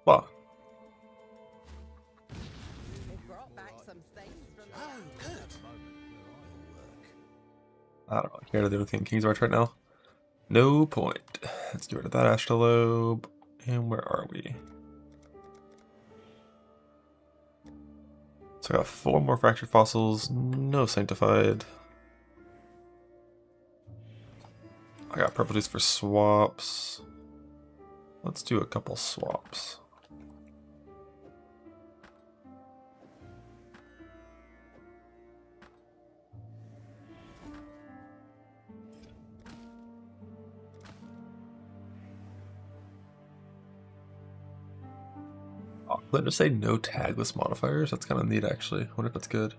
Wow. I don't know. I can't do anything in King's March right now. No point. Let's get rid of that Astrolabe. And where are we? So I got 4 more fractured fossils, no sanctified. I got purple juice for swaps. Let's do a couple swaps. Let us say no tagless modifiers. That's kind of neat, actually. I wonder if that's good.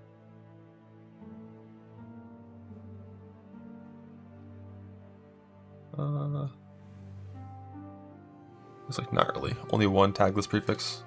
Looks like not really. Only 1 tagless prefix.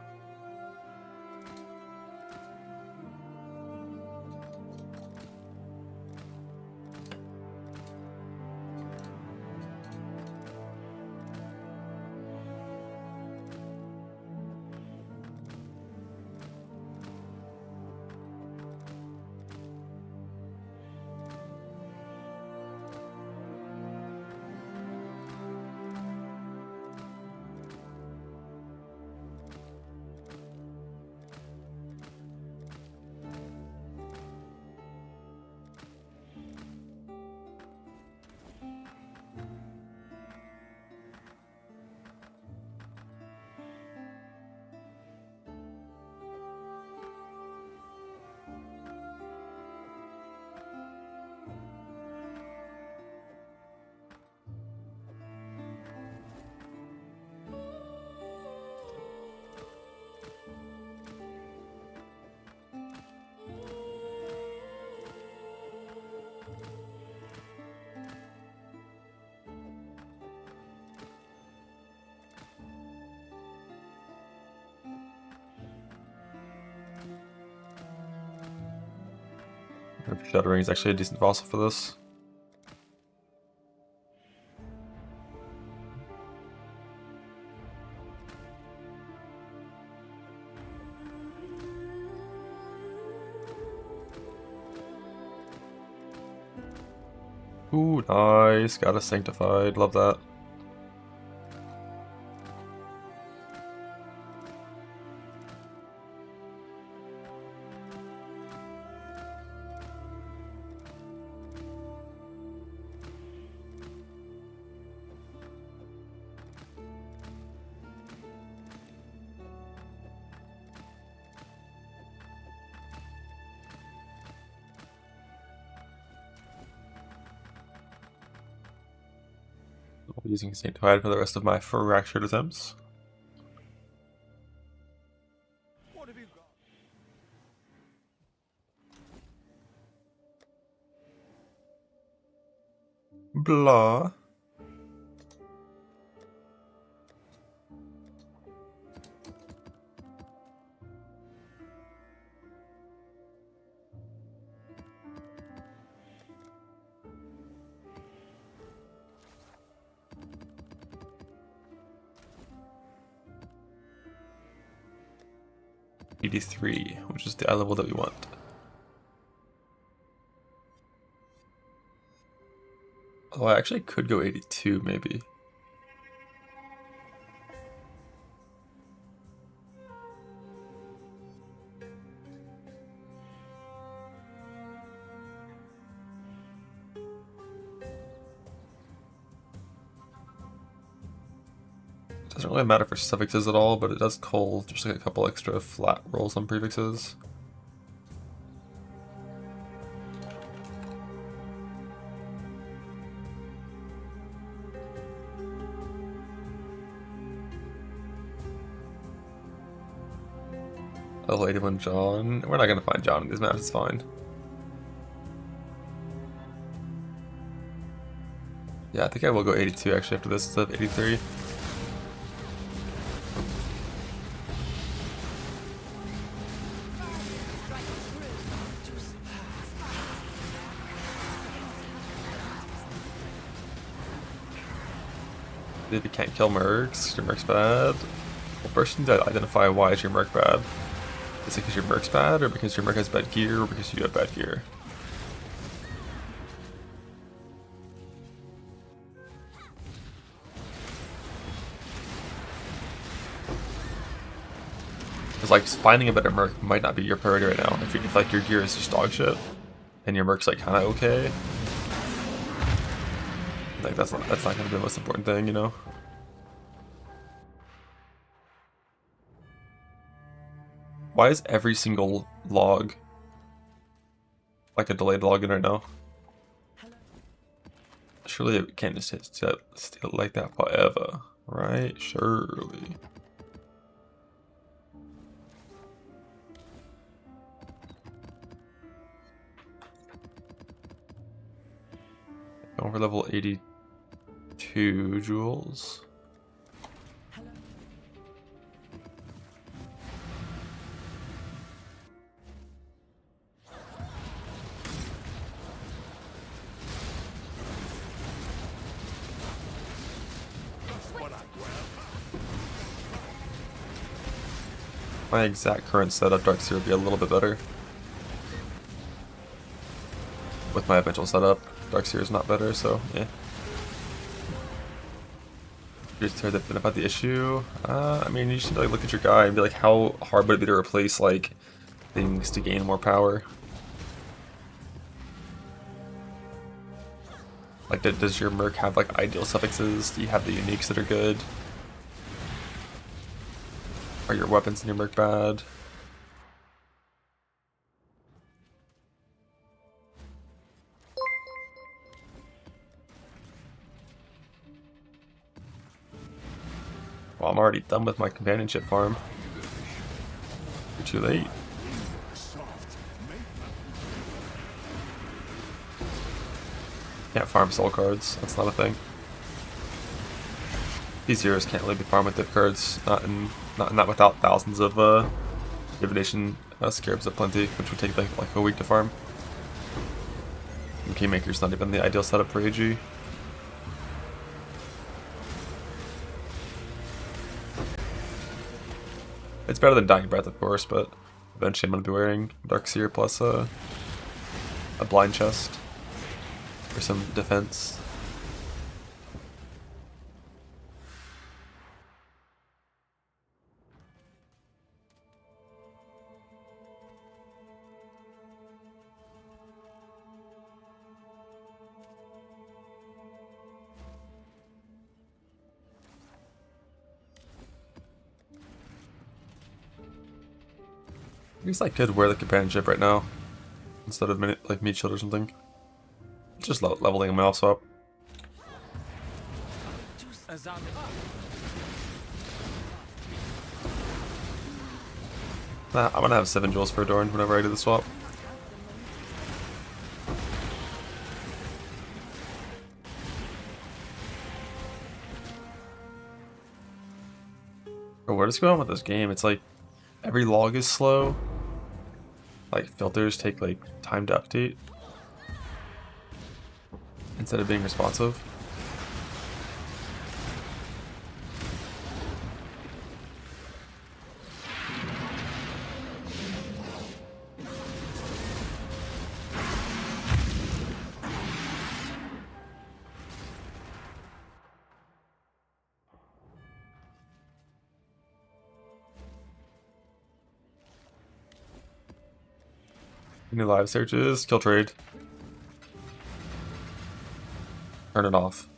Shuddering is actually a decent fossil for this. Ooh, nice. Got a sanctified. Love that. I'll be using sanctified for the rest of my fractured attempts. What have you got? Blah. '83, which is the eye level that we want. Oh, I actually could go 82, maybe. Doesn't really matter for suffixes at all, but it does cull just like a couple extra flat rolls on prefixes. Level 81 John. We're not gonna find John in these maps, it's fine. Yeah, I think I will go 82 actually after this instead of 83. If you can't kill Mercs, your Merc's bad. Well, first you need to identify why is your merc bad. Is it because your merc's bad, or because your merc has bad gear, or because you have bad gear? Because like finding a better merc might not be your priority right now. If like your gear is just dog shit, and your merc's like kind of okay, like that's not gonna be the most important thing, you know. Why is every single log like a delayed login right now? Surely it can't just stay like that forever, right? Surely. Going for level 82 jewels. My exact current setup, Darkseer would be a little bit better. With my eventual setup, Darkseer is not better, so yeah. You just heard that bit about the issue. I mean, you should like look at your guy and be like, how hard would it be to replace like things to gain more power? Like, does your merc have like ideal suffixes? Do you have the uniques that are good? Are your weapons in your merc bad? Well, I'm already done with my companionship farm. You're too late. Can't farm soul cards. That's not a thing. These heroes can't really be farmed with div cards. Not without thousands of divination scarabs aplenty, which would take like a week to farm. And Kingmaker's not even the ideal setup for AG. It's better than Dying Breath, of course, but eventually I'm going to be wearing Darkseer plus a blind chest for some defense. I guess I could wear the companionship right now instead of like meat shield or something. Just leveling him else up. Nah, I'm gonna have 7 jewels for Adorn whenever I do the swap. Bro, what is going on with this game? It's like every log is slow. Like filters take like time to update instead of being responsive. New live searches, kill trade. Turn it off.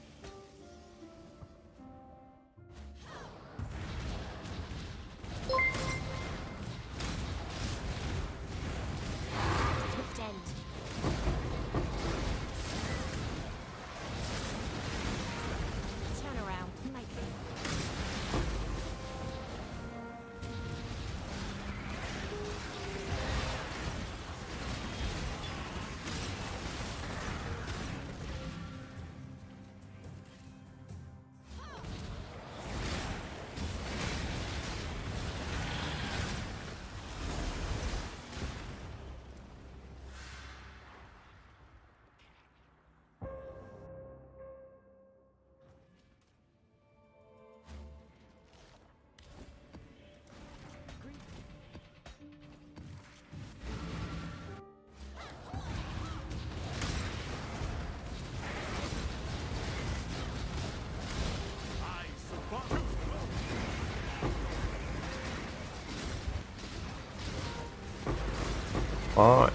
fine.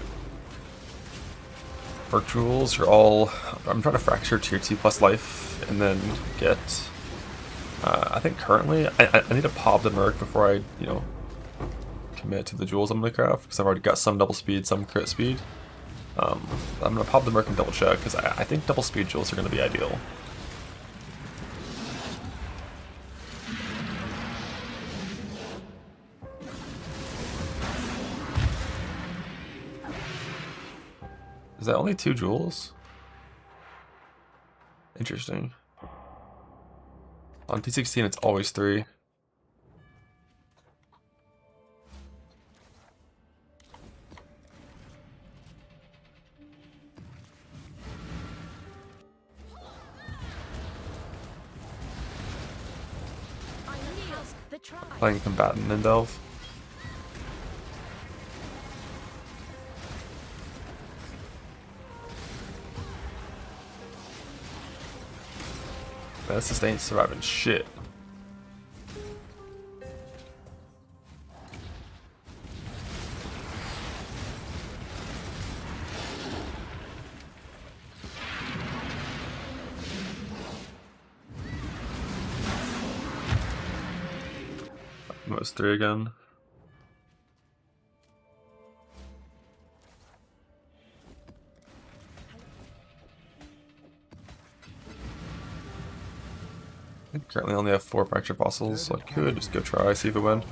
Merc jewels are all... I'm trying to fracture tier 2 plus life and then get... I think currently I need to pop the Merc before I, you know, commit to the jewels I'm going to craft, because I've already got some double speed, some crit speed. I'm going to pop the Merc and double check, because I think double speed jewels are going to be ideal. Is that only 2 jewels? Interesting. On T16 it's always 3. Playing combatant in Delve. Man, this just ain't surviving shit. Almost 3 again. I currently only have 4 fracture fossils, so I could just go try, see if I win.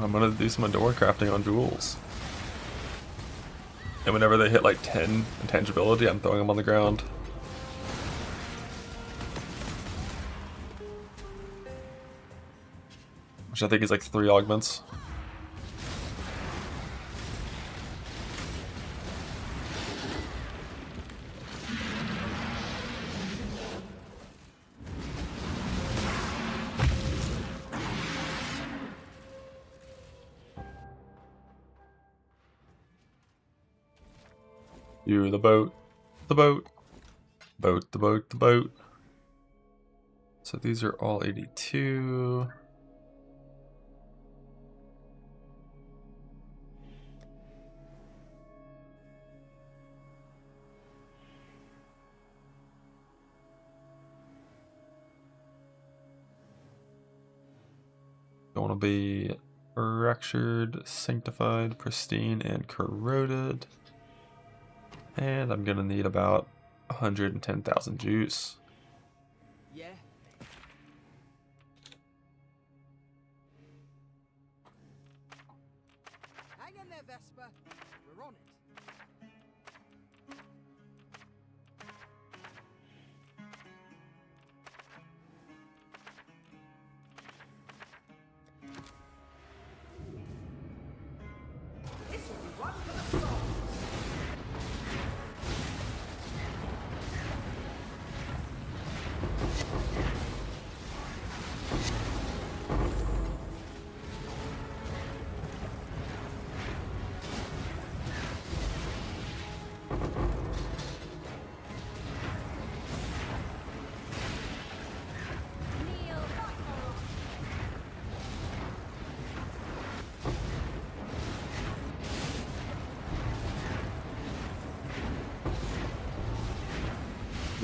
I'm gonna do some door crafting on jewels. And whenever they hit like 10 intangibility, I'm throwing them on the ground. Which I think is like 3 augments. You, the boat, the boat, boat, the boat, the boat. So these are all 82. Don't want to be fractured, sanctified, pristine, and corroded. And I'm gonna need about 110,000 juice. Yeah. Hang in there, Vesper. We're on it. This will be one for the soul.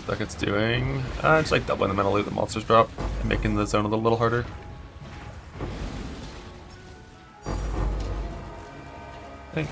Like it's doing, it's like doubling the mental loot the monsters drop and making the zone a little harder. I think.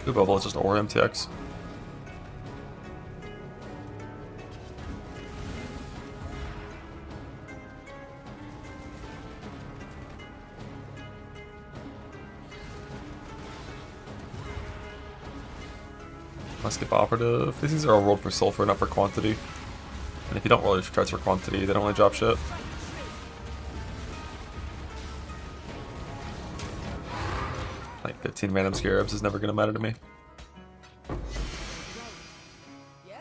Blue bubble is just or MTX. I skip operative. These things are all rolled for sulfur, not for quantity. And if you don't roll your cards for quantity, they don't really drop shit. Like 15 random scarabs is never gonna matter to me. Yeah?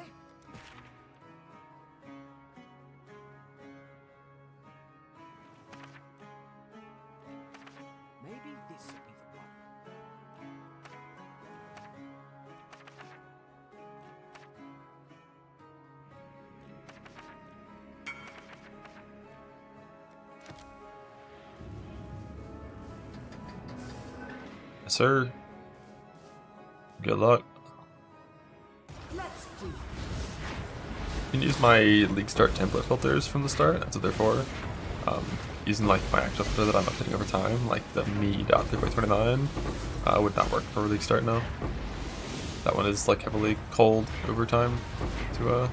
Maybe this will be the one. Yes, sir. Good luck. Let's do it. You can use my league start template filters from the start. That's what they're for. Using like my actual filter that I'm updating over time, like the me.3.29, would not work for league start now. That one is like heavily cold over time to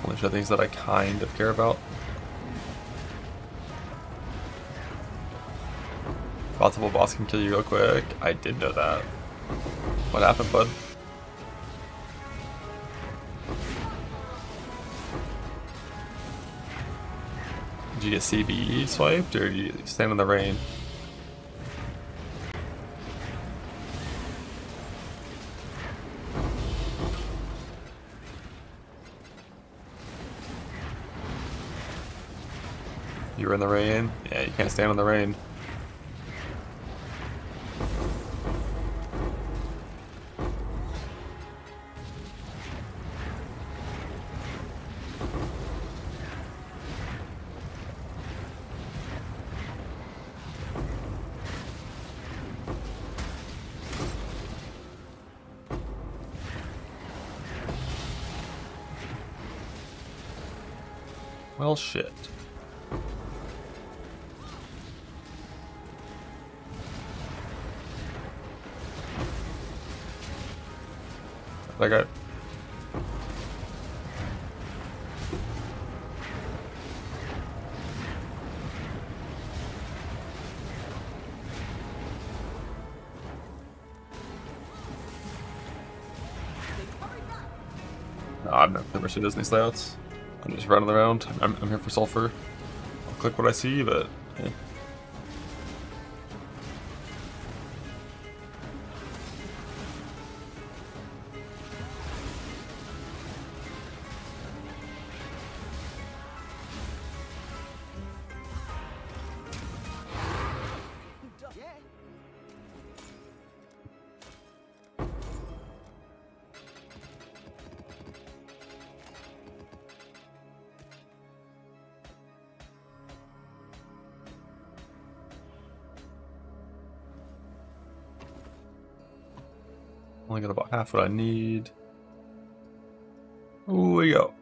only show things that I kind of care about. Possible boss can kill you real quick. I did know that. What happened, bud? Did you get CBE swiped, or did you stand in the rain? You were in the rain? Yeah, you can't stand in the rain. Well, shit. That guy. I've never seen Disney layouts. I'm just running around. I'm here for sulfur. I'll click what I see, but yeah. Yeah. Only got about half what I need. Ooh, we go.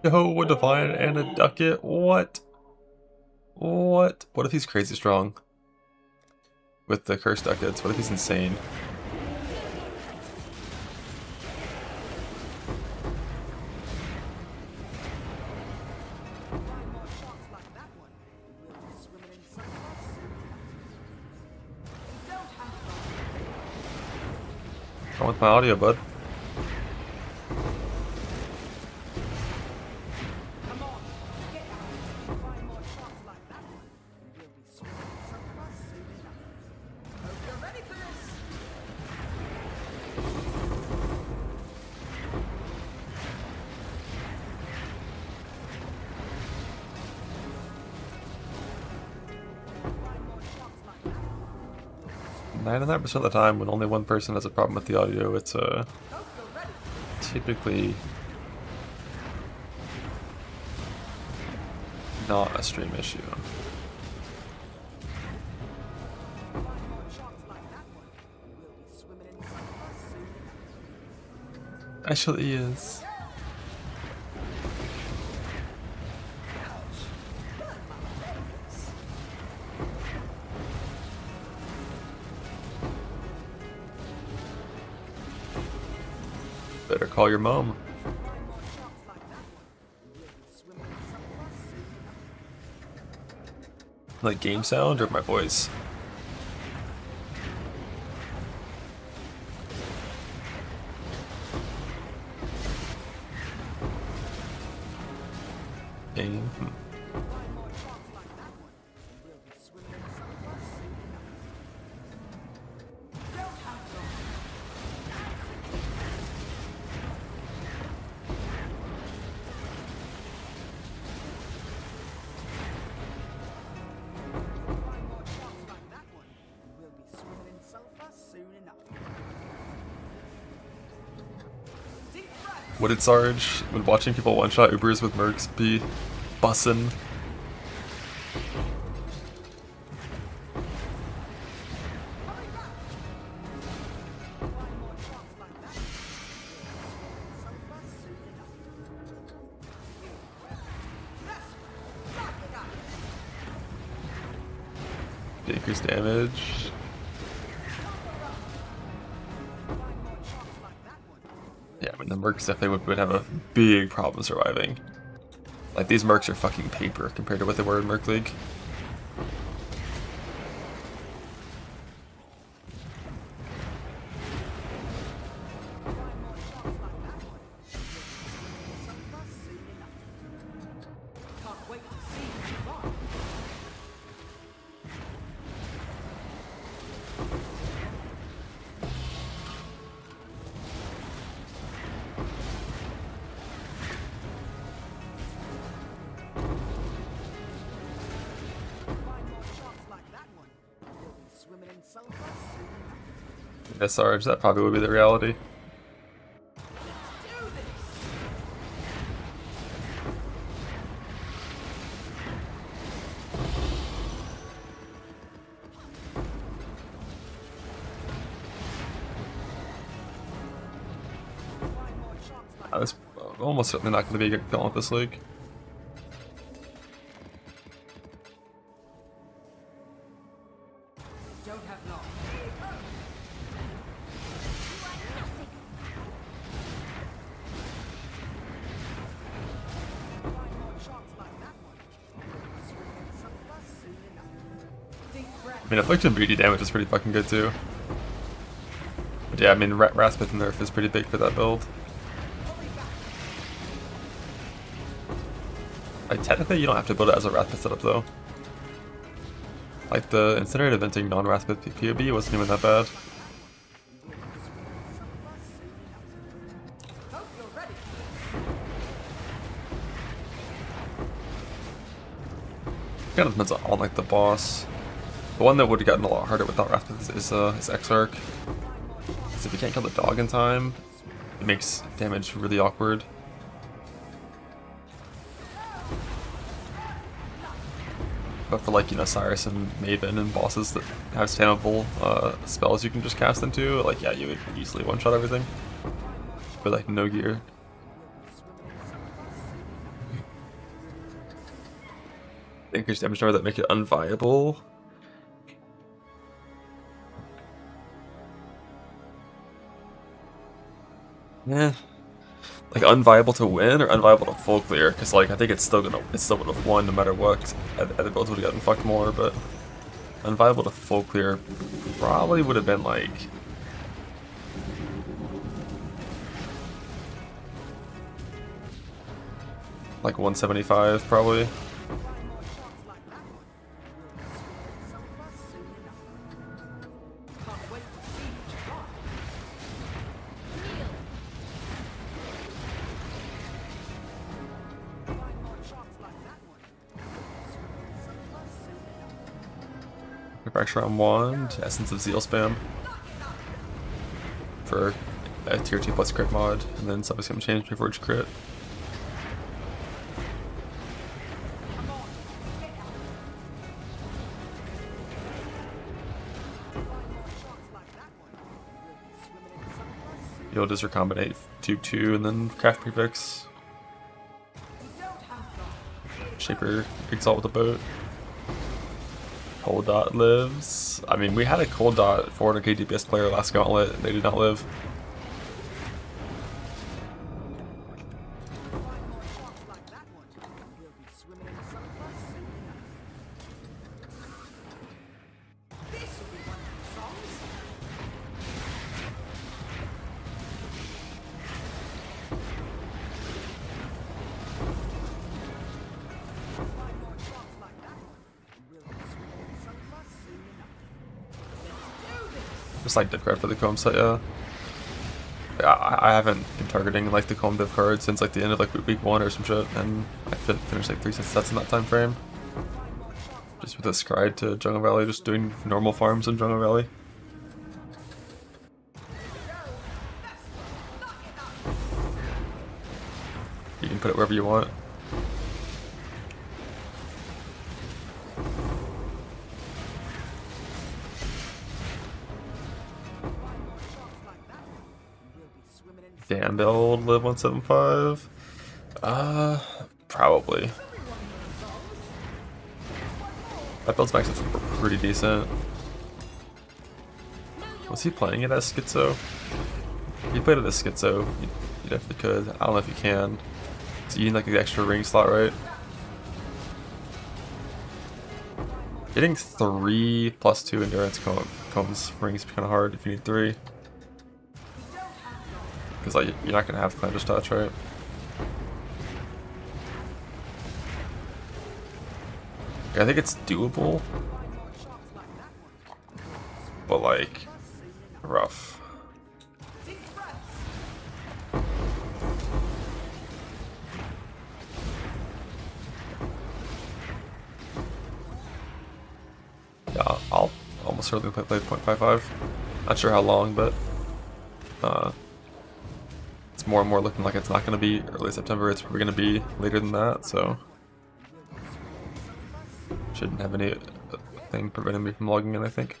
Yo, a divine and a ducat? What? What? What if he's crazy strong? With the cursed ducats, what if he's insane? Find more shots like that one. We'll be swimming in surplus. We don't have long. Come with my audio, bud. Come on, get out. Find more shots like that one. We'll be swimming in surplus soon enough. Hope you're ready for this. Find more shots like that one. 99% of the time, when only one person has a problem with the audio, it's typically not a stream issue. Actually, he is. Better call your mom. Like game sound or my voice? Game. What did Sarge, when watching people one-shot Ubers with Mercs, be bussin'? Increase damage. Yeah, I mean the Mercs definitely would have a big problem surviving. Like these Mercs are fucking paper compared to what they were in Merc League. Yeah, Sarge, that probably would be the reality. I was almost certainly not going to be going with this league. I mean, afflicted beauty damage is pretty fucking good too. But yeah, I mean, Raspith nerf is pretty big for that build. Like, technically, you don't have to build it as a Raspith setup though. Like, the Incinerate eventing non-Raspith POB wasn't even that bad. Kind of depends on like the boss. The one that would have gotten a lot harder without Raspith is Exarch. Because if you can't kill the dog in time, it makes damage really awkward. But for like, you know, Cyrus and Maven and bosses that have spammable spells you can just cast into, like, yeah, you would easily one-shot everything. But like, no gear. Increased damage number that make it unviable. Yeah, like unviable to win or unviable to full clear, because like I think it's still would have won no matter what. Other builds would have gotten fucked more, but unviable to full clear probably would have been like like 175 probably. Fracture on wand, Essence of Zeal spam for a tier 2 plus crit mod, and then something's gonna change before each crit. You'll just recombinate Tube 2 and then Craft Prefix. Shaper Exalt with a boat. Cold Dot lives. I mean, we had a Cold Dot 400k DPS player last gauntlet, and they did not live. Just like div card for the comb set, yeah. I haven't been targeting like the comb div card since like the end of like week 1 or some shit, and I finished like 3 sets in that time frame. Just with a Scryed to Jungle Valley, just doing normal farms in Jungle Valley. You can put it wherever you want. Dan build live 175? Probably. That build's max is pretty decent. Was he playing it as Schizo? If you played it as Schizo, you definitely could. I don't know if you can. So you need like the extra ring slot, right? Getting 3 plus 2 endurance combs rings kind of hard if you need 3. Because like you're not gonna have Clander's touch, right? I think it's doable, but like rough. Yeah, I'll almost certainly play 0.55. Not sure how long, but it's more and more looking like it's not going to be early September. It's probably going to be later than that, so shouldn't have anything preventing me from logging in, I think.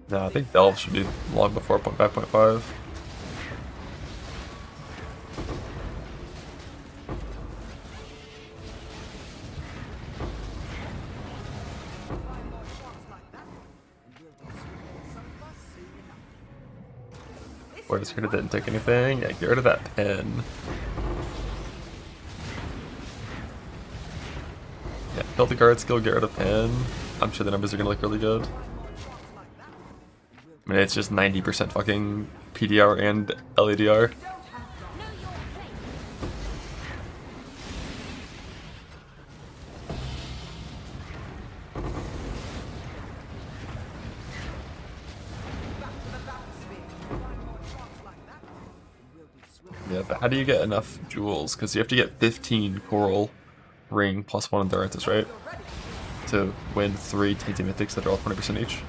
No, I think Delve should be long before 0.5.5. Where this card didn't take anything? Yeah, get rid of that pen. Yeah, build the guard skill, get rid of pen. I'm sure the numbers are gonna look really good. I mean, it's just 90% fucking PDR and LADR. Yeah, but how do you get enough jewels? Because you have to get 15 coral ring plus 1 endurances, right? To win 3 tainted mythics that are all 20% each.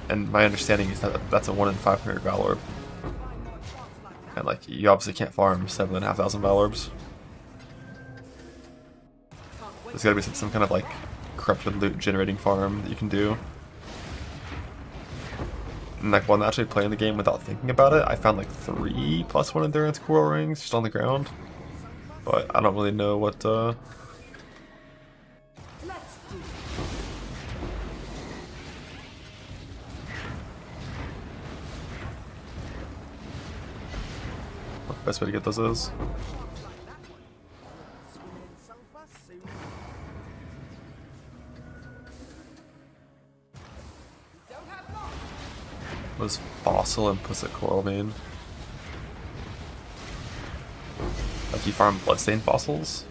And my understanding is that that's a 1 in 500 Val Orb. And like, you obviously can't farm 7,500 Val Orbs. There's gotta be some kind of like corrupted loot generating farm that you can do. And like, when actually playing the game without thinking about it, I found like 3 plus 1 endurance coral rings just on the ground. But I don't really know what best way to get those is. What does fossil implicit coral mean? Like you farm bloodstained fossils?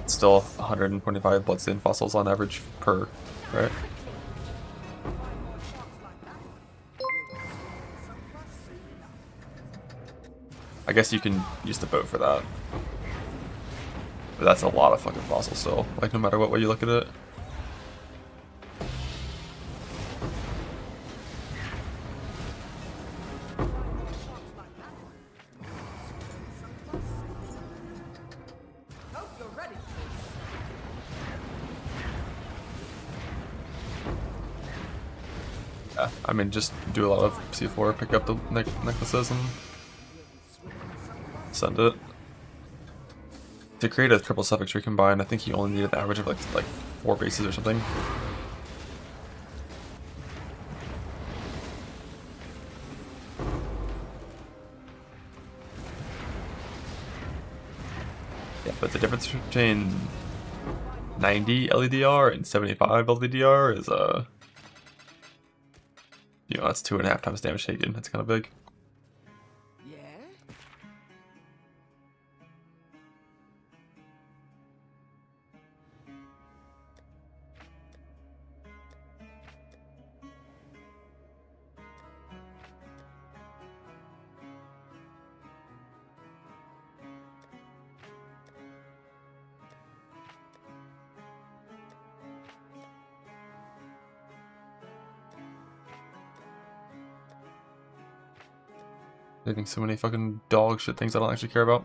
Still 125 bloodstained fossils on average per, right? Find more shots like that one. We'll be swimming in surplus soon enough. I guess you can use the boat for that. But that's a lot of fucking fossils still, like no matter what way you look at it. Find more shots like that one. We'll be swimming in surplus soon enough. Hope you're ready for this. Yeah, I mean, just do a lot of C4, pick up the necklaces and We'll be swimming in surplus. send it. To create a triple suffix recombine, I think you only need an average of like 4 bases or something. Yeah, but the difference between 90 LEDR and 75 LEDR is you know, that's 2.5 times damage taken. That's kind of big. Yeah? Leaving so many fucking dog shit things I don't actually care about.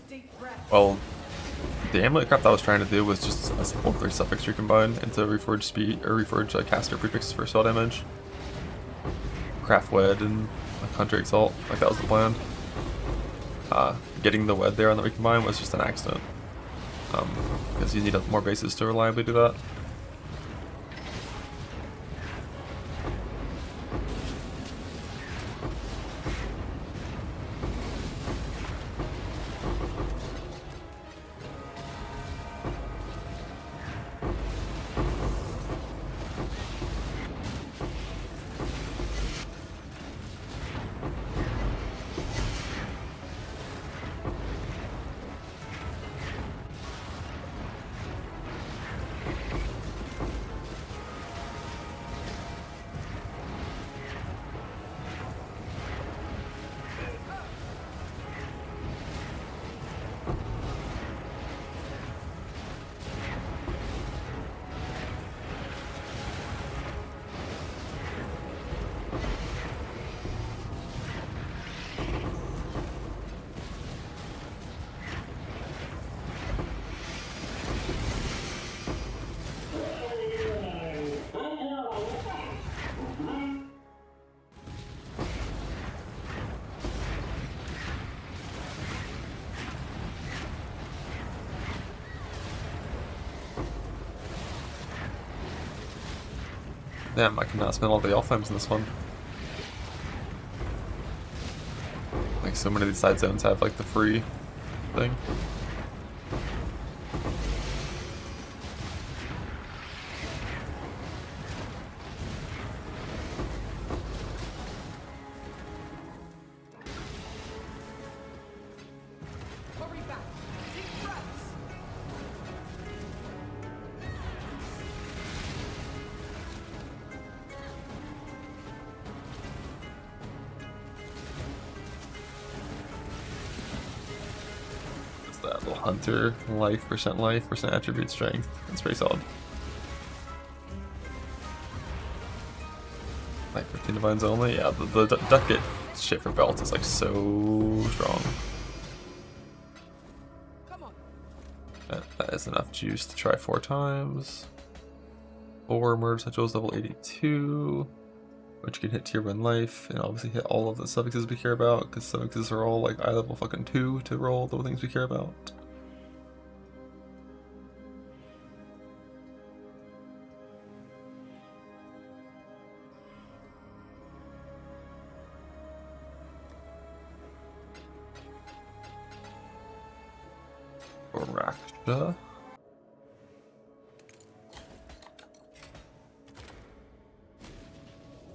Deep breath. Well, the amulet crap that I was trying to do was just a simple 3 suffix recombine into reforged speed or reforged caster prefixes for spell damage. Craft wed and a country exalt, like that was the plan. Getting the wed there on the recombine was just an accident. Because you need more bases to reliably do that. Damn, I cannot spend all the all flames in this one. Like so many of these side zones have like the free thing. Hurry back. Deep breaths. What's that little hunter life, percent attribute strength. That's pretty solid. Like 15 divines only? Yeah, the ducket shit for belt is like so strong. Come on. That is enough juice to try 4 times. 4 murder essentials level 82, which can hit tier 1 life, and obviously hit all of the suffixes we care about, because suffixes are all like eye level fucking 2 to roll the things we care about. Raksha.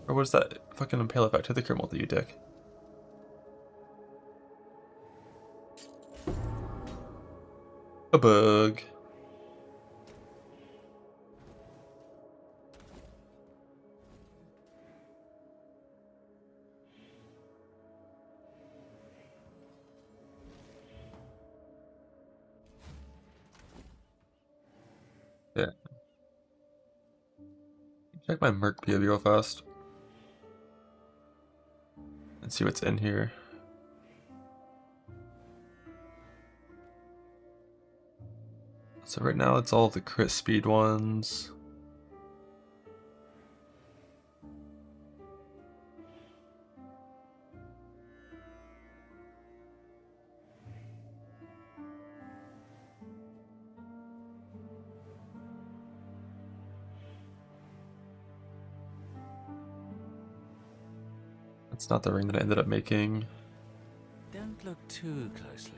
Or what is that fucking impale effect to the crit multi, you dick? A bug. Yeah. Check my Merc POV real fast. And see what's in here. So right now it's all the crit speed ones. That's not the ring that I ended up making. Don't look too closely.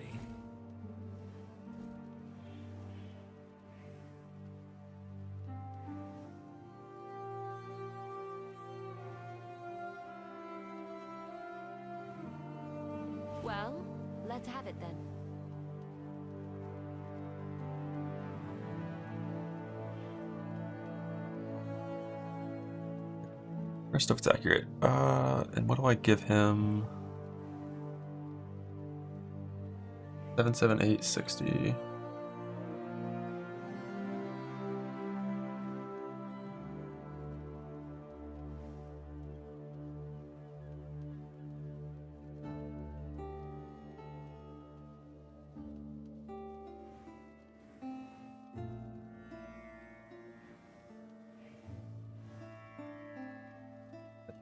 Well, let's have it then. Rest of it's accurate. And what do I give him? 77860.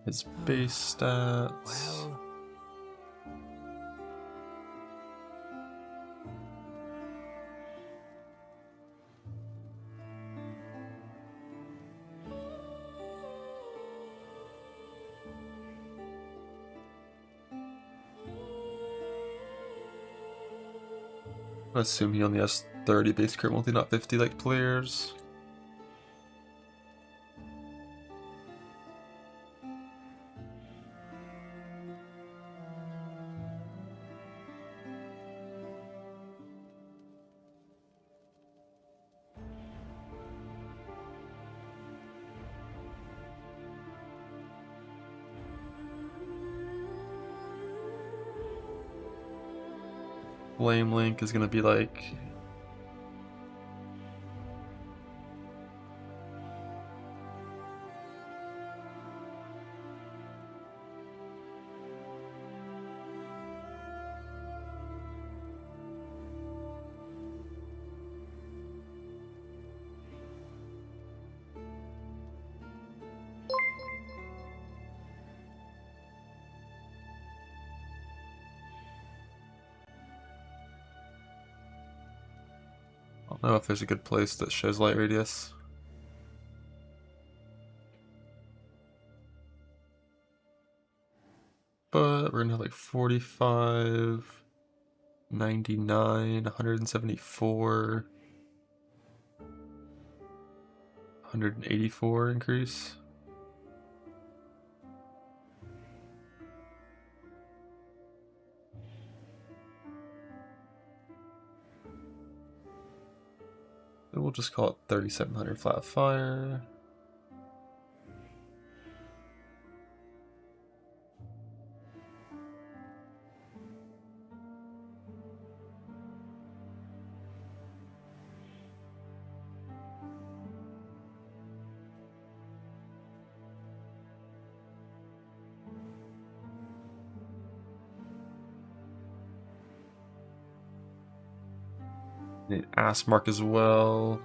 His base stats. Well, I assume he only has 30 base crit multi, not 50 like players. Flame Link is gonna be like I don't know if there's a good place that shows light radius. But we're gonna have like 45, 99, 174, 184 increase. Then we'll just call it 3700 flat fire. Need ass mark as well.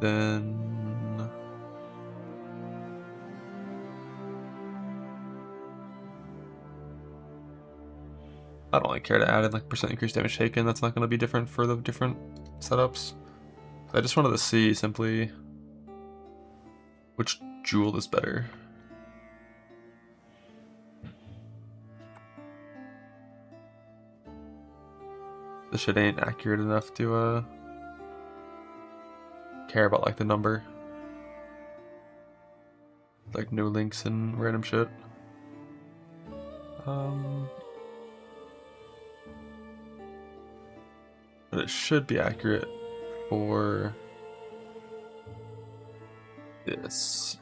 Then I don't really care to add in like percent increased damage taken. That's not going to be different for the different setups. I just wanted to see simply which jewel is better. This shit ain't accurate enough to care about like the number. Like no links and random shit. But it should be accurate for this.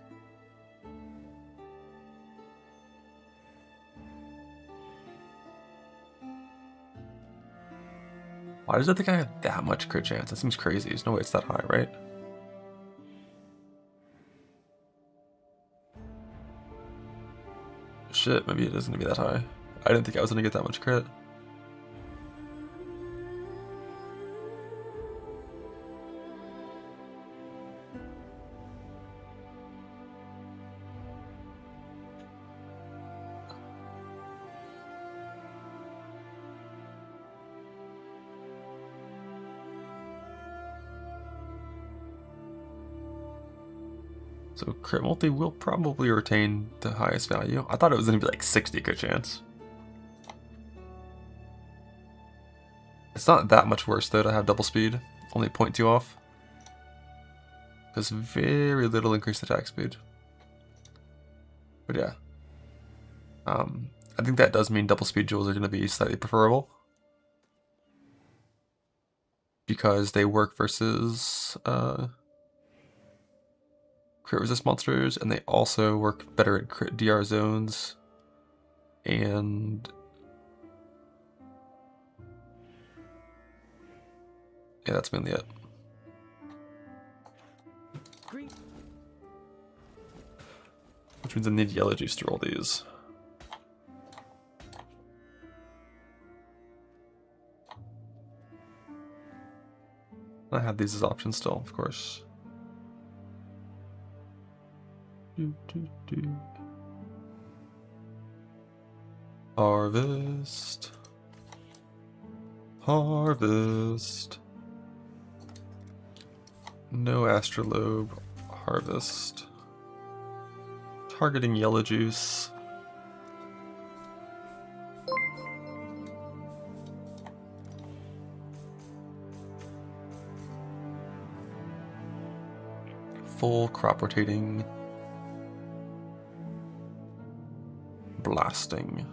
Why does it think I have that much crit chance? That seems crazy. There's no way it's that high, right? Shit, maybe it isn't gonna be that high. I didn't think I was gonna get that much crit. So crit multi will probably retain the highest value. I thought it was gonna be like 60 crit chance. It's not that much worse though to have double speed, only 0.2 off. Because very little increased attack speed. But yeah. I think that does mean double speed jewels are gonna be slightly preferable. Because they work versus crit resist monsters, and they also work better at crit DR zones, and yeah, that's mainly it. Which means I need yellow juice to roll these. I have these as options still, of course. Harvest. Harvest. No astrolabe. Harvest. Targeting yellow juice. Full crop rotating. Blasting.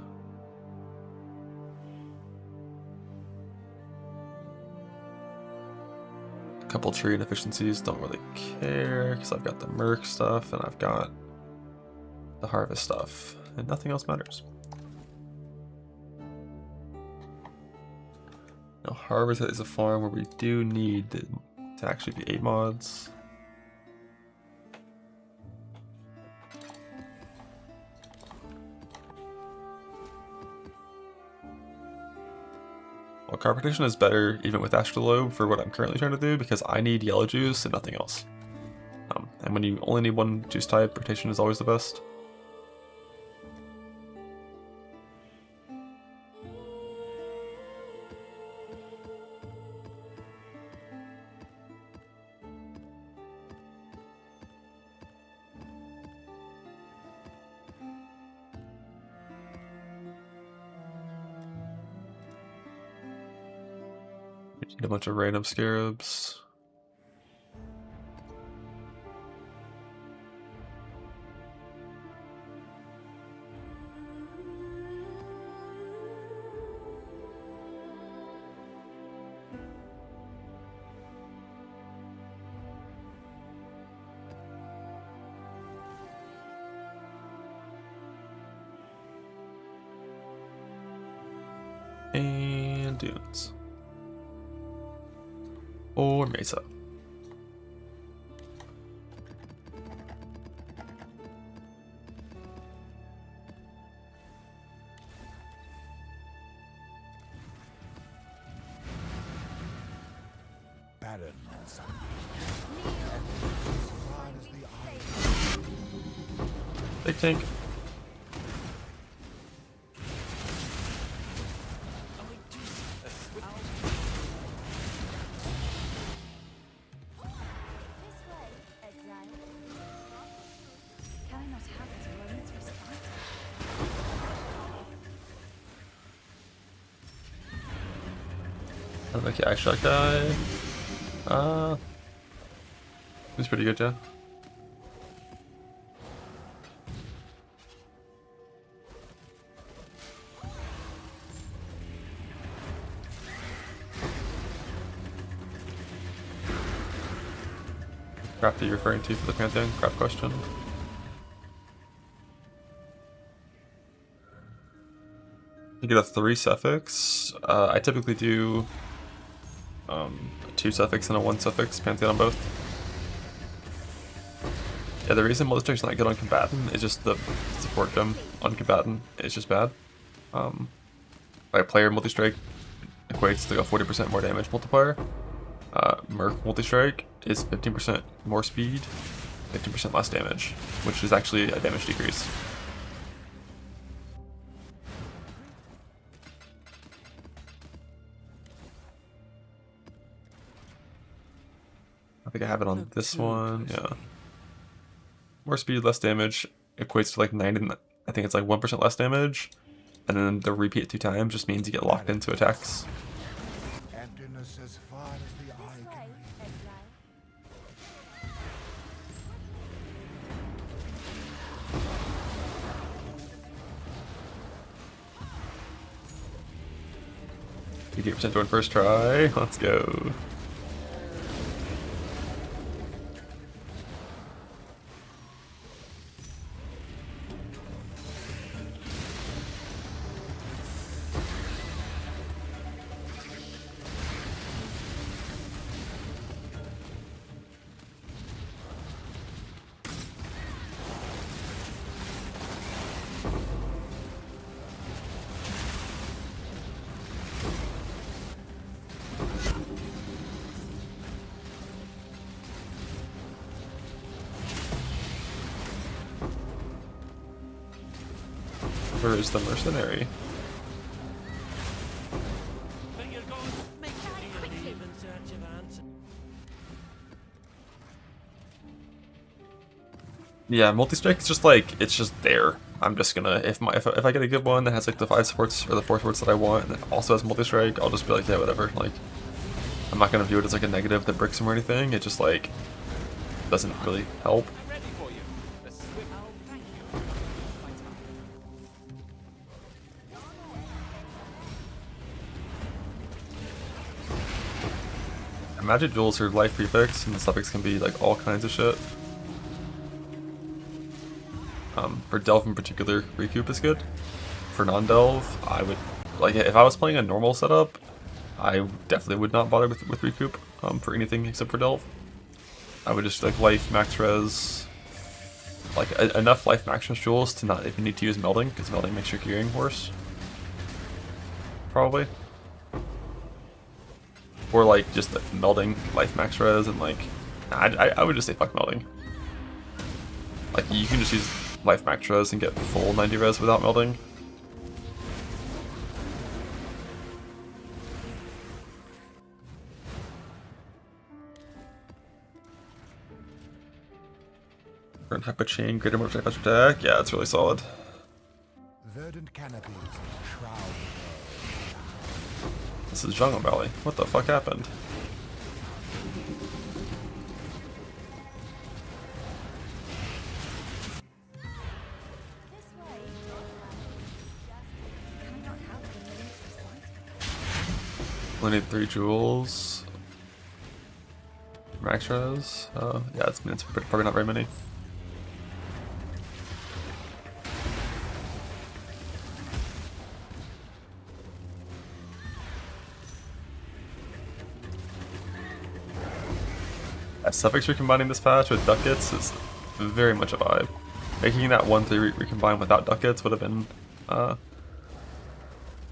A couple tree inefficiencies, don't really care because I've got the Merc stuff and I've got the harvest stuff, and nothing else matters. Now, harvest is a farm where we do need to actually be 8 mods. Well, crop rotation is better even with astrolabe for what I'm currently trying to do because I need yellow juice and nothing else. And when you only need one juice type, rotation is always the best. A bunch of random scarabs. And dunes. Or Mesa. Barren and sunny. Big tank. Okay, actually that guy. He's pretty good, yeah. Crap that you're referring to for the Pantheon? Crap question. You get a 3 suffix. I typically do a 2 suffix and a 1 suffix Pantheon on both. Yeah, the reason multi-strike's not good on combatant is just the support gem on combatant is just bad. By player multi-strike equates to a 40% more damage multiplier. Merc multi-strike is 15% more speed, 15% less damage, which is actually a damage decrease. I think I have it on this one, yeah. More speed, less damage equates to like 90, I think it's like 1% less damage, and then the repeat 2 times just means you get locked into attacks. Emptiness as far as the eye can reach. You get percent on first try. Let's go. Where is the mercenary? Yeah, multi-strike is just like, it's just there. I'm just gonna, if I get a good one that has like the 5 supports or the 4 supports that I want and it also has multi-strike, I'll just be like, yeah, whatever. Like, I'm not gonna view it as like a negative that bricks him or anything. It just like doesn't really help. Magic jewels are life prefix, and the suffix can be like all kinds of shit. For Delve in particular, recoup is good. For non-Delve, I would like if I was playing a normal setup, I definitely would not bother with recoup for anything except for Delve. I would just like life max res, like enough life max res jewels to not even need to use melding, because melding makes your gearing worse. Probably. Or like just melding life max res and like, I would just say fuck melding. Like you can just use life max res and get full 90 res without melding. Burn Hyper Chain, greater motor faster attack. Yeah, it's really solid. Verdant canopies shroud. This is Jungle Valley. What the fuck happened? Only need 3 jewels. Max res. Yeah, it's probably not very many. Suffix recombining this patch with ducats is very much a vibe. Making that 1-3 recombine without ducats would have been,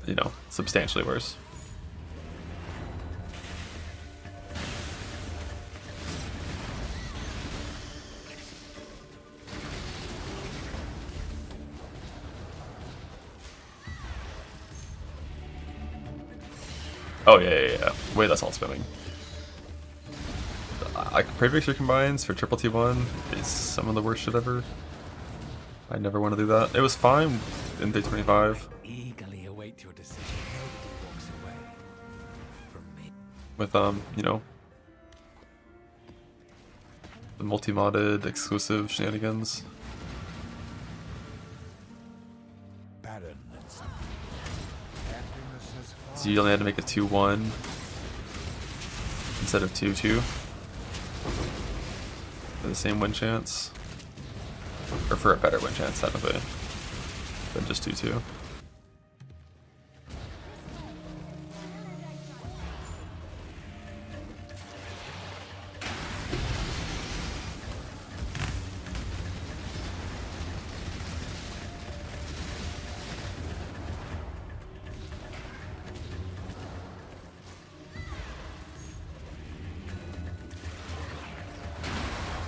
you know, substantially worse. Oh yeah. Wait, that's all spamming. Like prefix recombines for triple T1 is some of the worst shit ever. I never want to do that. It was fine in 325. Eagerly await your decision. Nobody walks away from me. with you know, the multi-modded exclusive shenanigans. So you only had to make a 2-1 instead of 2-2 for the same win chance, or for a better win chance technically than just 2-2.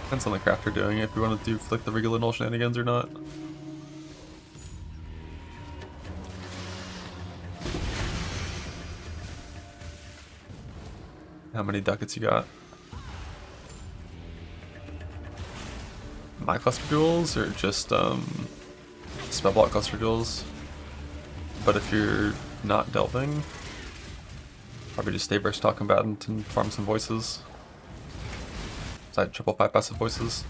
Depends on the crafter doing it, if you want to do like the regular null shenanigans or not. How many ducats you got? My cluster duels or just spell block cluster duels? But if you're not delving, probably just stay versatile combatant and farm some voices. Side 5/5 passive voices.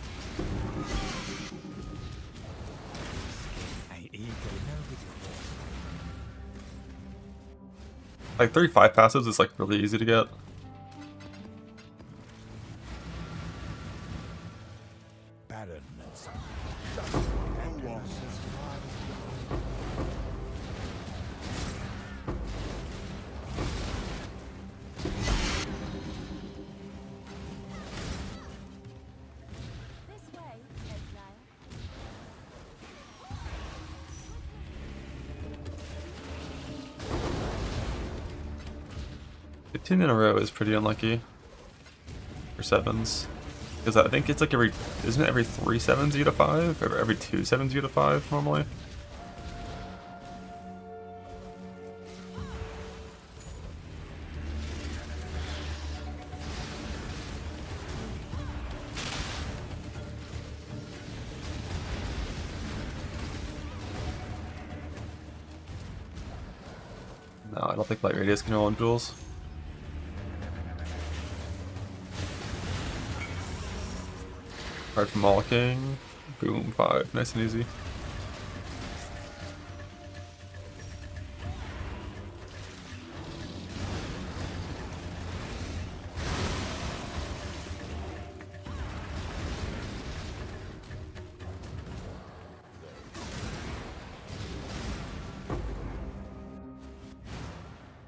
Like 3/5 passives is like really easy to get. This way, exile. 15 in a row is pretty unlucky for 7s. Because I think it's like isn't it every 3 7s you get a 5? Or every 2 7s you get a 5 normally? No, I don't think light radius can roll on duels. Card from King. Boom, 5. Nice and easy.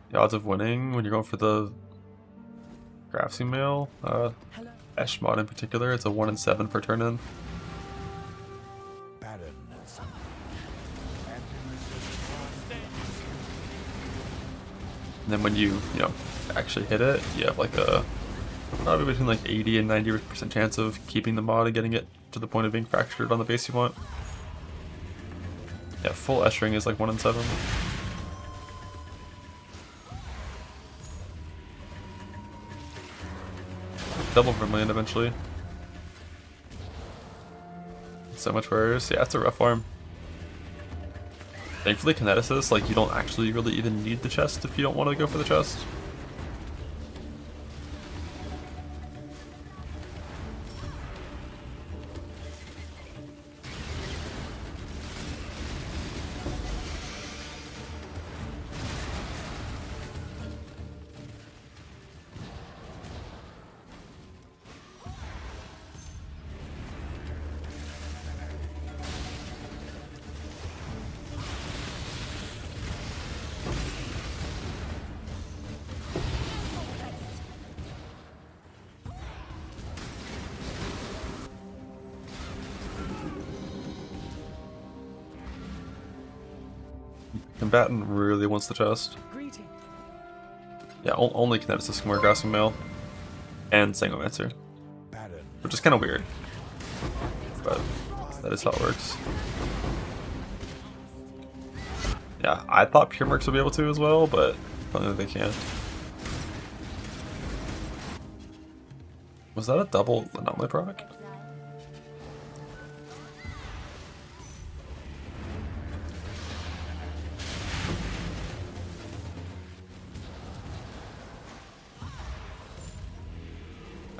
The odds of winning when you're going for the Graf's email, Esh mod in particular, it's a 1 in 7 per turn in. And then when you know, actually hit it, you have like a probably between like 80 and 90% chance of keeping the mod and getting it to the point of being fractured on the base you want. Yeah, full Eschering is like 1 in 7. Double Vermilion eventually. So much worse. Yeah, it's a rough farm. Thankfully, Kineticist, like, you don't actually really even need the chest if you don't want to go for the chest. Combatant really wants the chest. Yeah, only Kineticist can wear Grasping Mail and Sangomancer, which is kind of weird, but that is how it works. Yeah, I thought Pure Mercs would be able to as well, but apparently they can't. Was that a double anomaly proc?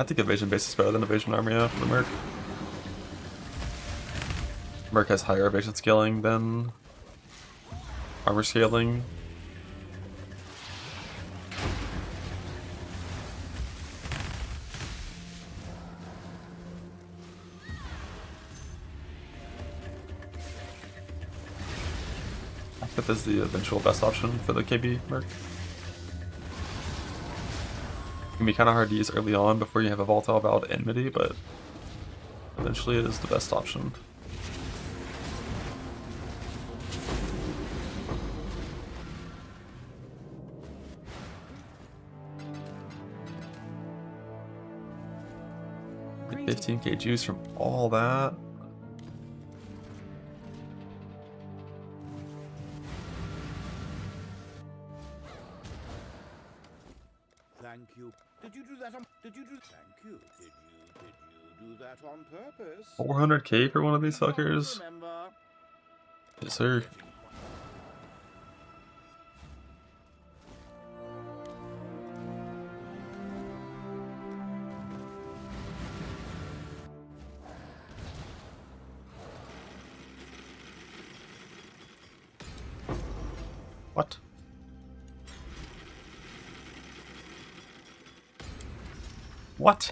I think evasion base is better than evasion armor, yeah, for the Merc. Merc has higher evasion scaling than armor scaling. I think this is the eventual best option for the KB Merc. It can be kind of hard to use early on before you have a volatile valve and MIDI, but eventually it is the best option. Get 15k juice from all that. Thank you. Did you do that on? Did you do? Thank you. Did you do that on purpose? 400k for one of these fuckers? Remember. Yes, sir. What? What?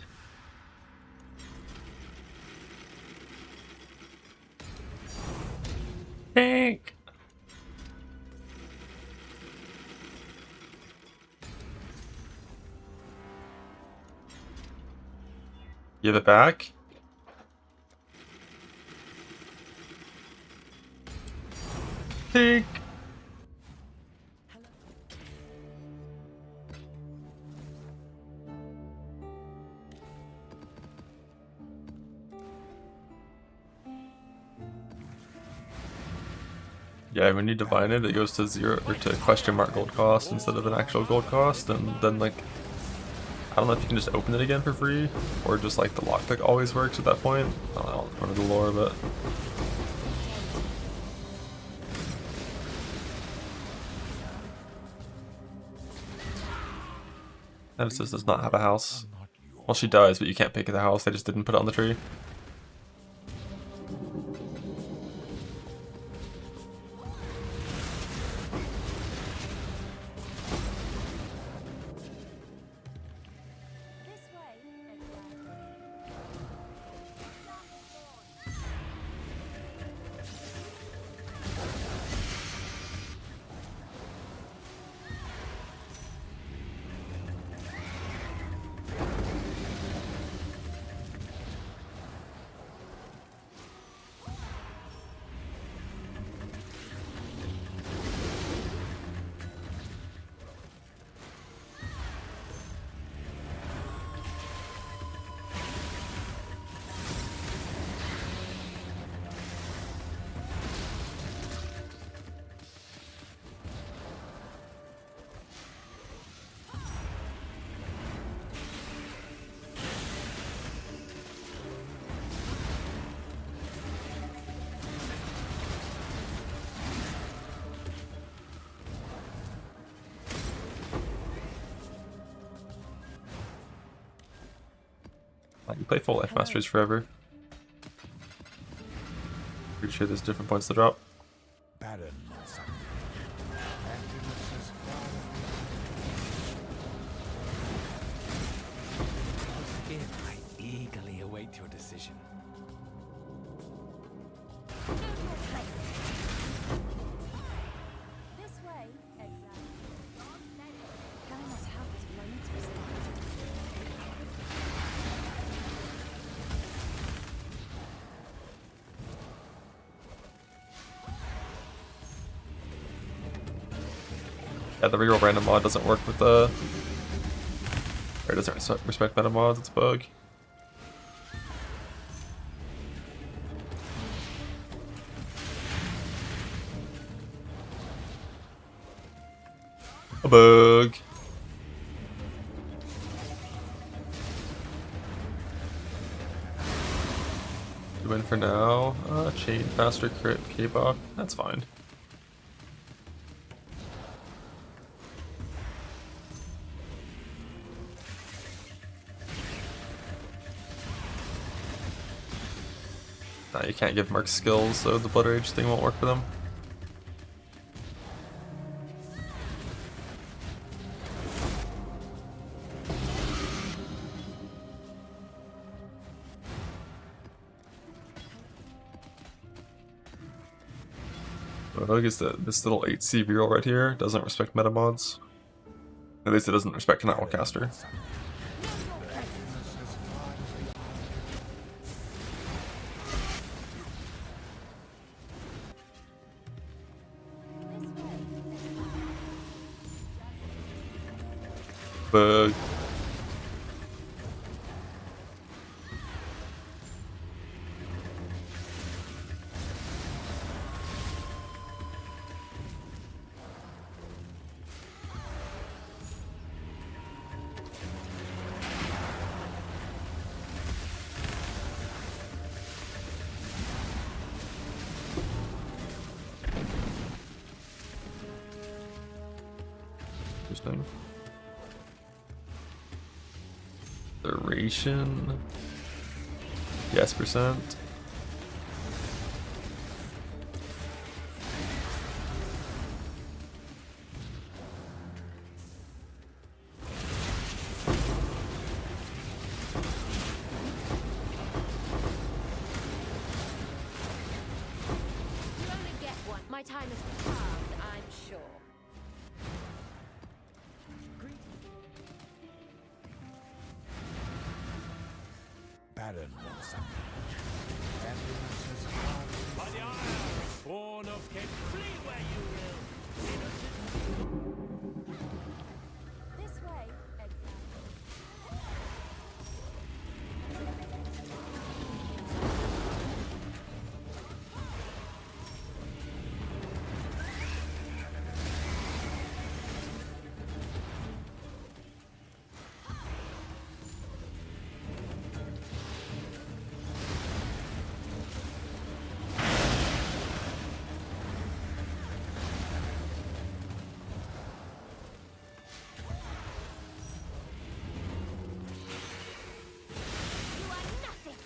Tank! Give it back? Tank! Yeah, when you divine it, it goes to 0 or to question mark gold cost instead of an actual gold cost, and then like I don't know if you can just open it again for free or just like the lockpick always works at that point. I don't remember the lore, but Nemesis does not have a house. Well, she does, but you can't pick the house. They just didn't put it on the tree. You play full life masters forever. Pretty sure there's different points to drop. Baron. I eagerly await your decision. This way, exactly. Can not help it if I need to respond. Yeah, the reroll random mod doesn't work with the... Or it doesn't respect meta mods, it's a bug. A bug. You win for now. Chain, faster crit, K-Bop. That's fine. Nah, you can't give Merc skills, so the Blood Rage thing won't work for them. But I guess that this little 8C Viral right here doesn't respect meta mods. At least it doesn't respect Canal Caster. Bug. Interesting. Duration. Yes, percent. You only get one. My time is come, I'm sure. Baron wants something. Happiness is hard. By the iron, born of Kent, flee where you will. Innocent. This way, exile. You are nothing.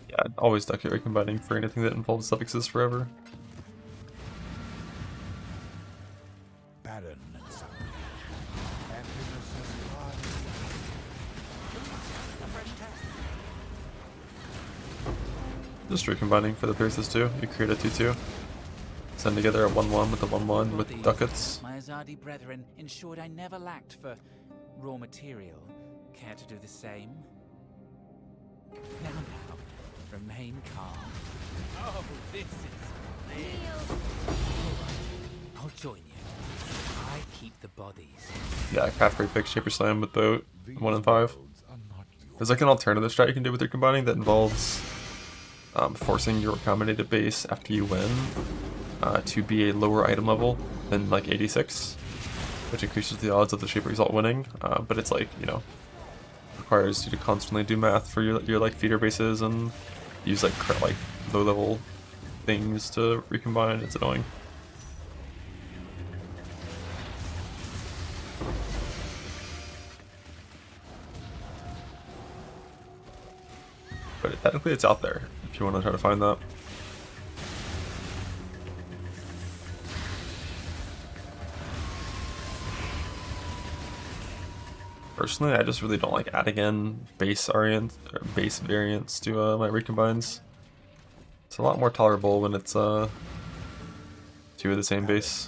Yeah, I'd always duck your recombining for anything that involves suffixes forever. Baron and something. Happiness is hard. Just recombining for the Pierces too. You create a 2-2. Send together a 1-1 with a 1-1 with ducats. My Azadi brethren ensured I never lacked for raw material. Care to do the same? Now, remain calm. Oh, this is Kneel. I'll join you. I keep the bodies. Yeah, Caffrey pick Shaper Slam with the 1 and 5. Roads are not yours. There's like an alternative strat you can do with your combining that involves forcing your combinated base after you win to be a lower item level than like 86, which increases the odds of the Shaper result winning. But it's like, you know, requires you to constantly do math for your like feeder bases and use like low level things to recombine. It's annoying. But technically it's out there if you want to try to find that. Personally, I just really don't like adding in base variants to my recombines. It's a lot more tolerable when it's two of the same base.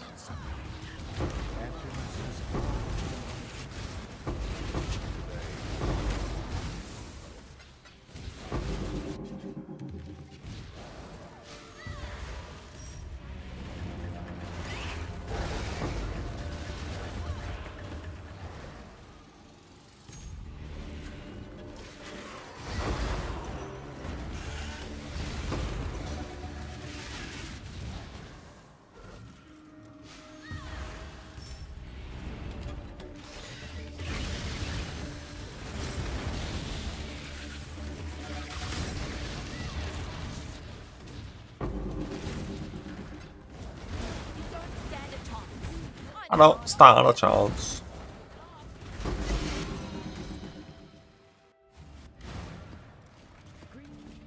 I don't stand a chance.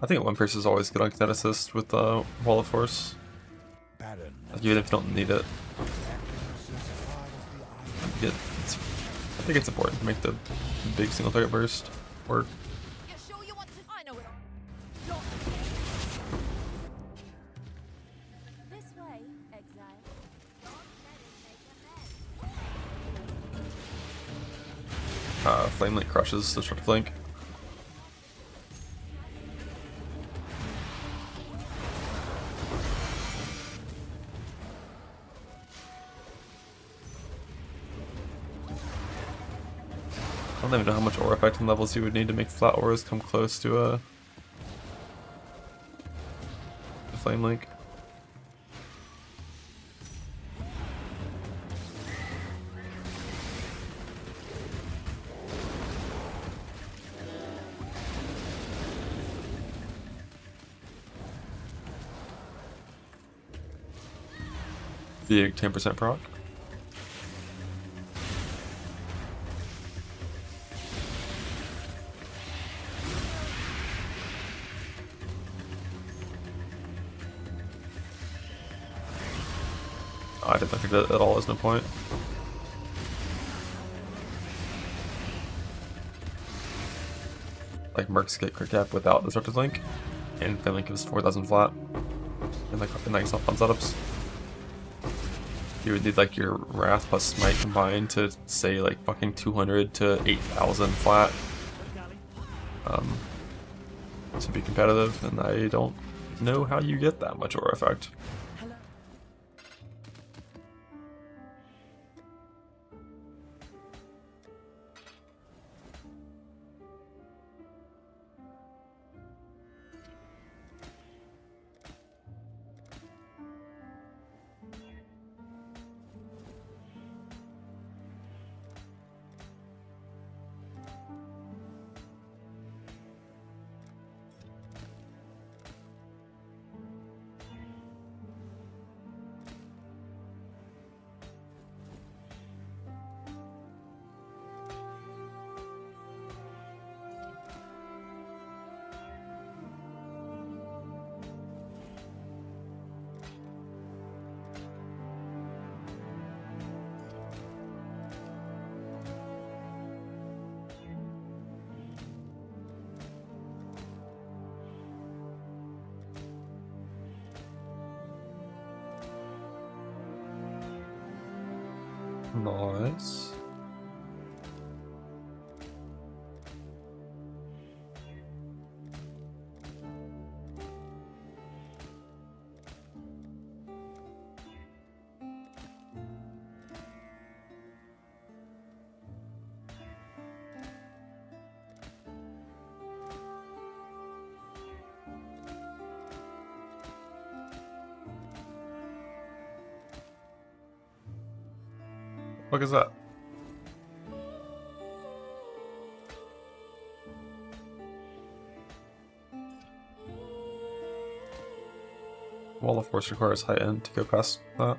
I think one pierce is always good on kinetic assist with Wall of Force. Baron, Like, even if you don't need it. I think it's important to make the big single target burst work. You sure you want to? I know it all. This way, exile. Don't let it make a mess. Flame Link crushes Destructive Link. I don't even know how much aura effect and levels you would need to make flat auras come close to a Flame Link. Big 10% proc. I didn't think that at all, there's no point. Like Mercs get crit cap without Disruptive Link, and Flame Link gives 4,000 flat in like fun setups. You would need like your Wrath plus Smite combined to say like fucking 200 to 8,000 flat to be competitive, and I don't know how you get that much aura effect. Nice. What is that? Wall of Force requires high end to go past that.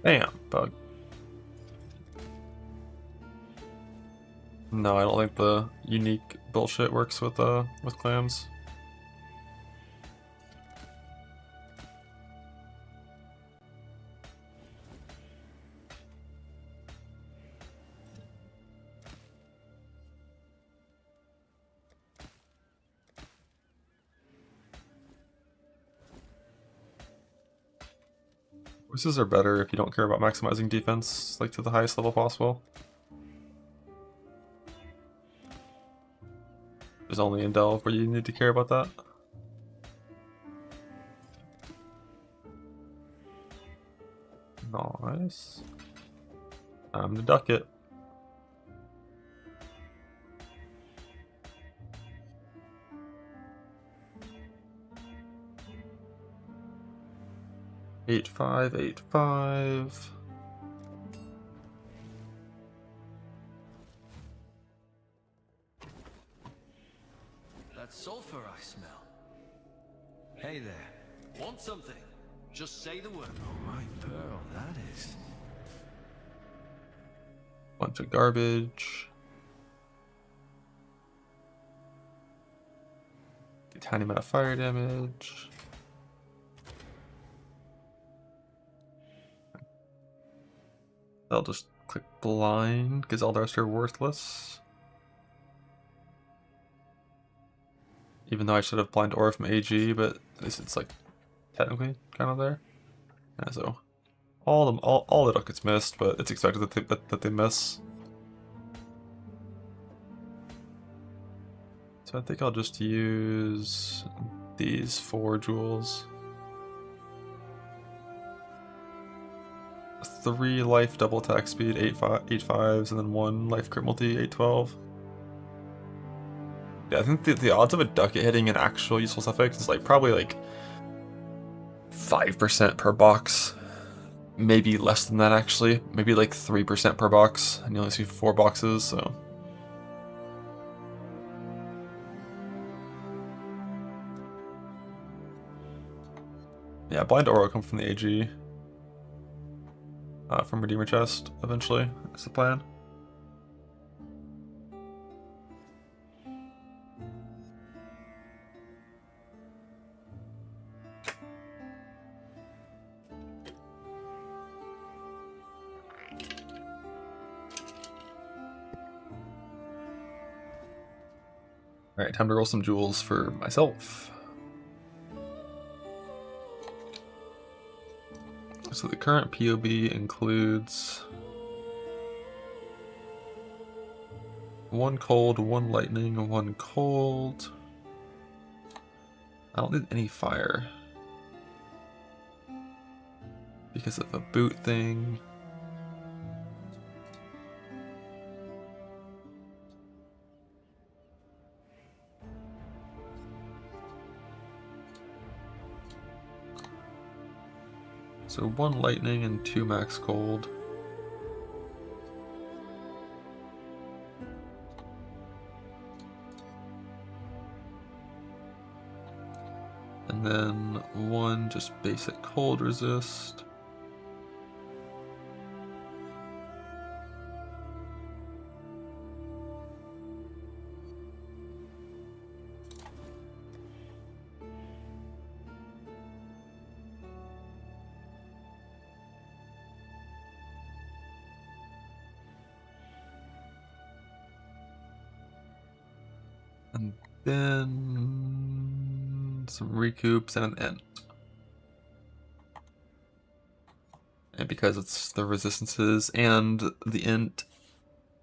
Damn, bug. No, I don't think the unique bullshit works with clams. Choices are better if you don't care about maximizing defense, like to the highest level possible. There's only in Delve where you need to care about that. Nice. Time to duck it. Eight, 5, 8, 5. That sulfur I smell. Hey there. Want something? Just say the word. Oh, right, Pearl, that is. Bunch of garbage. A tiny amount of fire damage. I'll just click blind because all the rest are worthless. Even though I should have blind aura from AG, but at least it's like technically kind of there. Yeah, so all the duck gets missed, but it's expected that they miss. So I think I'll just use these 4 jewels. 3 life double attack speed, 8 5s, and then 1 life crit multi, 8-12. Yeah, I think the odds of a ducat hitting an actual useful suffix is like probably like 5% per box. Maybe less than that actually. Maybe like 3% per box, and you only see 4 boxes, so. Yeah, blind aura will come from the AG. From Redeemer Chest, eventually. That's the plan. Alright, time to roll some jewels for myself. So the current POB includes 1 cold, 1 lightning, 1 cold. I don't need any fire because of a boot thing. So 1 lightning and 2 max cold. And then 1 just basic cold resist. And then some recoups and an ent. And because it's the resistances and the ent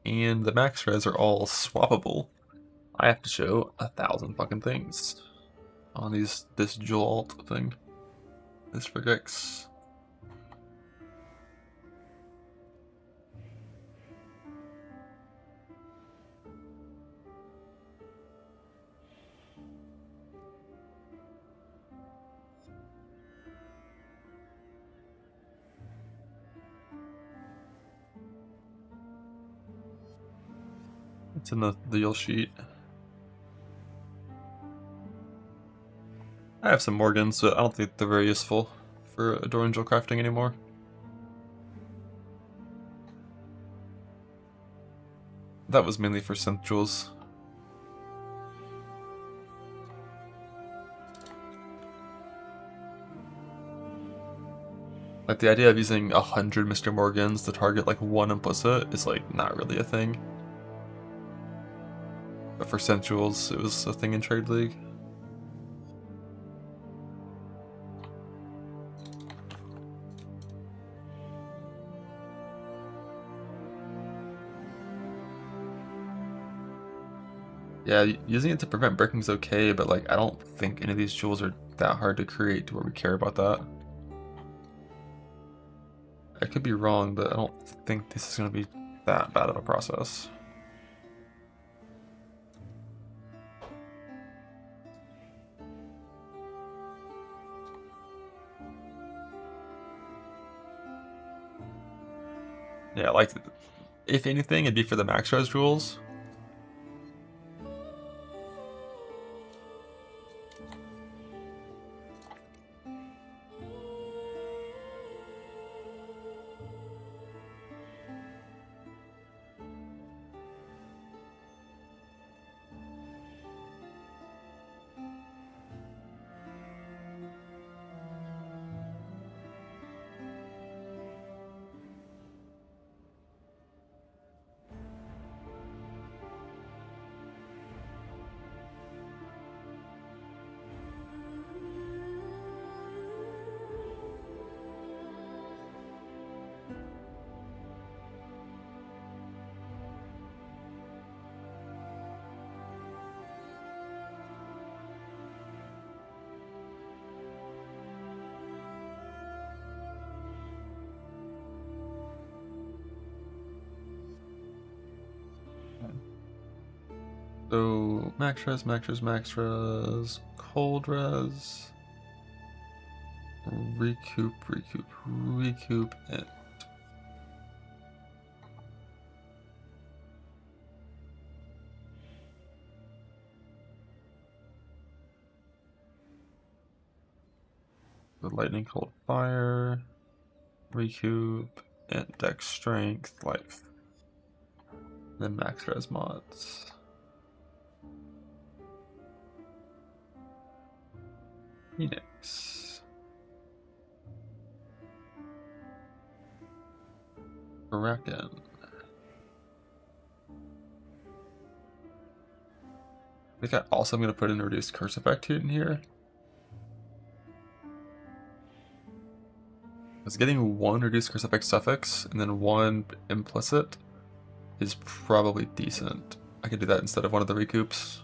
and the max res are all swappable, I have to show 1,000 fucking things on this dual alt thing. This regex. It's in the deal sheet. I have some Morgans, but I don't think they're very useful for Adoring Jewel crafting anymore. That was mainly for synth jewels. Like the idea of using 100 Mr. Morgans to target like 1 implicit is like not really a thing. But for synth jewels, it was a thing in Trade League. Yeah, using it to prevent breaking is okay, but like I don't think any of these jewels are that hard to create to where we care about that. I could be wrong, but I don't think this is going to be that bad of a process. Yeah, like, if anything, it'd be for the max res rules. So max res, max res, max res, cold res, recoup, recoup, recoup, and the lightning, cold, fire, recoup, and dex strength, life. Then max res mods. Phoenix. Kraken. I think I'm going to put in a reduced curse effect in here. Because getting one reduced curse effect suffix and then one implicit is probably decent. I could do that instead of one of the recoups.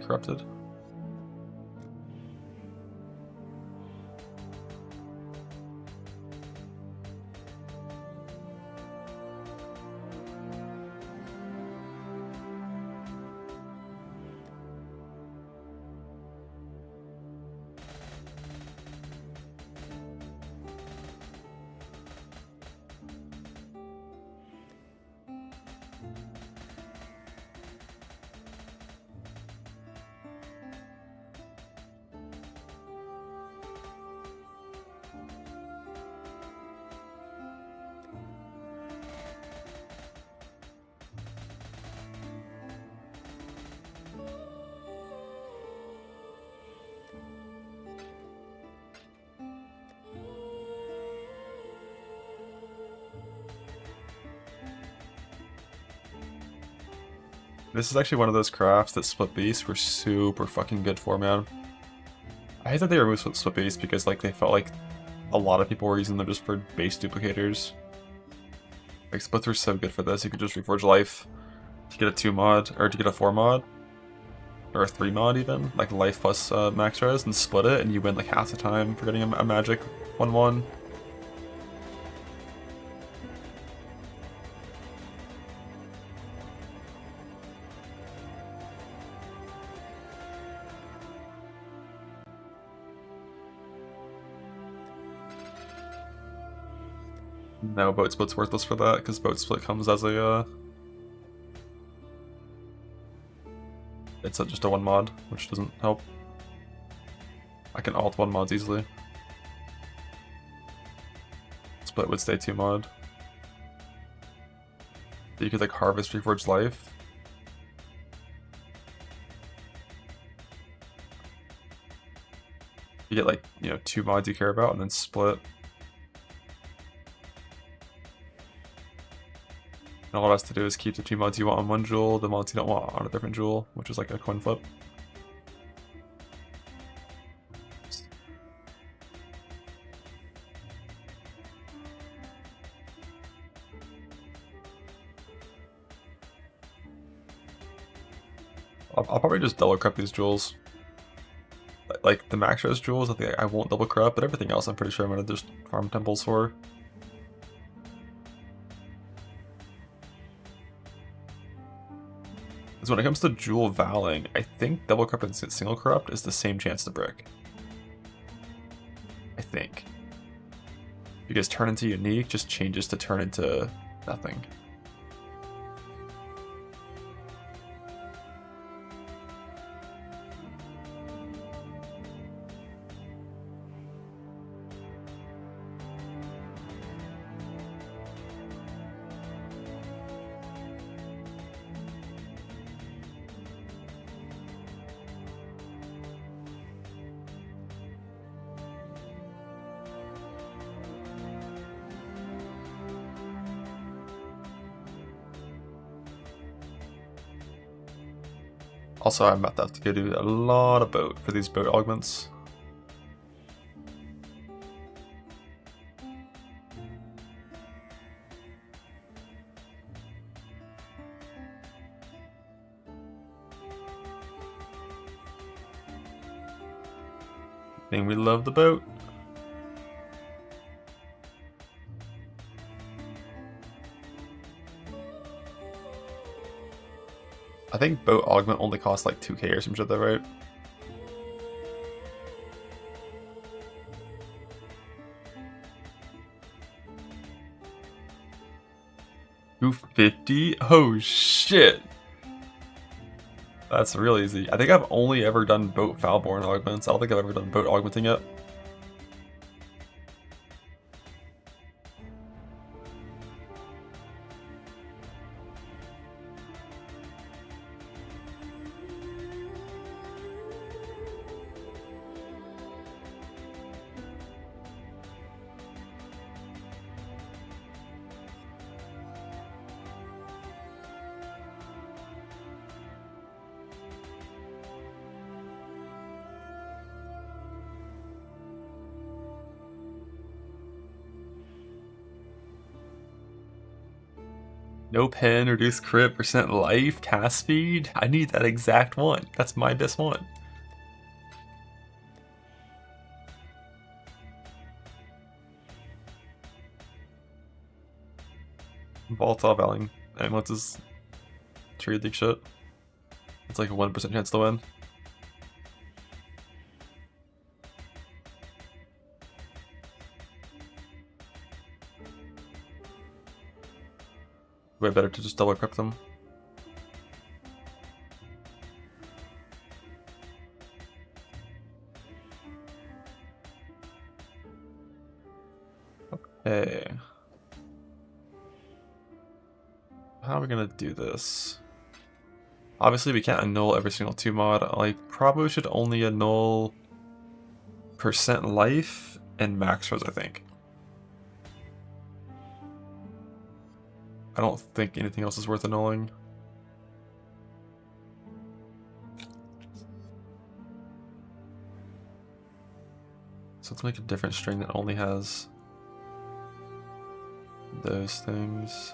Corrupted. This is actually one of those crafts that Split Beasts were super fucking good for, man. I hate that they removed Split Beasts because like they felt like a lot of people were using them just for base duplicators. Like splits were so good for this, you could just reforge life to get a 2 mod, or to get a 4 mod, or a 3 mod even, like life plus max res, and split it, and you win like half the time for getting a magic 1/1. No, boat split's worthless for that, because boat split comes as a, it's just a 1 mod, which doesn't help. I can alt 1 mods easily. Split would stay 2 mod. You could like harvest reforged life. You get like, you know, 2 mods you care about and then split. And all it has to do is keep the 2 mods you want on one jewel, the mods you don't want on a different jewel, which is like a coin flip. I'll probably just double corrupt these jewels. Like the max res jewels, I think I won't double corrupt, but everything else I'm pretty sure I'm gonna just farm temples for. Because when it comes to jewel valing, I think double corrupt and single corrupt is the same chance to brick. I think. Because turn into unique just changes to turn into nothing. Also, I'm about to have to go do a lot of boat for these boat augments. And we love the boat. I think boat augment only costs like 2k or some shit though, right? $250? Oh shit! That's real easy. I think I've only ever done boat foulborn augments. I don't think I've ever done boat augmenting yet. No pen, reduce crit, percent life, cast speed. I need that exact one. That's my best one. Volatile Vowing Amulets is trade league shit. It's like a 1% chance to win. Way better to just double equip them. Okay. How are we gonna do this? Obviously we can't annul every single 2 mod. I probably should only annul percent life and max res, I think. I don't think anything else is worth annulling. So let's make a different string that only has those things.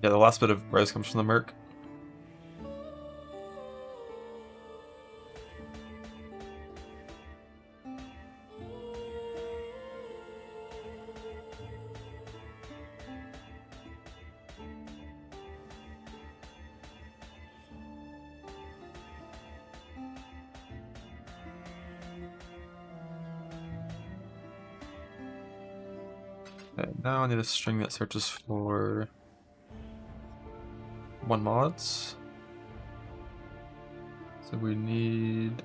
Yeah, the last bit of res comes from the Merc. Okay, now I need a string that searches for 1 mods. So we need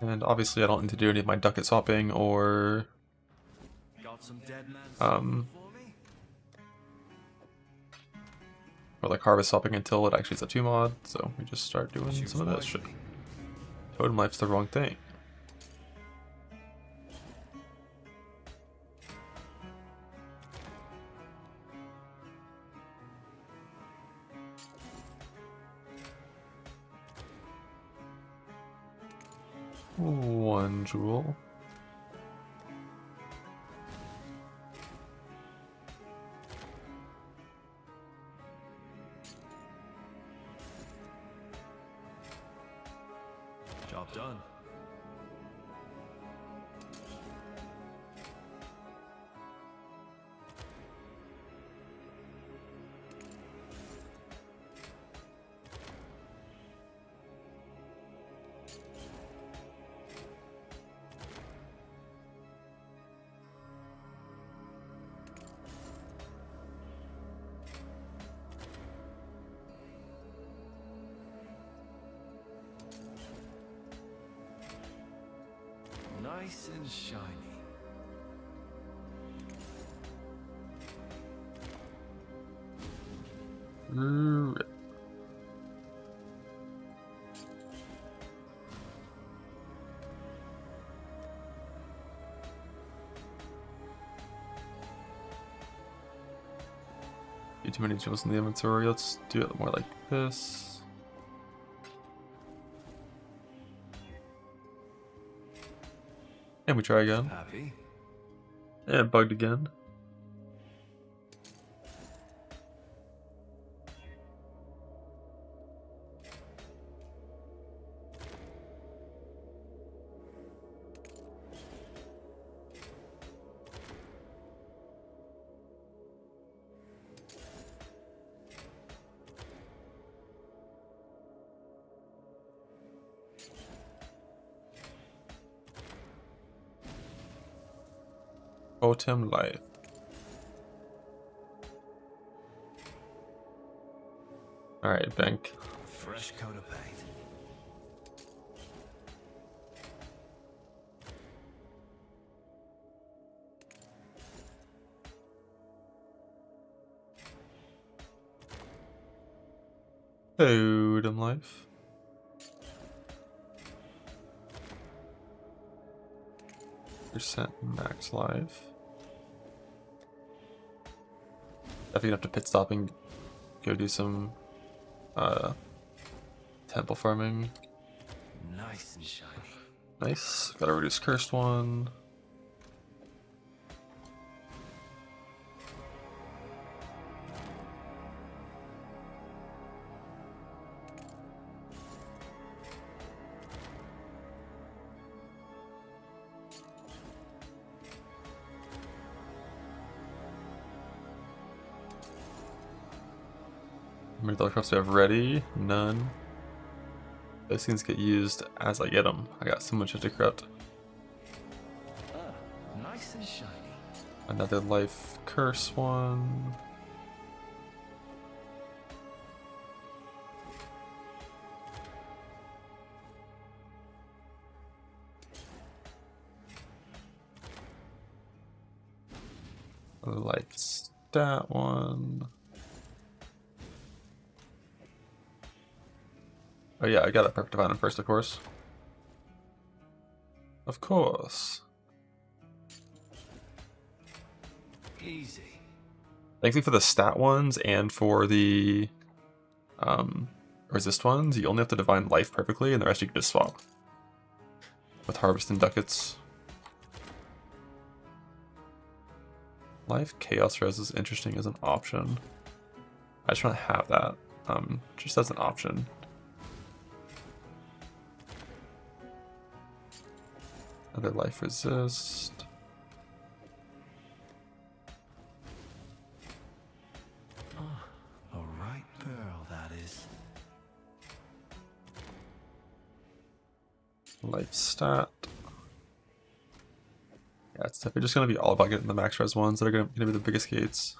and obviously I don't need to do any of my ducat swapping or Got some dead man's Um, for me? or like harvest swapping until it actually is a 2 mod, so we just start doing Choose some of this shit. wisely. Totem life's the wrong thing. One jewel. Job done. Nice and shiny. Rip. Too many jewels in the inventory. Let's do it more like this. And we try again. Happy? And bugged again. Totem life. Alright, bank. Fresh coat of paint. Totem life. Percent max life. Definitely have to pit stop and go do some temple farming. Nice and shiny. Nice. Gotta reduce cursed one. How many dollar crops do I have ready? None. Those things get used as I get them. I got so much to corrupt. Nice and shiny. Another life curse one. Like stat one. Oh yeah, I got a perfect divine first, of course. Of course. Easy. Thankfully for the stat ones and for the resist ones, you only have to divine life perfectly, and the rest you can just swap. With harvest and ducats. Life chaos res is interesting as an option. I just want to have that. Just as an option. Another life resist. A right pearl, that is. Life stat. Yeah, it's definitely just going to be all about getting the max res ones that are going to be the biggest gates.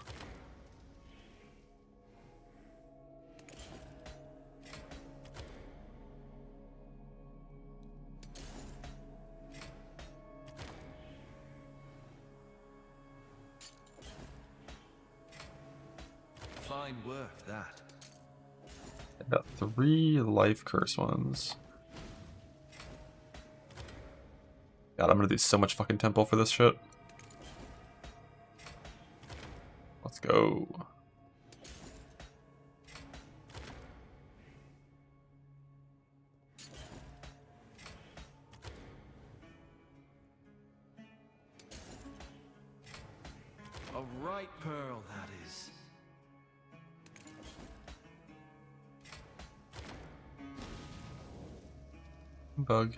Fine work, that. I got 3 life curse ones. God, I'm gonna do so much fucking temple for this shit. Let's go. A right pearl, that is. Bug.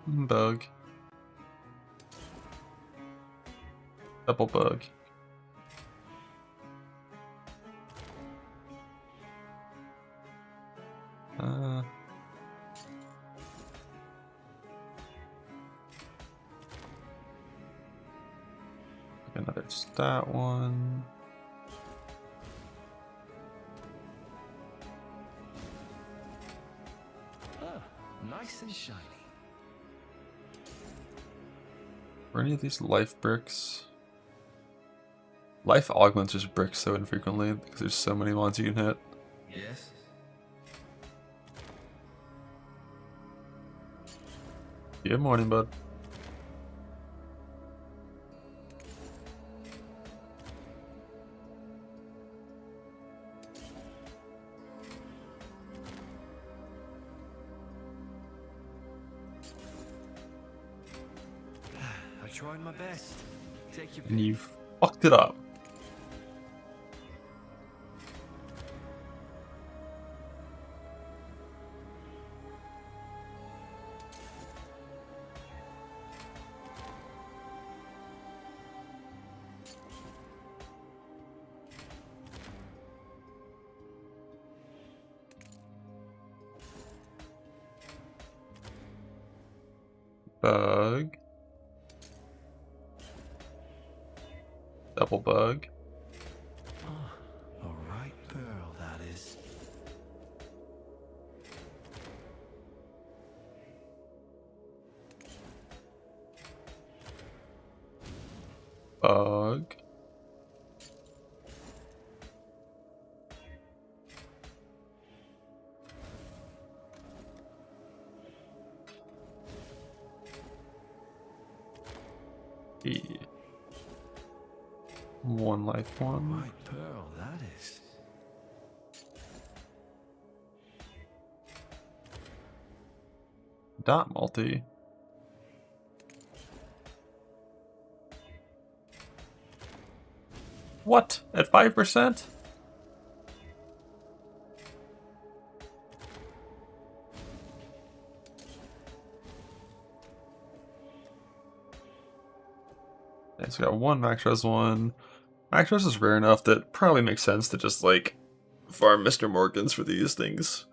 Bug. Double bug. Another stat one. Ah, nice and shiny. Were any of these life bricks? Life augments just bricks so infrequently because there's so many ones you can hit. Yes? Good morning, bud. I tried my best. Take your And pick. you fucked it up. Bug. Double bug. A right pearl, that is. Bug. E. One life one. Right pearl, that is. Dot multi. What? At 5%? Okay, so we got one max res one. Max res is rare enough that it probably makes sense to just like farm Mr. Morgans for these things.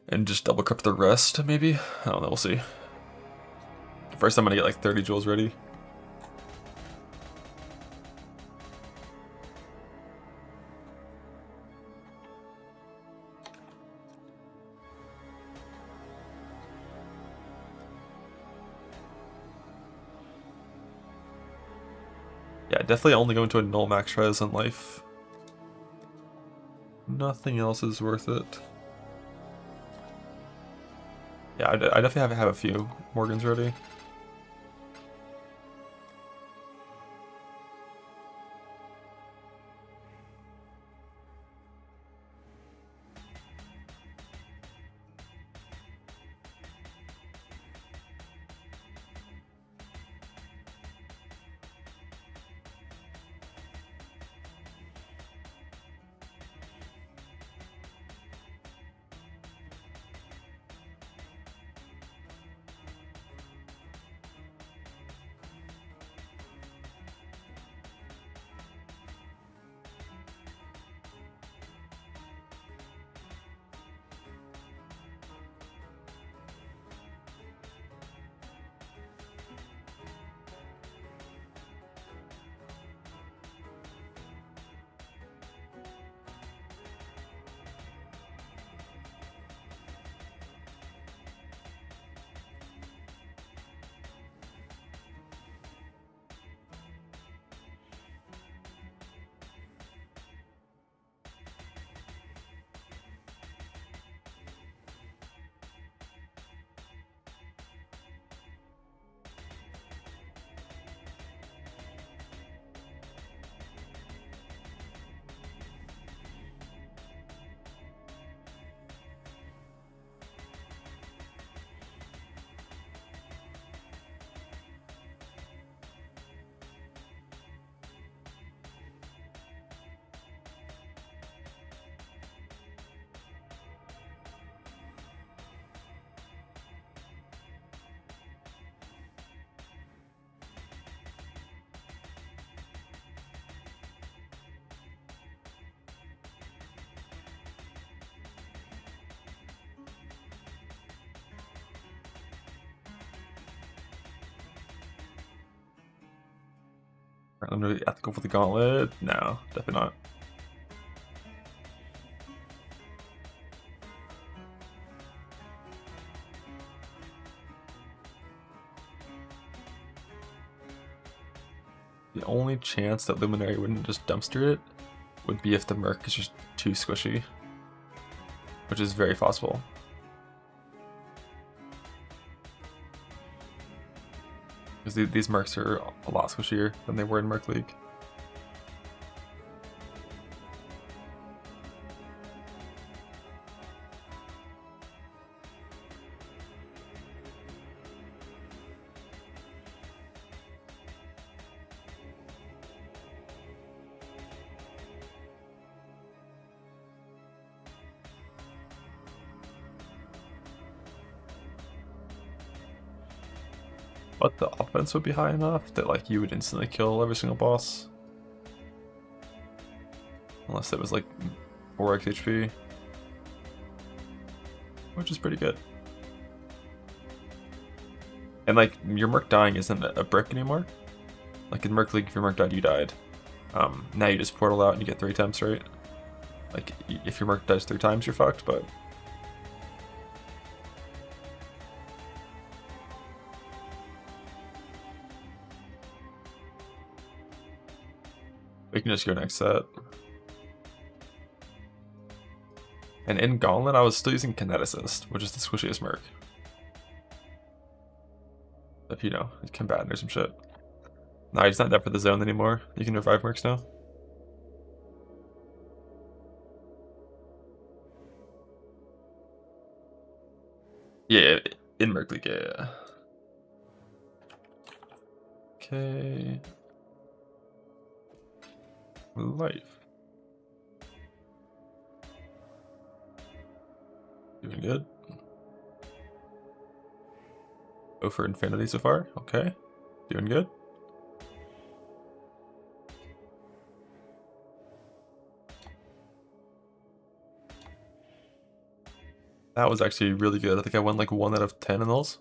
And just double crypt the rest, maybe? I don't know, we'll see. First I'm gonna get like 30 jewels ready. Yeah, definitely only going to a null max res in life. Nothing else is worth it. Yeah, I definitely have a few Morgans ready. I'm gonna have to go for the gauntlet. No, definitely not. The only chance that Luminary wouldn't just dumpster it would be if the Merc is just too squishy, which is very possible. Because these Mercs are a lot squishier than they were in Merc League. But the offense would be high enough that like you would instantly kill every single boss. Unless it was like 4x HP. Which is pretty good. And like your Merc dying isn't a brick anymore. Like in Merc League, if your Merc died, you died. Now you just portal out and you get 3 times straight. Like if your Merc dies 3 times, you're fucked, but we can just go next set. And in Gauntlet, I was still using Kineticist, which is the squishiest Merc. If you know, combatant or some shit. Nah, he's not dead for the zone anymore. You can revive Mercs now. Yeah, in Merc League, yeah. Okay. Life. Doing good. Go for Infinity so far. Okay. Doing good. That was actually really good. I think I won like 1 out of 10 in those.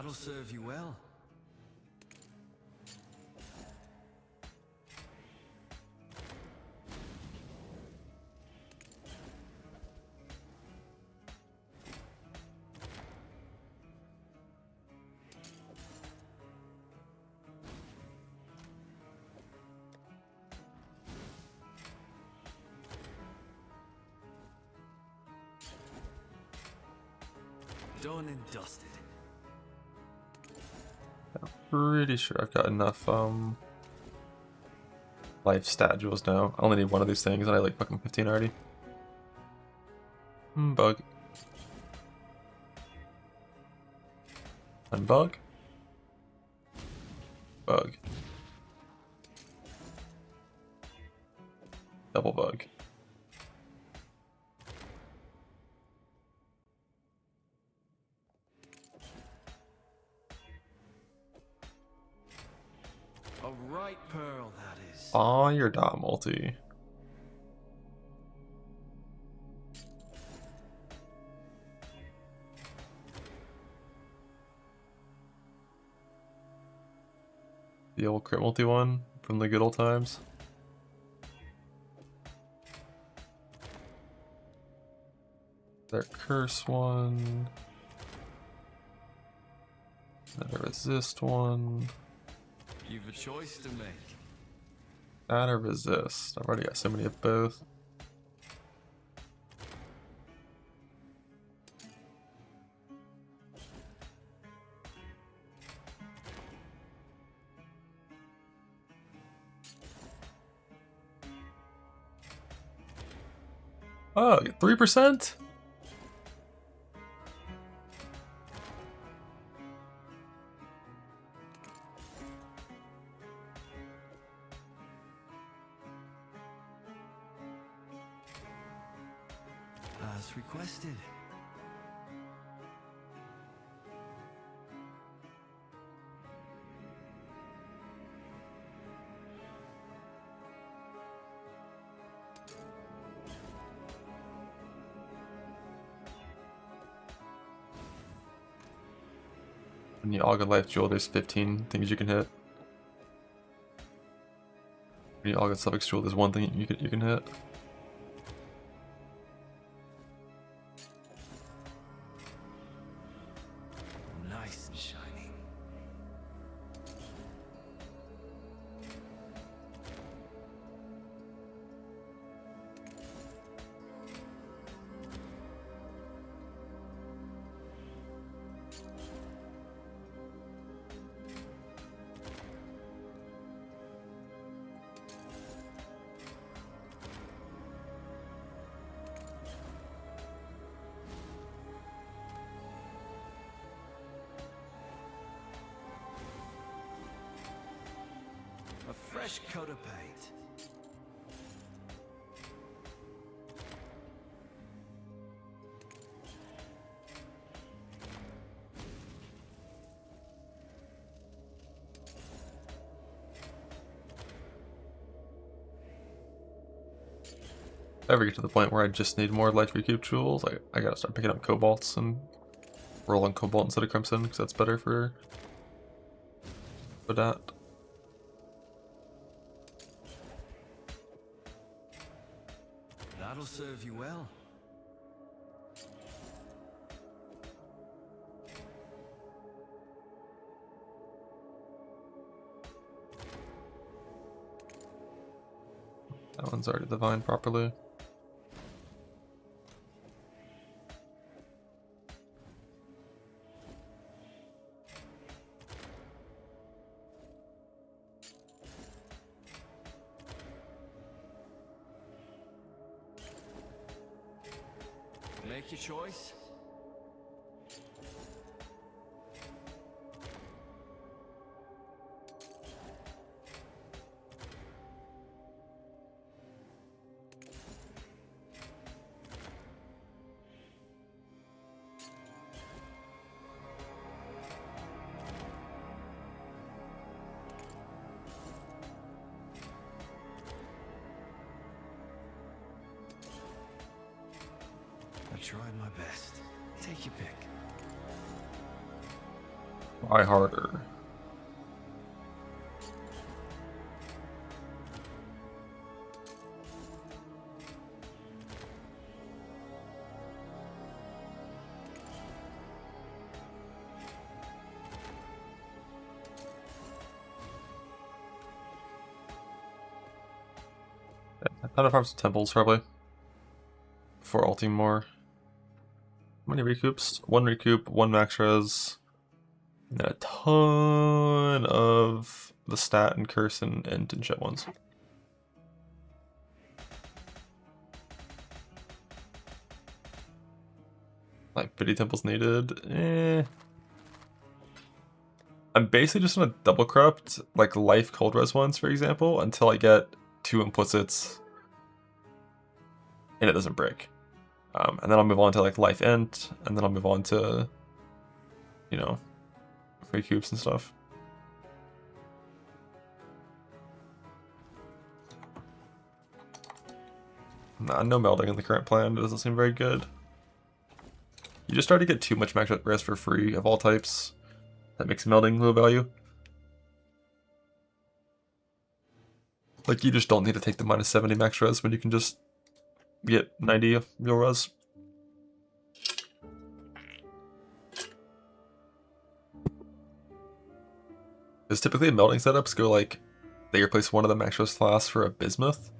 That'll serve you well. Done and dusted. Pretty sure I've got enough life stat jewels now. I only need one of these things and I like fucking 15 already. Bug. Unbug. Bug. Double bug. A right pearl, that is. Aw, your dot multi. The old crit multi one from the good old times. That curse one. That resist one. You've a choice to make. That or resist. I've already got so many of both. Oh, 3%? As requested. In the Auga Life Jewel, there's 15 things you can hit. In the Auga Suffix Jewel, there's one thing you can hit. Nice and shiny. A fresh coat of paint. If I ever get to the point where I just need more life recoup jewels, I gotta start picking up cobalts and rolling cobalt instead of crimson because that's better for that. That'll serve you well. That one's already divined properly. Make your choice. I tried my best. Take your pick. Try harder. Time to farm some temples, probably. Before ulting more. How many recoups? 1 recoup, 1 max res, and a ton of the stat and curse and shit ones. Like 50 temples needed. I'm basically just gonna double corrupt like life cold res ones, for example, until I get 2 implicits and it doesn't break. And then I'll move on to like life int, and then I'll move on to, you know, free cubes and stuff. Nah, no melding in the current plan. It doesn't seem very good. You just try to get too much max res for free of all types. That makes melding low value. Like, you just don't need to take the minus 70 max res when you can just get 90 real res. Because typically melding setups go like, they replace one of the max res class for a bismuth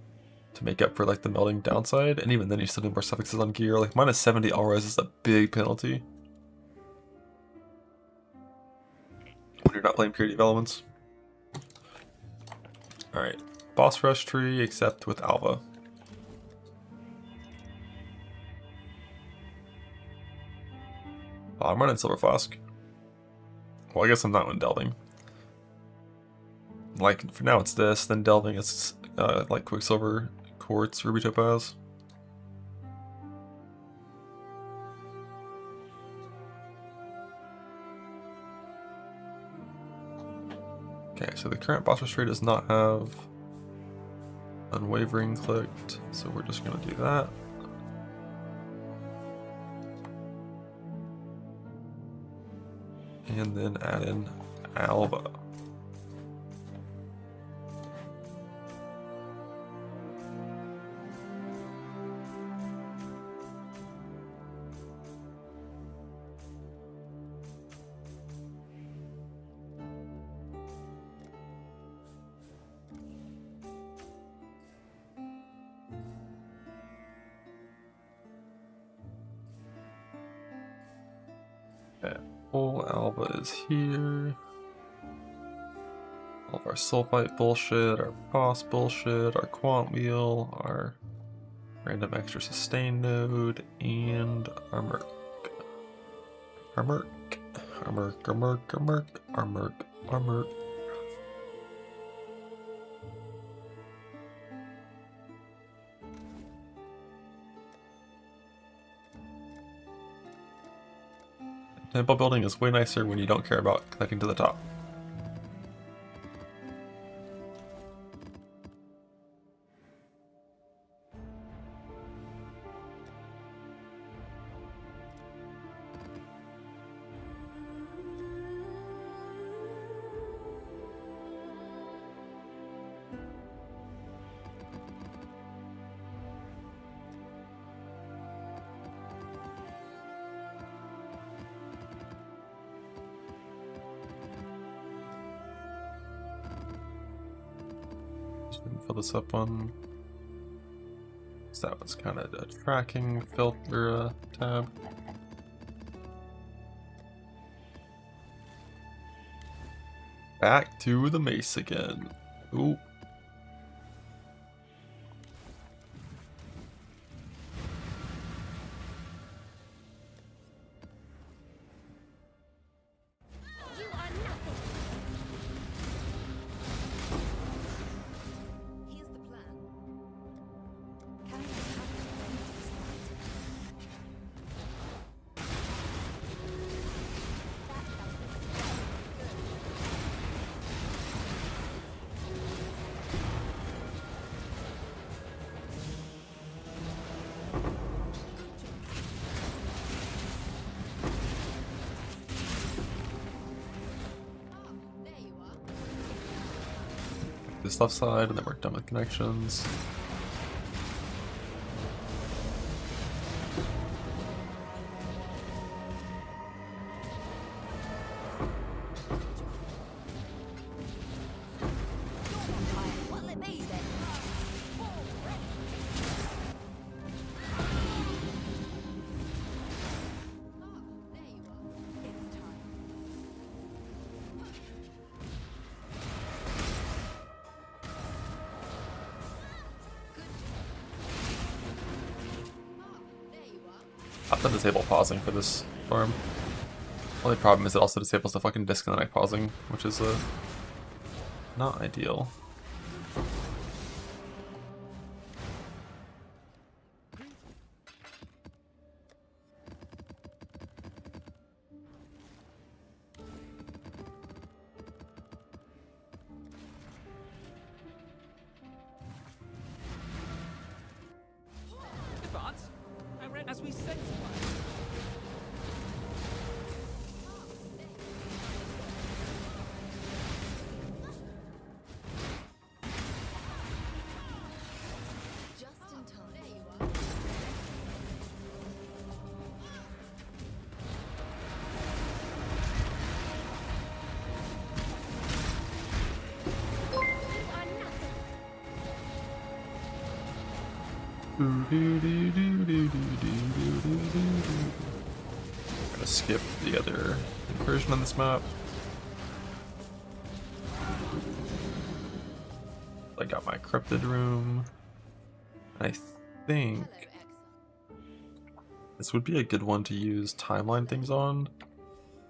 to make up for like the melding downside, and even then you still need more suffixes on gear. Like minus 70 all res is a big penalty when you're not playing purity of elements. Alright, boss rush tree except with Alva. Oh, I'm running Silver Flask. Well, I guess I'm not when delving. Like, for now it's this, then delving is like Quicksilver, Quartz, Ruby Topaz. Okay, so the current boss rush tree does not have Unwavering clicked, so we're just gonna do that. And then add in Alva. Okay, full Alva is here. All of our sulfite bullshit, our boss bullshit, our quant wheel, our random extra sustain node, and our merc. Our merc. Our merc, our merc, our merc, our merc, our merc. Temple building is way nicer when you don't care about connecting to the top. Fill this up on. So that was kind of a tracking filter tab. Back to the mace again. Ooh. this left side, and then we're done with connections. What'll it be then? There you are. It's time. There you are. I have to disable pausing for this farm. Only problem is it also disables the fucking disconnect pausing, which is not ideal. Advance. I read as we said. Just in time. There you are. You are nothing. I'm gonna skip the other incursion on this map. I got my cryptid room. I think Hello, Exa. this would be a good one to use timeline things on,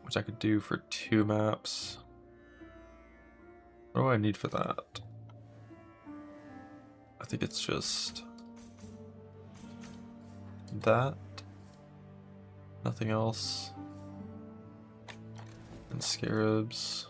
which I could do for 2 maps. What do I need for that? I think it's just that, nothing else, and scarabs.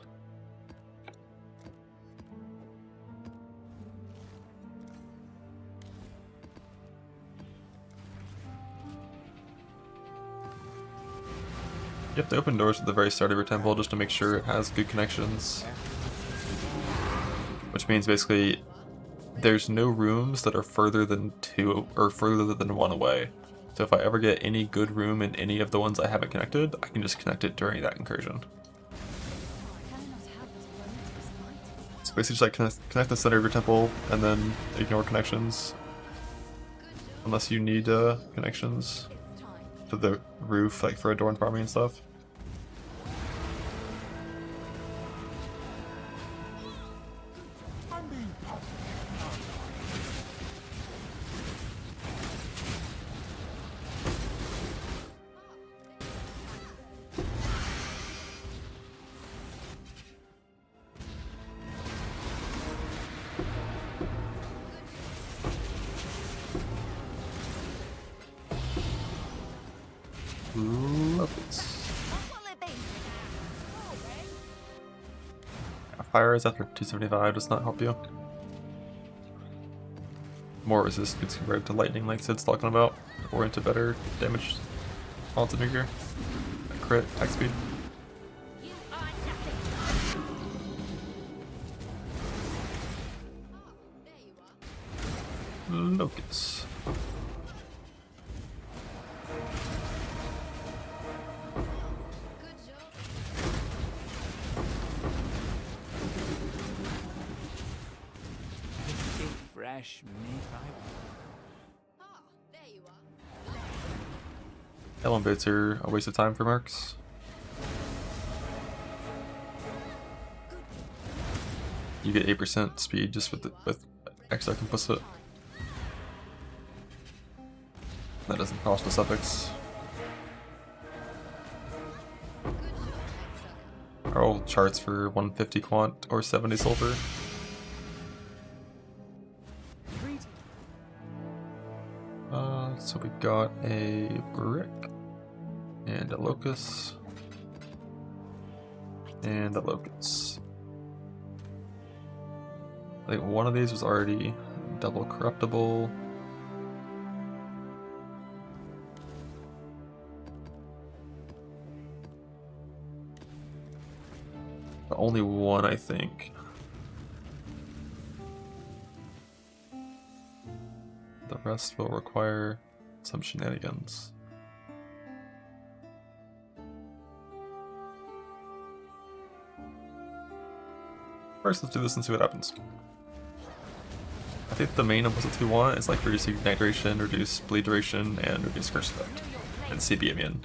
You have to open doors at the very start of your temple just to make sure it has good connections. Which means basically there's no rooms that are further than 2 or further than 1 away. So if I ever get any good room in any of the ones I haven't connected, I can just connect it during that incursion. Can I not have this momentous night? So basically just like connect the center of your temple and then ignore connections. Unless you need connections It's time. to the roof, like for adorned farming and stuff. Love this. What'll it be? Fire is after 275 does not help you. More resistance compared to lightning, like Sid's talking about, or into better damage altimeter, crit, attack speed. You are nothing. There you are. Locus. Good job. Big fresh meat. There you are. Ellen bits are a waste of time for mercs. You get 8% speed just with extra complicit. That doesn't cost a suffix. Our old charts for 150 quant or 70 sulfur. So we got a brick and a locus and a locus. I think one of these was already double corruptible. But only one, I think. rest will require some shenanigans. First, let's do this and see what happens. I think the main abilities we want is like reduce ignite duration, reduce bleed duration, and reduce curse effect, and CB immune.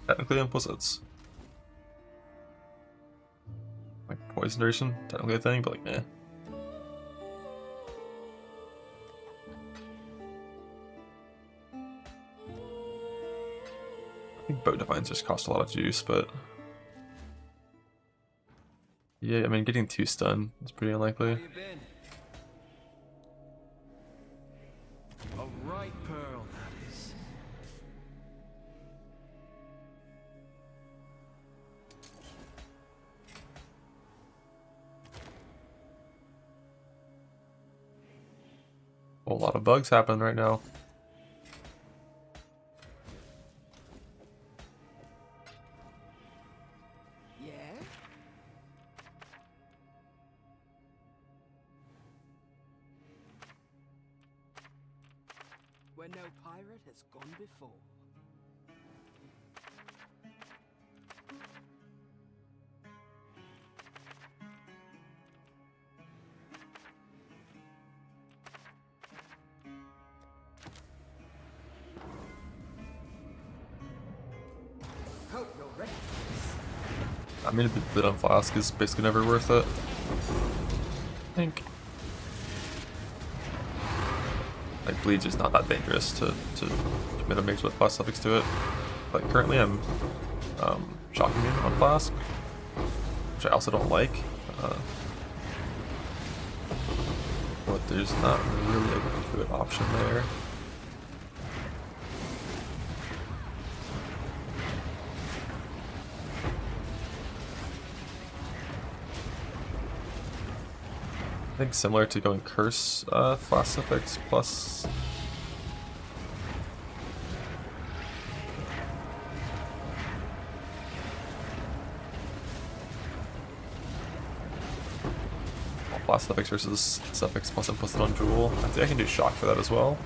Technically implicits. Like poison duration, technically a thing, but like eh. I think boat defines just cost a lot of juice, but yeah, I mean getting 2 stun is pretty unlikely. How you been? A right pearl, that is. A lot of bugs happen right now. Yeah? Where no pirate has gone before. Hope you're ready. I mean, a bit on Flask is basically never worth it. I think. Like, Bleed's just not that dangerous to commit a mage with Flask suffix to it. Like, currently I'm shocking you on Flask, which I also don't like. But there's not really a good option there. I think similar to going Curse Flask suffix plus. Flask suffix versus suffix plus implicit on Jewel. I think I can do shock for that as well.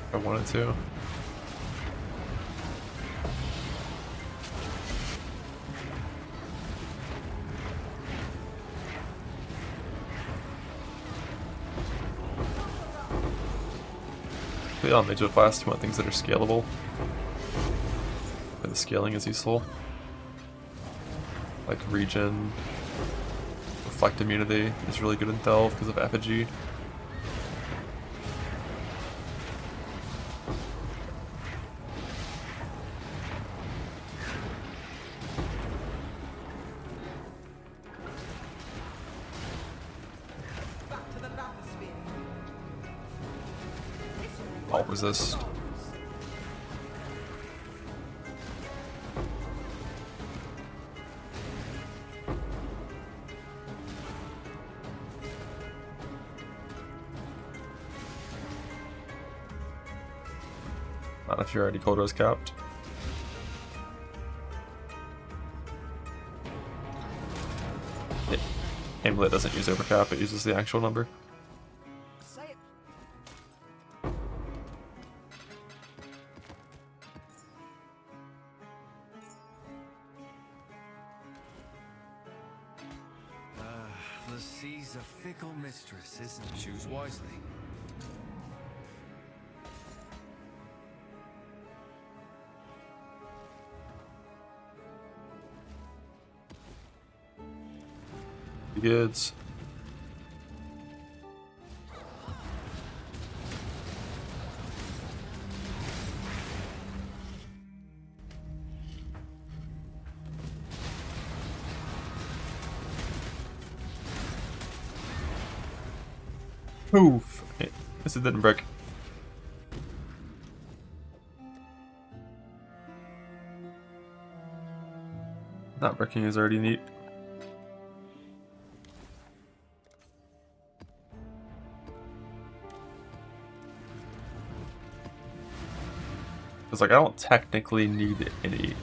If I wanted to. On Mage with Flask, you want things that are scalable. And the scaling is useful. Like Regen, Reflect Immunity is really good in Delve because of Effigy. Back to the bathysphere. Alt resist. Not if you're already cold rose capped. Amulet doesn't use overcap, it uses the actual number. Say it. The sea's a fickle mistress, isn't it? Choose wisely. Goods. Oof. Okay. This didn't break. Not breaking is already neat. Because like I don't technically need any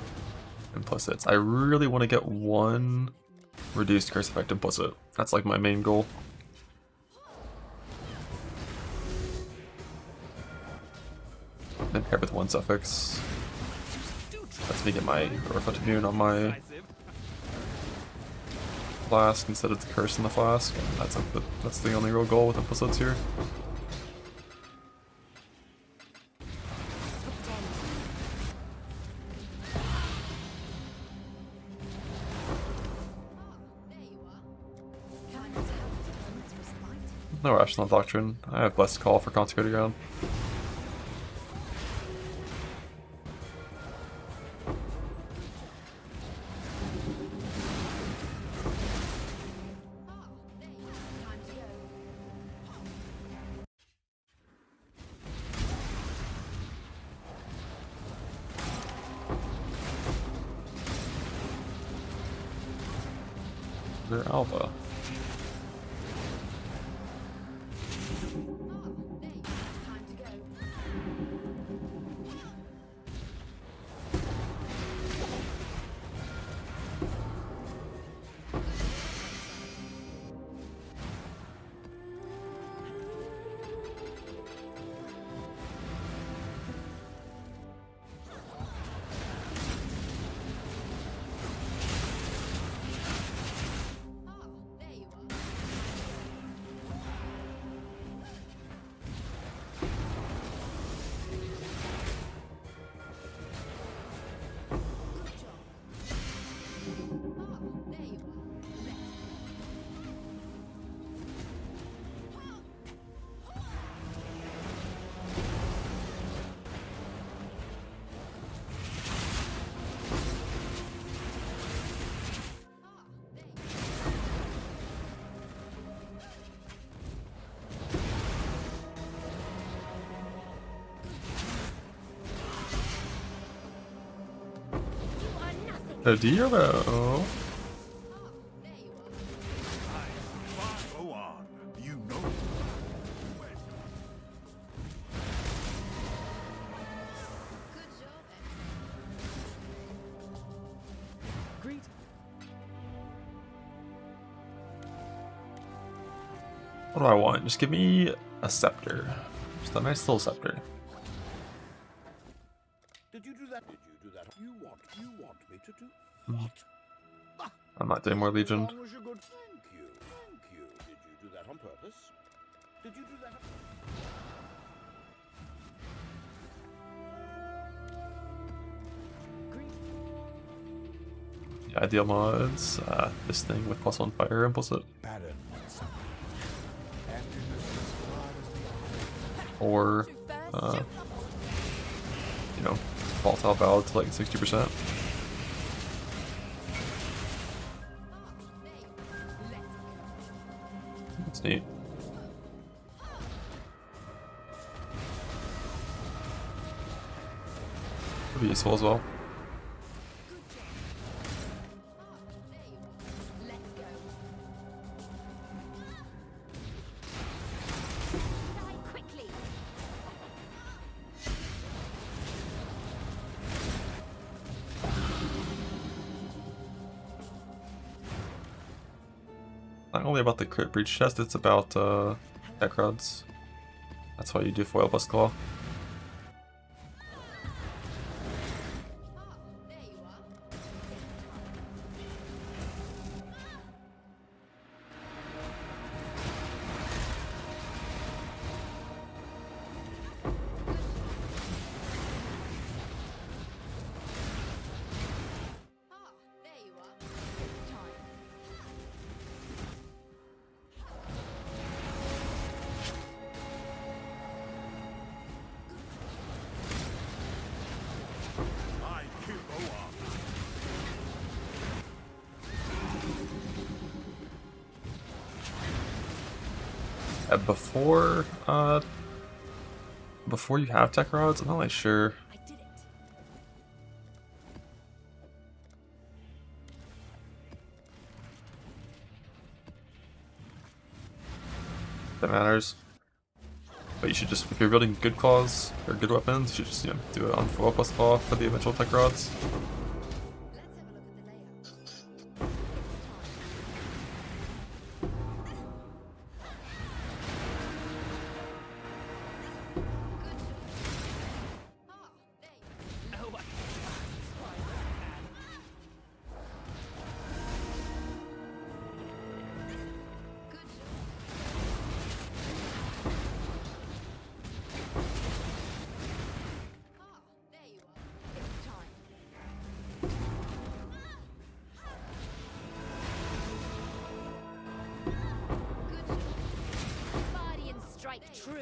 implicits. I really want to get one reduced curse effect implicit. That's like my main goal. Then paired with one suffix. Lets me get my Reflect Immune on my flask instead of the curse in the flask. And that's the only real goal with implicits here. No Rational Doctrine. I have Blessed Call for Consecrated Ground. They're Alpha. A deal. Go on. You know. Great. What do I want? Just give me a scepter. Just a nice little scepter. Did you do that? Did you do that? You want me to do what? I'm not doing more Legion. Long was your good. Thank you. Thank you. Did you do that on purpose? Did you do that? The ideal mods, this thing with +1 fire implicit. Or, you know, volatile valid to like 60%. That's neat. Could be useful as well. Not only about the crit breach chest, it's about deck rods. That's why you do foil Blessed Claw. Before you have tech rods, I'm not really sure. I did it. That matters. But you should just, if you're building good claws or good weapons, you should just, you know, do it on foil plus claw for the eventual tech rods. True.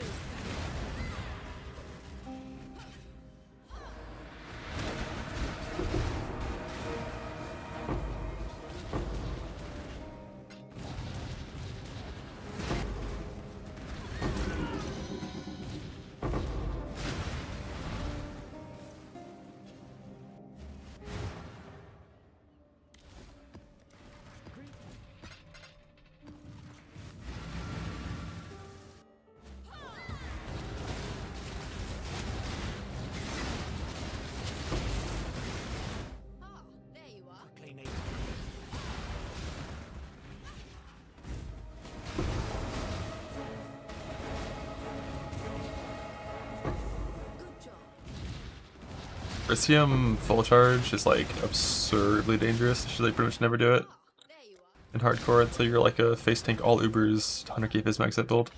Ricium full charge is like absurdly dangerous. You should like pretty much never do it in hardcore until you're like a face tank all Ubers 100k phys max build.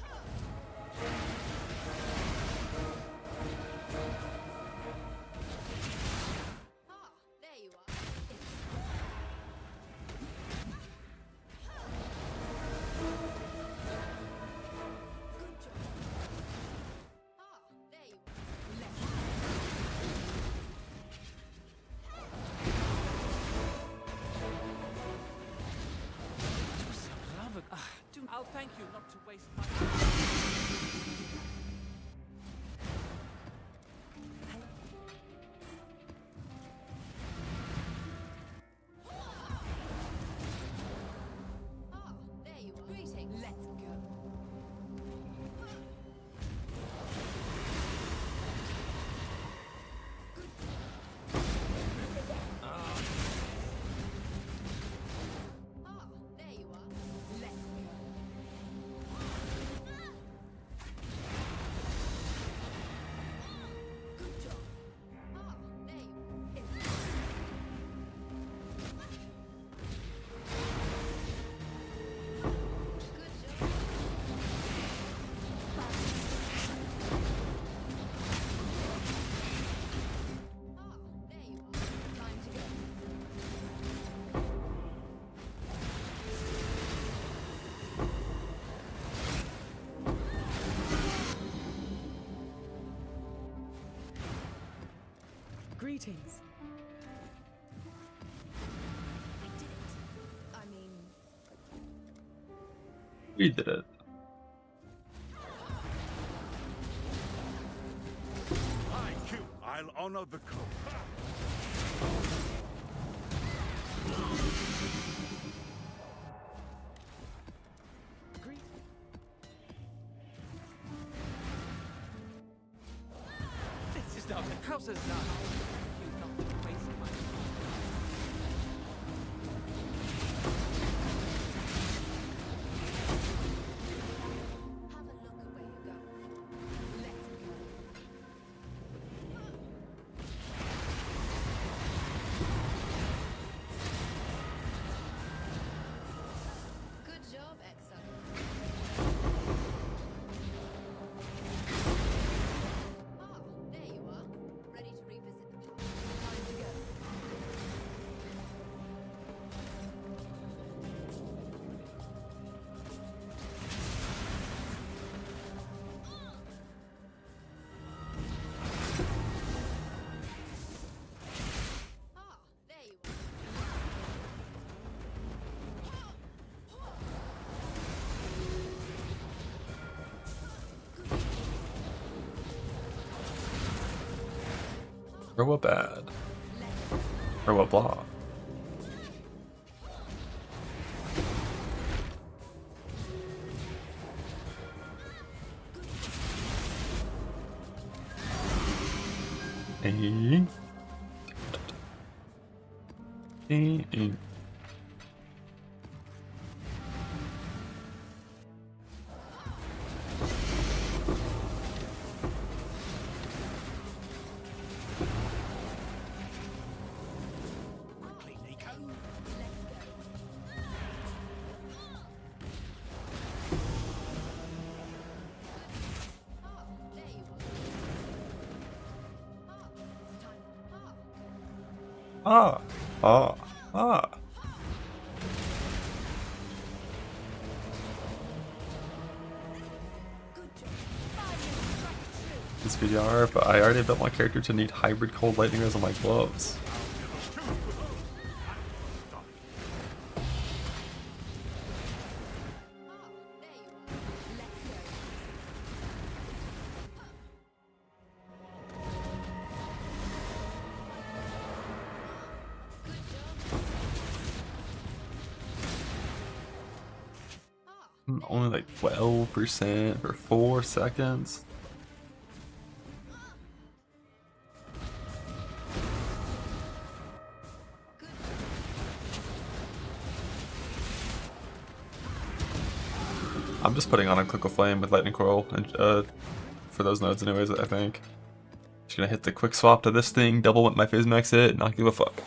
I'll thank you not to waste my... Greetings. Let's go. There you are. Let's go. Good job. There you are. Good job. There you are. Time to go. Greetings. I did it. I mean, We did it. I'll honor the code. This is not the house is done. You not to waste my... have a look at where you're going. Let's go. Good job, Exo. There you are. Ready to revisit the past. Time to go. There you are. Or what bad? Or what blah? Ah, ah, ah. This VDR, but I already built my character to need hybrid cold lightning rays on my gloves. Only like 12% for 4 seconds. I'm just putting on a Click of Flame with Lightning Coil and for those nodes anyways, I think. Just gonna hit the quick swap to this thing, double what my phase max hit, not give a fuck.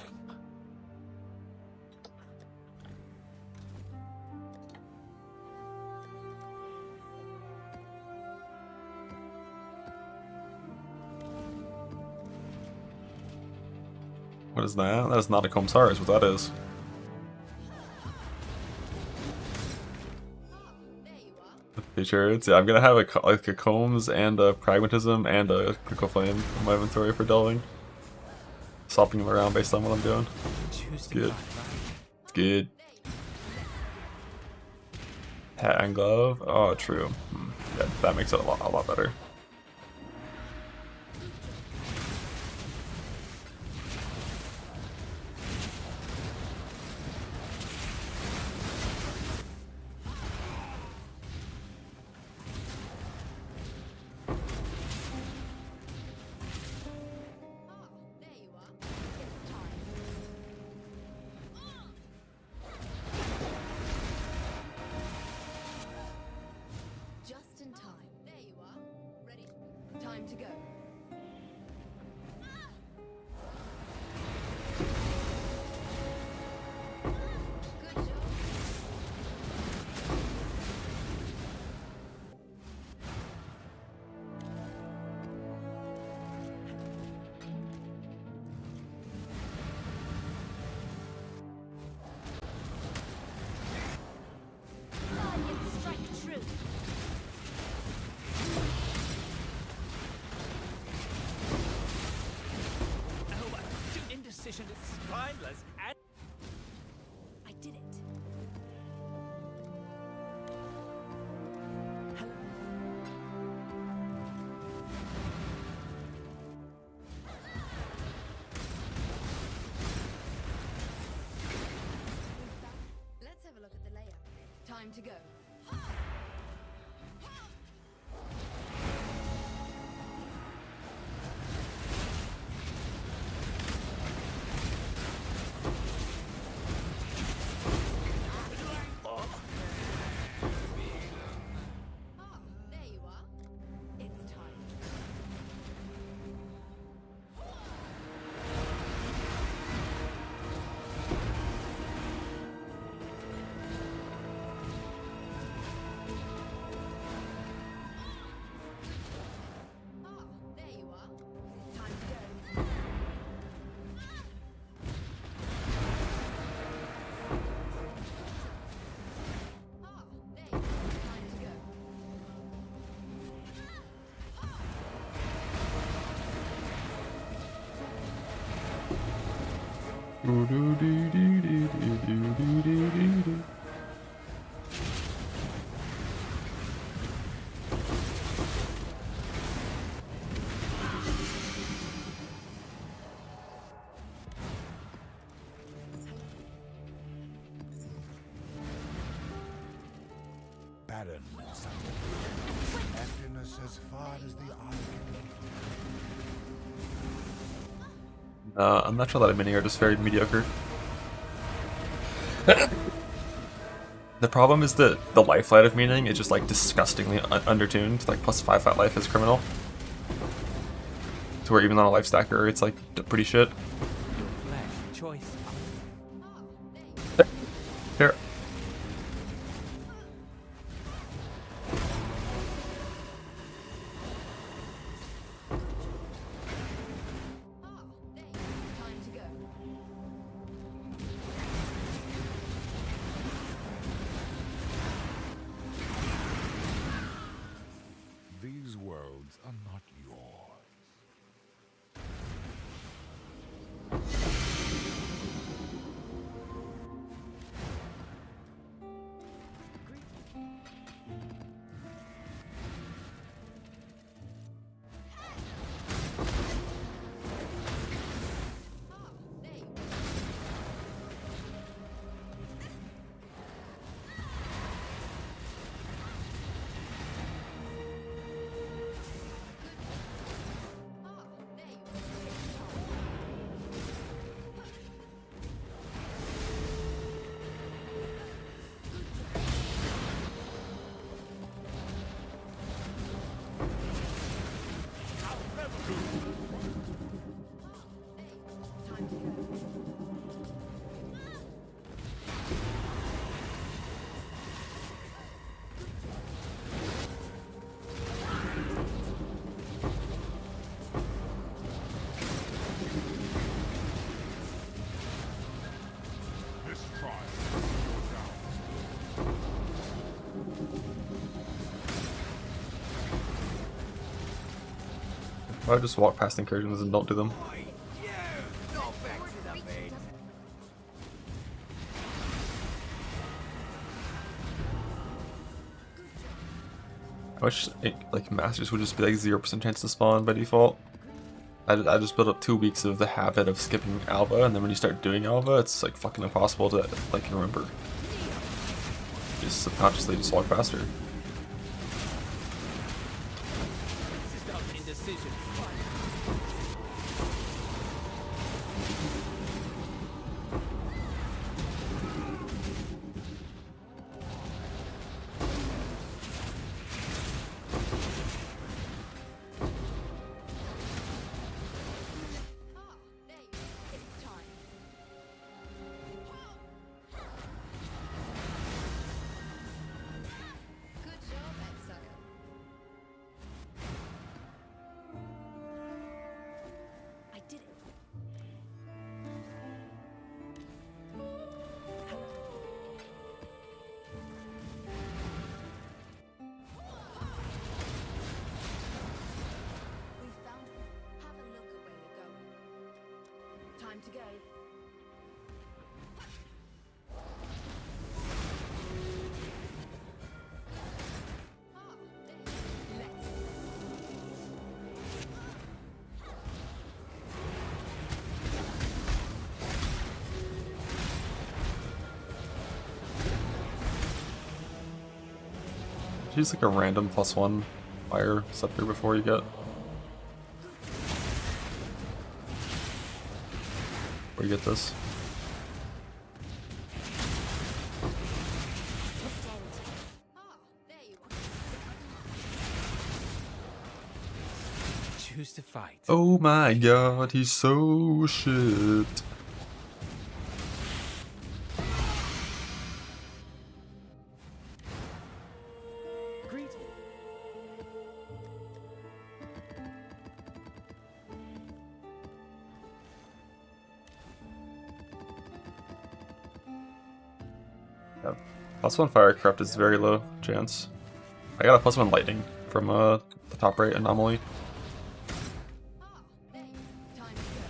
What is that? That is not a Comsar, is what that is. T-shirts. Yeah, I'm gonna have like a Combs and a Pragmatism and a Critical Flame in my inventory for delving. Swapping them around based on what I'm doing. It's good. It's good. Hat and glove. Oh, true. Yeah, that makes it a lot better. Time to go. Good job. Guardian strike true. Indecision is spineless and I did it. Let's have a look at the layout. Time to go. Barren and sunny. Emptiness as far as the eye can look. I'm not sure that many are just very mediocre. The problem is that the life light of meaning is just like disgustingly undertuned. Like plus 5 fat life is criminal. To where even on a life stacker, it's like pretty shit. Your flesh choice. Here. Time to go. These worlds are not yours. Time to go. This trial is down. I just walk past incursions and don't do them. I wish like masters would just be like 0% chance to spawn by default. I just built up 2 weeks of the habit of skipping Alva, and then when you start doing Alva, it's like fucking impossible to like remember. You just subconsciously just walk faster. This is not indecision. It's time. Good job, Exile. I did it. We found her. Have a look at where you're going. Time to go. Let's Use like a random +1 fire scepter before you get. Where you get this. there you are. Choose to fight. Oh my god, he's so shit. Greetings. Yeah. +1 fire corrupt is very low chance. I got a +1 lightning from the top right anomaly. Time to go.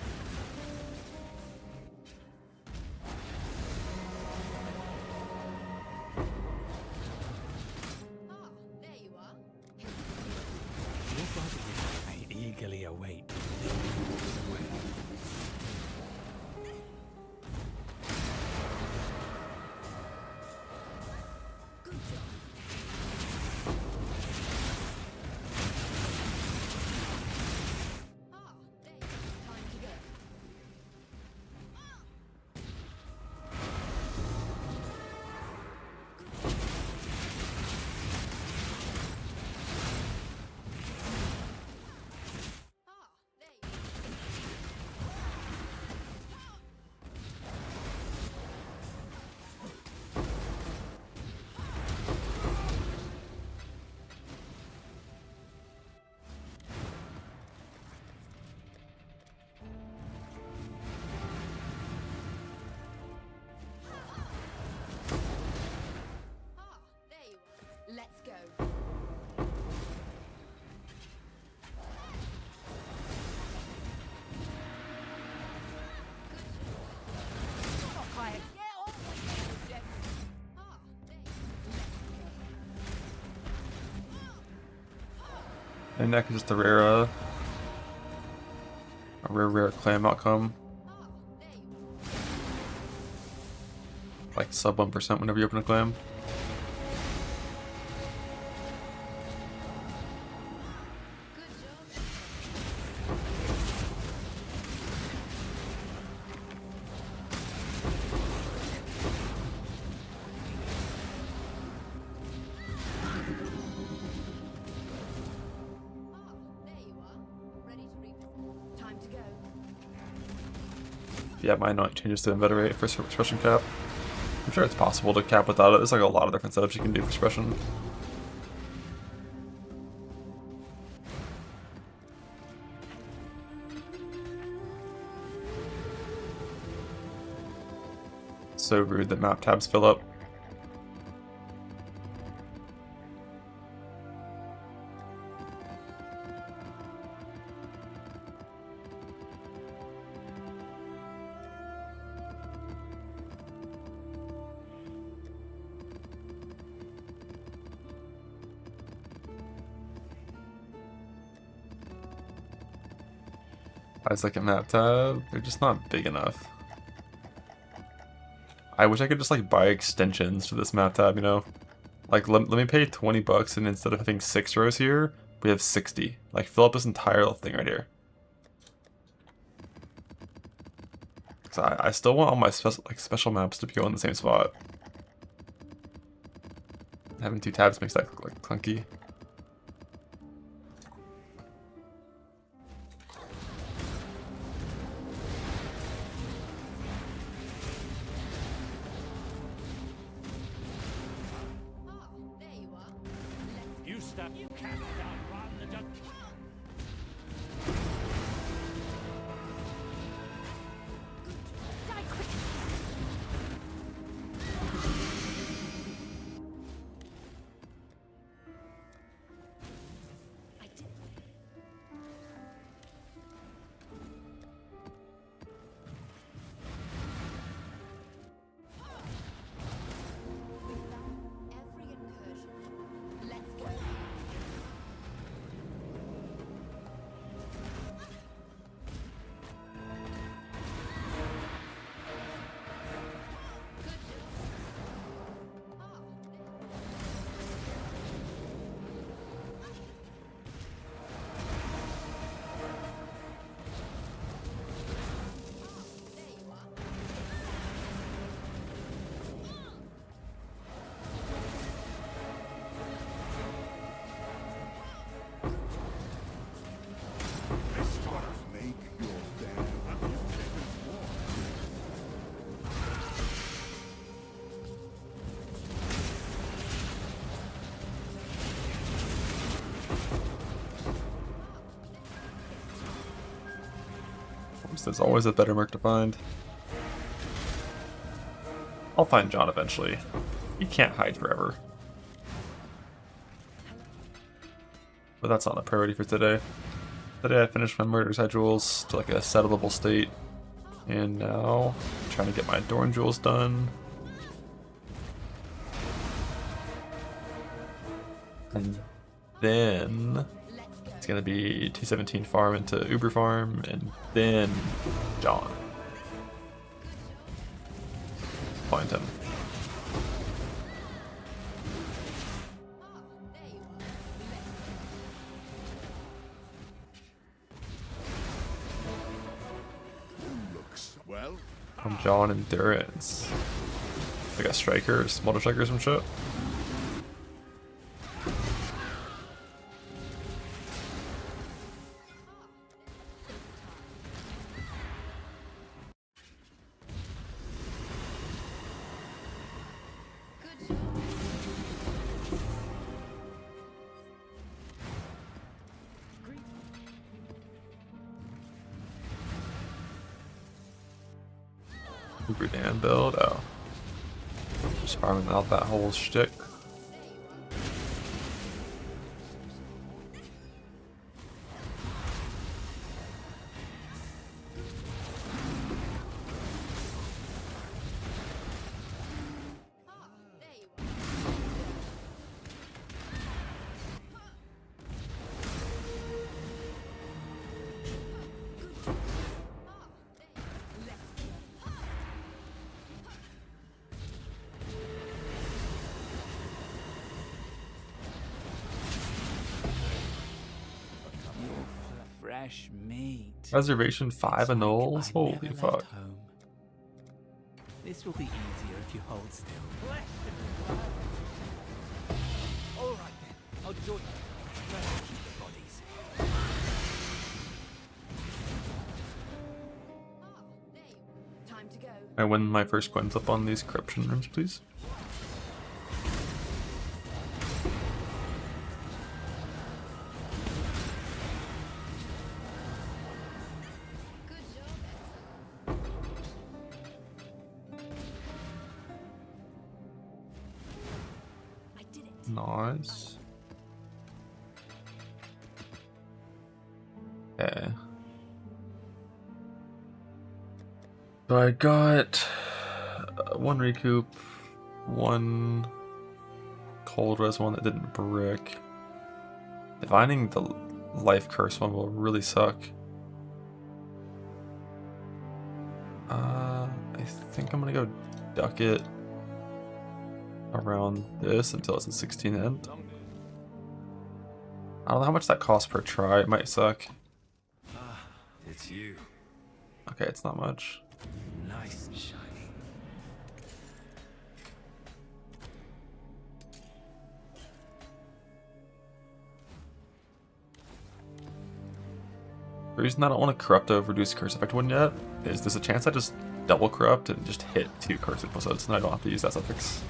There you are. Your body may eagerly await. Good job. There you are. Time to go. And next is just a rare clam outcome. Like sub 1% whenever you open a clam. Time to go. Yeah, mine not changes to inveterate for suppression cap. I'm sure it's possible to cap without it. There's like a lot of different setups you can do for suppression. So rude that map tabs fill up. I second map tab, they're just not big enough. I wish I could just like buy extensions to this map tab, you know? Like let me pay 20 bucks and instead of having 6 rows here, we have 60. Like fill up this entire thing right here. Cause I still want all my special maps to go in the same spot. Having 2 tabs makes that look like clunky. You stop. You can't outrun the judge. Die quick. I did. Every incursion. Let's go. Make your stand. There's always a better merc to find. I'll find John eventually. He can't hide forever. But that's not a priority for today. Today I finished my murder side jewels to like a settleable state. And now I'm trying to get my Dorn jewels done. And then it's gonna be T17 farm into Uber farm and then John. Find him. Looks well. I'm John Endurance. Like a striker, smaller striker or some shit. Uber Dan build, oh. Just farming out that whole shtick. fresh meat. Reservation 5 It's like annuls? I Holy never left fuck. home. This will be easier if you hold still. All right then, I'll join you. First, keep the bodies. Time to go. I win my first coins up on these corruption rooms, please. Good job, I did it. Nice. Okay. So I got one recoup, one cold res one that didn't brick. Divining the life curse one will really suck. I think I'm gonna go duck it around this until it's a 16 end. I don't know how much that costs per try, it might suck. Ah, it's you. Okay, it's not much. Nice and shiny. The reason I don't want to corrupt a reduced curse effect one yet is there's a chance I just double corrupt and just hit 2 curse episodes and I don't have to use that suffix.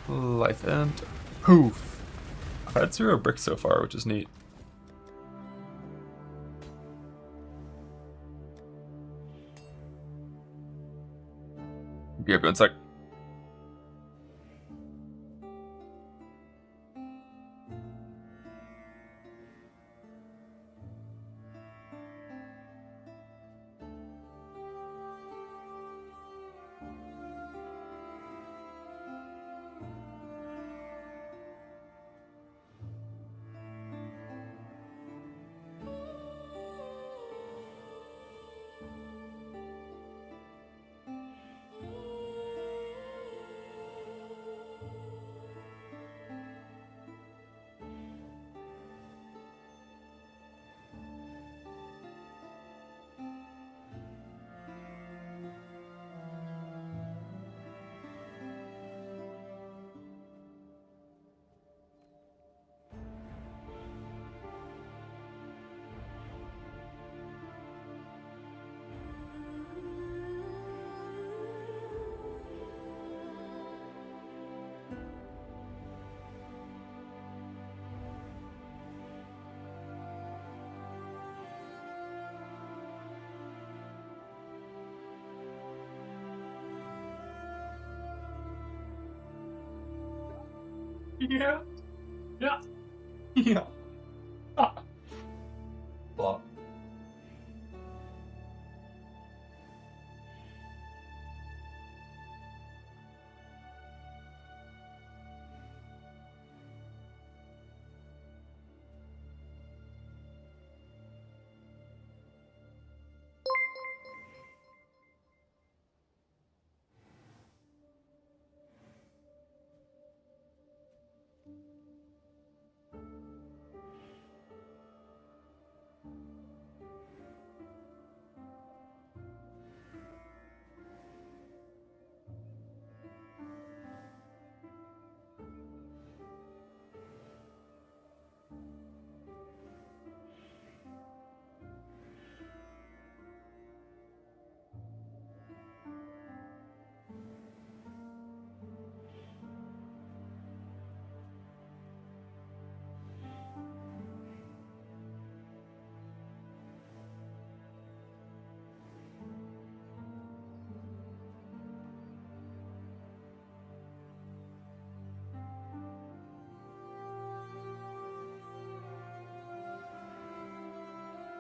Life end. Poof! I've had 0 bricks so far, which is neat. Be right back in a sec. Yeah. Yeah. Yeah. Ah. Blah.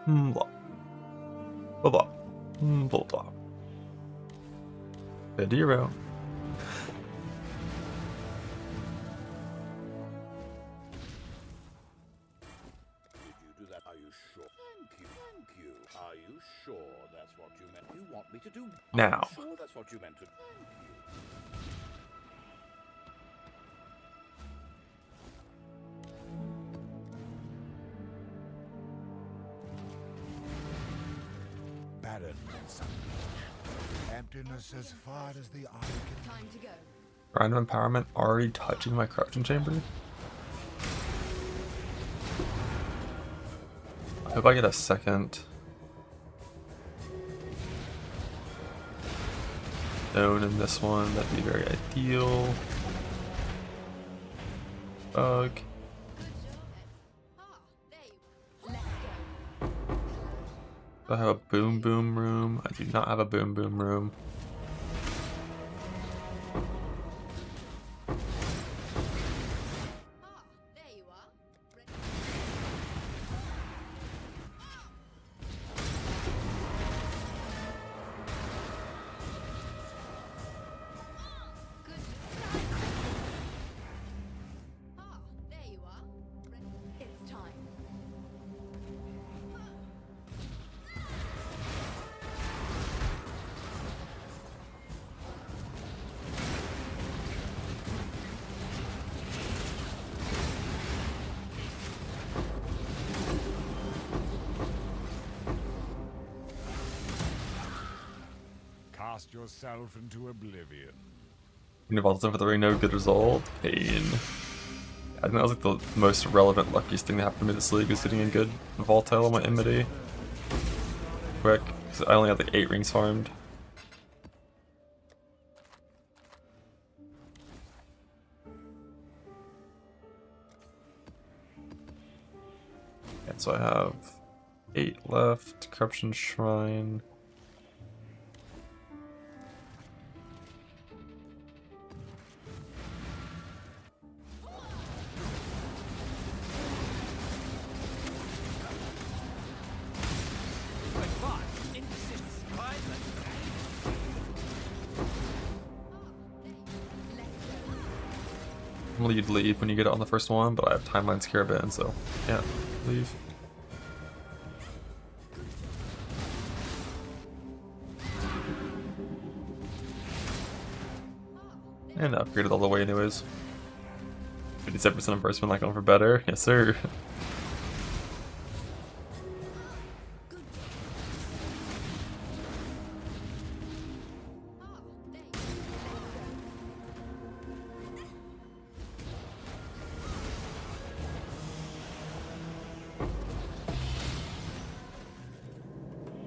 Blah. Blah blah. Blah blah. Video. Did you do that? Are you sure? Thank you. Thank you. Are you sure that's what you meant? want me to do? Now. I'm sure that's what you meant to. Barren and sunlit. Emptiness as far as the eye can. Time to go. Random empowerment already touching my corruption chamber? I hope I get a second zone in this one. That'd be very ideal. Bug. Do I have a boom boom room? I do not have a boom boom room. It's time. Cast yourself into oblivion. Involved with a no good result. Pain. I think that was like the most relevant, luckiest thing that happened to me this league is getting a good volatile on my enmity. Quick, 'cause I only have like 8 rings farmed. And so I have 8 left. Corruption Shrine. Normally you'd leave when you get it on the first one, but I have timeline Scarabin, so yeah, leave. And upgraded all the way anyways. 57% embarrassment, like going for better. Yes sir.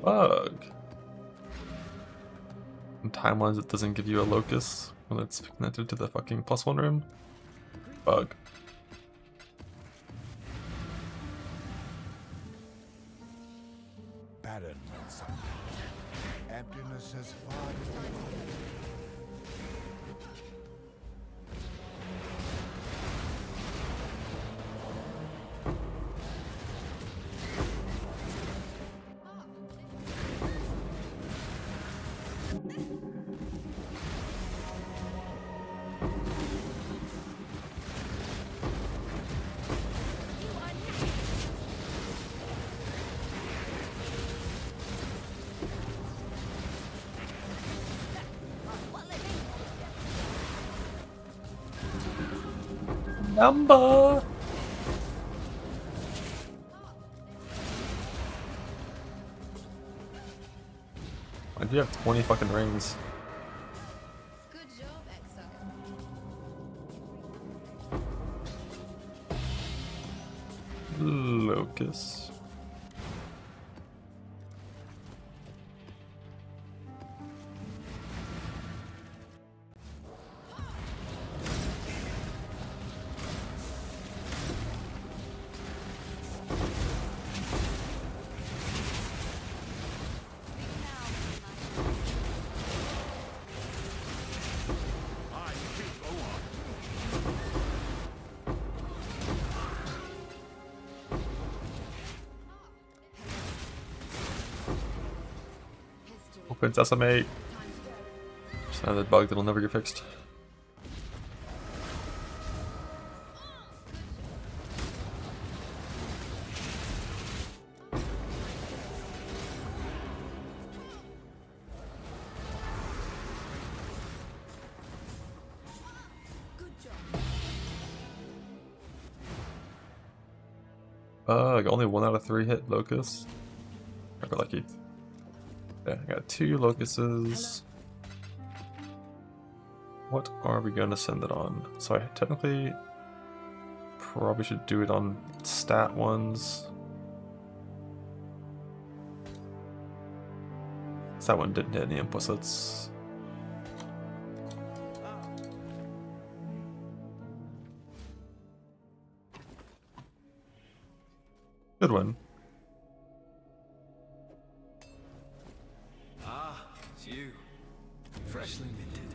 Bug. In timelines it doesn't give you a locus when it's connected to the fucking +1 room. Bug. Barren and sunlit. Emptiness as far as the eye. Number. I do have 20 fucking rings. Good job, Exo. Locus. Open Sesame. Just another bug that'll never get fixed. Bug. Only 1 out of 3 hit Locust. Super lucky. Yeah, I got 2 Locusts. What are we gonna send it on? So I technically probably should do it on stat ones. That one didn't hit any implicits. Good one. Ah, it's you. Freshly minted.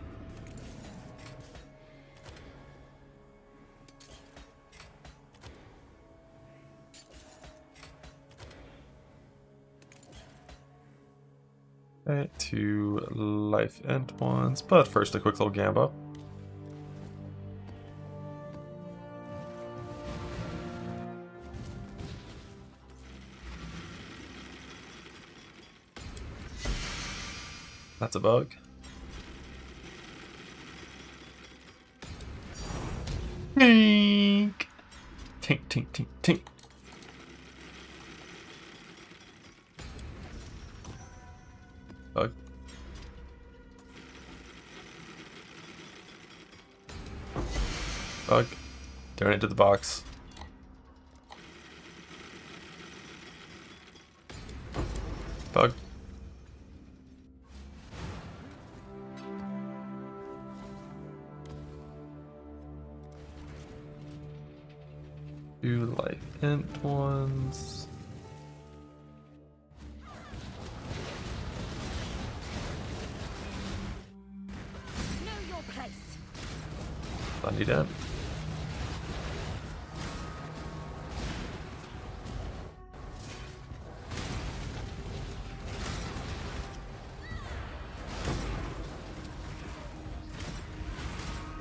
Okay, 2 life end ones, but first a quick little gamba. That's a bug. Tink! Tink, tink, tink, tink. Bug. Bug. Donate to the box. Bug. Two life int ones. Know your place. Bundy dent.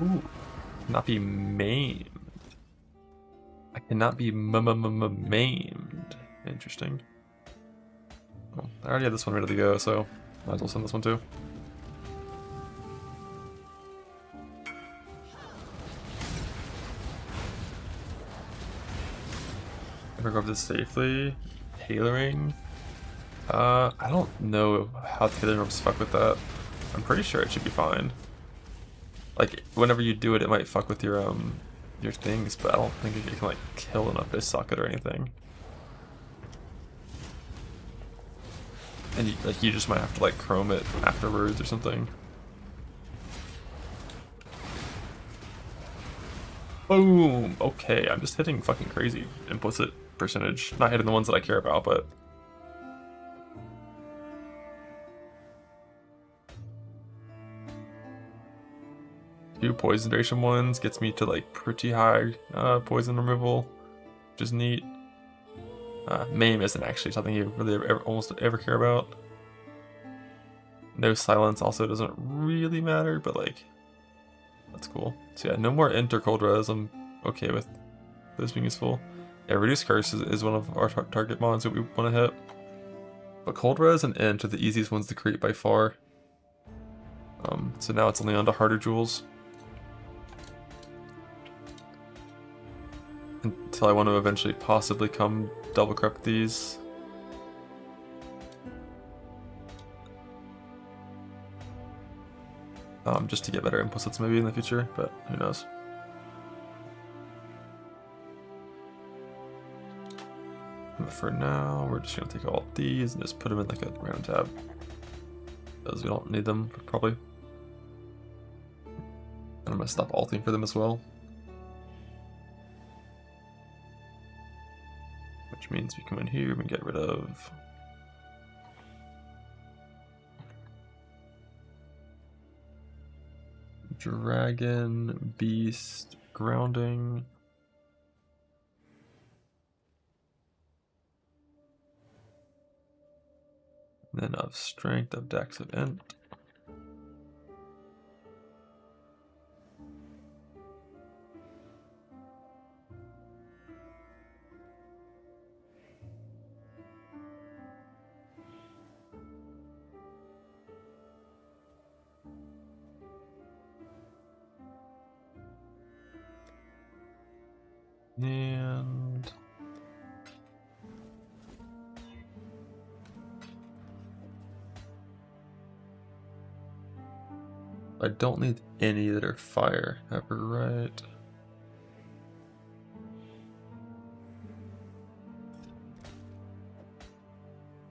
Ooh, not be maimed. I cannot be maimed. Interesting. Well, I already had this one ready to go, so might as well send this one too. If I grab this safely, tailoring. I don't know how tailoring ropes fuck with that. I'm pretty sure it should be fine. Like whenever you do it, it might fuck with your things, but I don't think it can like kill enough to suck it or anything. And you just might have to like chrome it afterwards or something. Boom! Okay, I'm just hitting fucking crazy implicit percentage. Not hitting the ones that I care about, but... Two poison duration ones gets me to like pretty high poison removal, which is neat. Maim isn't actually something you really almost ever care about. No silence also doesn't really matter, but like, that's cool. So yeah, no more int or cold res. I'm okay with those being useful. Yeah, reduce curse is one of our target mons that we want to hit. But cold res and int are the easiest ones to create by far. So now it's only on to harder jewels. Until I want to eventually possibly come double corrupt these. Just to get better implicits maybe in the future, but who knows. But for now, we're just going to take all these and just put them in like a random tab. Because we don't need them, probably. And I'm going to stop alting for them as well. Which means we come in here and get rid of Dragon, Beast, Grounding. And then of Strength, of Dex, of Int. And I don't need any that are fire ever, right?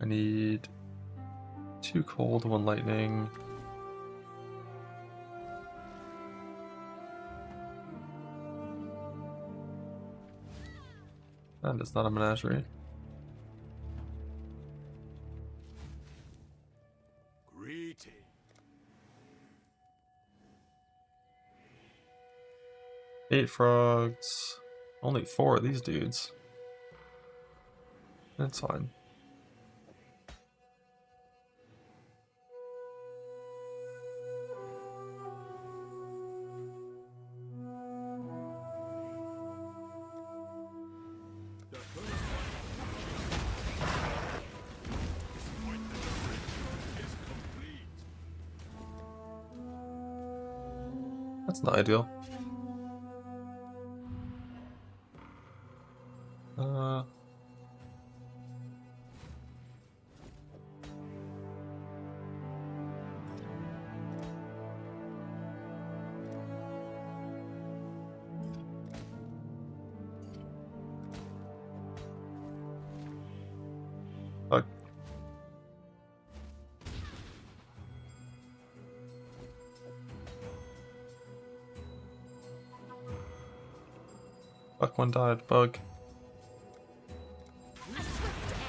I need 2 cold, 1 lightning. That is not a menagerie. Greeting. 8 frogs. Only 4 of these dudes. That's fine. That's not ideal. Fuck. Fuck, one died. Bug. A swift end.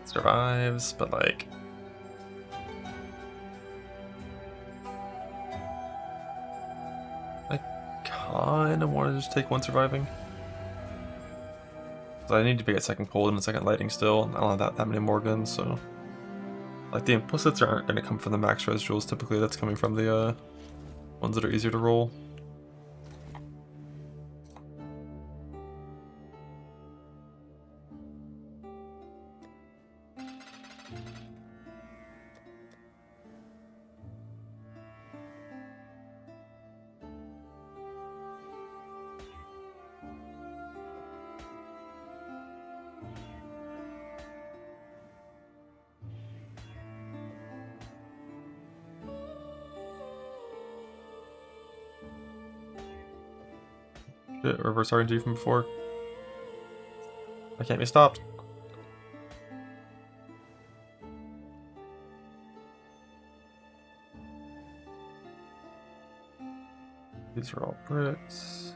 Survives, but like... I kinda want to just take 1 surviving. I need to be at 2nd cold and a 2nd lighting still. I don't have that many Morgans, so... Like, the implicits aren't going to come from the max res jewels, typically that's coming from the ones that are easier to roll. Shit, reverse RNG from before. I can't be stopped. These are all bricks.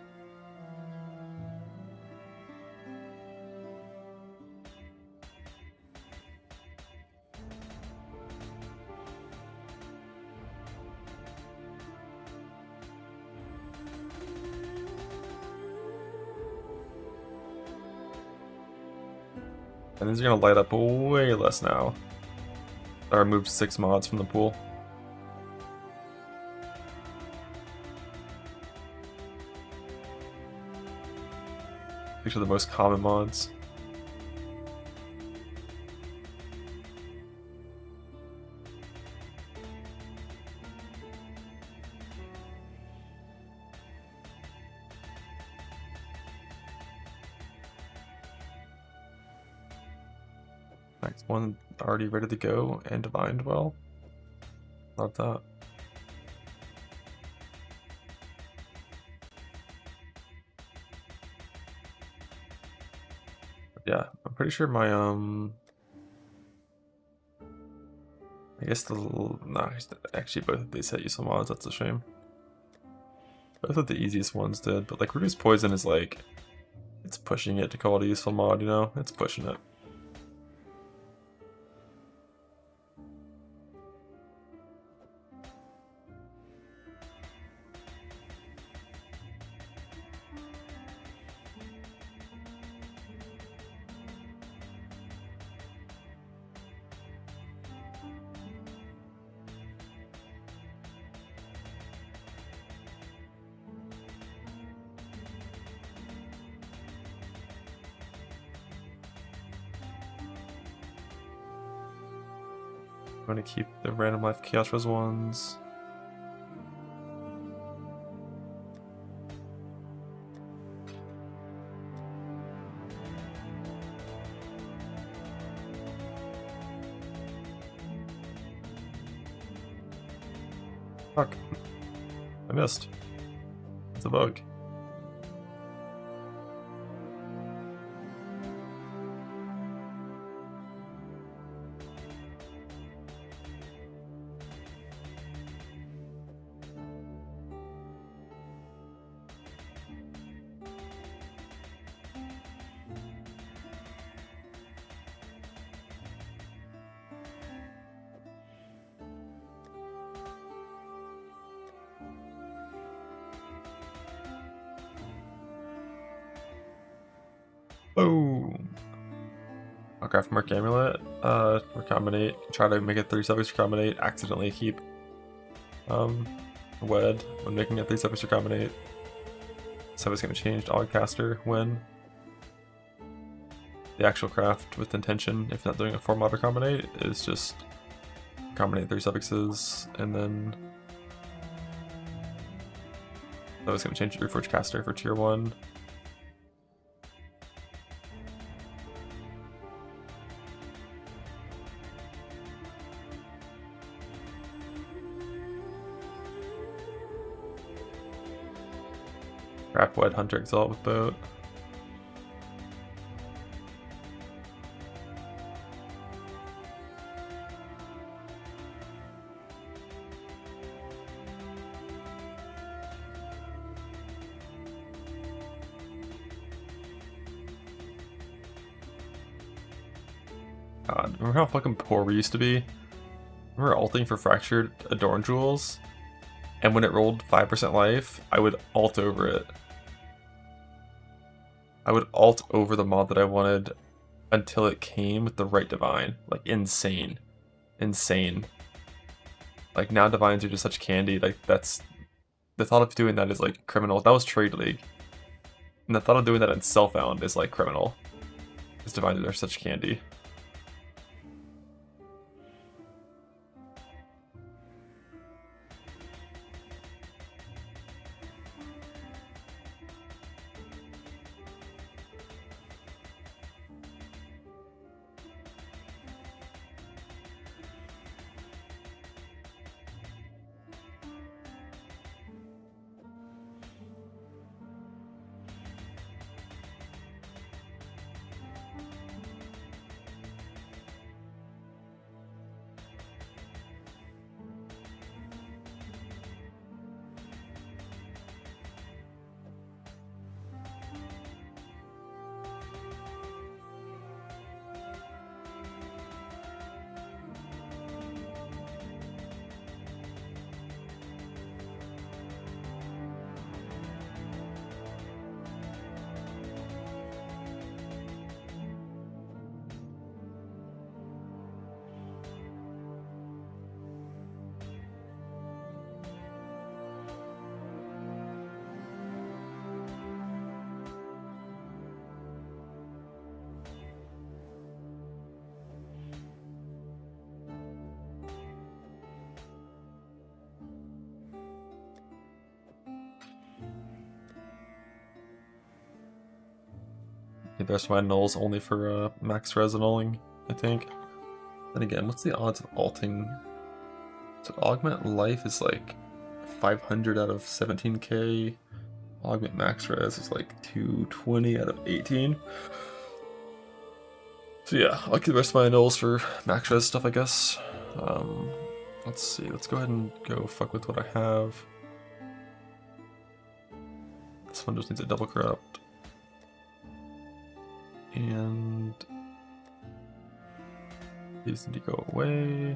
And these are gonna light up way less now. I removed 6 mods from the pool. These are the most common mods. Next one already ready to go and divined well. Love that. Yeah, I'm pretty sure my I guess no, actually both of these hit useful mods, that's a shame. Both of the easiest ones did, but like Reduce Poison is like, it's pushing it to call it a useful mod, you know? It's pushing it. I'm gonna keep the random life chaos res ones. Fuck. I missed. It's a bug. Boom! I'll craft Merc Amulet, recombinate, try to make it 3 subjects recombinate, accidentally keep wed when making it 3 subjects recombinate. Subject's gonna change to Augcaster when the actual craft with intention, if not doing a 4 mod recombinate, is just combinate 3 suffixes and then subject's gonna change to Reforged Caster for tier 1. Craft Wed Hunter Exalt with boat. God, remember how fucking poor we used to be? Remember ulting for Fractured Adorn Jewels? And when it rolled 5% life, I would ult over it. I would ult over the mod that I wanted until it came with the right divine. Like, insane. Insane. Like, now divines are just such candy. Like, that's... The thought of doing that is, like, criminal. That was Trade League. And the thought of doing that in Self-Found is, like, criminal. Because divines are such candy. The rest of my nulls only for max res annulling, I think. Then again, what's the odds of alting? So augment life is like 500 out of 17k. Augment max res is like 220 out of 18. So yeah, I'll keep the rest of my nulls for max res stuff, I guess. Let's see, let's go ahead and go fuck with what I have. This one just needs a double corrupt. And these need to go away.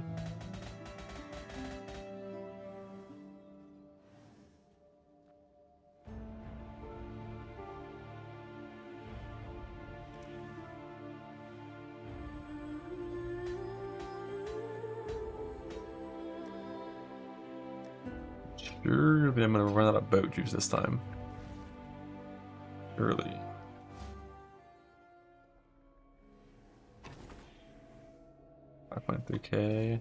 Sure, but I'm gonna run out of boat juice this time. Surely. 5.3k. I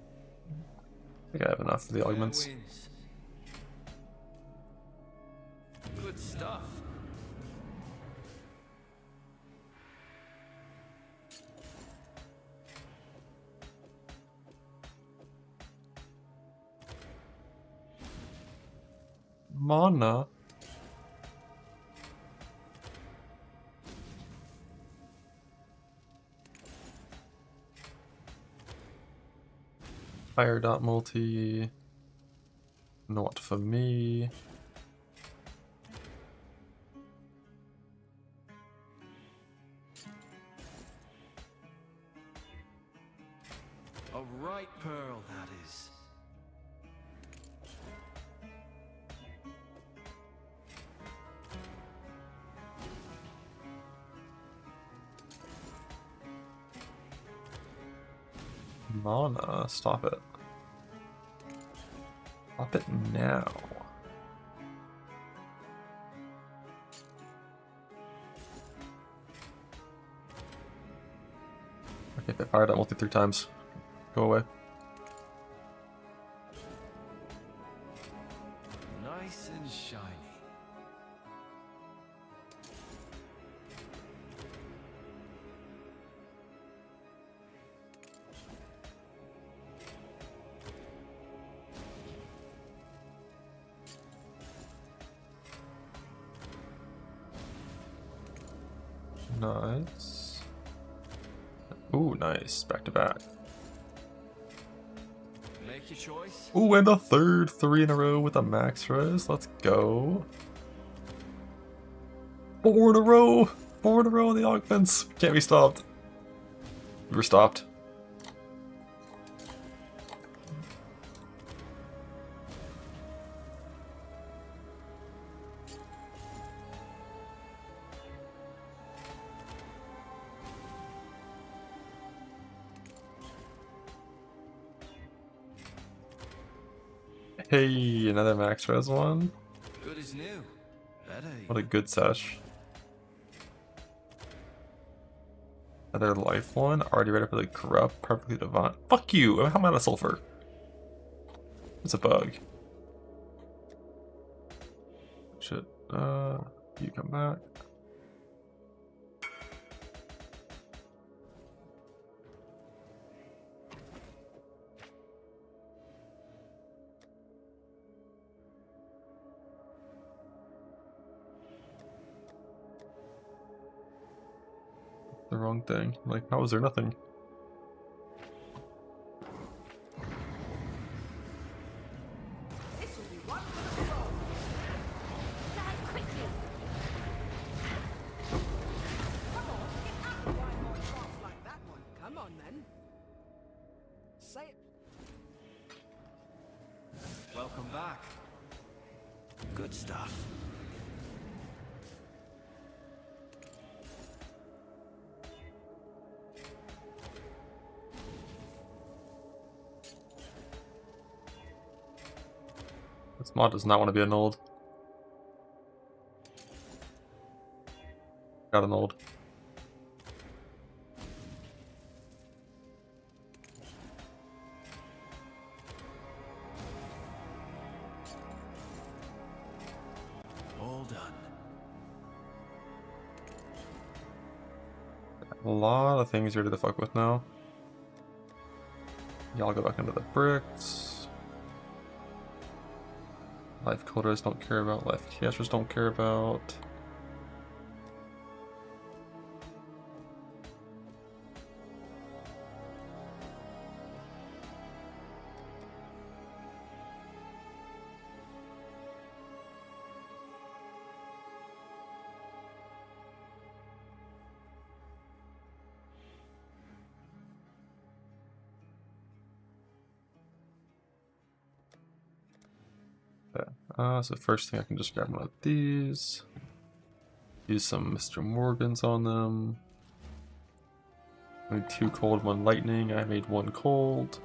think I have enough for the augments. Good stuff. Mana. Fire dot multi. Not for me. A right pearl, that is. Mana, stop it. Stop it now. Okay, they fired that multi 3 times. Go away. Nice and shiny. Nice. Ooh, nice. Back to back. Make your choice. Ooh, and a third 3 in a row with a max res. Let's go. 4 in a row. 4 in a row on the augments. Can't be stopped. We're stopped. Hey, another max res one. Good as new. Better. What a good sesh. Another life one. Already ready for the corrupt. Perfectly divine. Fuck you! How am I out of sulfur? It's a bug. Shit. You come back. The wrong thing. Like, how was there nothing? This will be one for the soul. Die quickly! Come on, get out of one more chance like that one. Come on, then. Say it. Welcome back. Good stuff. This mod does not want to be annulled. Got annulled. All done. A lot of things here to the fuck with now. Y'all go back into the bricks. Life quotas don't care about, life casters don't care about. So first thing I can just grab one of these. Use some Mr. Morgans on them. I made 2 cold, 1 lightning. I made 1 cold.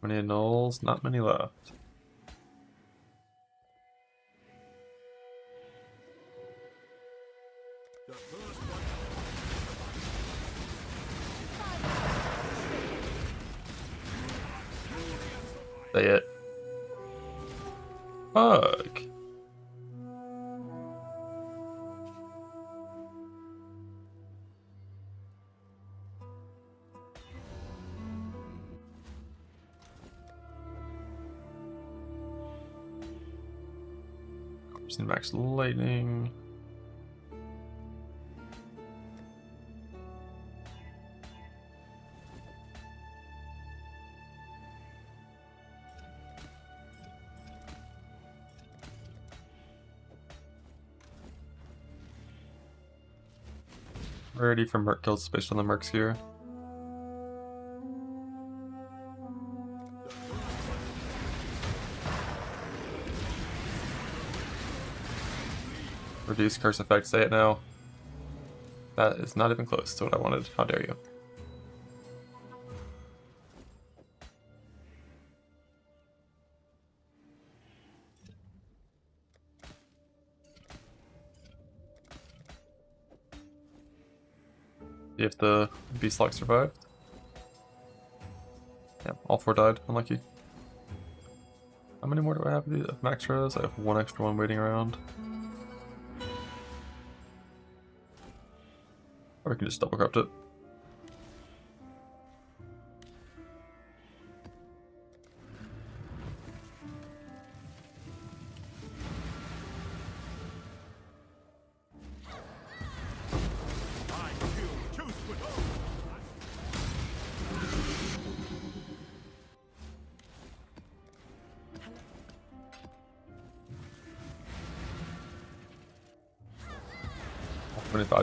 How many nulls? Not many left. Say it. Fuck. Just need max lightning. Ready for Merc kills based on the Mercs here. Reduce curse effect, say it now. That is not even close to what I wanted. How dare you? See if the beast lock survived. Yeah, all 4 died. Unlucky. How many more do I have of max res? I have 1 extra one waiting around. Or we can just double corrupt it.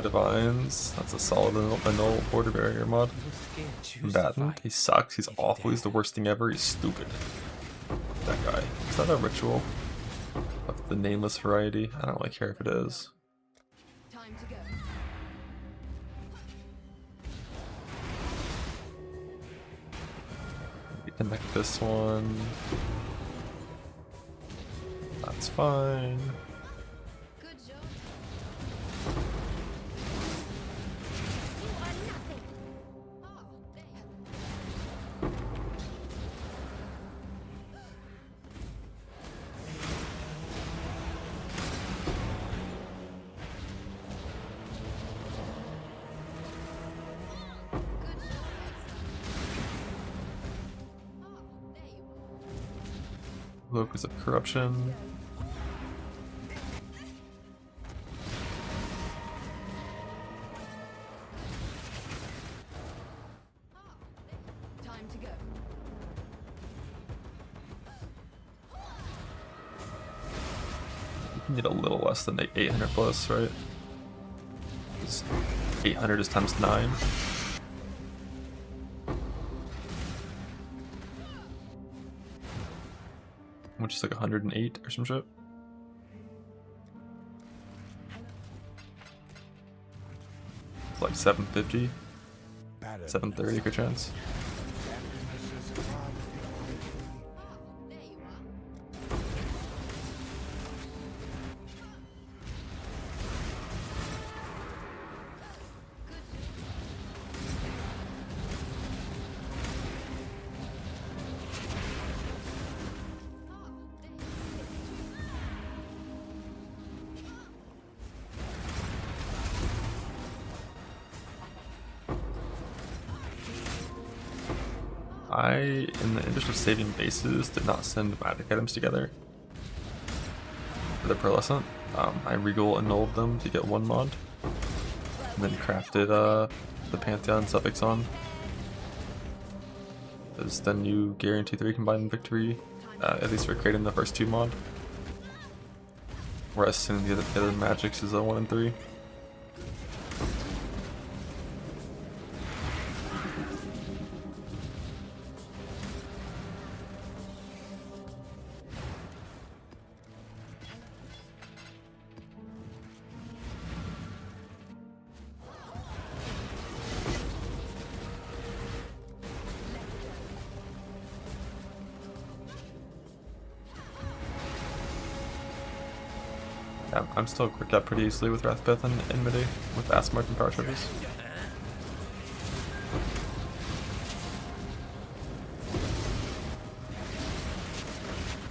Divines. That's a solid annul border barrier mod. Batten, he sucks. He's awful. He's the worst thing ever. He's stupid. That guy. Is that a ritual of the nameless variety? I don't really care if it is. Time to go. We connect this one. That's fine. Good job. Locus of corruption. Time to go. You can get a little less than 800 plus, right? 800 is times 9. Which is like 108 or some shit. It's like 750, 730 good chance. I, in the interest of saving bases, did not send magic items together for the Pearlescent. I Regal annulled them to get 1 mod, and then crafted the Pantheon suffix on. Because then you guarantee 3 combined victory, at least for creating the first 2 mod. Whereas sending the other magics is a 1 and 3. Yeah, I'm still quick up pretty easily with Wrathpith and Enmity with Asmark and Power Trophies.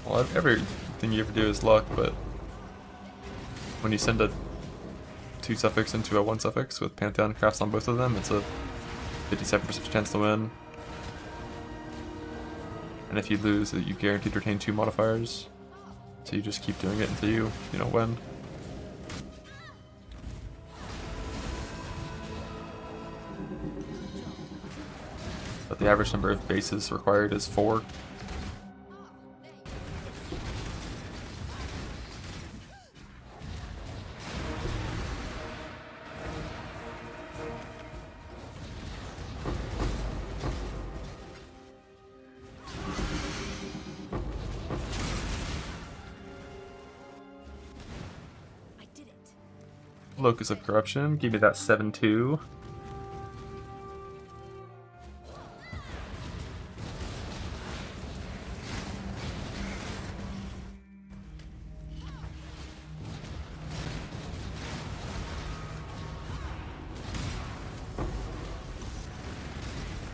Well, everything you ever do is luck, but when you send a 2 suffix into a 1 suffix with Pantheon crafts on both of them, it's a 57% chance to win. And if you lose, you guaranteed to retain 2 modifiers. So you just keep doing it until you know, win. But the average number of bases required is 4. I did it. Locus of Corruption, give me that 7-2.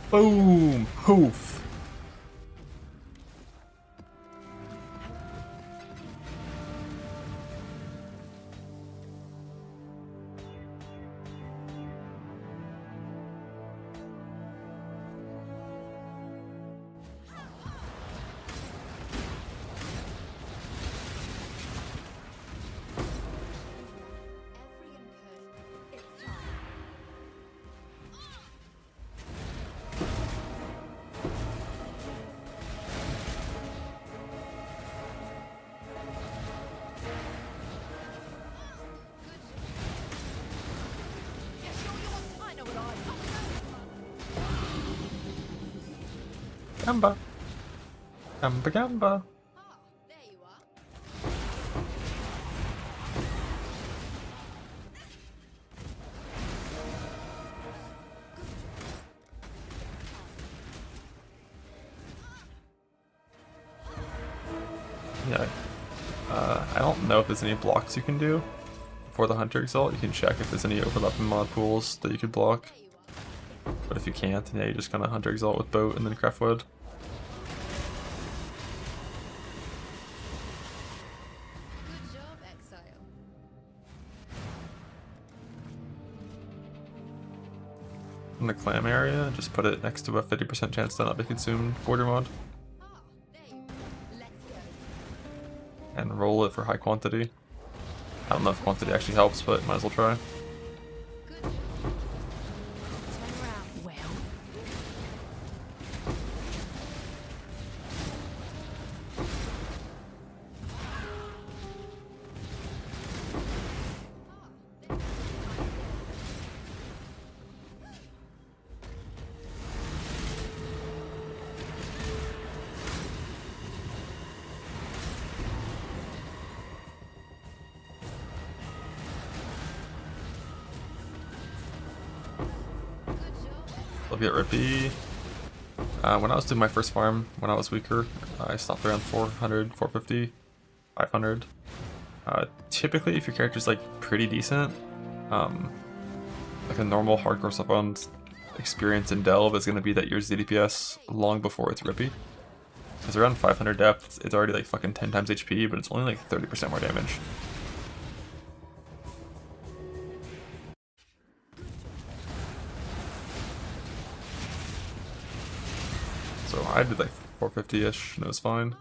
Boom! Poof! Every incursion. It's time. Yeah, sure you want. I know what I. Gamba! Gamba gamba! Ah, there you are. Yeah. I don't know if there's any blocks you can do for the Hunter Exalt. You can check if there's any overlapping mod pools that you could block. There you are. But if you can't, yeah, you just kind of Hunter Exalt with boat and then craft wood. Good job, Exile. In the clam area, just put it next to a 50% chance to not be consumed border mod. Ah, there you are. Let's go. And roll it for high quantity. I don't know if quantity actually helps, but might as well try. Good job. Turn around. Well. I'll get Rippy. When I was doing my first farm, when I was weaker, I stopped around 400, 450, 500. Typically, if your character's like pretty decent, like a normal hardcore supple's experience in Delve is going to be that your ZDPS long before it's Rippy. Because around 500 depth, it's already like fucking 10 times HP, but it's only like 30% more damage. So I did like 450-ish and it was fine.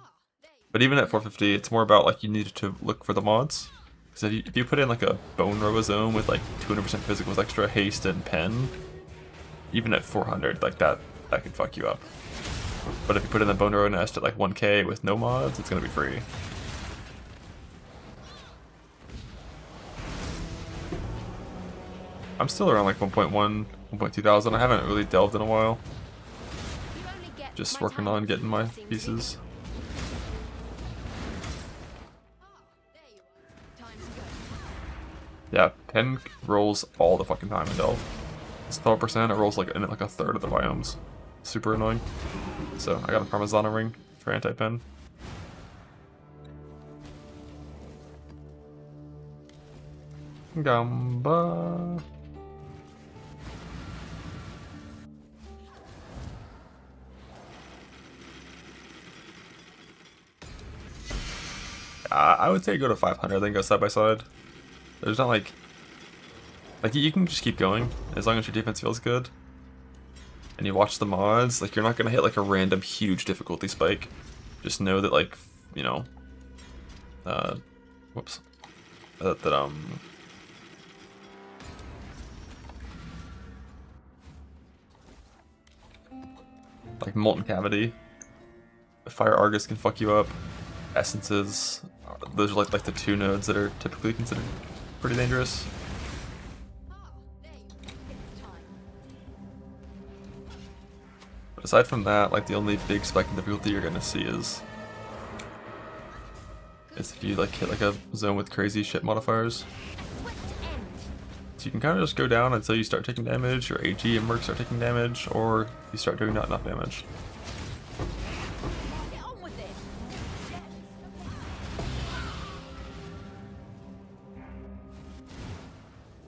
But even at 450, it's more about like you needed to look for the mods. Because if you put in like a Bone Robozone with like 200% physical with extra haste and pen, even at 400, like that could fuck you up. But if you put in the Bone Robo Nest at like 1k with no mods, it's gonna be free. I'm still around like 1.1, 1.2 thousand. I haven't really delved in a while. You only get Just my working time on for getting my pressing pieces. Ah, there you are. Time to go. Yeah, pen rolls all the fucking time in Delve. It's 12%, it rolls like in like a third of the biomes. Super annoying. So I got a Parmesano ring for anti-pen. Gamba. I would say go to 500, then go side by side. There's not like you can just keep going as long as your defense feels good. And you watch the mods, like you're not gonna hit like a random huge difficulty spike. Just know that like, you know, whoops. Like Molten Cavity. Fire Argus can fuck you up. Essences, those are like the two nodes that are typically considered pretty dangerous. But aside from that, like the only big spike in difficulty you're gonna see is if you like hit like a zone with crazy shit modifiers. So you can kind of just go down until you start taking damage, your AG and Merc start taking damage, or you start doing not enough damage.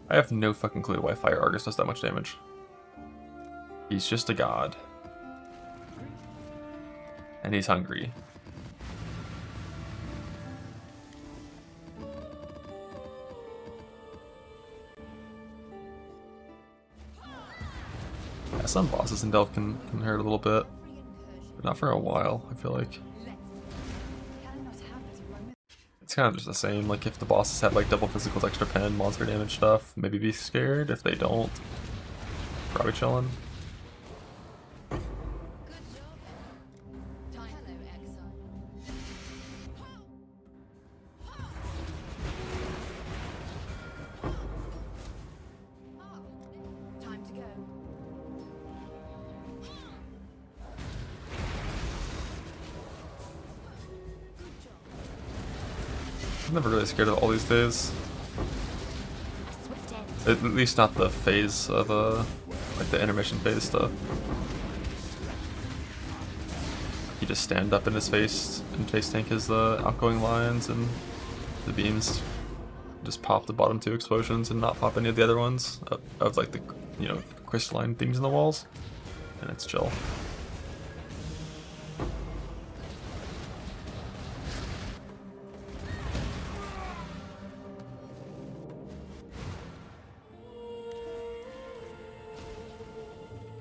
I have no fucking clue why Fire Argus does that much damage. He's just a god. And he's hungry. Yeah, some bosses in Delve can hurt a little bit. But not for a while, I feel like. It's kind of just the same, like if the bosses have like double physicals, extra pen, monster damage stuff, maybe be scared. If they don't, probably chilling. I'm never really scared of all these days. At least not the phase of like the intermission phase stuff. You just stand up in his face and face tank his outgoing lines, and the beams just pop the bottom two explosions and not pop any of the other ones of like the crystalline things in the walls, and it's chill.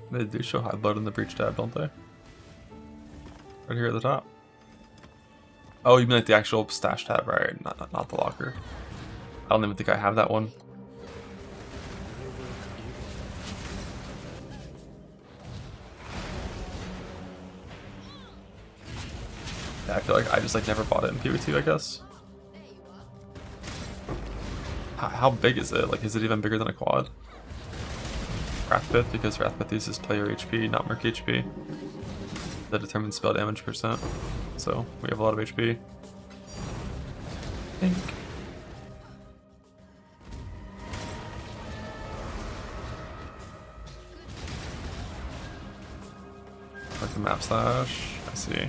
They do show high blood in the breach tab, don't they? Right here at the top. Oh, you mean like the actual stash tab, right? Not the locker. I don't even think I have that one. Yeah, I feel like I just like never bought it in PvT, I guess. How big is it? Like, is it even bigger than a quad? Wrathpith, because Wrathpith uses player HP, not Merc HP. That determines spell damage %. So we have a lot of HP. I think. Like the map slash. I see.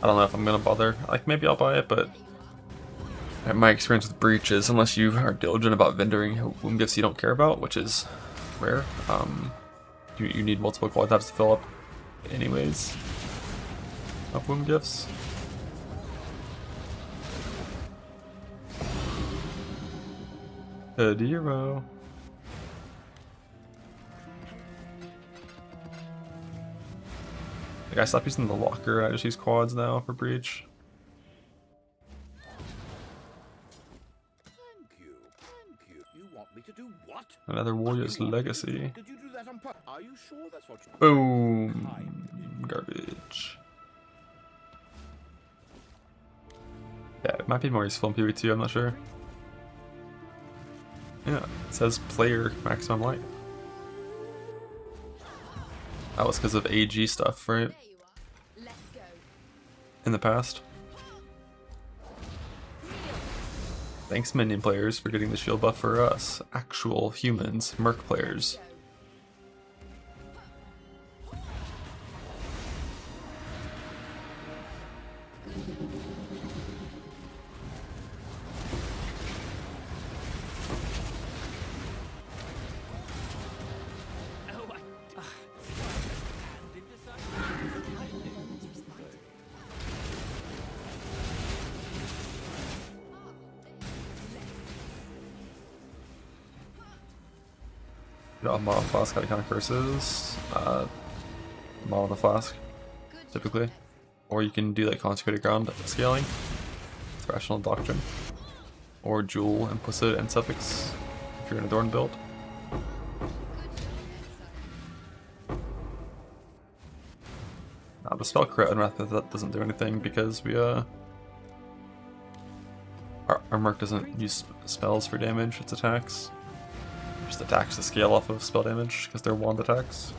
I don't know if I'm gonna bother. Like maybe I'll buy it, but my experience with Breach is unless you are diligent about vendoring womb gifts you don't care about, which is rare, you need multiple quad tabs to fill up anyways of womb gifts. Hero. Like I stopped using the locker, I just use quads now for Breach. To do what? Another Warrior's Legacy. Did you do that on purpose? Are you sure that's what you... Boom. Garbage. Yeah, it might be more useful in PvT, I'm not sure. Yeah, it says player maximum light. That was because of AG stuff, right? In the past. Thanks minion players for getting the shield buff for us, actual humans, Merc players. Got Mono Flask, got a kind of curses. Mono the Flask. typically. Or you can do like Consecrated Ground scaling, Rational Doctrine, or Jewel, Implicit, and Suffix if you're in a Thorn build. The spell crit and Wrath that doesn't do anything because we our Merc doesn't use spells for damage, it's attacks. Just attacks to scale off of spell damage because they're wand attacks.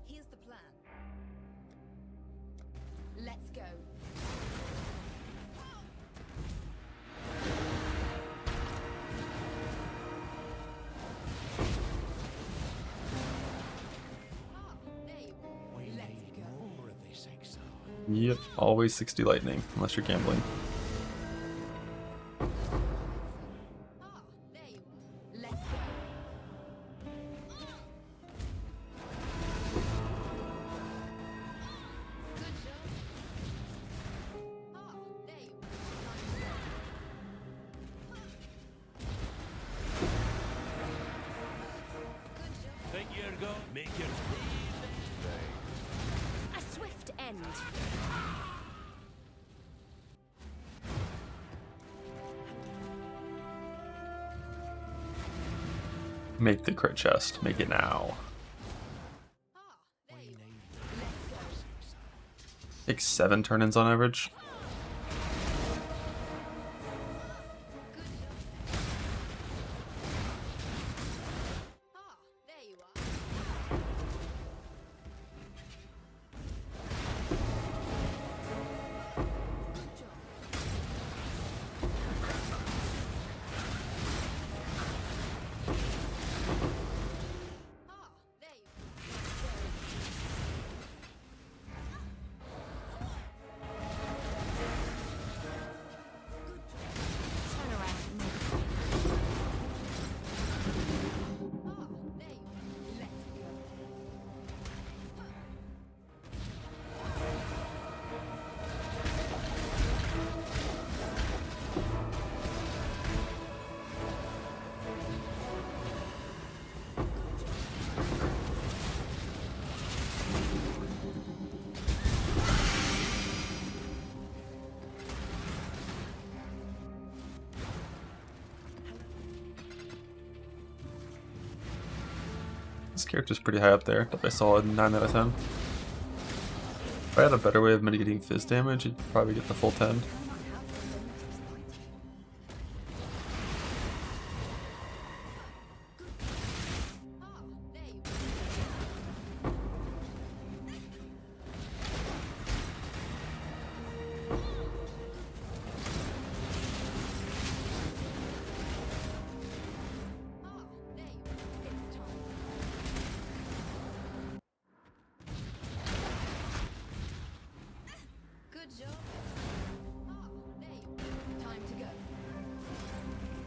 Here's the plan. Let's go. Yep, always 60 lightning, unless you're gambling. A swift end. Make the crit chest, make it now. Takes 7 turn-ins on average. This character's pretty high up there, but I saw a 9 out of 10. If I had a better way of mitigating fizz damage, you'd probably get the full 10.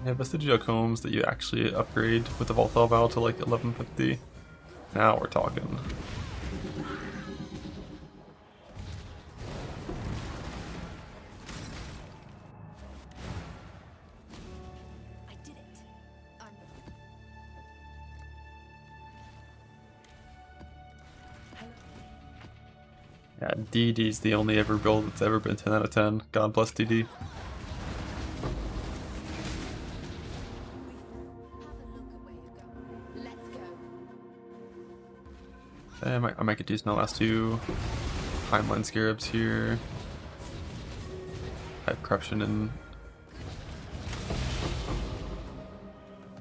Yeah, Vestigial Combs that you actually upgrade with the Volatile Vial to like 1150. Now we're talking. I did it. Yeah, DD's the only ever build that's ever been 10 out of 10. God bless DD. I might get to use my last 2 Timeline Scarabs here. I have Corruption and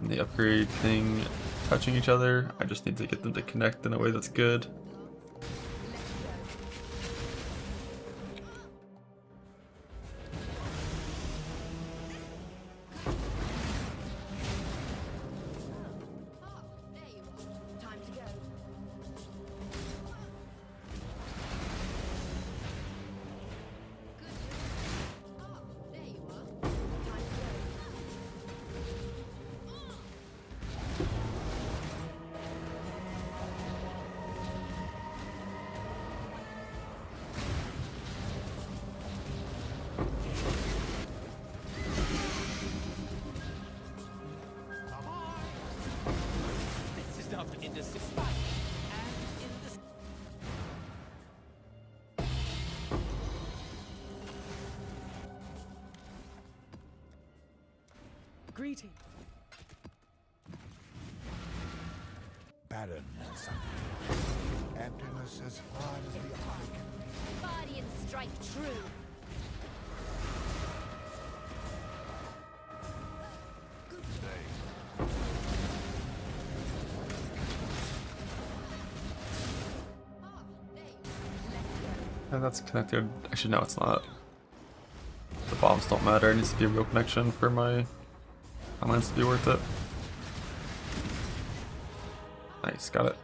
the upgrade thing touching each other. I just need to get them to connect in a way that's good. Greeting. Barren and sunlit. Emptiness as far as the eye can reach. Body and strike true. And that's connected. Actually, no, it's not. The bombs don't matter. It needs to be a real connection for my lands to be worth it. Nice, got it.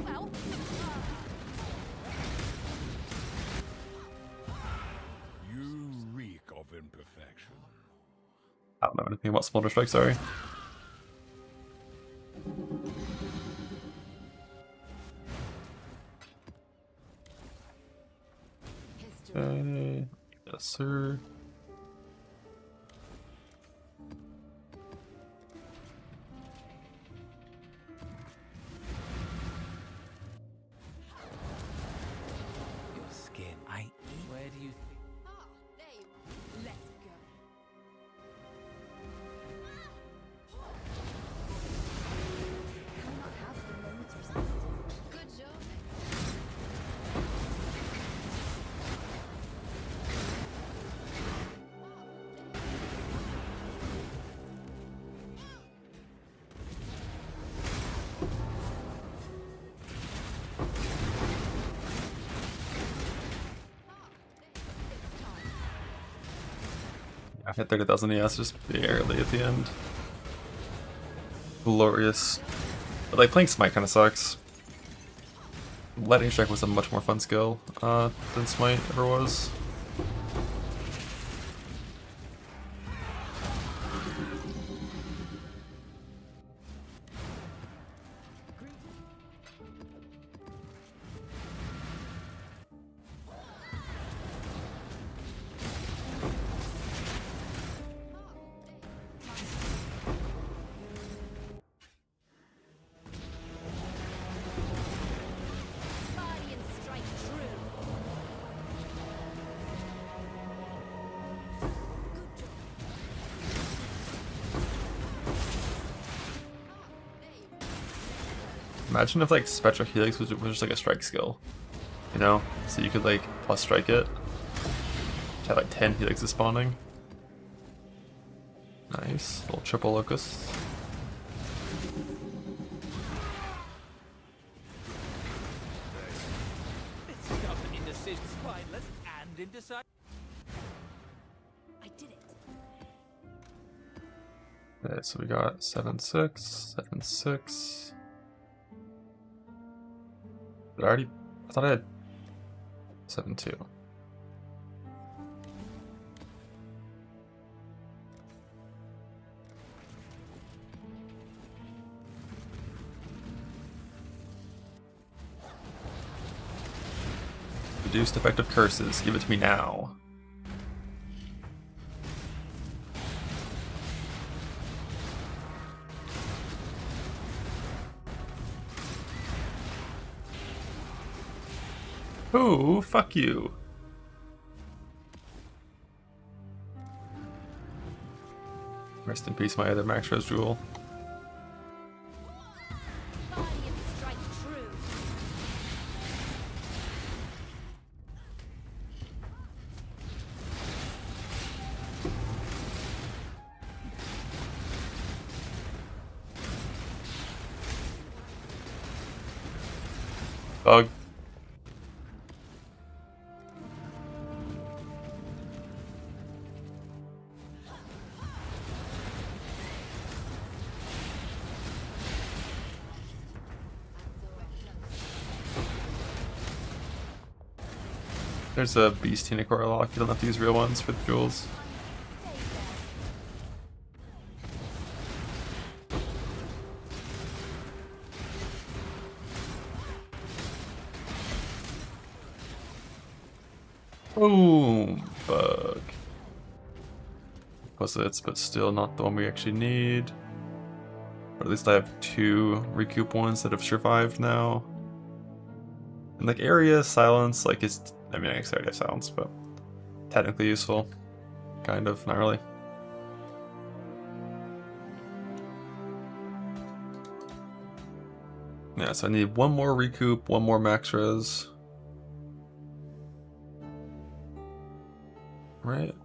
Well, You reek of imperfection. I don't know anything about Splinter Strike, sorry. Okay. Yes, sir. Your skin. I eat. Where do you think? there you are. Let's go. Can we not have the moments or something? Good job. I hit 30,000 ES just barely at the end. Glorious. But like playing Smite kind of sucks. Lightning Strike was a much more fun skill than Smite ever was. Body and strike true. Good job. Imagine if like Spectral Helix was just like a strike skill, you know? So you could like plus strike it. Have like 10 helixes spawning. Nice, little triple locust. This stuff indecision, spineless, and indecisive. I did it. Okay, so we got 7-6, 7-6. But I thought I had 7-2. Reduced effective curses. Give it to me now. Ooh, fuck you. Rest in peace, my other Max Res Jewel. Body and strike true. Bug. There's a Beast Unicorn lock. You don't have to use real ones for the jewels. Boom! Bug. Plus but still not the one we actually need. But at least I have 2 recoup ones that have survived now. And like area, silence, like it's, I mean I guess I already have silence, but technically useful. Kind of, not really. Yeah, so I need 1 more recoup, 1 more max res. Right?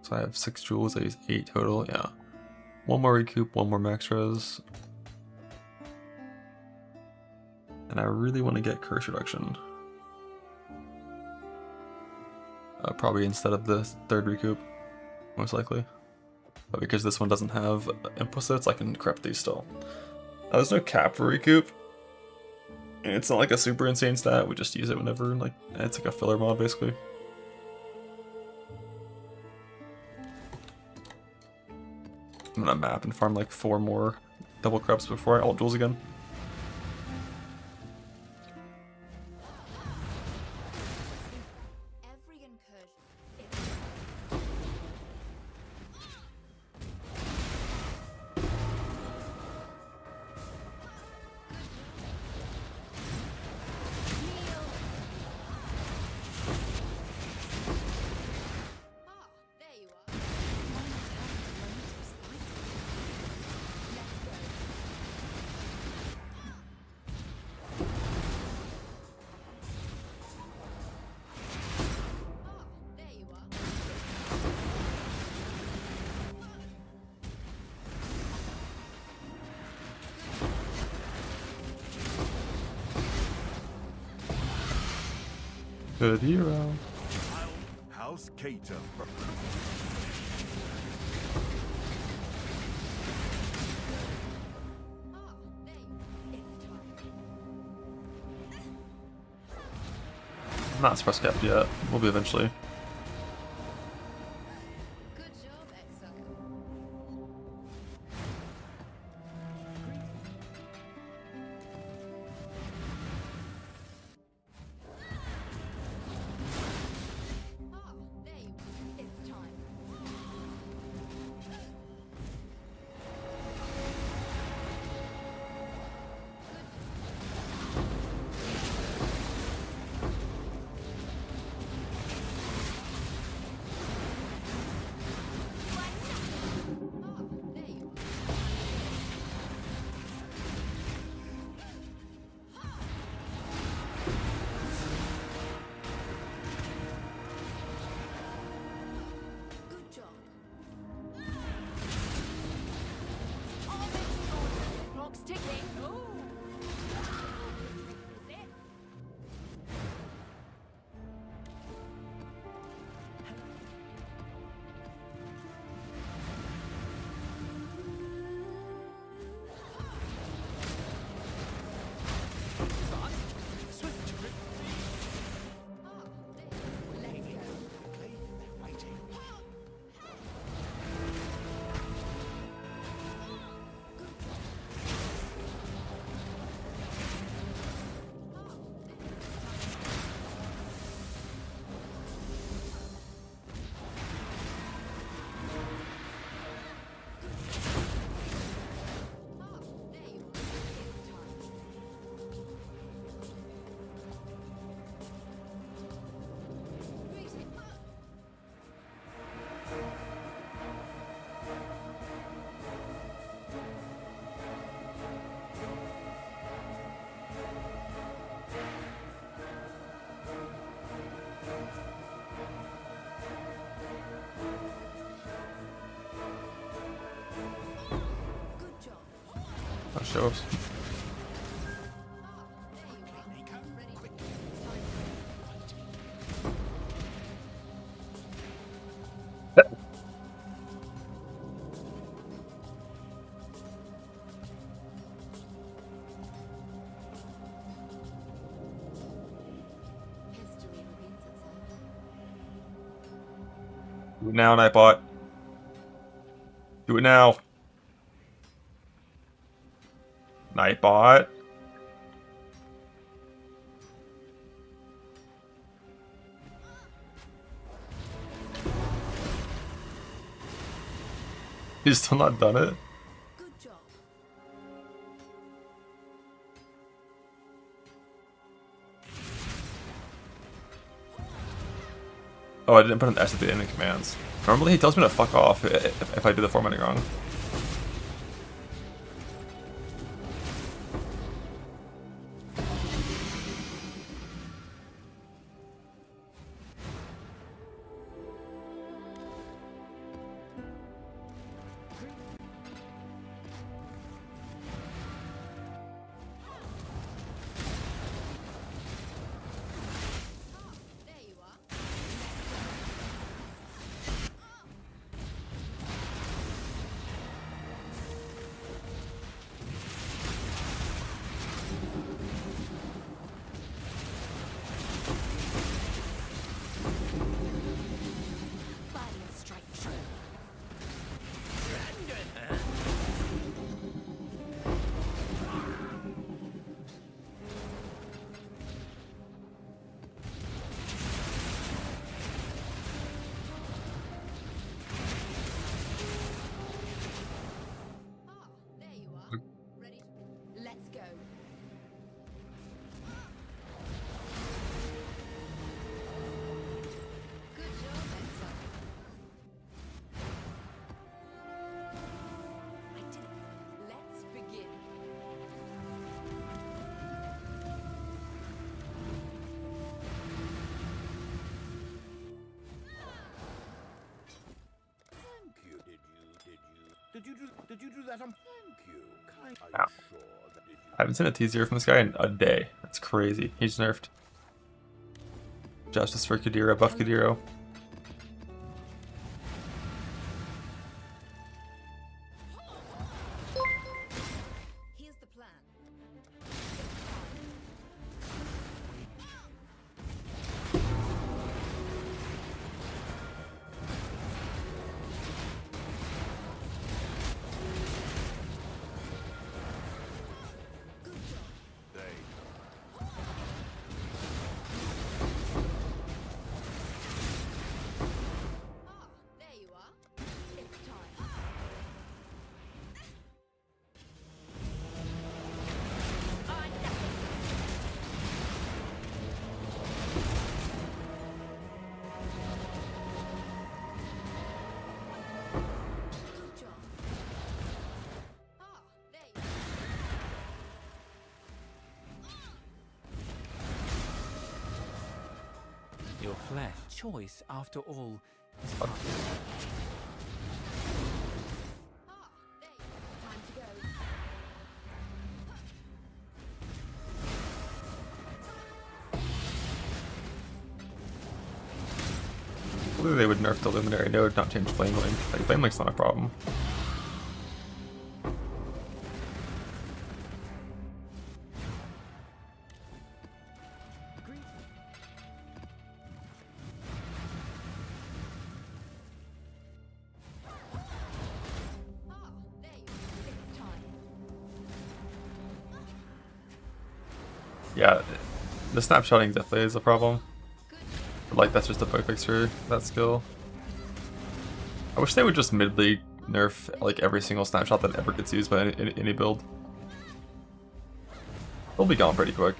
So I have 6 jewels, I use 8 total, yeah. 1 more recoup, 1 more max res. And I really want to get curse reduction. Probably instead of the 3rd recoup, most likely. But because this one doesn't have implicits, I can corrupt these still. There's no cap for recoup. And it's not like a super insane stat, we just use it whenever, like, it's like a filler mod basically. I'm gonna map and farm like 4 more double corrupts before I ult duels again. Every incursion. There you are. There you are. Good hero. House Cater. There you are. It's time. I'm not suppress capped yet. We'll be eventually. Good job, Exile. There you are. It's time. There you are. Good job. Clock's ticking. Is it? Let's go. There you are. It's time. Read it. Good job. That shows. History repeats itself. Do it now, Nightbot. Do it now. Nightbot. He's still not done it? Good job. Oh, I didn't put an S at the end of commands. Normally he tells me to fuck off if I do the formatting wrong. There you are. Valiant strike true. Ah, there you are. Ready? Let's go. Good job, Enzo. I did it. Let's begin. Thank you. Did you do that on? Thank you. Kind. Are Ow. you sure that did you? I haven't seen a T0 from this guy in a day. That's crazy. He's nerfed. Justice for Kadira, buff Kadiro. Here's the plan. Good job. Ah, there you are. It's time. Good job. Ah, there you are. Your flesh choice, after all, is Ah, there you are. Time to go. Hopefully they would nerf the Luminary node, not change Flame Link. Like, Flame Link's not a problem. Greet. Ah, there you are. It's time. Yeah, the snapshotting definitely is a problem. Good. But, like, that's just a bug fix for that skill. I wish they would just mid-league nerf like every single snapshot that ever gets used by any build. They'll be gone pretty quick.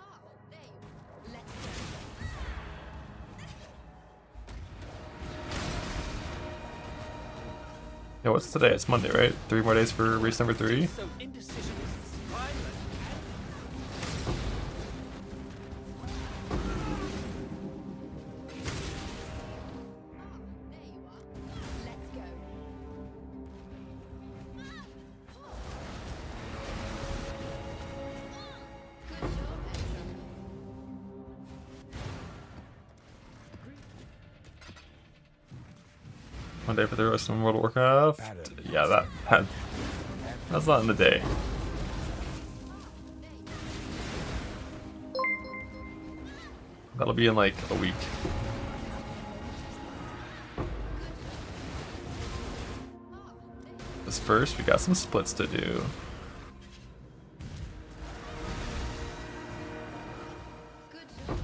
Ah, there you are. Let's go. Yeah, what's today? It's Monday, right? 3 more days for race number 3. so indecision is violent. There you are. Let's go. Good job, Enzo. Monday for the rest of World of Warcraft. Yeah, that's not in the day. That'll be in like a week. Because first, we got some splits to do. Good job.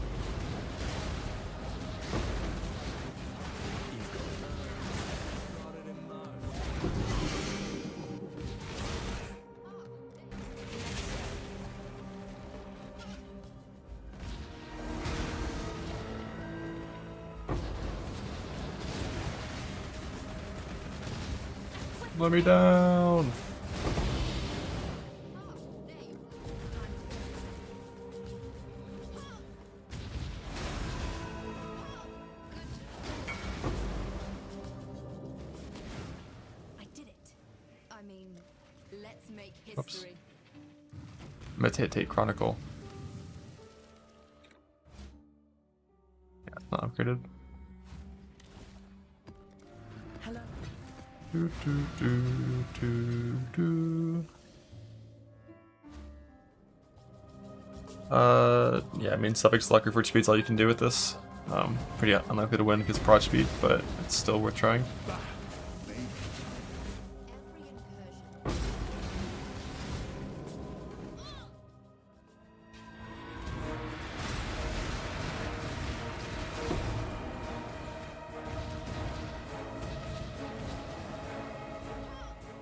Let me down. I did it. I mean, let's make Oops. history. Meditate Chronicle. Yeah, it's not upgraded. Hello. Do, do, do, do, do. Yeah, I mean, suffix locker for speed's all you can do with this. Pretty unlikely to win because prod speed, but it's still worth trying. Every incursion.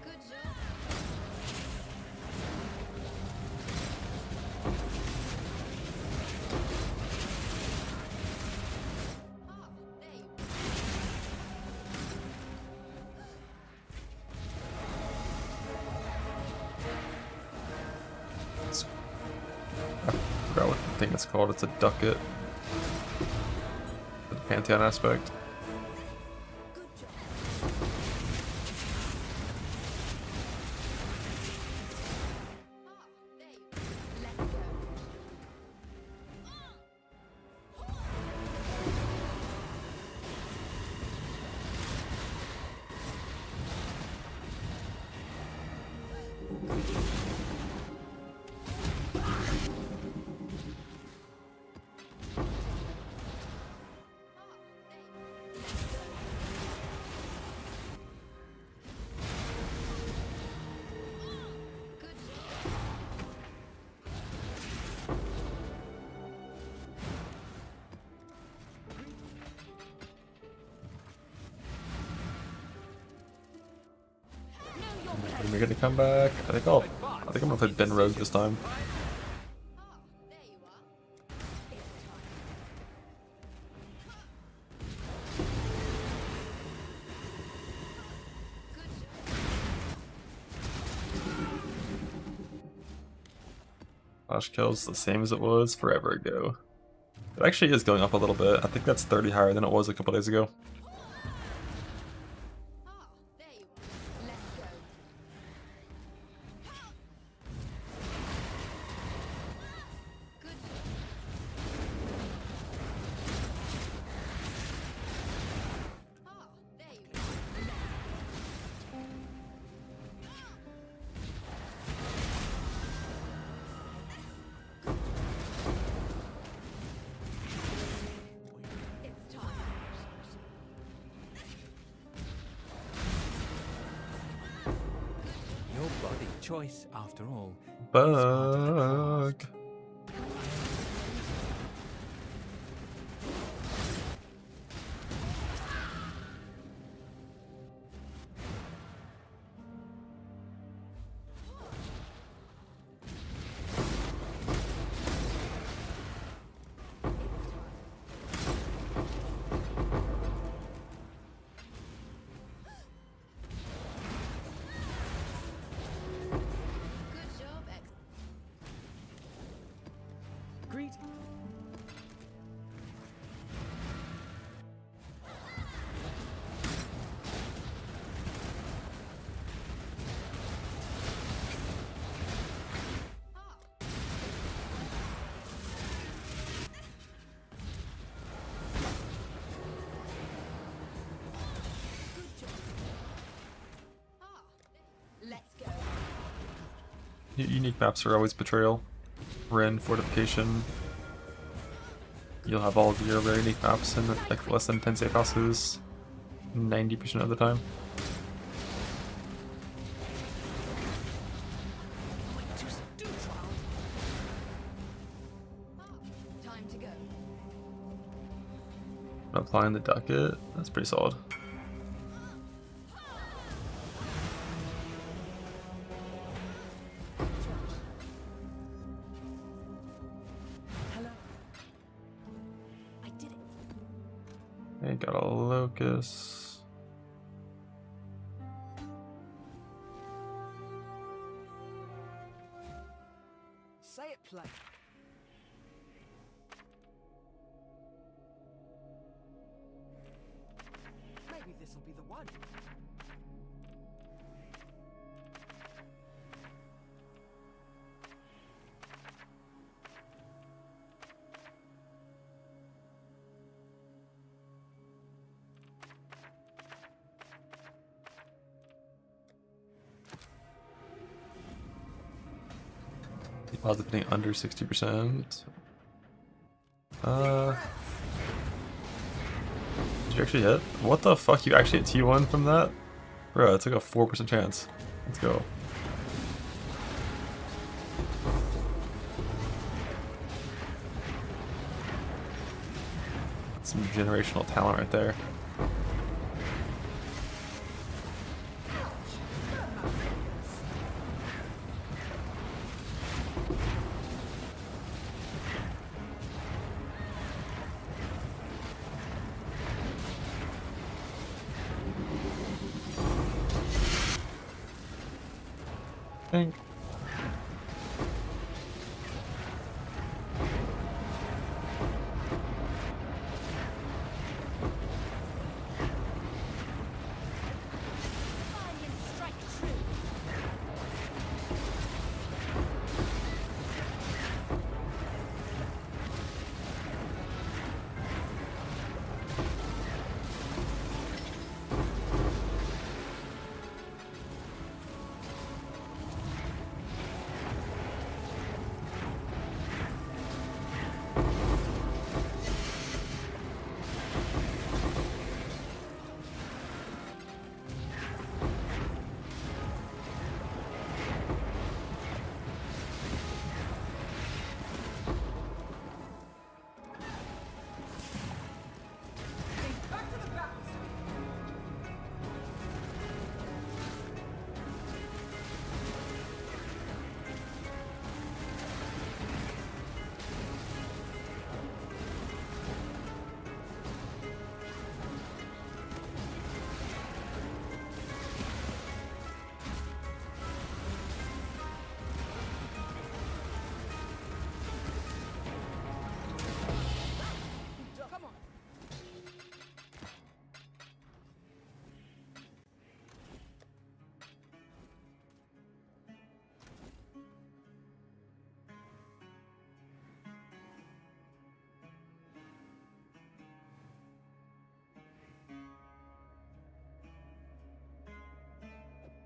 Good job. Ah, there you are. I forgot what the thing is called. It's a ducat. For the Pantheon aspect. Good job. Ah, there you are. Let's go. Good job. Know your place. Are we gonna come back? I think I'm gonna play Ben Rogue this time. Ah, there you are. It's time. Good job. Flash kills the same as it was forever ago. It actually is going up a little bit. I think that's 30 higher than it was a couple days ago. Ah, there you are. Let's go. Good job. Ah, there you are. It's time. Your body choice, after all. is part of the Bug. Good job, X. Greet. Good job. Ah, let's go. Unique maps are always Betrayal, Ren, Fortification. You'll have all of your very unique maps in like less than 10 safe houses 90% of the time. Time to go. Applying the ducat, that's pretty solid. Hello. I did it. Okay, got a locust. Say it plain. Maybe this'll be the one. Deposit being under 60%. Did you actually hit? What the fuck? You actually hit T1 from that? Bro, it's like a 4% chance. Let's go. Some generational talent right there. Think.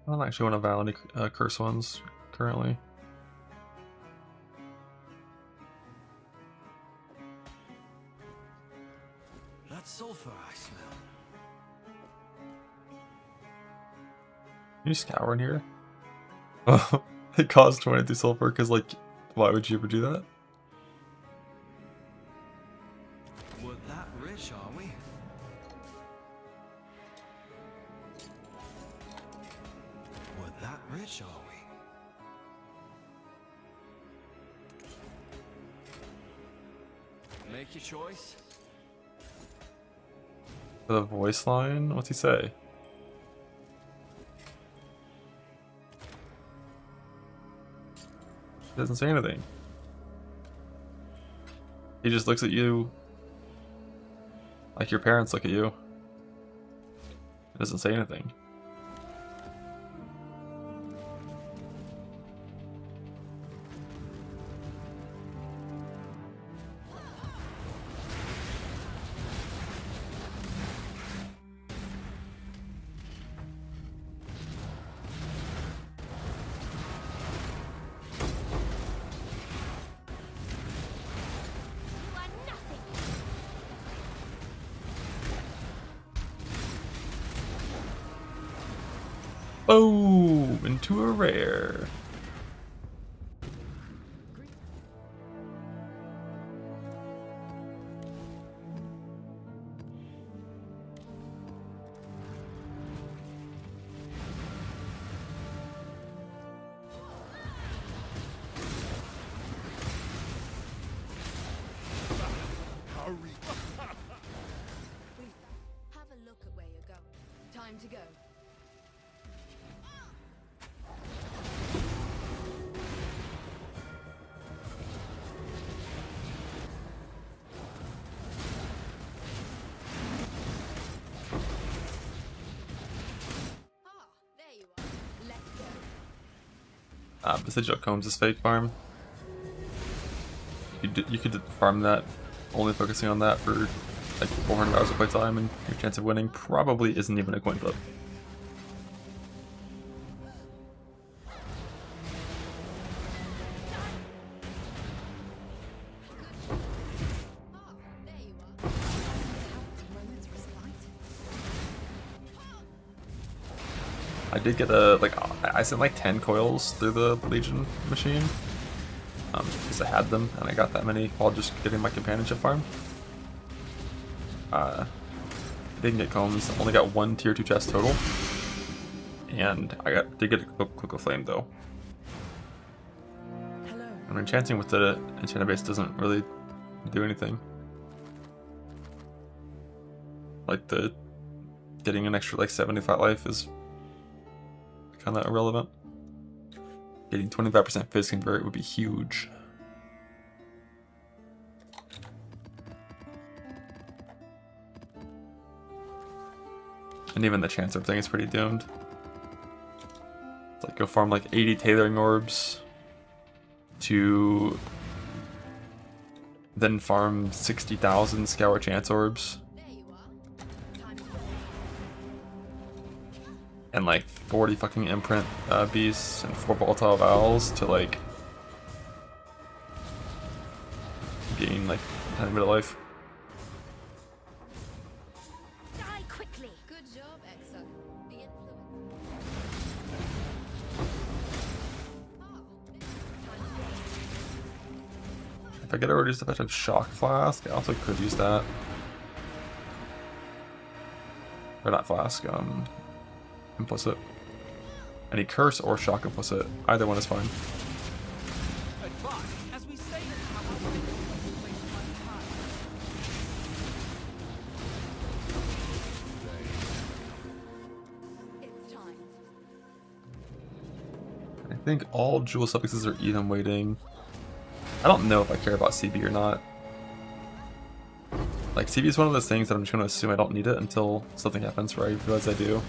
I don't actually want to vow any curse ones currently. That's sulfur I smell. Can you scour in here? Oh, it costs 23 sulfur because, like, why would you ever do that? We're that rich, are we? We're that rich, are we? Make your choice. The voice line? What's he say? He doesn't say anything. He just looks at you like your parents look at you. He doesn't say anything. Boom! Into a rare. Have a look at where you're going. Time to go. Vestigial Combs is fake farm. You could farm that, only focusing on that for like 400 hours of playtime, and your chance of winning probably isn't even a coin flip. I did get I sent like 10 coils through the Legion machine, because I had them, and I got that many while just getting my companionship farm. Didn't get combs, only got 1 tier 2 chest total, and did get a Quick of Flame though. Hello. And enchanting with the enchanted base doesn't really do anything. Like getting an extra like 70 flat life is kind of irrelevant. Getting 25% Fizz Convert would be huge. And even the chance of thing is pretty doomed. It's like go farm like 80 tailoring orbs to then farm 60,000 scour chance orbs. And like 40 fucking imprint beasts and 4 volatile vowels to like gain like 10 bit of life. Die quickly. Good job, Exo. The influence. If I get a reduced effective shock flask, I also could use that. Or not flask, implicit. Any curse or shock implicit. Either one is fine. But as we say, I won't waste my time. It's time. I think all jewel suffixes are even weighting. I don't know if I care about CB or not. Like, CB is one of those things that I'm just going to assume I don't need it until something happens where I realize I do.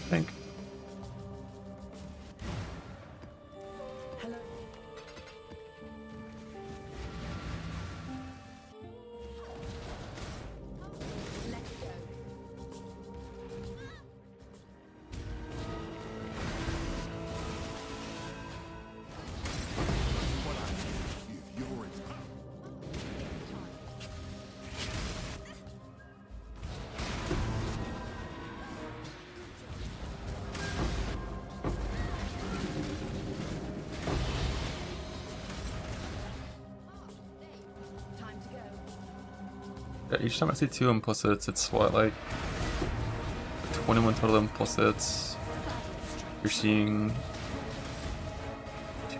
I think. Hello. Time to go. Yeah, each time I see 2 implicits, it's what, like 21 total implicits. You're seeing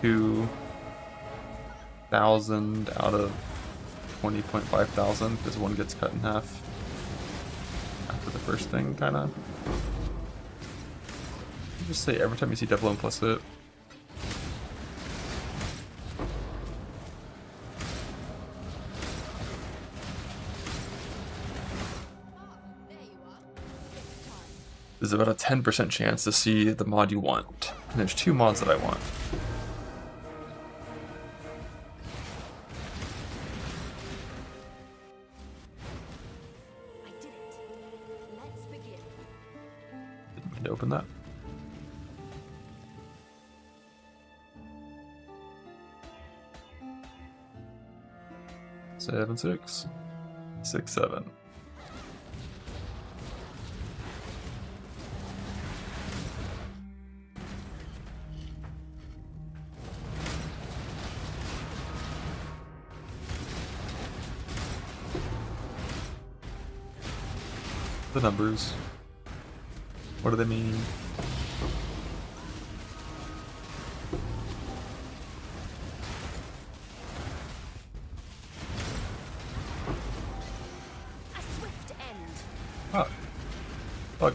2,000 out of 20.5 thousand because one gets cut in half after the first thing, kind of. Just say every time you see double implicit. There's about a 10% chance to see the mod you want. And there's 2 mods that I want. I did it. Let's begin. Didn't mean to open that. Seven, 6. 6, 7. The numbers. What do they mean? A swift end. Ah. Fuck.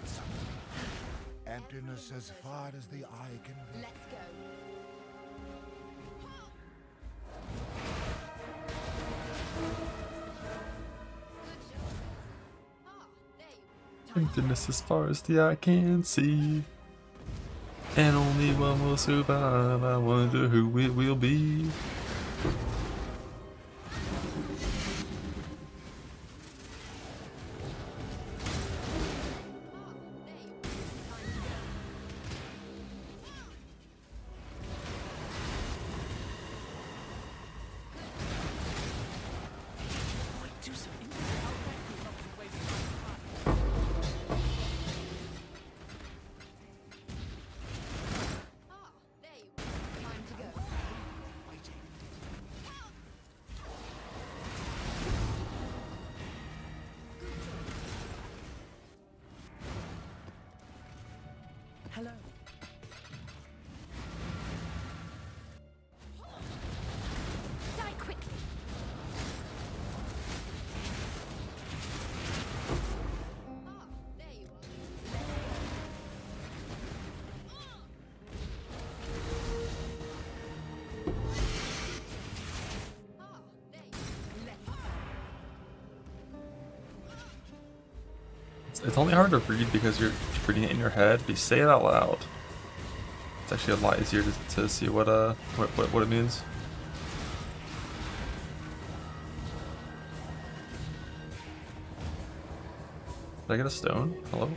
the sunlight. Emptiness as far as the eye can reach. Let's go. Emptiness as far as the eye can see. And only one will survive. I wonder who it will be. Hello. Die quickly. There you are. It's only hard to read because you're reading it in your head, but you say it out loud. It's actually a lot easier to see what it means. Did I get a stone? Hello?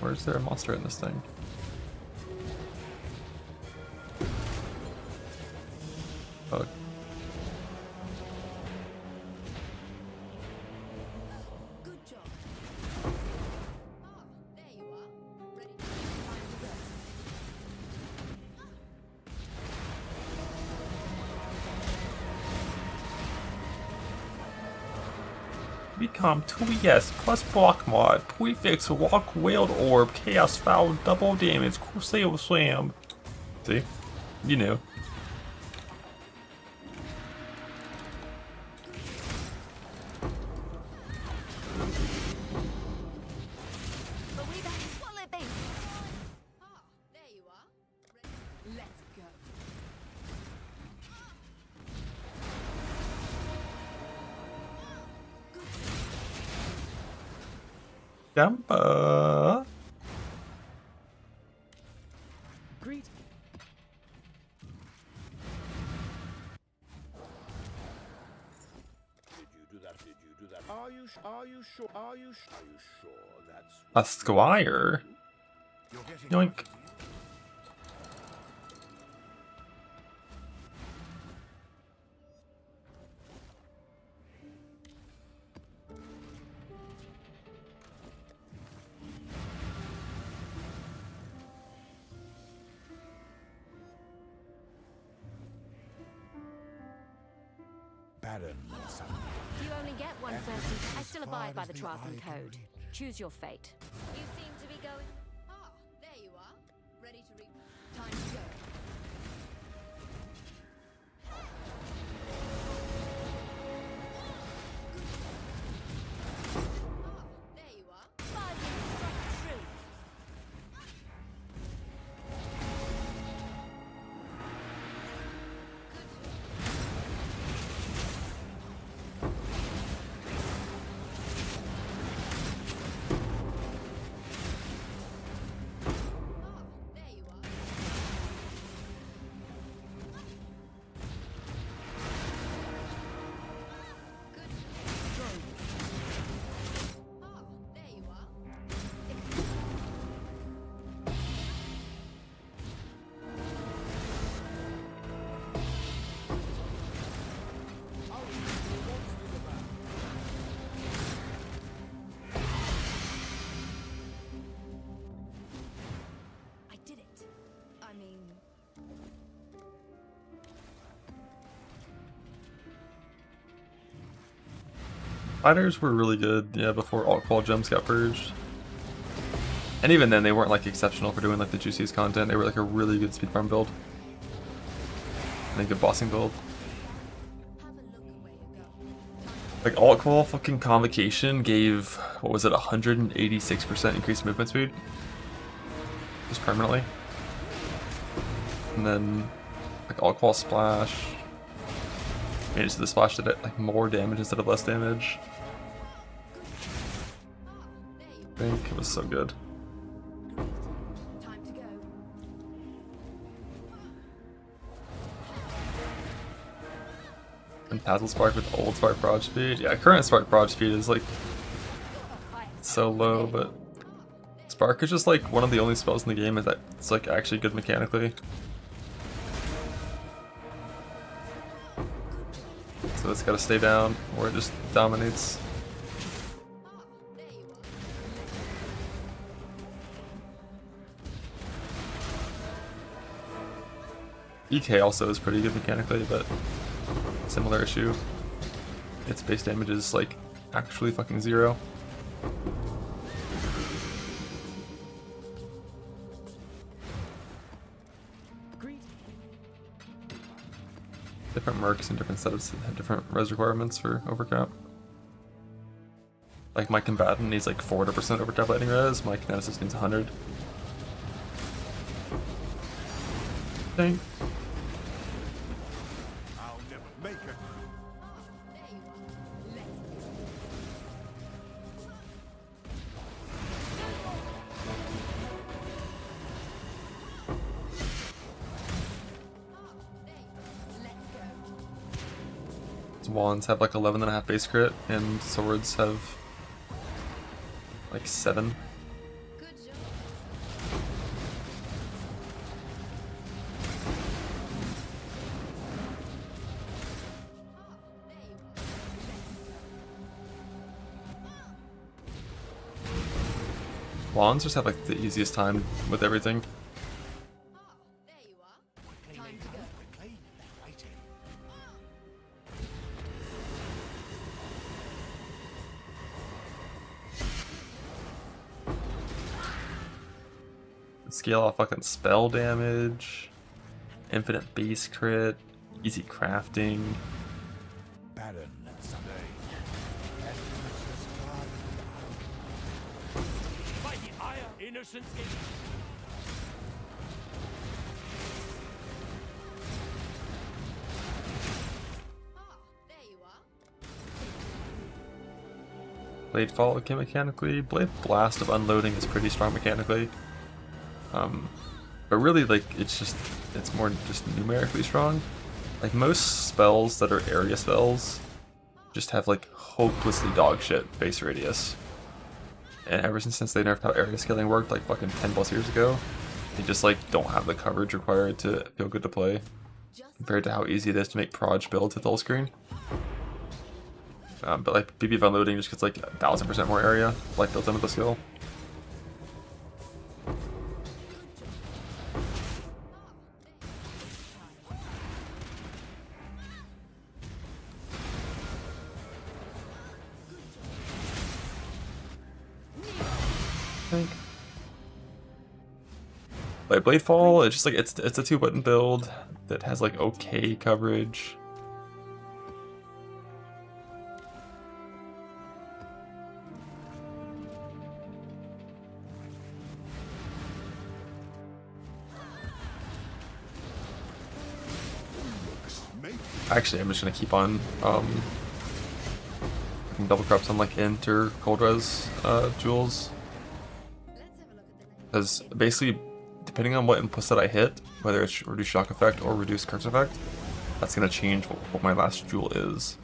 Or is there a monster in this thing? Bug. Good job. Ah, there you are. Ready? Time to go. Become 2ES plus block mod, prefix walk whaled orb, chaos foul, double damage, crusader slam. See? You knew. But we back. What'll it be? Ah, there you are. Ready? Let's go. Jumper. Greet. Did you do that? Did you do that? Are you sure? Are you sure? Are you sure that's A squire. You're getting Yoink. barren and sunlit. You only get one Emptiness first. I as still far abide by as the the Trothan eye can code. reach. Choose your fate. You seem to be going. Ah, there you are. Ready to read. Time to go. Ah, there you are. 5 minutes struck true. Ah, there you are. Good. Ah, there you are. I did it. I mean, Fighters were really good, yeah, before alt qual gems got purged. And even then, they weren't like exceptional for doing like the juiciest content. They were like a really good speed farm build. And a good bossing build. have a look at where you go. Like alt qual fucking convocation gave, what was it, 186% increased movement speed? Just permanently. And then like alt qual splash made it so the splash did it like more damage instead of less damage. I think it was so good. Time to go. And Dazzle Spark with old Spark Prod speed. Yeah, current Spark Prod speed is like so low, but Spark is just like one of the only spells in the game that it's like actually good mechanically. So it's gotta stay down or it just dominates. EK also is pretty good mechanically, but similar issue. Its base damage is like actually fucking 0. Different mercs and different setups have different res requirements for overcap. Like my combatant needs like 400% overcap lightning res, my kineticist needs 100. Dang. I'll never make it. Wands have like 11.5 base crit, and swords have like 7. Good job. Wands just have like the easiest time with everything. There you are. Time to go. Scale off fucking spell damage, infinite base crit, easy crafting. Barren and Sunday. Emptiness as far as the eye By the ire, innocence is. There you are. Blade Fall okay mechanically. Blade Blast of Unloading is pretty strong mechanically. But really, like, it's more just numerically strong. Like, most spells that are area spells just have, like, hopelessly dogshit base radius. And ever since they nerfed how area scaling worked, like, fucking 10 plus years ago, they just, like, don't have the coverage required to feel good to play, compared to how easy it is to make proj builds with full screen. But, like, BB of Unloading just gets, like, 1000% more area, like, built into the skill. Like Bladefall, it's just like it's a 2-button build that has like okay coverage. Actually, I'm just gonna keep on double crops on like int or cold res jewels, because basically, depending on what inputs that I hit, whether it's reduce shock effect or reduce curse effect, that's gonna change what my last jewel is.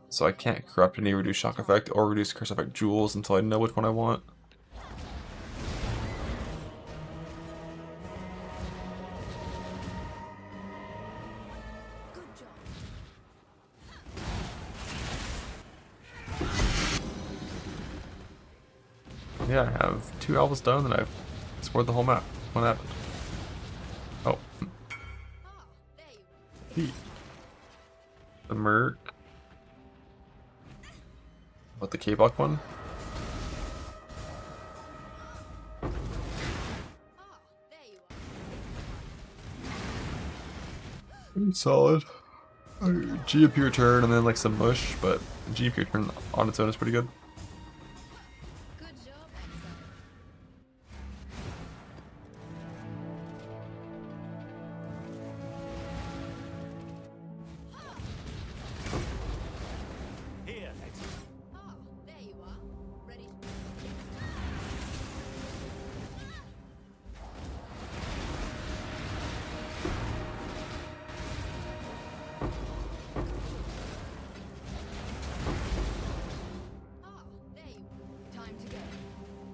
So I can't corrupt any reduce shock effect or reduce curse effect jewels until I know which one I want. Yeah, I have 2 albums done and I've explored the whole map. What happened? Oh. The Merc. What, the K-Block one? It's solid. GMP return and then like some mush, but GMP return on its own is pretty good. Good job, Exo. Here, Exo. Ah, there you are. Ready? Ah, there you are. Time to go. Ah,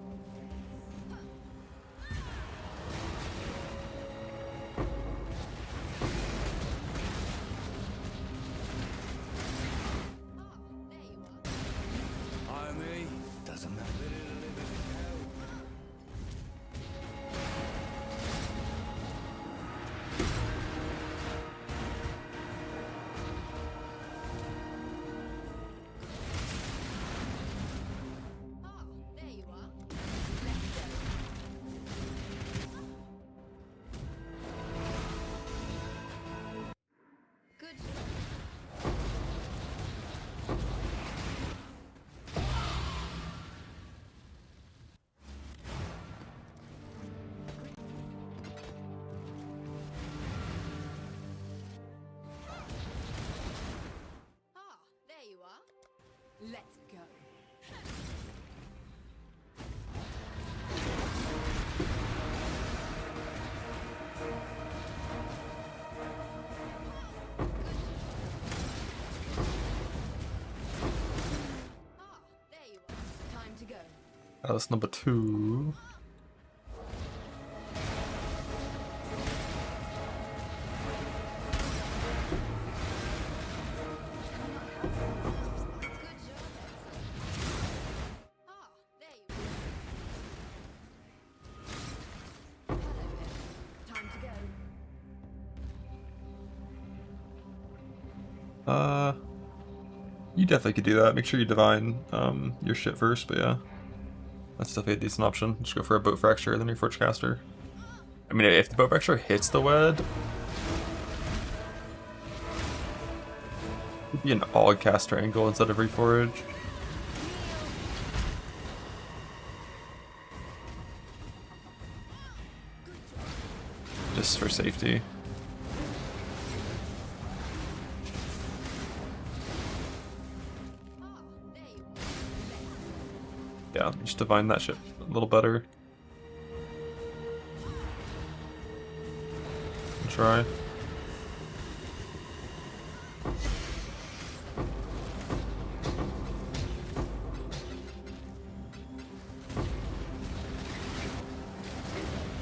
there you are. Army doesn't matter. Ah, there you are. Let's go. Good job. Ah, there you are. Let's go. Ah, there you are. Time to go. That was number 2. Good job, Exo. Ah, there you are. Hello, Em. Time to go. You definitely could do that. Make sure you divine your shit first, but yeah. That's definitely a decent option. Just go for a boat fracture, then your forge caster. I mean, if the boat fracture hits the wed, it'd be an all caster angle instead of reforge. Just for safety. Ah, there you are. Yeah, just divine that shit a little better. Try.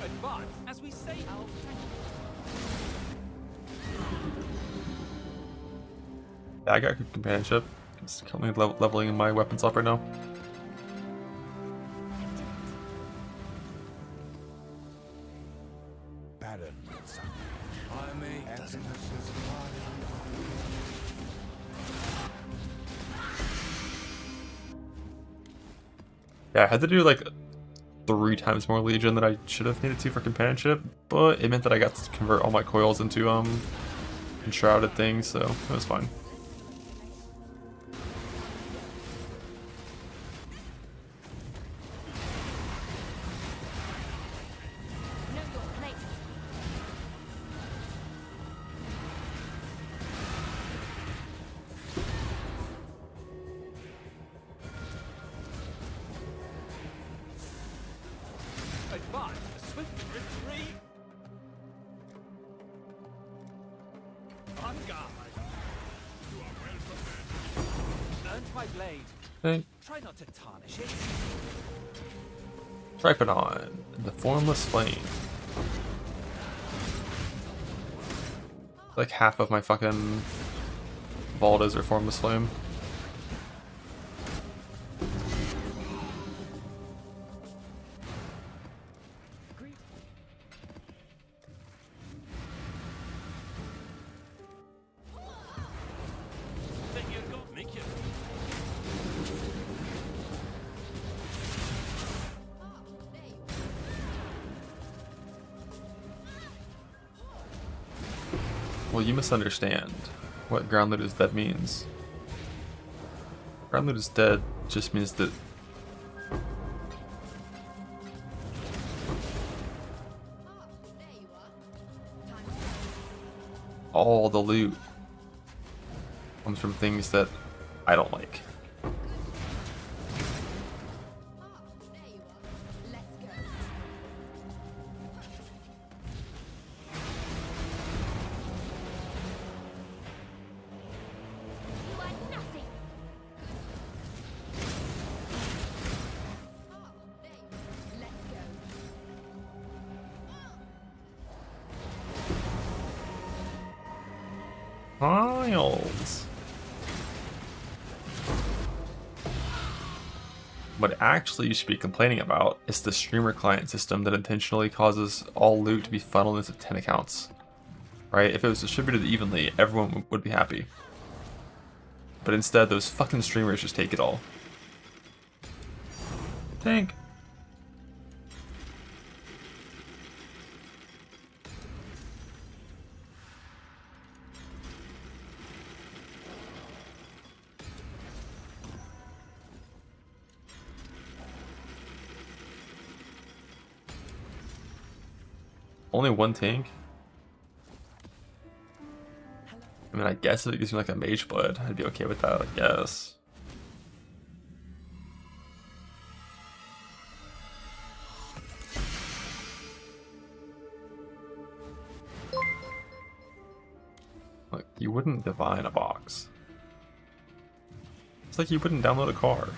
Advance, as we say, Al. Yeah, I got good companionship. It's currently leveling my weapons up right now. Barren and sunny. Army doesn't Emptiness as far as the Yeah, I had to do like 3 times more Legion than I should have needed to for companionship, but it meant that I got to convert all my coils into enshrouded things, so it was fine. Know your place. Advance, a swift retreat. On guard. You are well prepared. Earned my blade. Okay. Try not to tarnish it. Tripodon, the Formless Flame. Like half of my fucking Valdas are Formless Flame. Think you got me, kid? Well, you misunderstand what ground loot is dead means. Ground loot is dead just means that all the loot comes from things that I don't like. Miles. What actually you should be complaining about is the streamer client system that intentionally causes all loot to be funneled into 10 accounts. Right? If it was distributed evenly, everyone would be happy. But instead, those fucking streamers just take it all. Tank. Only one tank? I mean, I guess if it gives me like a mage blood, I'd be okay with that, I guess. Like, you wouldn't divine a box. It's like you wouldn't download a car.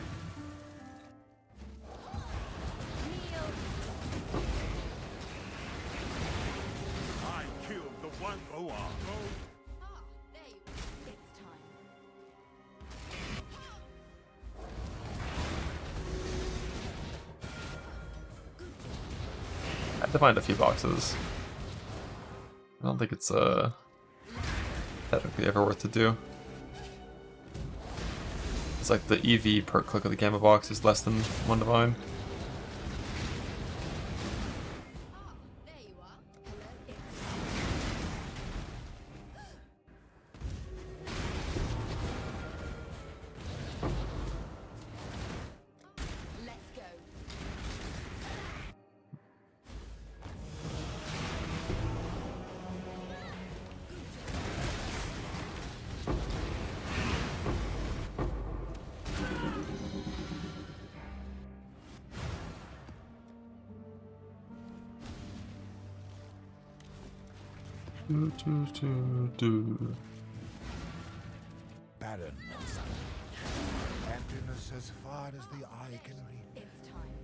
I defined a few boxes. I don't think it's technically ever worth to do. It's like the EV per click of the gamma box is less than one divine. Barren and sunny. Emptiness as far as the eye can reach. It's time.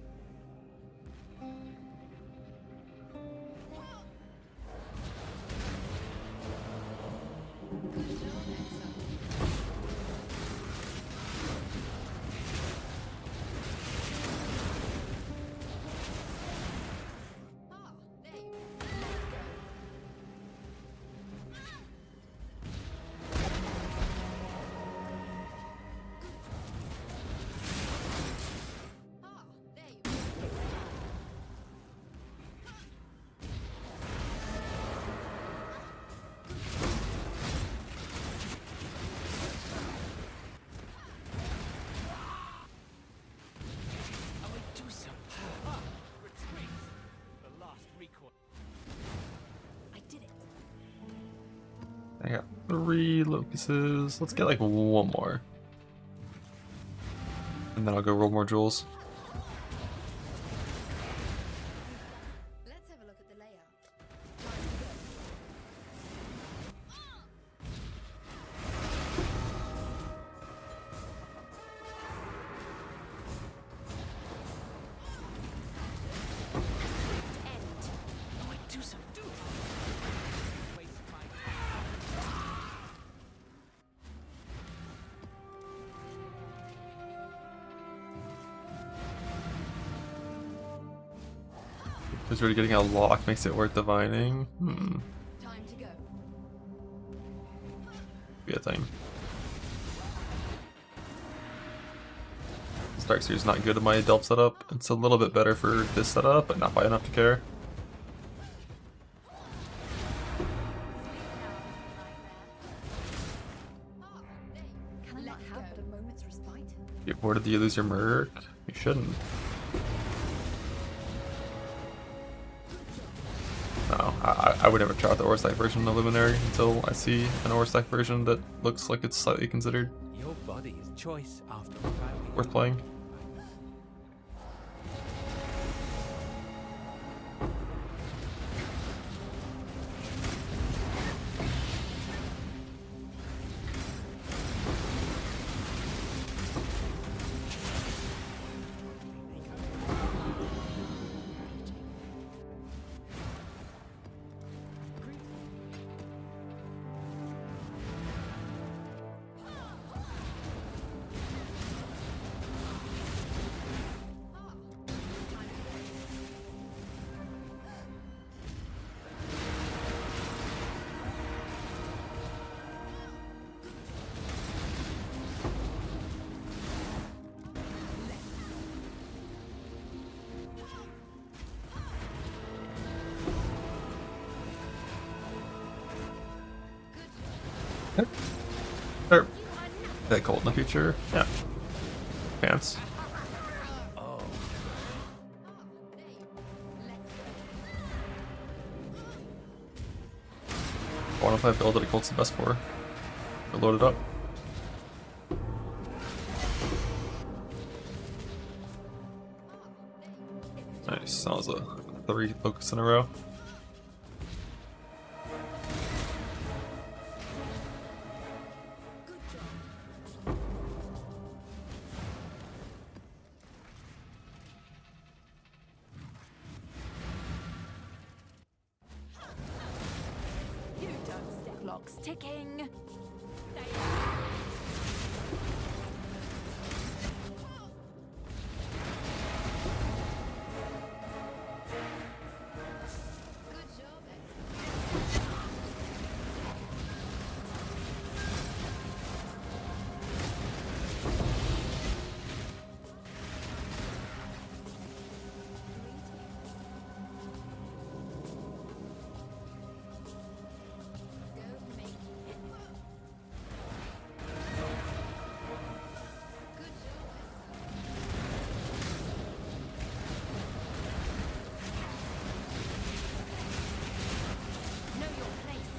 I got 3 locuses. Let's get like one more. And then I'll go roll more jewels. Let's have a look at the layout. Because already getting a lock makes it worth divining. Time to go. Be a thing. Stark Seer's not good in my Delph setup. It's a little bit better for this setup, but not by enough to care. have but a moment's respite. Where did you lose your merc? You shouldn't. No, I would never try out the Orstack version of Luminary until I see an Orstack version that looks like it's slightly considered Your body is choice after a cloudy worth playing. Or that cold in the future. Yeah. Pants. I want to play a build that a Colt's the best for. Or load it up. Nice. That was a 3 focus in a row. You don't step. Clock's ticking. Good job, know your place.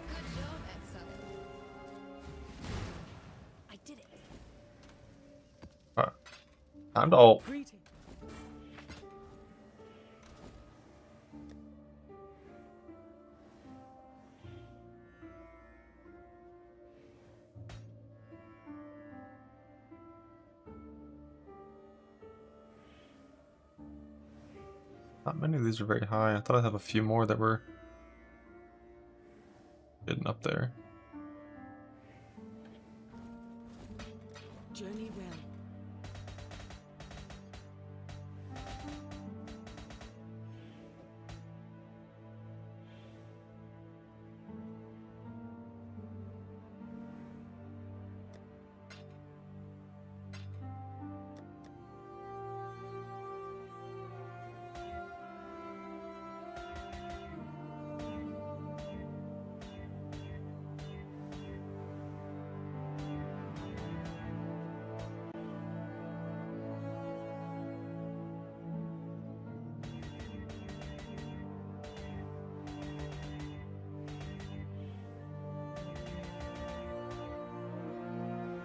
Good job, Exile. I did it. Alright. Time to ult. Greeting. Not many of these are very high. I thought I'd have a few more that were getting up there. Journey well.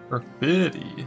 Graffiti.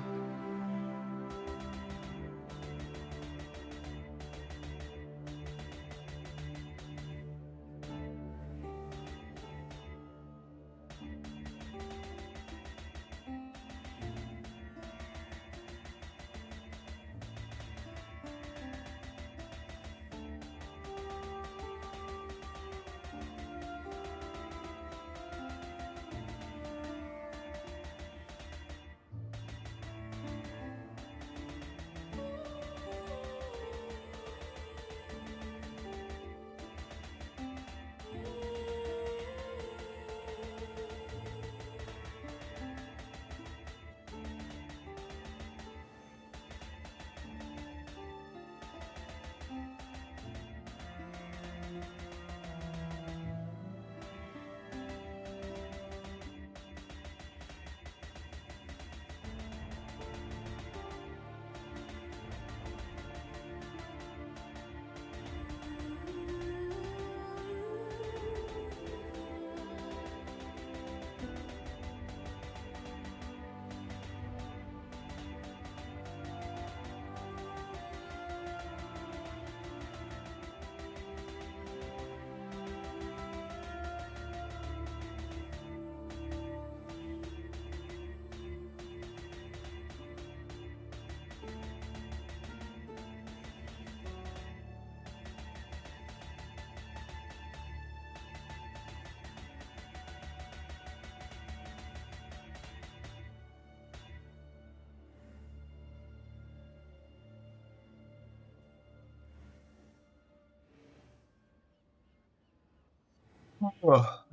Oh.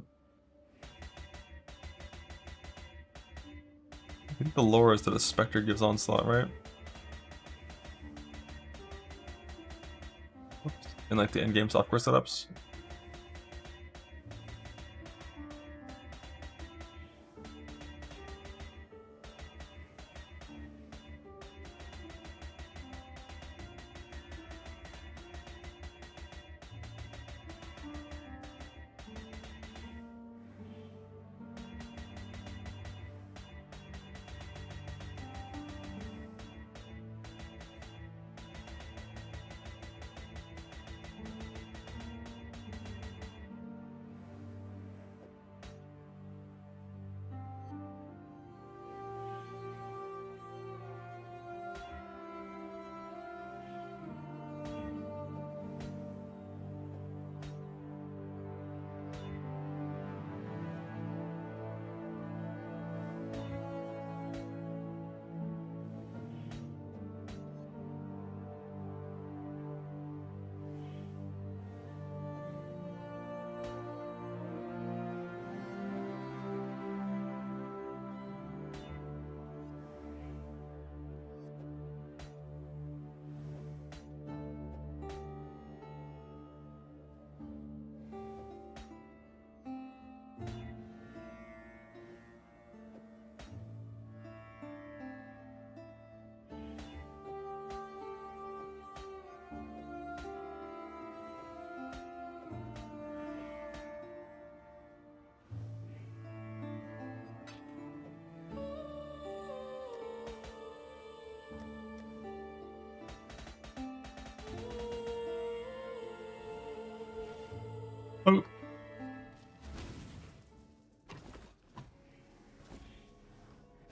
I think the lore is that a Spectre gives onslaught, right? In like the in-game software setups. Oh.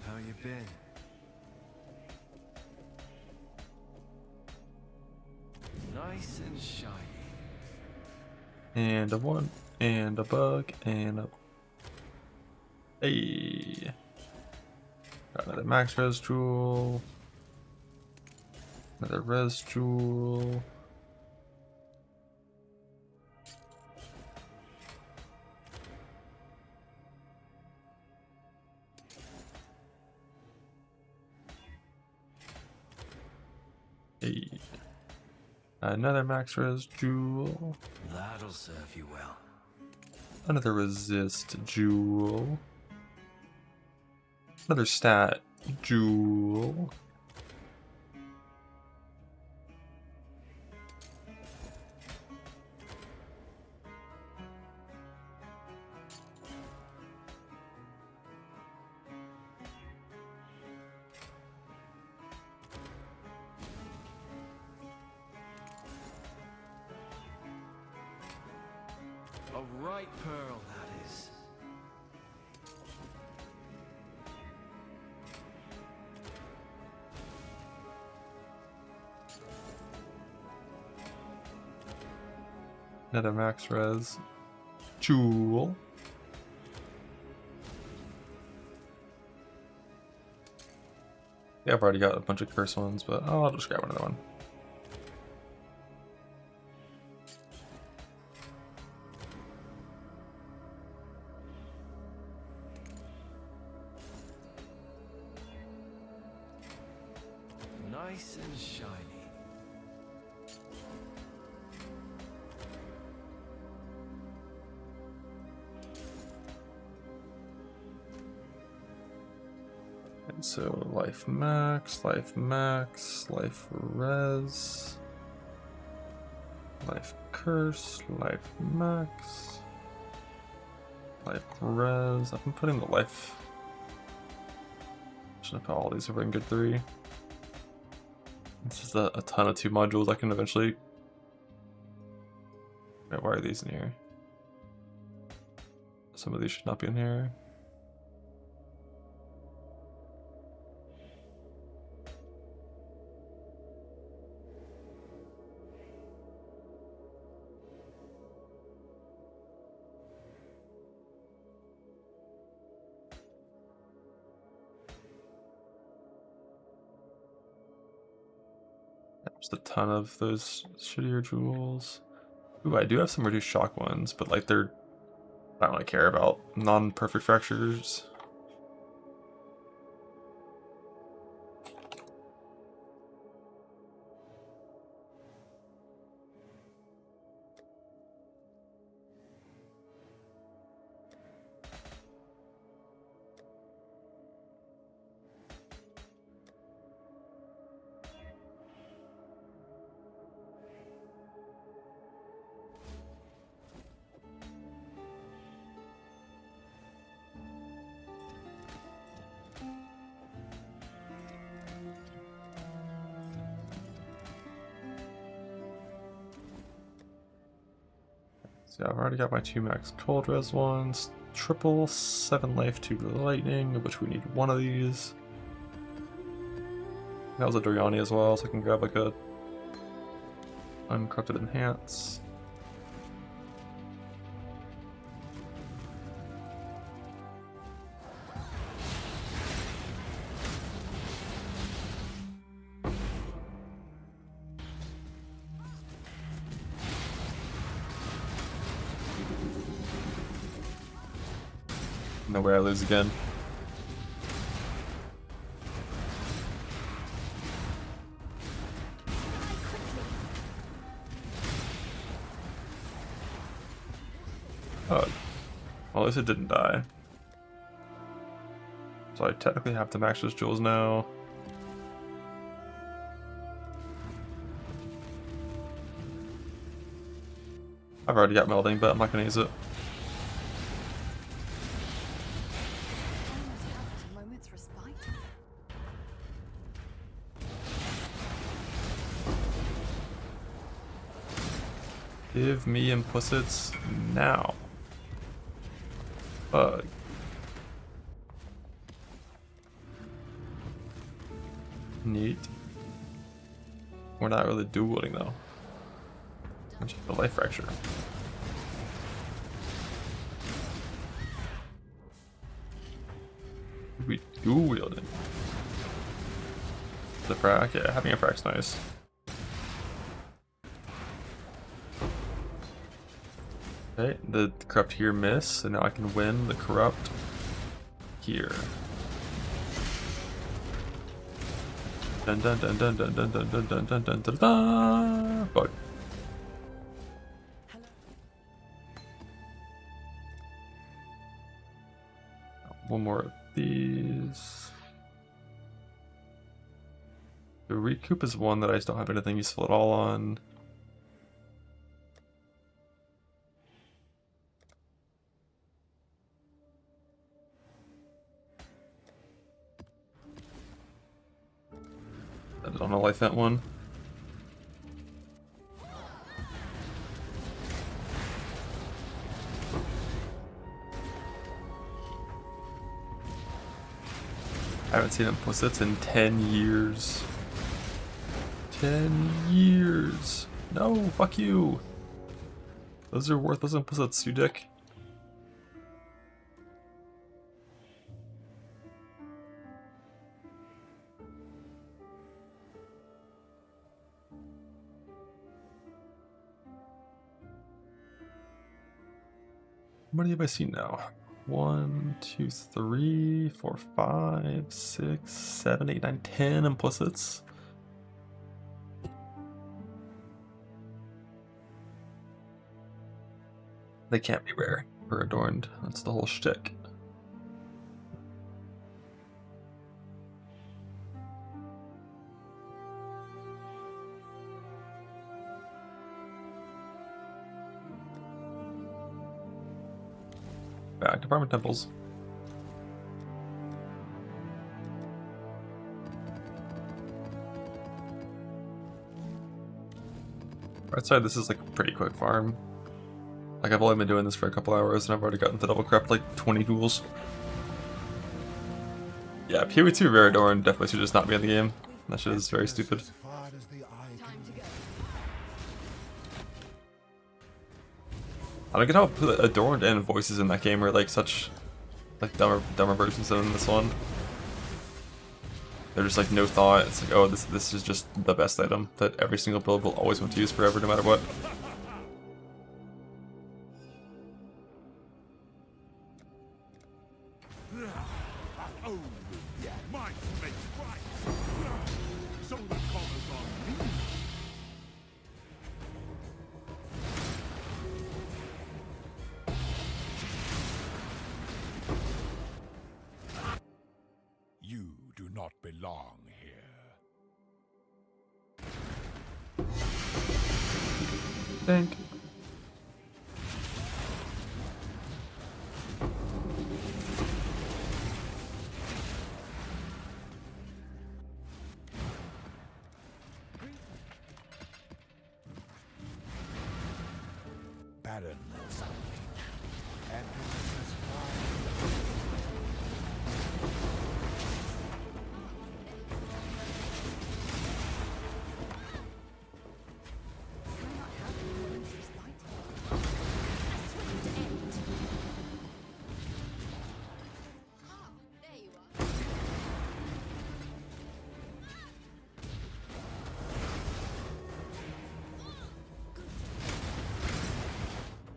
How you been? Nice and shiny. And a 1, and a bug, and a... Hey! Got another max res jewel. Another res jewel. Hey. Another max res jewel. That'll serve you well. Another resist jewel. Another stat jewel. A right pearl, that is. Another max res jewel. Yeah, I've already got a bunch of curse ones, but I'll just grab another one. Nice and shiny. And so life max, life res, life curse, life max, life res. I've been putting the life. Should have put all these over in good 3. It's just a ton of 2 modules I can eventually... Wait, why are these in here? Some of these should not be in here. Just a ton of those shittier jewels. Ooh, I do have some reduced shock ones, but like they're I don't really care about non-perfect fractures. So I've already got my 2 max cold res ones, triple 7 life to lightning, of which we need one of these. That was a Doriani as well, so I can grab like a uncorrupted enhance. No way I lose again. Oh, well, at least it didn't die. So I technically have to max those jewels now. I've already got melding, but I'm not gonna use it. Give me implicits now. Bug. Neat. We're not really dueling though. Just a life fracture. We dual wielding. The frac, yeah, having a frac's nice. Okay, the corrupt here missed, so now I can win the corrupt here. Dun dun dun dun dun dun dun dun dun dun dun dun dun. Bug. One more of these. The recoup is one that I just don't have anything useful at all on. I don't know, like that one. I haven't seen implicits in 10 years. 10 years. No, fuck you. Those are worthless implicits, you dick. How many have I seen now? 1, 2, 3, 4, 5, 6, 7, 8, 9, 10 implicits. They can't be rare or adorned. That's the whole shtick. Back to Apartment Temples. Right side, this is like a pretty quick farm. Like I've only been doing this for a couple hours and I've already gotten to double corrupt like 20 duels. Yeah, PoE2 Rare Adorn definitely should just not be in the game. That shit is very stupid. I don't get how Adorned and voices in that game are like such like dumber versions than this one. They're just like no thought. It's like, oh, this is just the best item that every single build will always want to use forever, no matter what. Thank you. Barren and sunny. Emptiness as far. Can I not help you fall into this light? A swift end. Ah, there you are.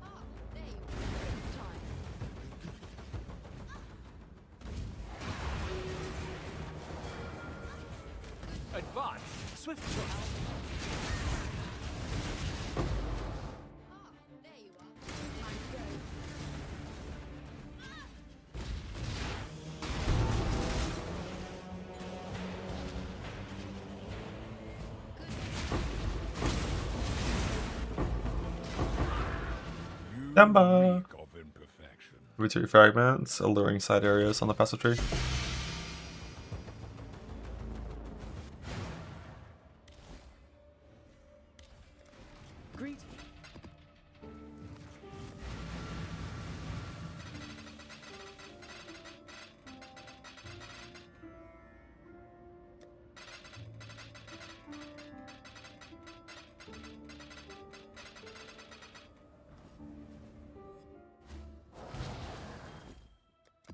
Ah, there you are. It's time. Advance! Swift choice! Ah, there you are. Time to go. You Dumba. reek of imperfection. Root fragments, alluring side areas on the passive tree. Greetings.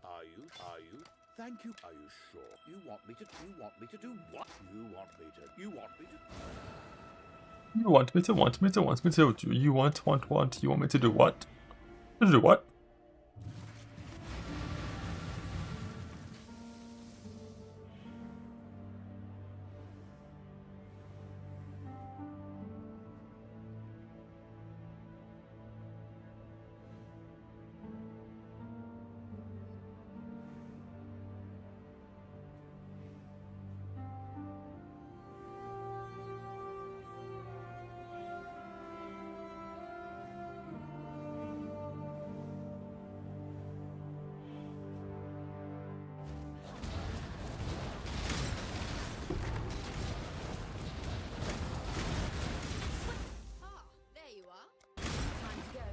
Are you? Are you? Thank you. Are you sure? You want me to do what? You want me to You want me to you want me to you want me to do what? To do what? Ah, there you are. Time to go.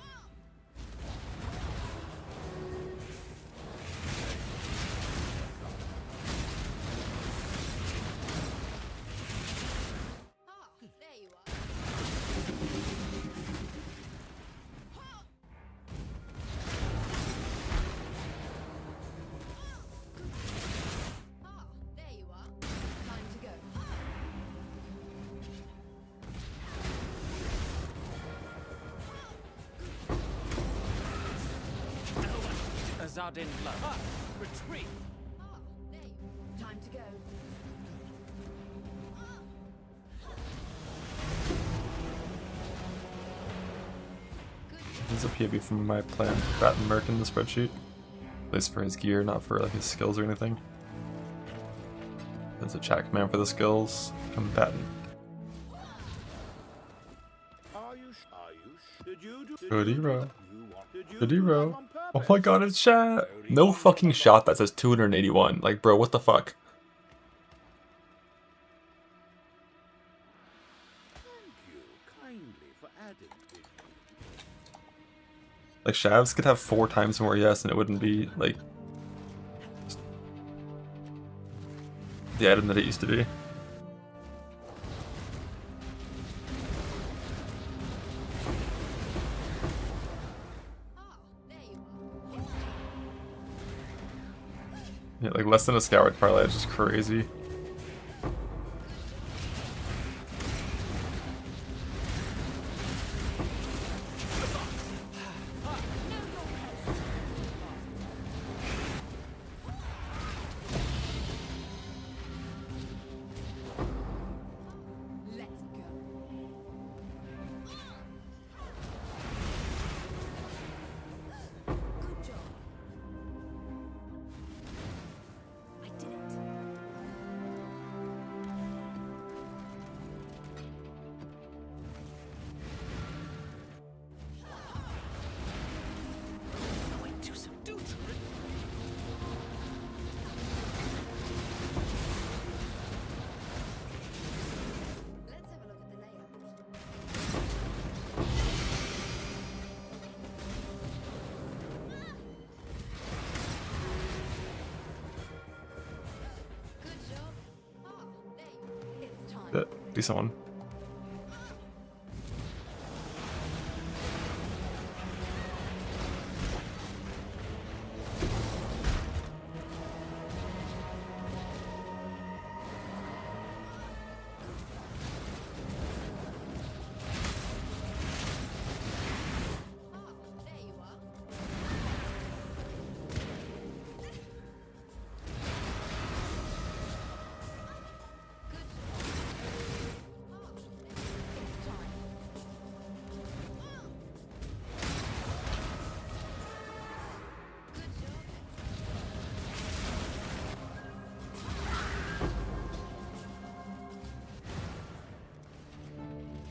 Ah, there you are. Ah, there you are. Time to go. Azardin blood. Ah, retreat! Ah, there you are. Time to go. This is a POV from my plan to Batten Merc in the spreadsheet. At least for his gear, not for like his skills or anything. There's a chat command for the skills. Combatant. Are you? Did you do? Good you hero. do- You want? Did you Good do that hero. on Oh purpose? my god, it's chat! No fucking shot that says 281. Like, bro, what the fuck? Thank you kindly for adding. Did you? Like, Shavs could have 4 times more yes, and it wouldn't be, like, the item that it used to be. Ah, there you are. It's time. Yeah, like, less than a Scoured Parlay is just crazy. Let's go. Good job. I did it. hit. Decent one. There you are.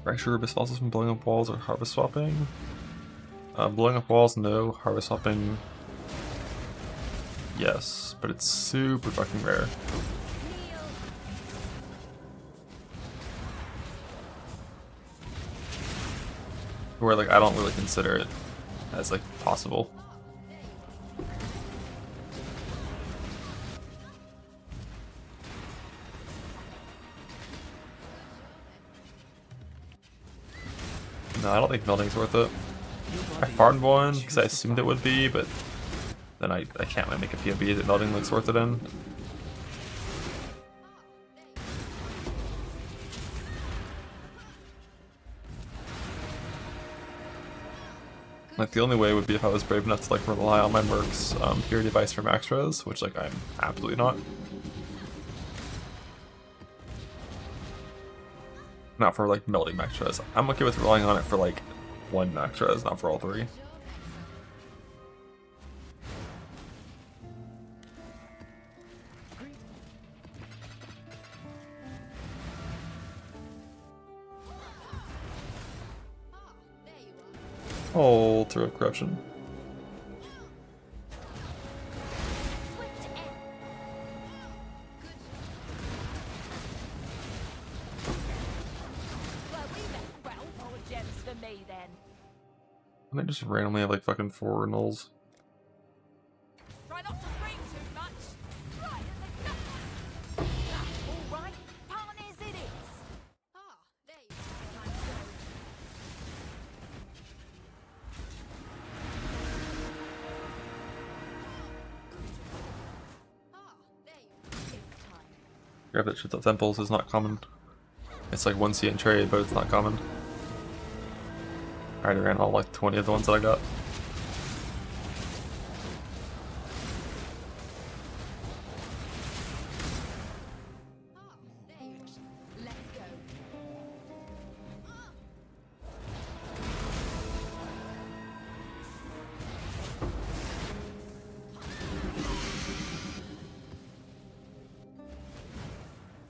Fracture Abyss falls from blowing up walls or harvest swapping. Blowing up walls, no. Harvest swapping, yes, but it's super fucking rare. Where like I don't really consider it as like possible. No, I don't think melting's worth it. I farmed one because I assumed it would be, but then I can't really make a POV that melting looks worth it in. Like the only way would be if I was brave enough to like rely on my Merc's purity device for max res, which like I'm absolutely not. Not for like melting max res. I'm okay with relying on it for like one max res, not for all three. Oh, through corruption. And I just randomly have like fucking 4 nulls. Try not to scream too much. Right in the gut. All right, partners it is. Ah, there you go. Time to go. Ah, there you go. It's time. Grab that shit at temples is not common. It's like 1C in trade, but it's not common. I already ran all like 20 of the ones that I got. Let's go.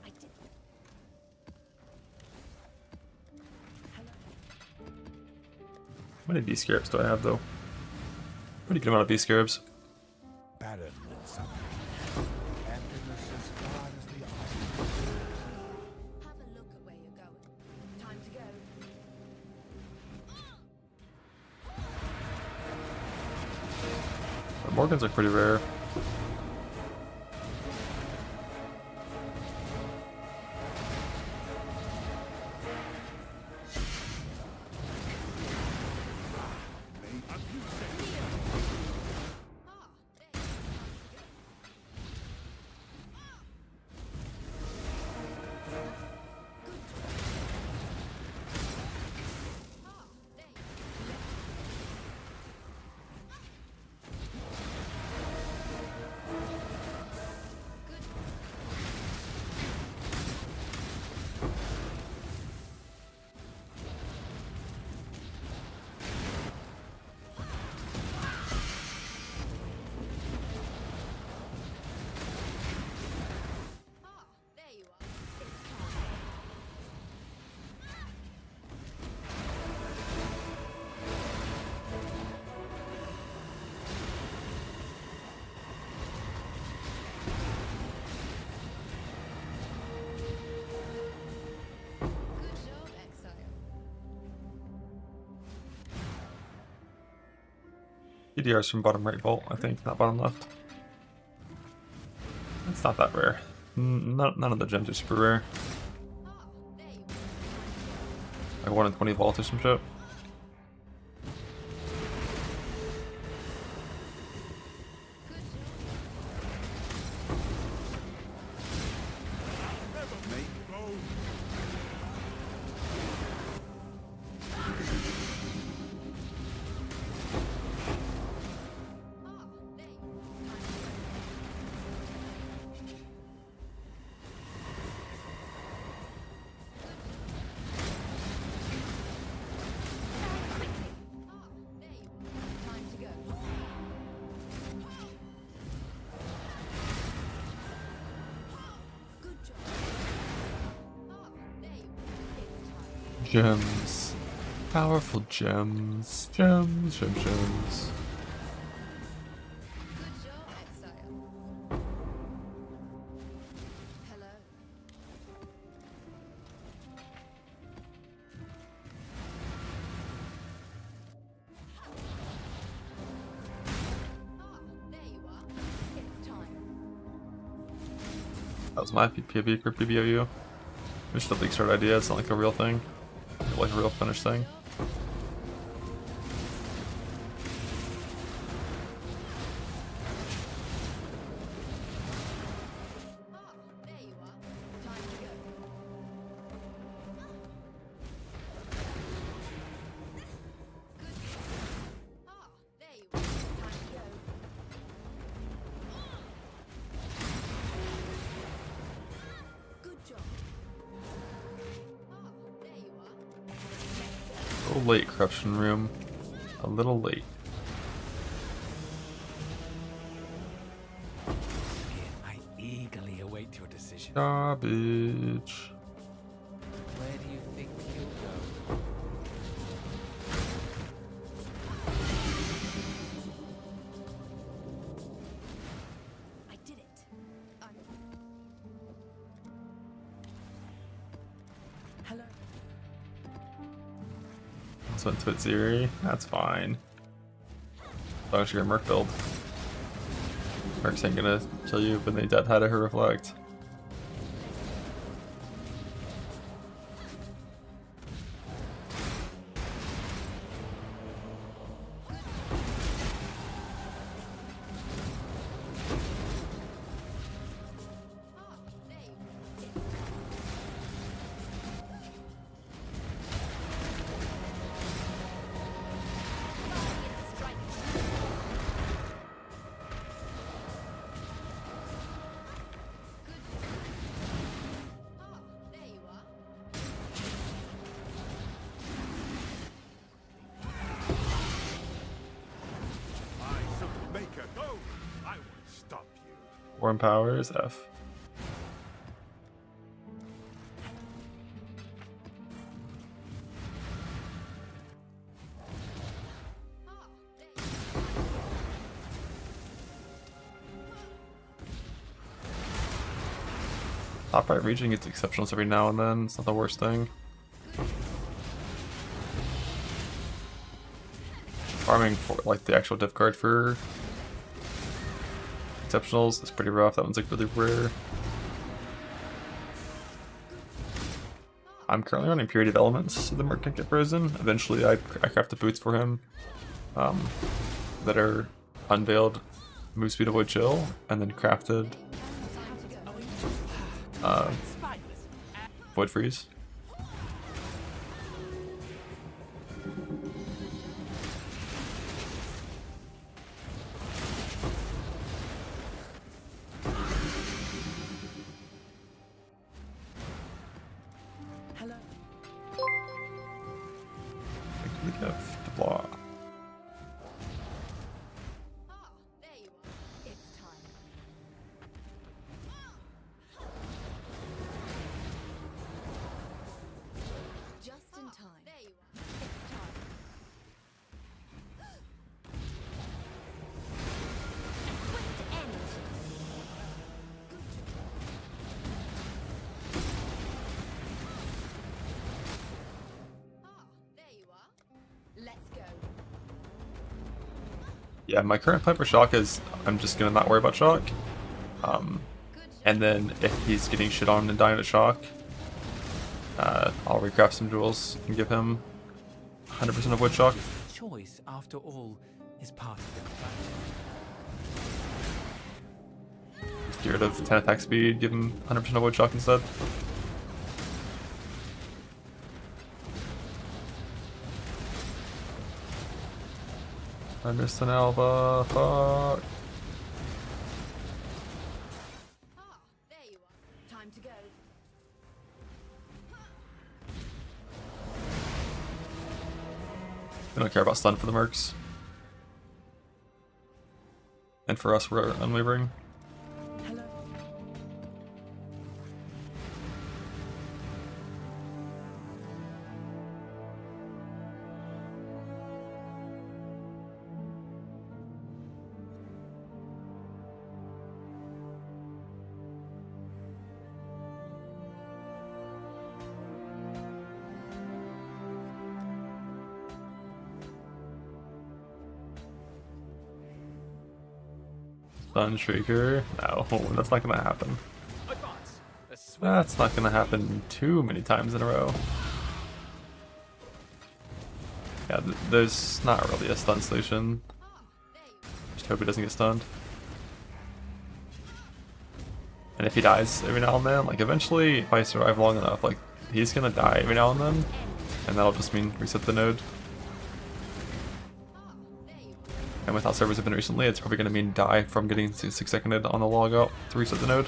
I did. How many V-Scarabs do I have though? Pretty good amount of V-Scarabs. Barren in summer. Emptiness as far as the eye. Have a look at where you're going. Time to go. But Morgans are pretty rare. There you are. It's time. Good job, Exile. PDR's from bottom right vault, I think, not bottom left. It's not that rare. None of the gems are super rare. Like 1 in 20 vault or some shit. Gems. Powerful gems. Gems. Gems. That was my PPV for PBOU. It's just a league start idea, it's not like a real thing. Like a real finish thing. A little late, Corruption Room. A little late. I eagerly await your decision. Garbage. Where do you think you'll go? I did it. Hello. This went to Ziri. That's fine. As long as you're a Merc build. Mercs ain't gonna kill you when they dead had her reflect. Warm powers, F. Top right region gets exceptionals every now and then, it's not the worst thing. Farming for like the actual div card for exceptionals is pretty rough. That one's like really rare. I'm currently running Purity of Elements so the Merc can't get frozen. Eventually I craft the boots for him that are unveiled, move speed, avoid chill, and then crafted void freeze. Gift, blah. Just in time. There you are. It's time. Swift end. There you are. Let's go. Yeah, my current plan for Shock is I'm just gonna not worry about Shock. And then if he's getting shit on and dying to Shock, I'll recraft some jewels and give him 100% of wood shock. Choice, after all, is part of the plan. Get rid of 10 attack speed, give him 100% of wood shock instead. I missed an Alba. Fuck. Ah, there you are. Time to go. We don't care about stun for the mercs. And for us, we're unwavering. Hello. Stun Shrieker. No, that's not gonna happen. Advance. A swift That's not gonna happen too many times in a row. Yeah, there's not really a stun solution. Just hope he doesn't get stunned. And if he dies every now and then, like eventually, if I survive long enough, like he's gonna die every now and then, and that'll just mean reset the node. And with how servers have been recently, it's probably gonna mean die from getting 6-seconded on the logout to reset the node.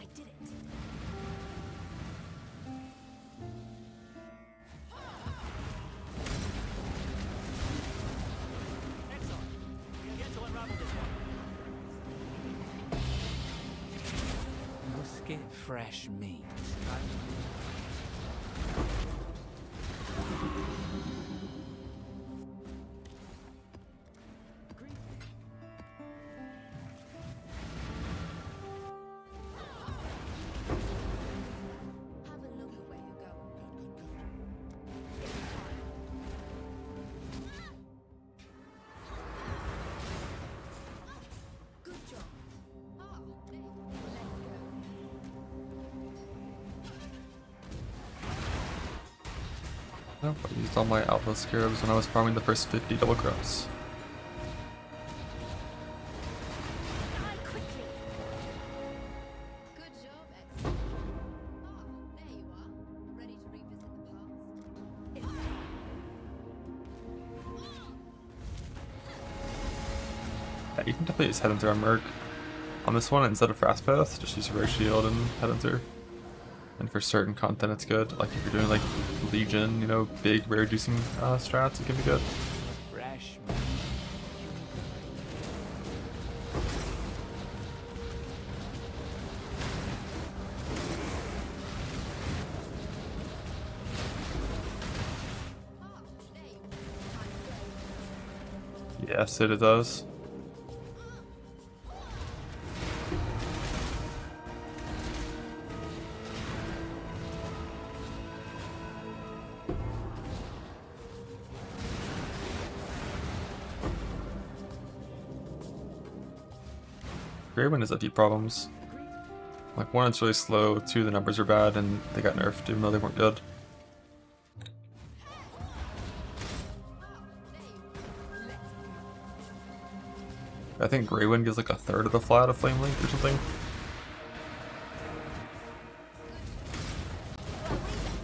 I did it. excellent. We are here to unravel this one. We'll skip fresh meat. Have a look at where you're going. Good job. Ah, there. Let's go. Nope, I used all my alpha scarabs when I was farming the first 50 double crops. Die quickly. Good job, excellent. Ah, there you are. Ready to revisit the past? It's time. Yeah, you can definitely just head into our merc. On this one, instead of fast path, just use a rare shield and head into. And for certain content, it's good. Like if you're doing like Legion, you know, big rare reducing strats, it can be good. Fresh meat. Ah, there you are. Time to go. Yes, it does. Greywind has a few problems. Like one, it's really slow, two, the numbers are bad, and they got nerfed even though they weren't good. I think Greywind gives like a third of the flat of Flame Link or something.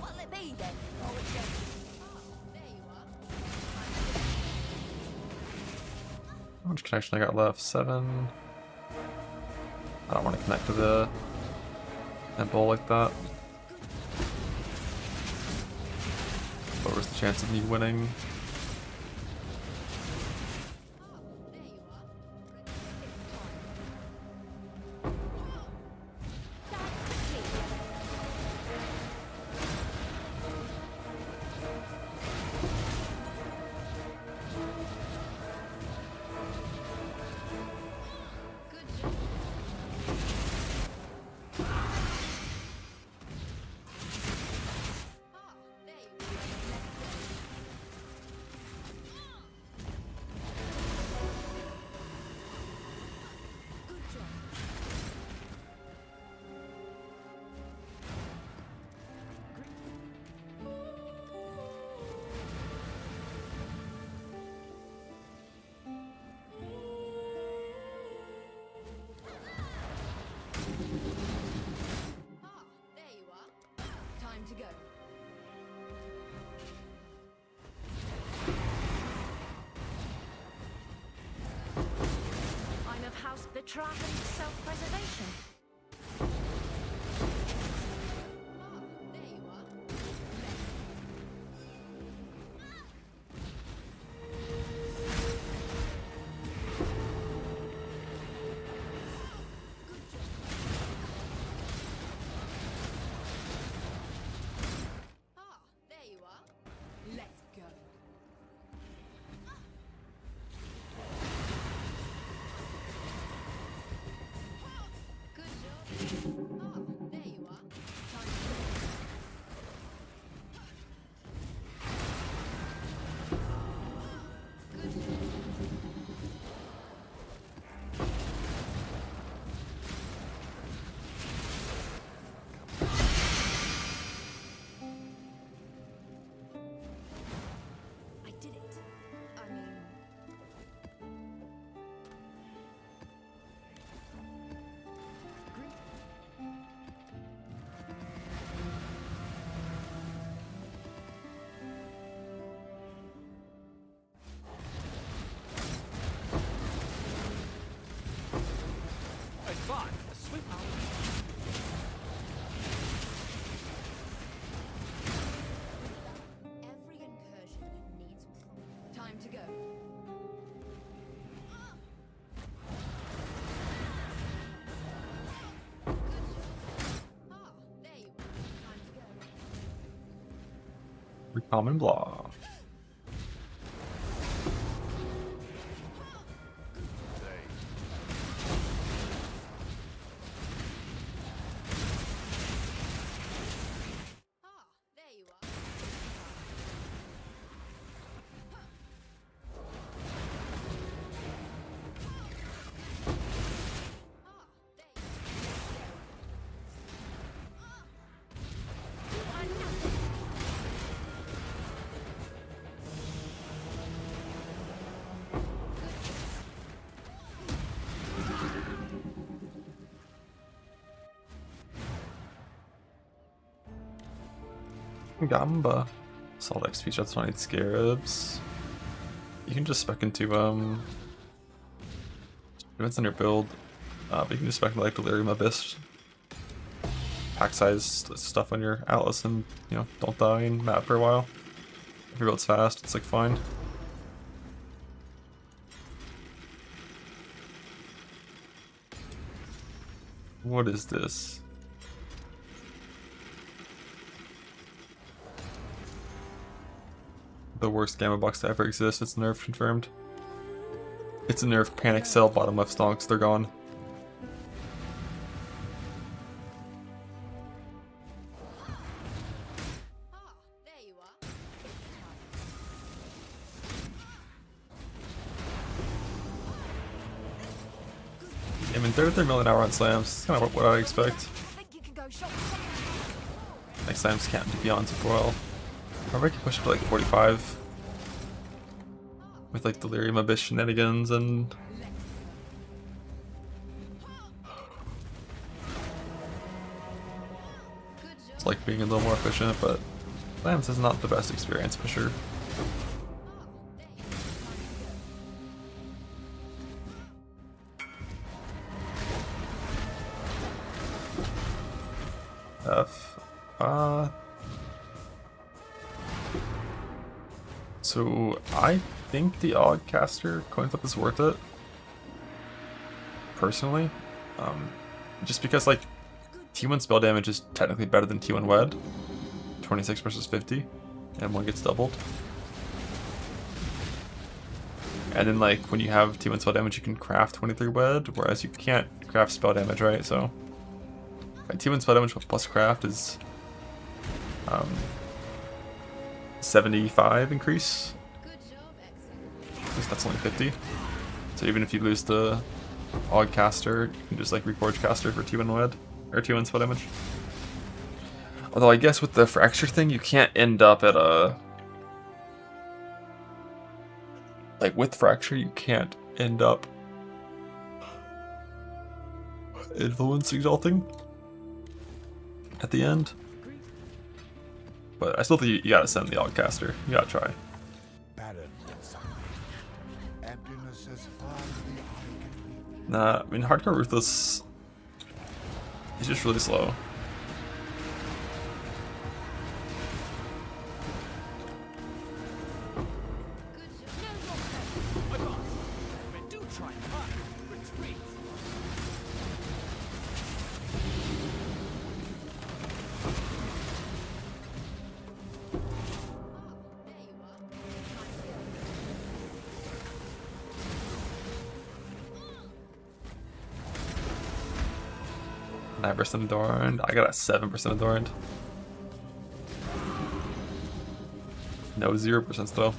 What'll it be then? Oh, it's there you are. How much connection I got left? 7. I don't want to connect to the temple like that. What was the chance of me winning? There you are. It's time. Good job. Ah, there you are. trap and self-preservation. There you are. There you are. Let's go. Good job. There you are. Time to go. Good job. I did it. I mean... Nice spot. A sweet Every incursion needs time to go. Good job. There you are. Time to go. Recommon blah. There you are. Gamba. Salt XP shots on 8 scarabs. You can just spec into depends on your build. But you can just spec into like Delirium Abyss. Pack size stuff on your Atlas and don't die in map for a while. If your build's fast, it's like fine. What is this? The worst Gamma box to ever exist. It's nerfed confirmed. It's a nerfed panic cell bottom left stonks. They're gone. There you are. I mean, 33 million hour on slams. It's kind of what I expect. Think you can go shot. Like slams can't do beyond super well. Probably can push up to like 45 with like Delirium Abyss shenanigans and it's like being a little more efficient, but slams is not the best experience for sure. So I think the Oddcaster coin flip is worth it. Personally. Just because like T1 spell damage is technically better than T1 Wed. 26 versus 50. And one gets doubled. And then like when you have T1 spell damage you can craft 23 Wed, whereas you can't craft spell damage, right? So T1 spell damage plus craft is 75 increase. At least that's only 50. So even if you lose the Oddcaster, you can just like reforge caster for T1 Wed or T1 spell damage. Although I guess with the fracture thing, you can't end up at a like with fracture, you can't end up influence exalting at the end. But I still think you gotta send the Oddcaster. You gotta try. Barren and sunlit. Emptiness as far as the eye can reach. Nah, I mean, Hardcore Ruthless, he's just really slow. My boss. But do try and run. Retreat. Nine percent adorned. I got a 7% adorned. No 0% still.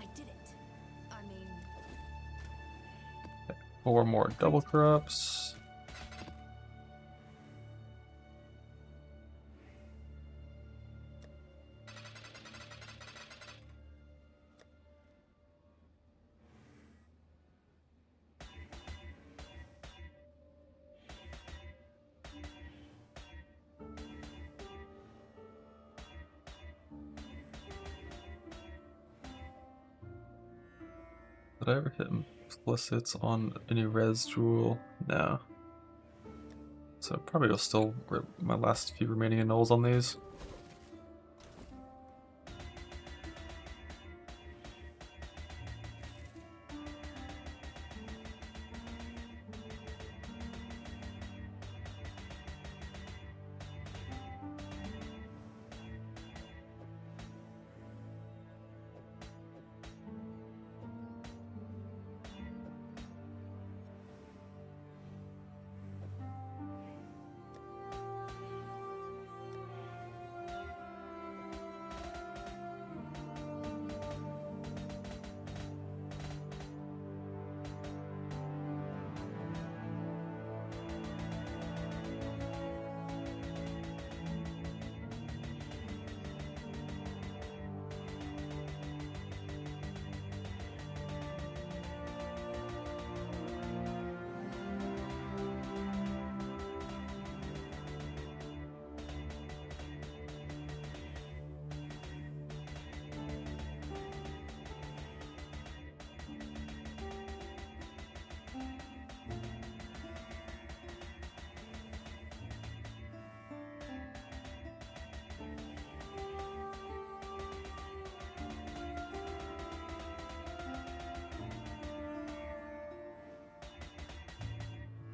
I did it. I mean, 4 more double corrupts. Did I ever hit implicits on any res jewel? No. So probably will still my last few remaining annuls on these.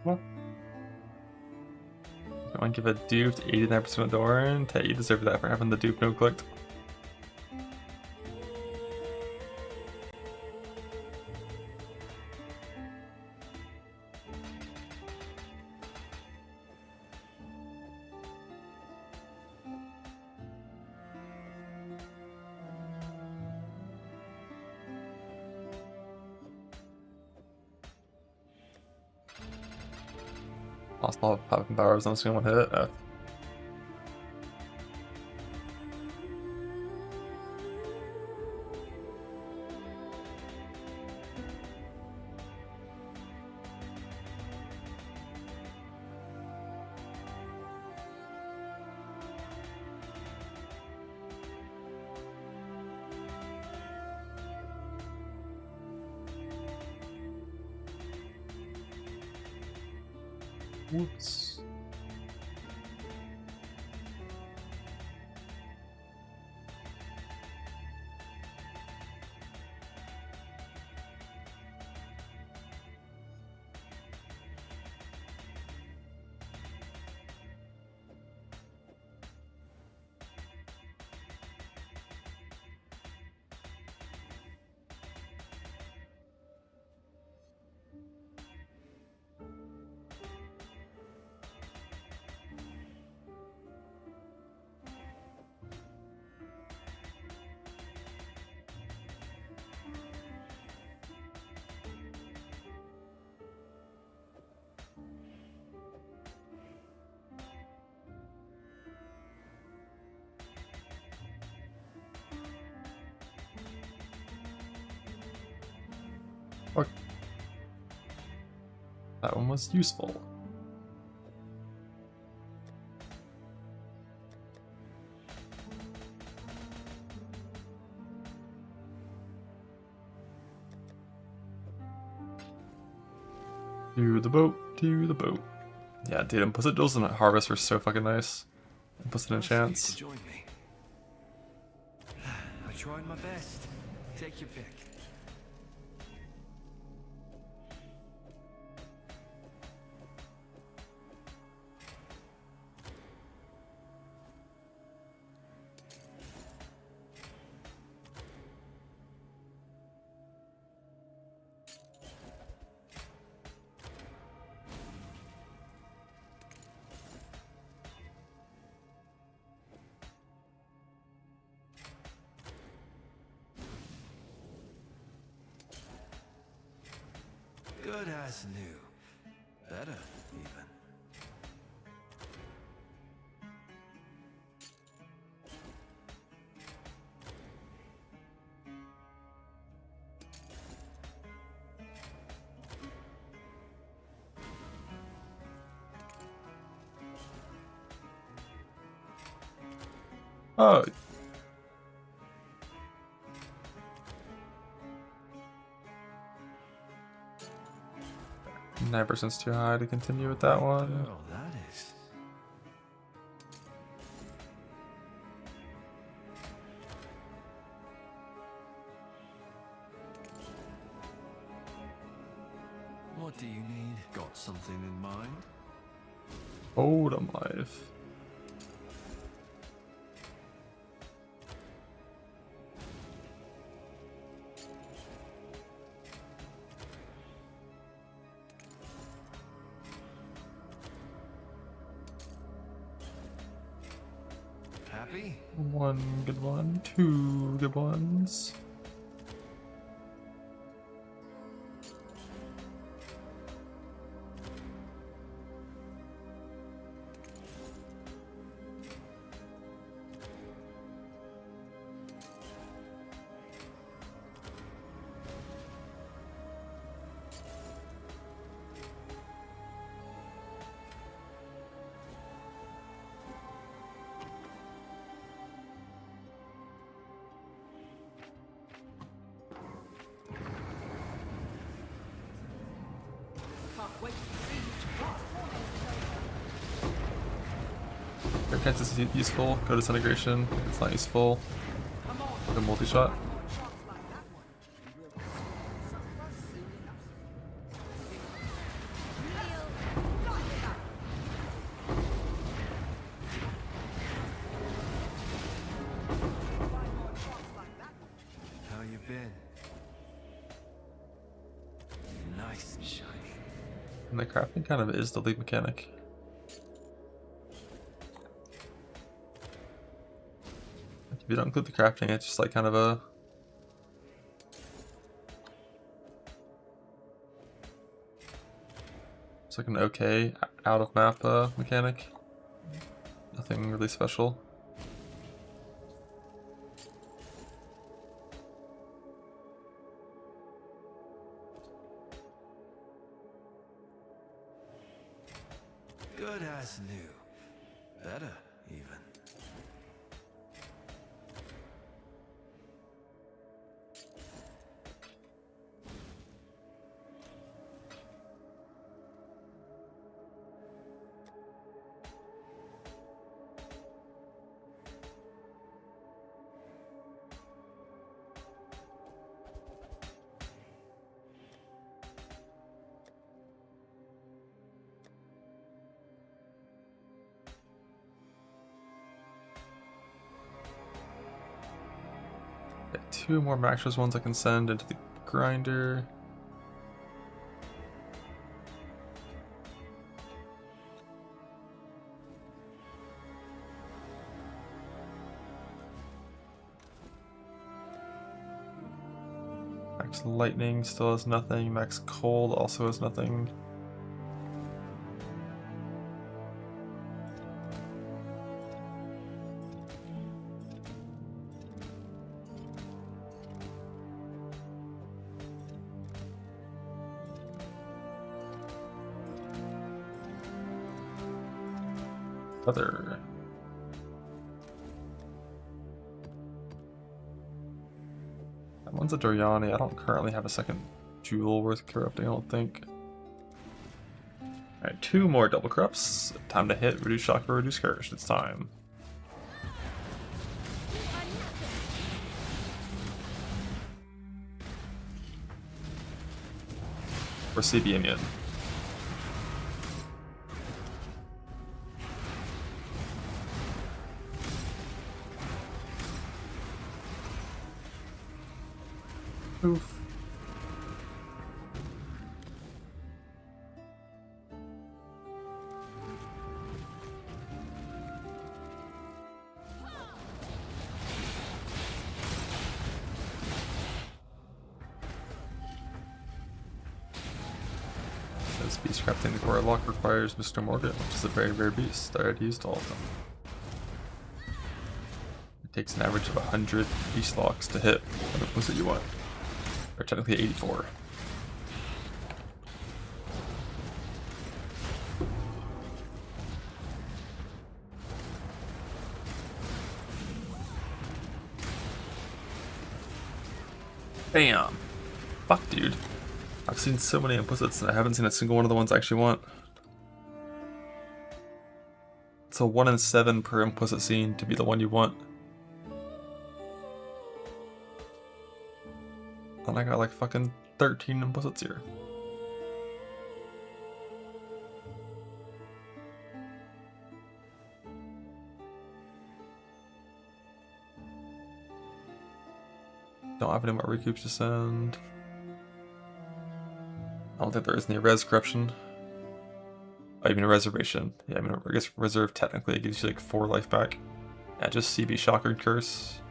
Well, I want to give a dupe to 89% Doran. Hey, you deserve that for having the dupe no clicked. Lost all of popping powers, I'm just gonna one hit. Whoops. Fuck. That one was useful. To the boat, to the boat. Yeah, dude, implicit duels and harvest are so fucking nice. Implicit enchants. To join me. I tried my best. Take your pick. Good as new. Better, even. Oh. 9%'s too high to continue with that one. Oh, that is. What do you need? Got something in mind? Hold 'em life. Happy? One good one, two good ones. Can't wait to see you. Air Catch is useful. Go Disintegration. It's not useful. Come on. Go multi-shot. More shots like that one. And we'll be some of us soon enough. Light it up. Find more shots like that one. How you been? Nice and shiny. And the crafting kind of is the lead mechanic. Like, if you don't include the crafting, it's just like kind of a... It's like an okay out of map mechanic. Nothing really special. Good as new. Better, even. Got two more Maxers ones I can send into the grinder. Max Lightning still has nothing. Max Cold also has nothing. Other. That one's a Doriani. I don't currently have a second jewel worth corrupting, I don't think. Alright, 2 more double corrupts. Time to hit, reduce shock, or reduce curse. It's time. Or CB immune. Oof. This beast crafting the Warlock requires Mr. Morgan, which is a very rare beast. I already used all of them. It takes an average of 100 beast locks to hit whatever was that you want. Or technically 84. Bam! Fuck, dude. I've seen so many implicits and I haven't seen a single one of the ones I actually want. It's a 1 in 7 per implicit scene to be the one you want. And I got like fucking 13 implicits here. Don't have any more recoups to send. I don't think there is any res corruption. Oh, you mean a reservation? Yeah, I mean, I guess reserve technically it gives you like 4 life back. Yeah, just CB Shocker and Curse.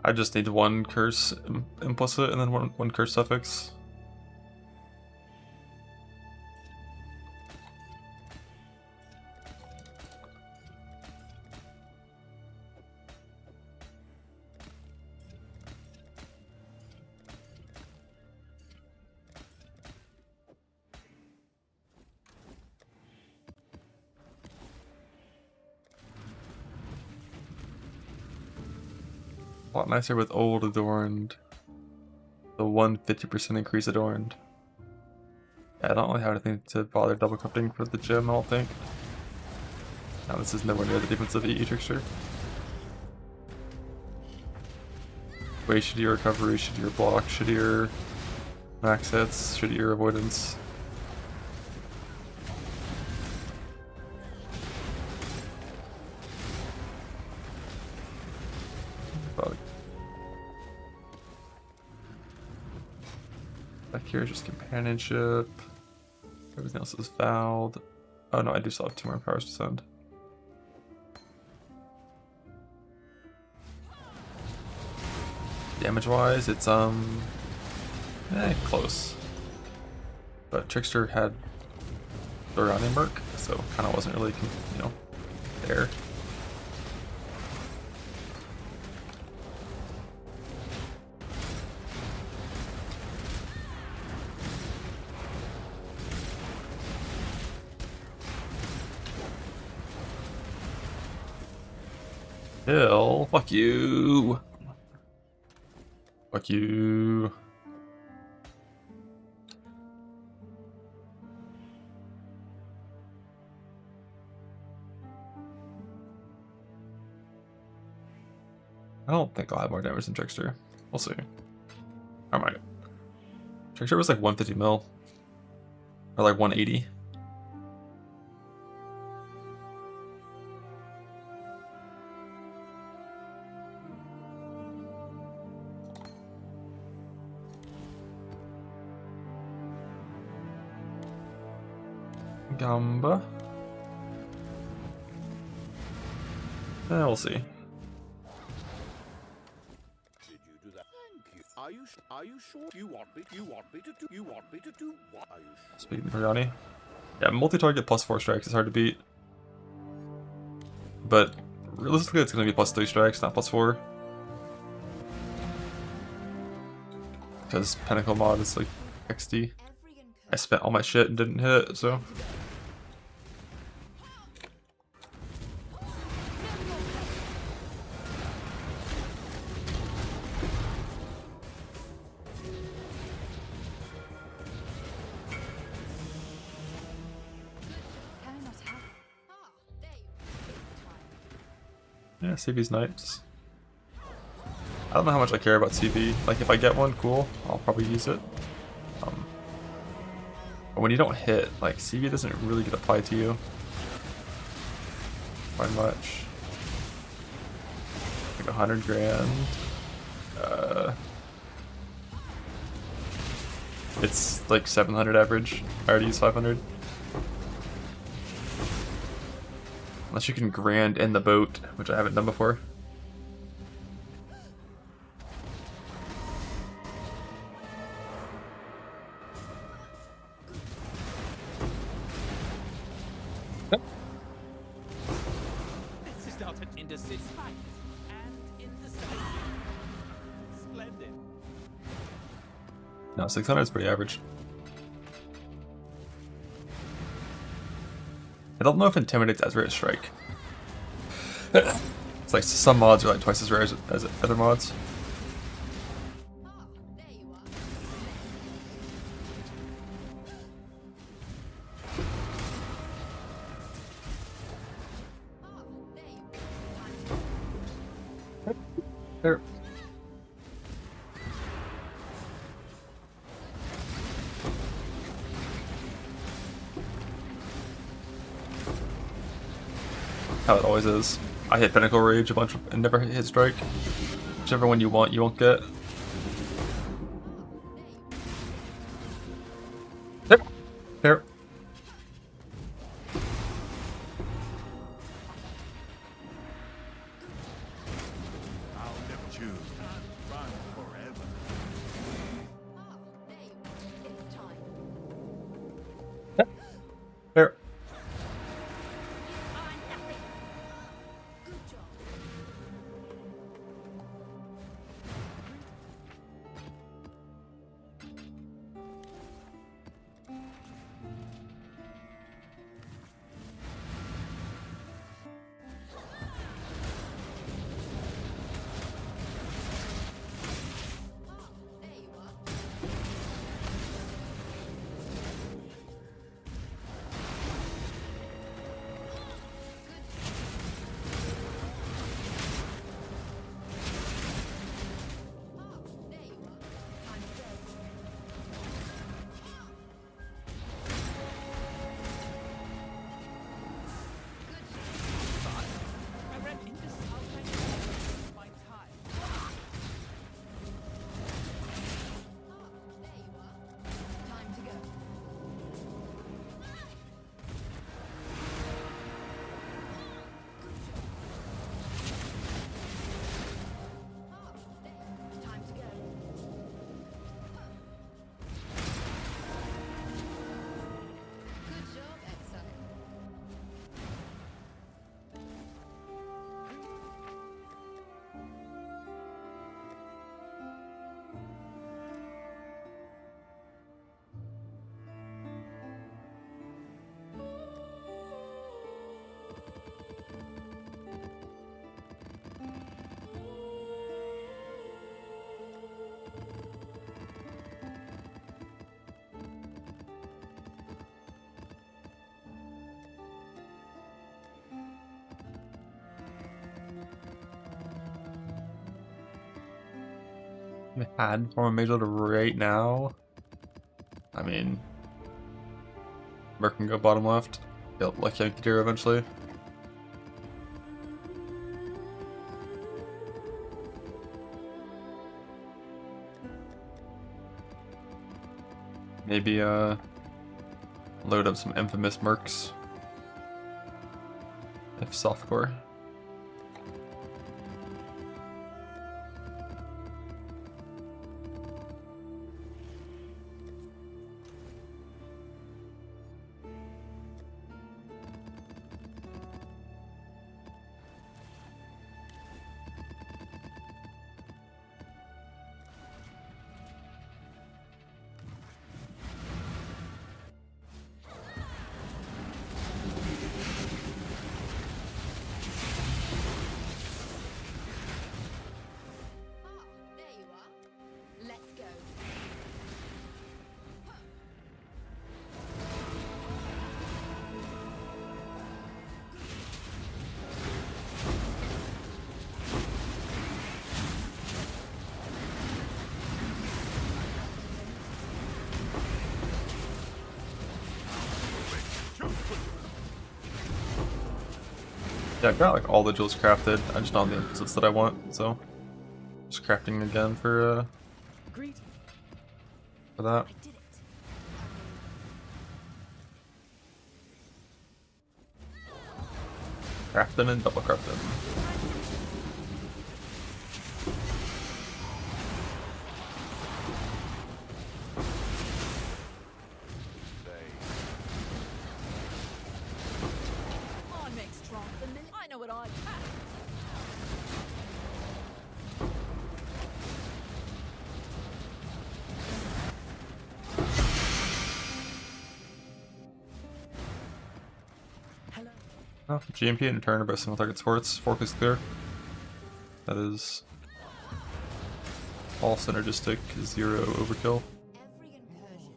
I just need 1 curse implicit and then one curse suffix. A lot nicer with old adorned. The 150% increase adorned. Yeah, I don't really have anything to bother double corrupting for the gem, I don't think. Now this is nowhere near the defensive EE trickster. Way shittier recovery, shittier block, shittier max hits, shittier avoidance. Bug. Back here is just companionship. Everything else is fouled. Oh no, I do still have 2 more powers to send. Damage wise, it's close. But Trickster had Dorani Merc, so kind of wasn't really, you know, there. Hill, fuck you. Fuck you. I don't think I'll have more damage than Trickster. We'll see. I might. Trickster was like 150 mil. Or like 180. Gamba. We'll see. Are you sure? You want me to do what? Are you sure? Speaking of Yanni. Yeah, multi-target +4 strikes is hard to beat. But realistically it's gonna be +3 strikes, not +4. Because Pinnacle mod is like XD. I spent all my shit and didn't hit it, so. Can I not have? Ah, there you are. It's time. Yeah, CV's nice. I don't know how much I care about CV. Like, if I get one, cool, I'll probably use it. But when you don't hit, like, CV doesn't really get applied to you. Quite much. Like 100 grand. It's like 700 average. I already use 500. Unless you can grand in the boat, which I haven't done before. This is not an indecisive fight. And indecisive. Splendid. No, 600 is pretty average. I don't know if Intimidate's as rare as Strike. It's like some mods are like twice as rare as other mods. Ah, there you are. Ah, there you are. Time to There. How it always is. I hit Pinnacle Rage a bunch and never hit Strike. Whichever one you want, you won't get. There. There. I'll never choose. Can't run forever. Ah, there you are. It's time. There. Ah, nothing. Good job. Ah, there you are. Ah, there you are. Time to go. I read indecisive. My time. Ah, there you are. Time to go. Ah, there. Time to go. Good job, Exile. Had form a major right now. I mean, Merc can go bottom left. He'll like Yankee Deer eventually. Maybe load up some infamous Mercs. If softcore. Yeah, I got like all the jewels crafted. I just don't have the inputs that I want, so just crafting again for Greetings. that. I did it. Crafting and double crafting. I'm extra than me. I know what I can. Hello. Oh, GMP and return by single target sports. Focus clear. That is all synergistic. 0 overkill. Every incursion.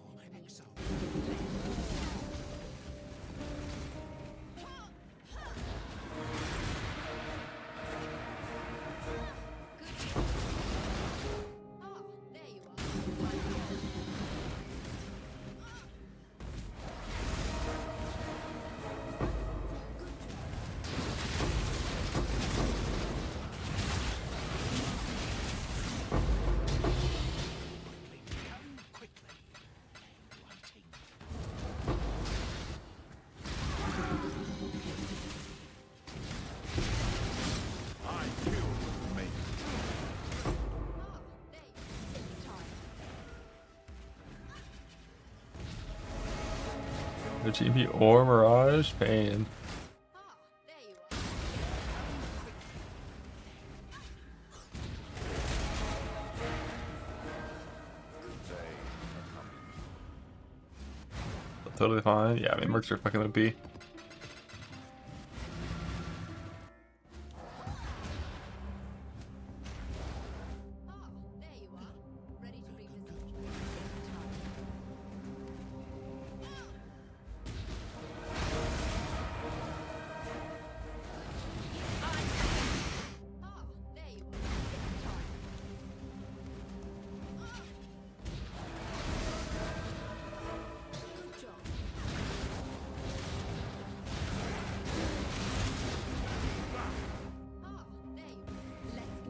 Ah, there you are. No GMP or Mirage. Pain. Totally fine. Yeah, I mean, mercs are fucking OP.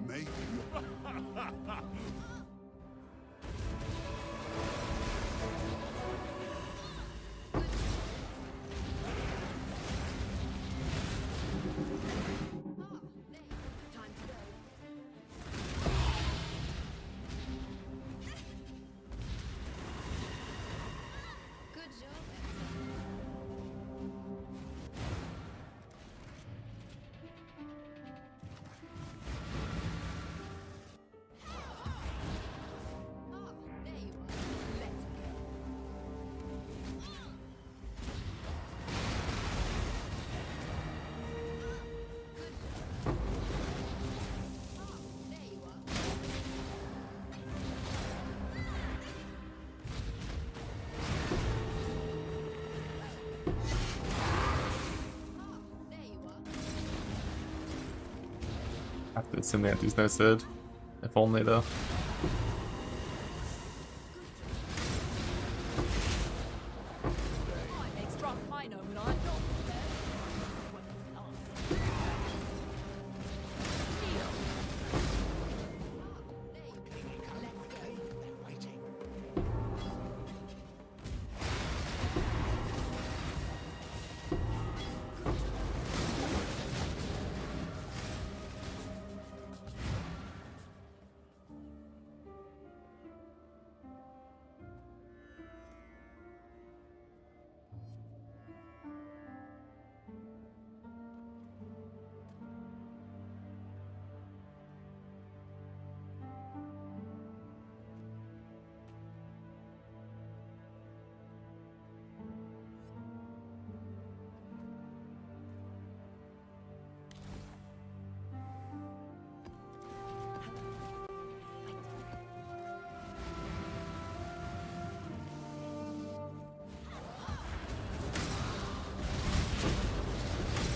Make Good job. I have to assume the anti's no Sid. If only though. I'm extra. I know when I'm not there.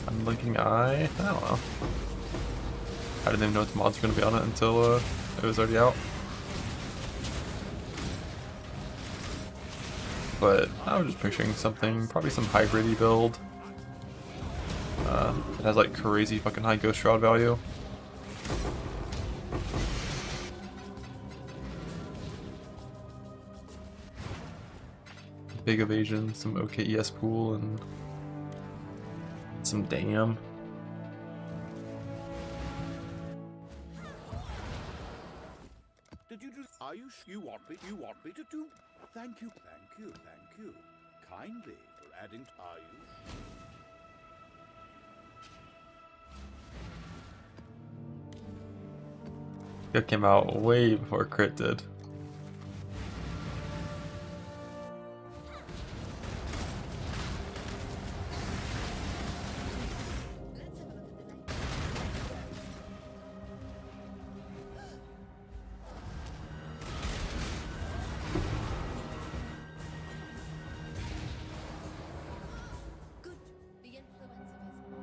Unblinking Eye? I don't know. I didn't even know what the mods were going to be on it until it was already out. But I was just picturing something, probably some hybrid-y build. It has like crazy fucking high Ghost Shroud value. Big Evasion, some OKES pool, and some Dam. Did you do? Are you? You want me? You want me to do? Thank you. Thank you. Thank you. Kindly for adding. Are you? It came out way before Crit did.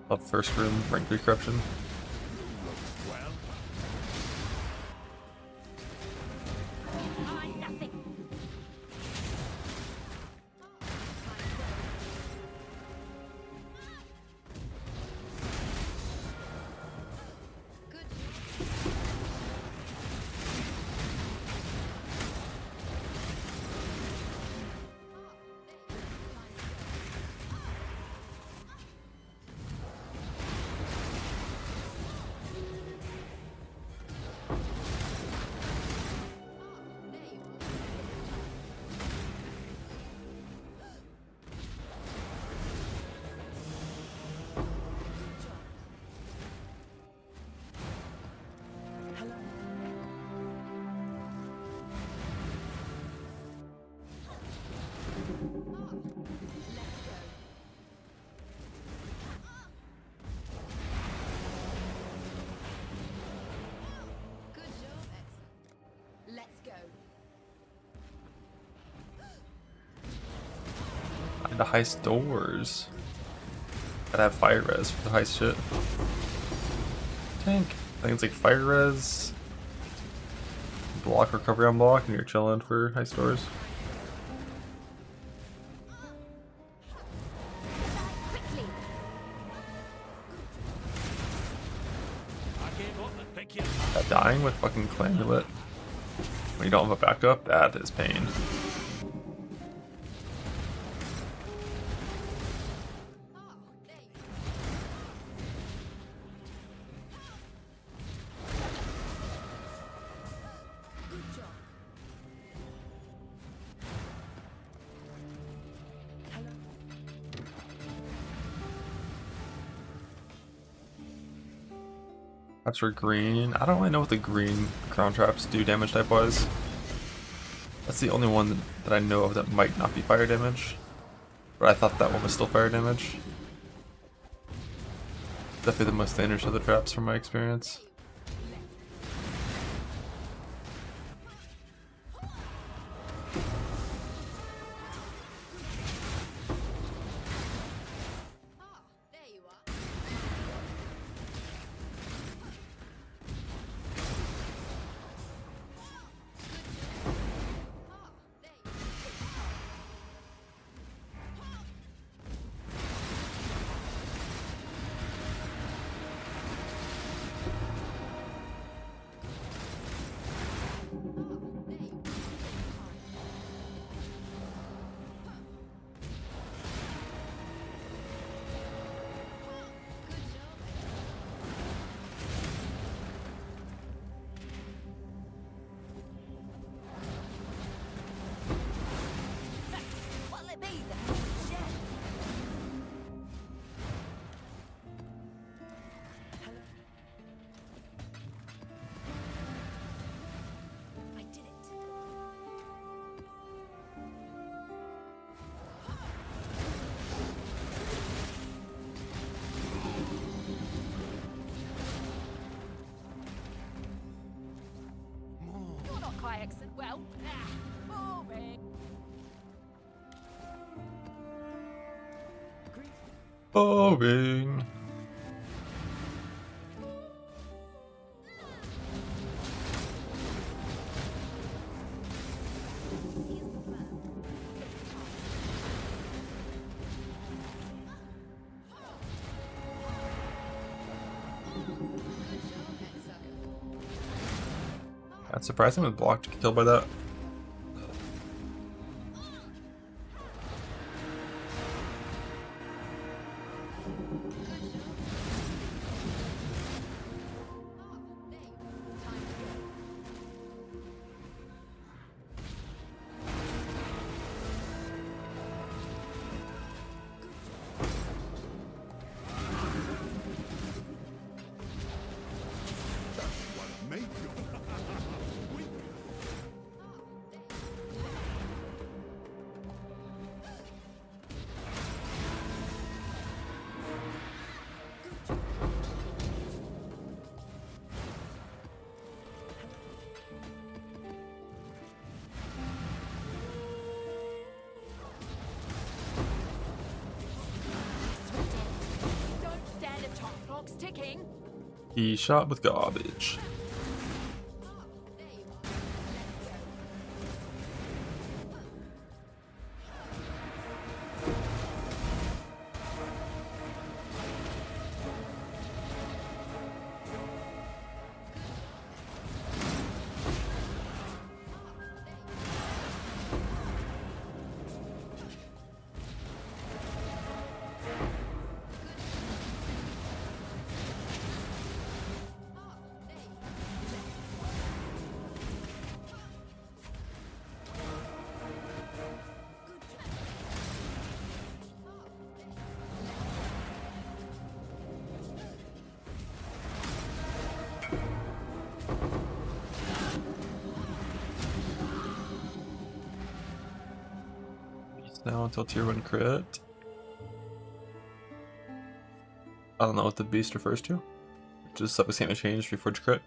Love first room, rank 3 corruption. The heist doors. Gotta have fire res for the heist shit. Tank. I think it's like fire res, block recovery on block, and you're chilling for heist doors. That dying with fucking Clamulet when you don't have a backup, that is pain. Traps for green. I don't really know what the green crown traps do damage type wise. That's the only one that I know of that might not be fire damage. But I thought that one was still fire damage. Definitely the most dangerous of the traps from my experience. Well, boring. Boring. That's surprising with block to get killed by that. Make your Don't stand a chance. Clock's ticking. He shot with garbage. There you are. Let's go. Now until tier 1 crit. I don't know what the beast refers to. Just up a same change before crit.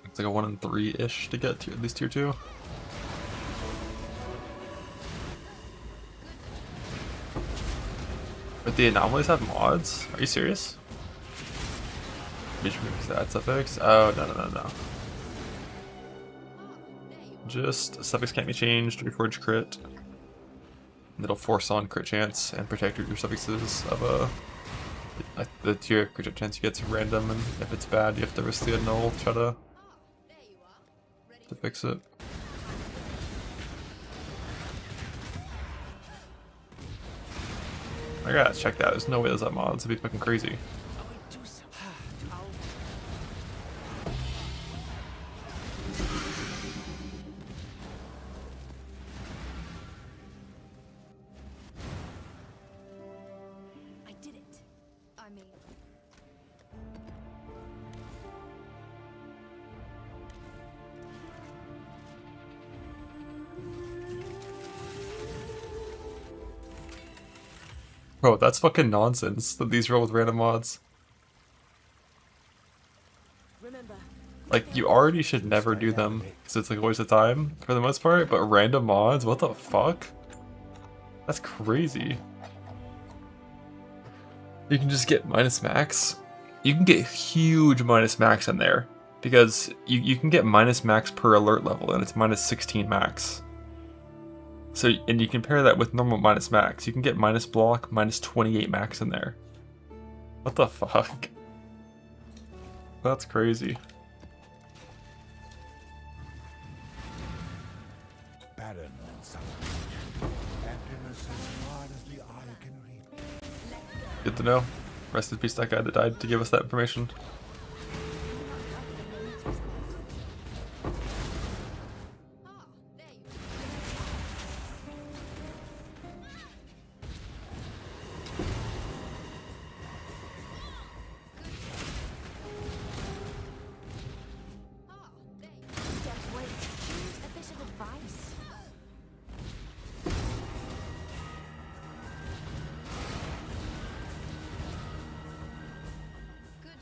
It's like a 1 in 3-ish to get to at least tier 2. But the anomalies have mods? Are you serious? That suffix? Oh, no. Just suffix can't be changed, reforge crit. And it'll force on crit chance and protect your suffixes of the tier crit chance you get to random, and if it's bad you have to risk the null to try to fix it. I gotta check that. There's no way there's that mod. It'd be fucking crazy. I did it. I mean, Bro, that's fucking nonsense that these roll with random mods. Remember, Like, you already should never do them, because it's like a waste of time, for the most part, but random mods? What the fuck? That's crazy. You can just get minus max. You can get huge minus max in there, because you can get minus max per alert level, and it's minus 16 max. So, and you compare that with normal minus max, you can get minus block, minus 28 max in there. What the fuck? That's crazy. barren and sunken. Emptiness as far as the eye can reach. Good to know. Rest in peace that guy that died to give us that information. just wait. Choose a bit of advice. Good.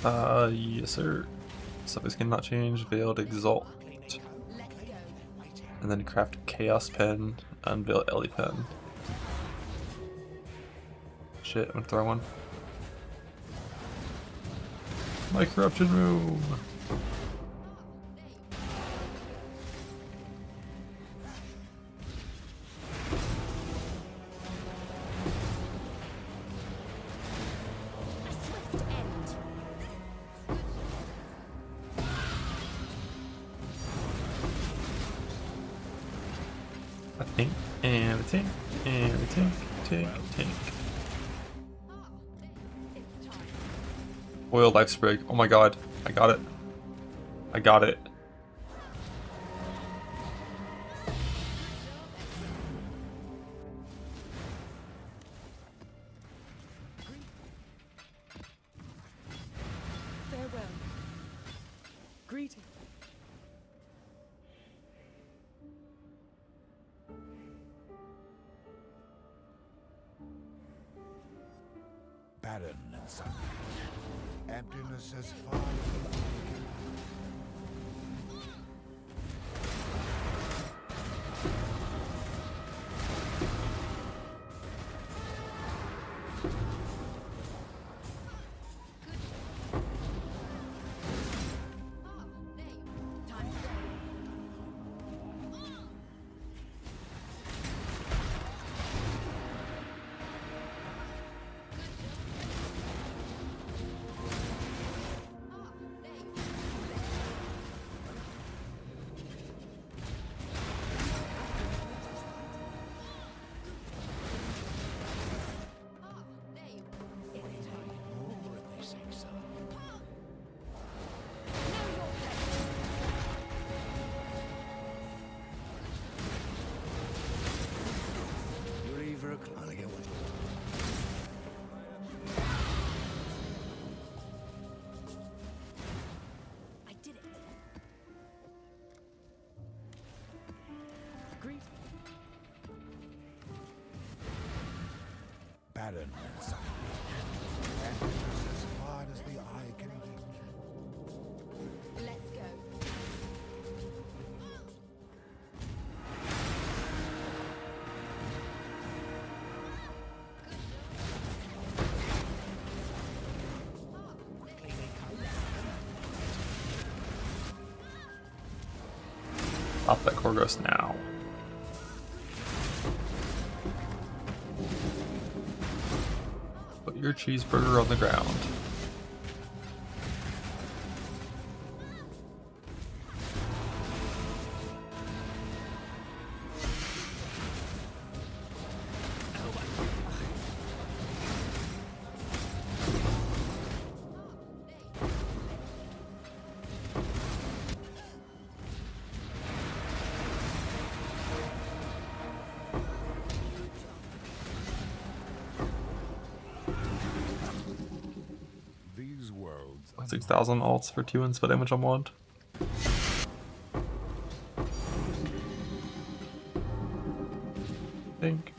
Yes, sir. Suffix cannot change. Veiled Exalt. And then craft Chaos Pen. Unveil Ellie Pen. Shit, I'm gonna throw one. My corruption room! A tank, and a tank, and a tank, tank. Oil life sprig. Oh my god. I got it. I got it. Farewell. Greeting. Barren and sunlit. Emptiness as far as the eye can barren and sunlit. Emptiness as far as the eye can reach. Let's go. Pop that Korgos now. Put your cheeseburger on the ground. These worlds 6,000 alts for 2 and split damage on wand. Think.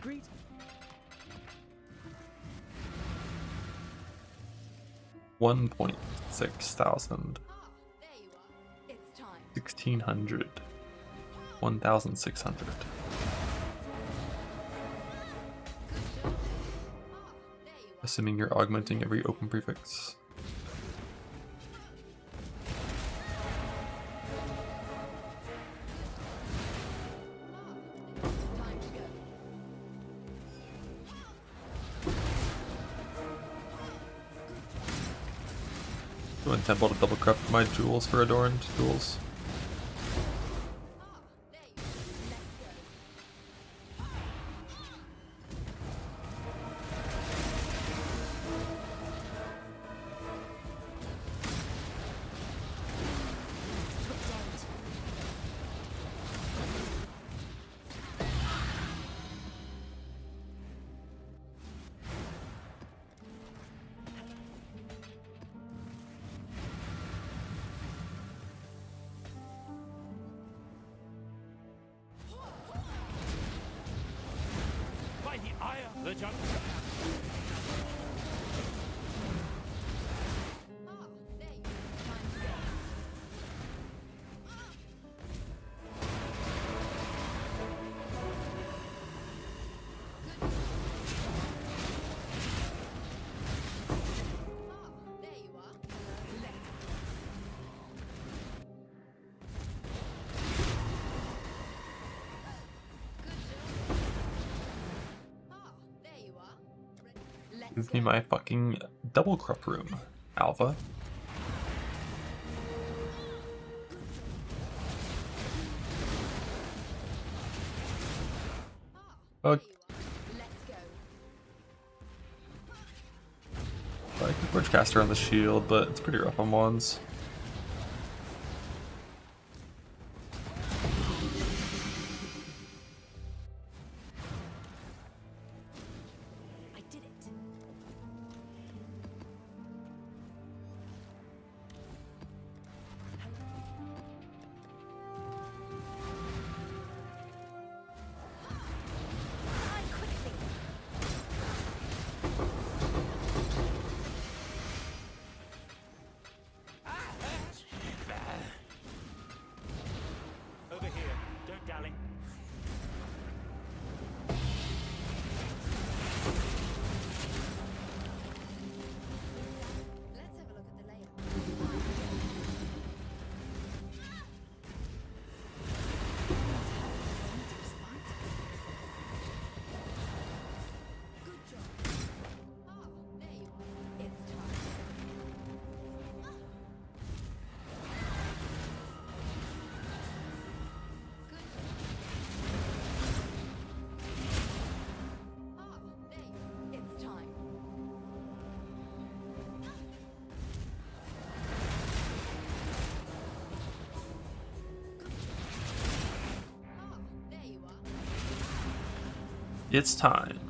Greeting. 1,600. There you are. It's time. 1,600. 1,600. Assuming you're augmenting every open prefix. Time to go. Doing temple to double corrupt my jewels for adorned jewels. The jump. Ah, there you go. Time to go. Ah, there you are. Let's Ah, there you are. Let's Give me my fucking double crop room, Alpha. There Fuck. you are. Let's go. I could Bridgecaster on the shield, but it's pretty rough on wands. I did it. I quickly. Over here. Don't dally. Let's have a look at the layout. Good job. Ah, there you are. It's time. Good job. Ah, there you are. It's time. Ah, there you are. It's time.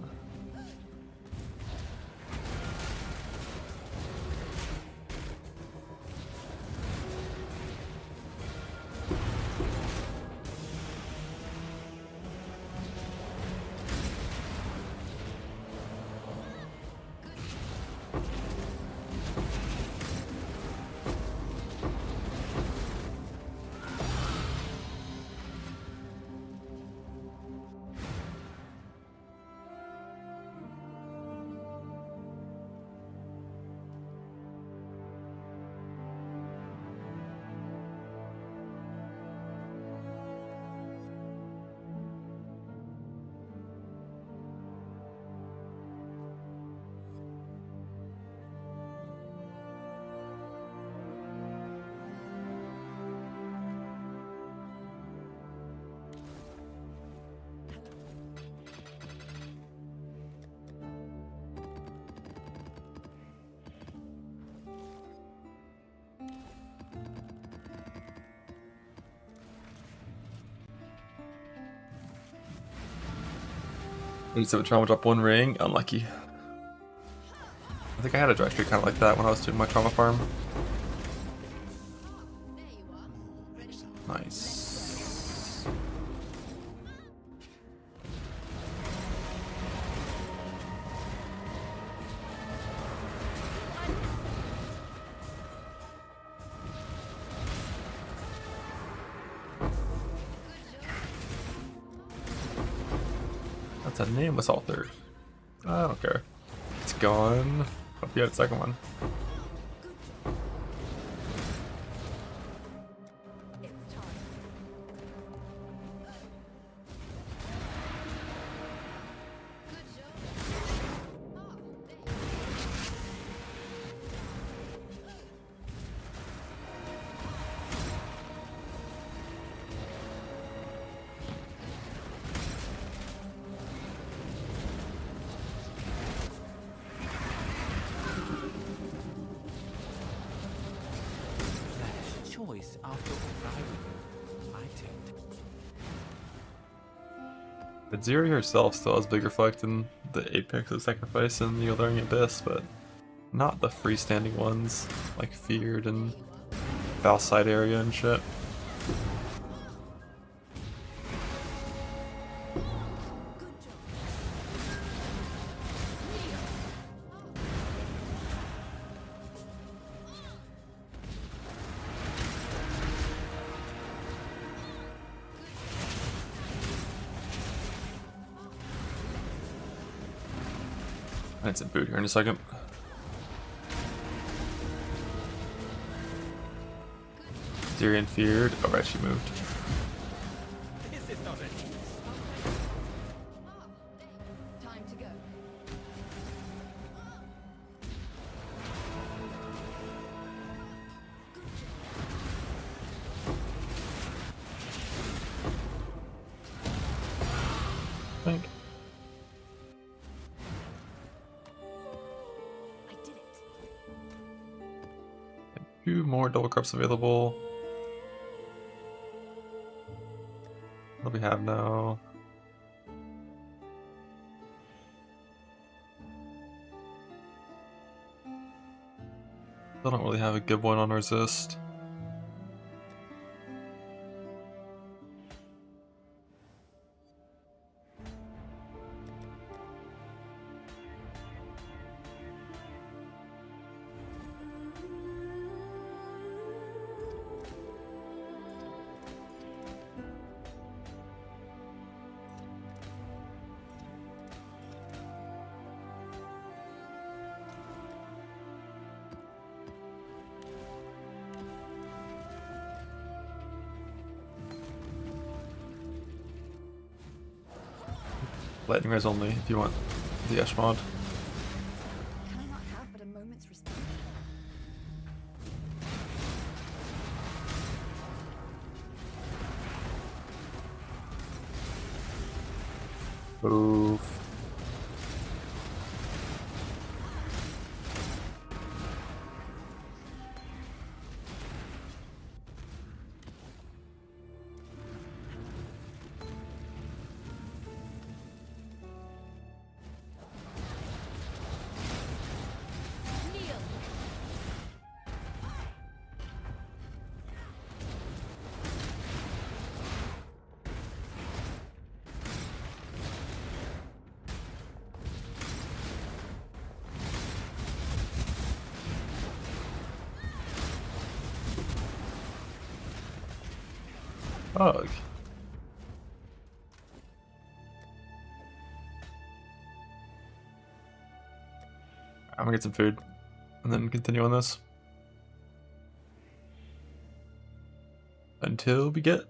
So trauma drop one ring, unlucky. I think I had a dry streak kind of like that when I was doing my trauma farm. There you are. Ready? Nice. That's a nameless altar. I don't care. It's gone. Hope you had a second one. It's time. Good job. Ah, there you Choice after all, I do. But Zeri herself still has big reflect in the Apex of Sacrifice and the Alluring Abyss, but not the freestanding ones like Feared and Foul Side Area and shit. Good job. I need some food here in a second. Syrian feared. Oh, right, she moved. This is not it. Time to go. Think. I did it. 2 more double cups available. What do we have now? Still don't really have a good one on resist. Lightning res only if you want the Esh mod. Can I not have but a moment's respect? Oof. Kneel. Bug. I'm gonna get some food and then continue on this until we get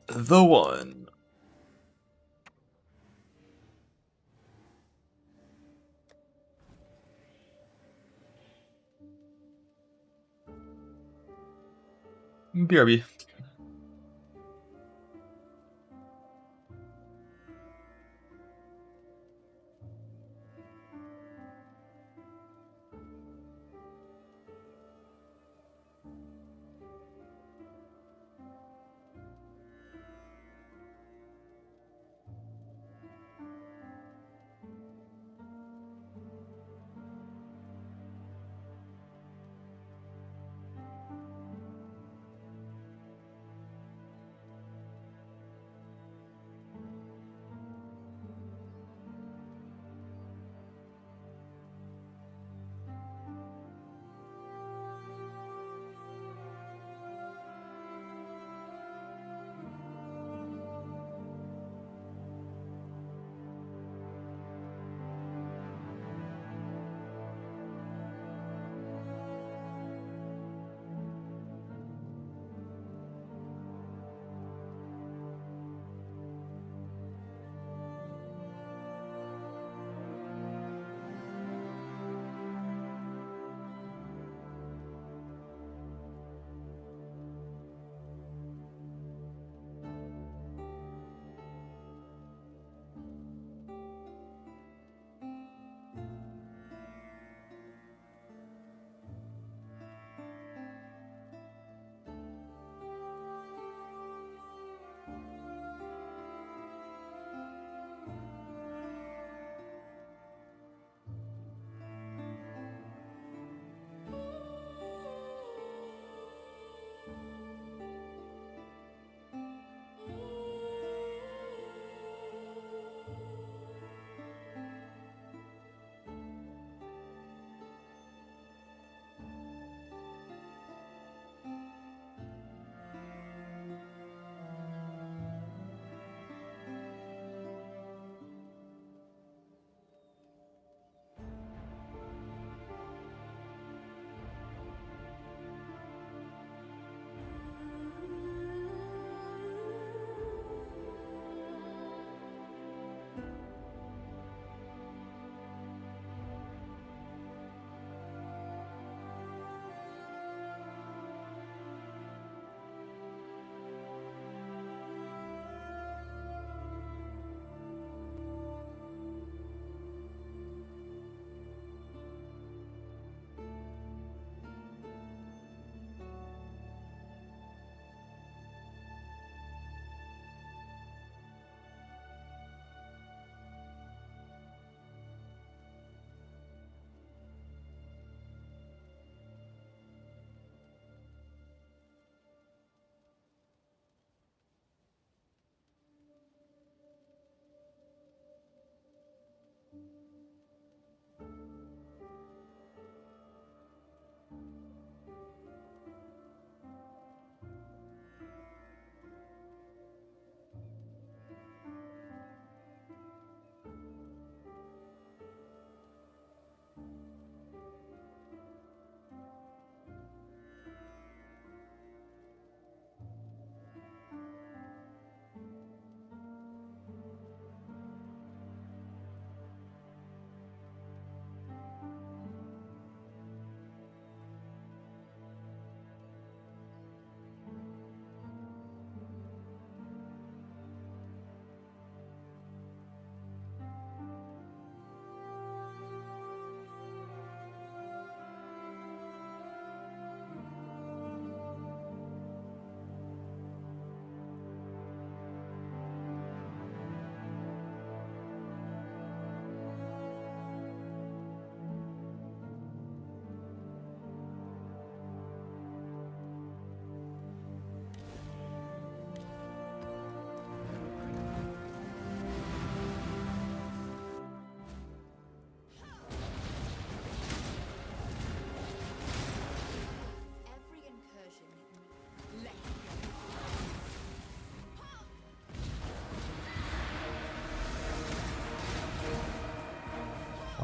the one. BRB.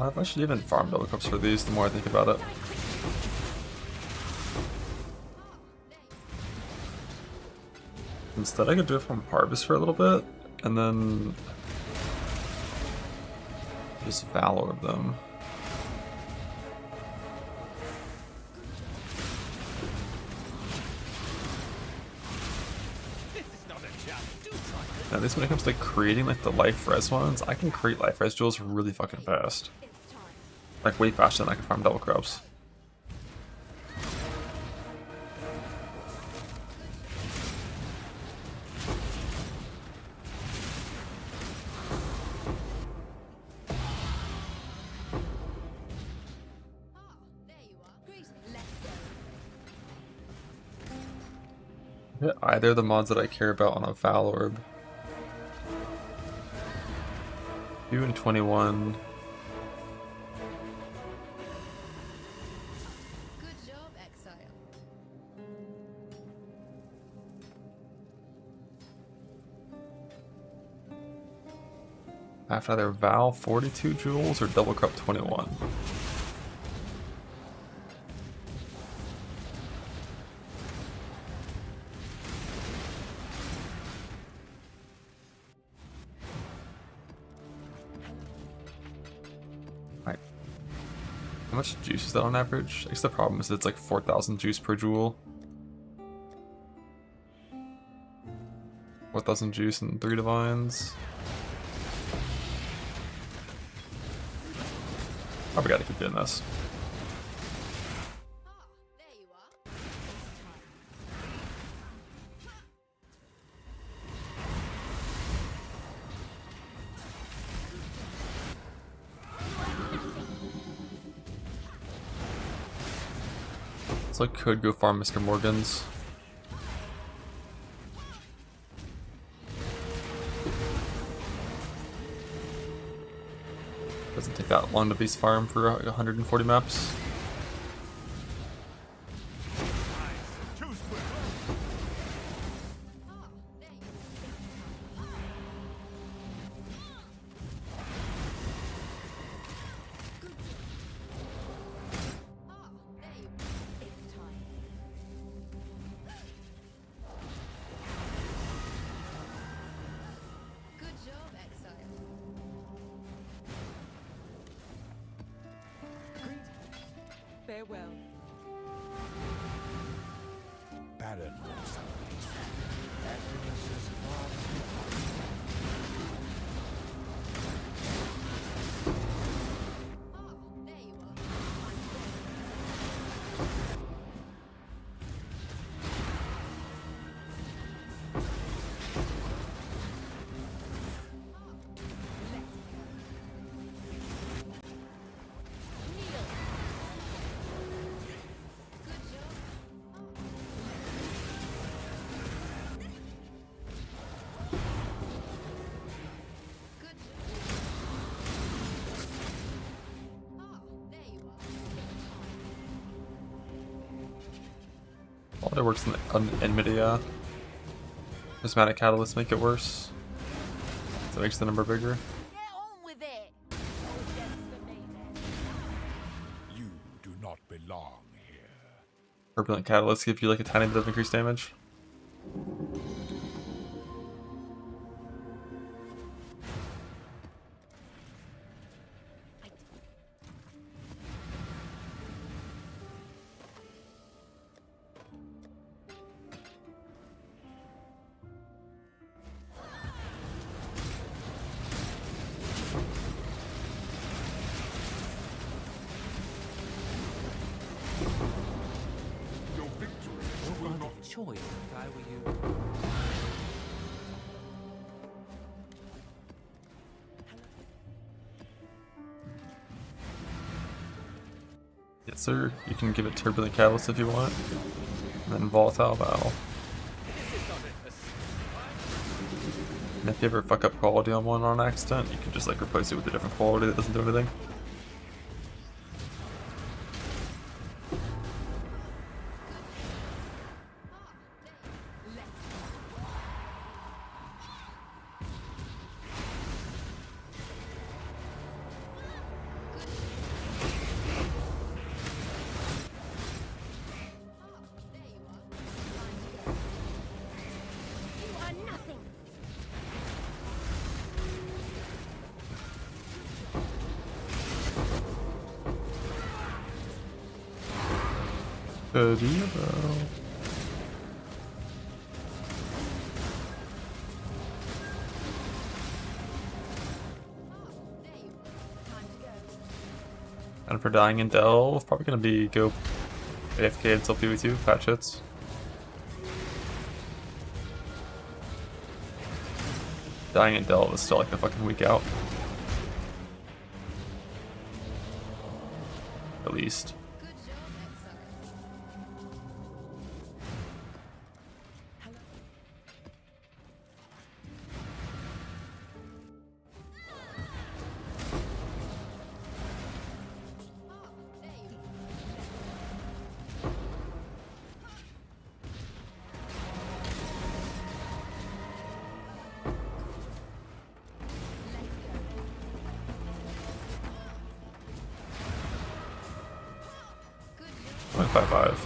I should even farm double cups for these the more I think about it. Instead I could do it from Harvest for a little bit, and then just Valor them. Now, at least when it comes to creating like the life res ones, I can create life res jewels really fucking fast. Like way faster than I can farm double crops. Hit either of the mods that I care about on a Val Orb. 2 and 21. Good job, Exile. I have to either Val 42 jewels or double cup 21. How much juice is that on average? I guess the problem is it's like 4,000 juice per jewel. 4,000 juice and 3 divines. Probably gotta keep doing this. There you are. So I could go farm Mr. Morgan's. Doesn't take that long to beast farm for 140 maps. Good job, Exile. Greetings. Farewell. Barren when suddenly emptiness as far as the eye There you are. All that works on NVIDIA. Prismatic catalysts make it worse. So it makes the number bigger. Get on with it. Oh, yes, for me then. you do not belong here. Turbulent catalysts give you like a tiny bit of increased damage. Choice if I were you. Yes, sir. You can give it Turbulent Catalyst if you want. And then Volatile Val. And if you ever fuck up quality on one on accident, you can just like replace it with a different quality that doesn't do anything. Good hero. And for dying in Delve, probably gonna be go AFK until PV2, patch hits. Dying in Delve is still like a fucking week out. At least. Like 5-5.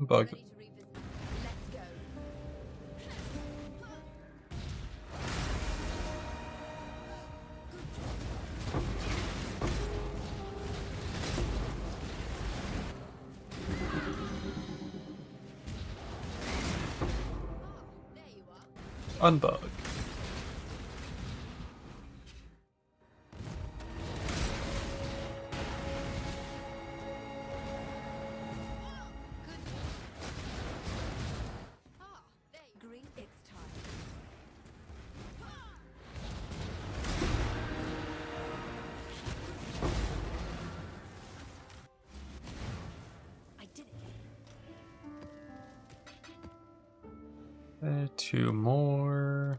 Bug. Unbug. Two more.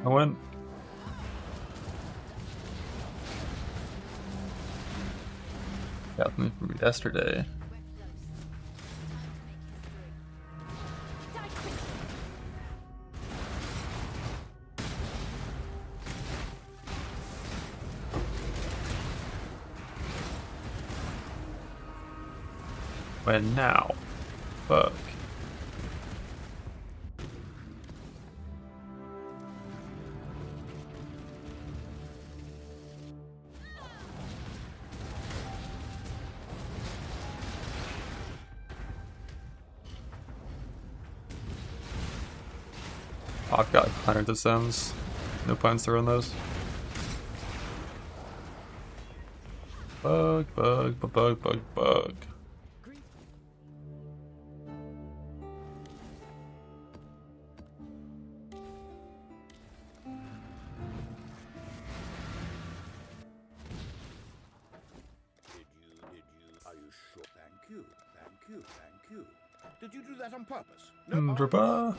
I went. Got me from yesterday. When now? Fuck. I've got hundreds of sims. No plans to run those. Bug, bug, bug, bug, bug, bug. Are you sure? Thank you, thank you, thank you. Did you do that on purpose? No. Dribba.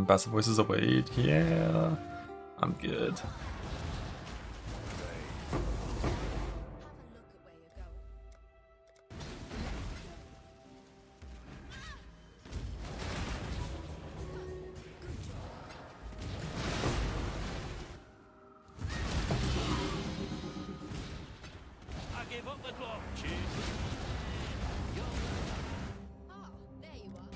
Passive voices await. Yeah, I'm good. Have a look at where you're going. I give up the clock. Cheers. Ah, there you are.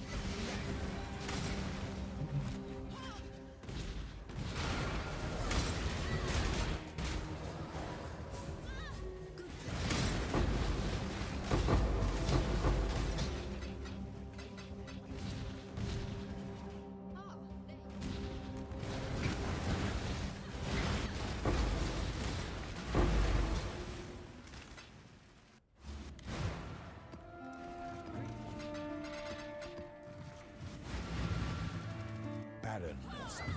Barren and sunlit.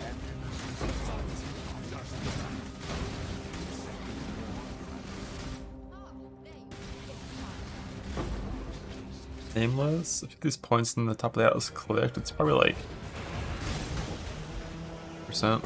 Emptiness is Nameless. If these points in the top of the atlas clicked, it's probably like %.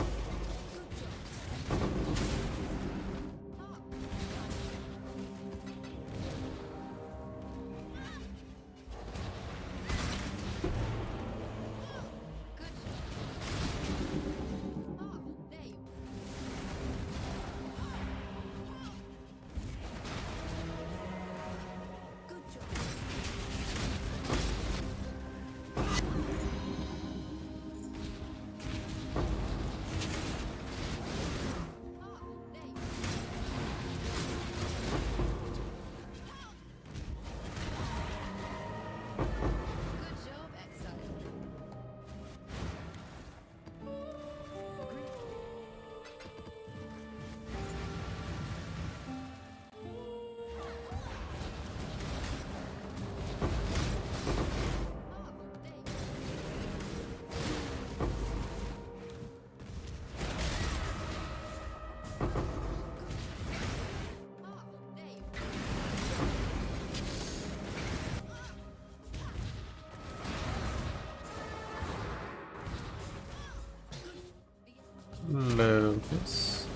Locus.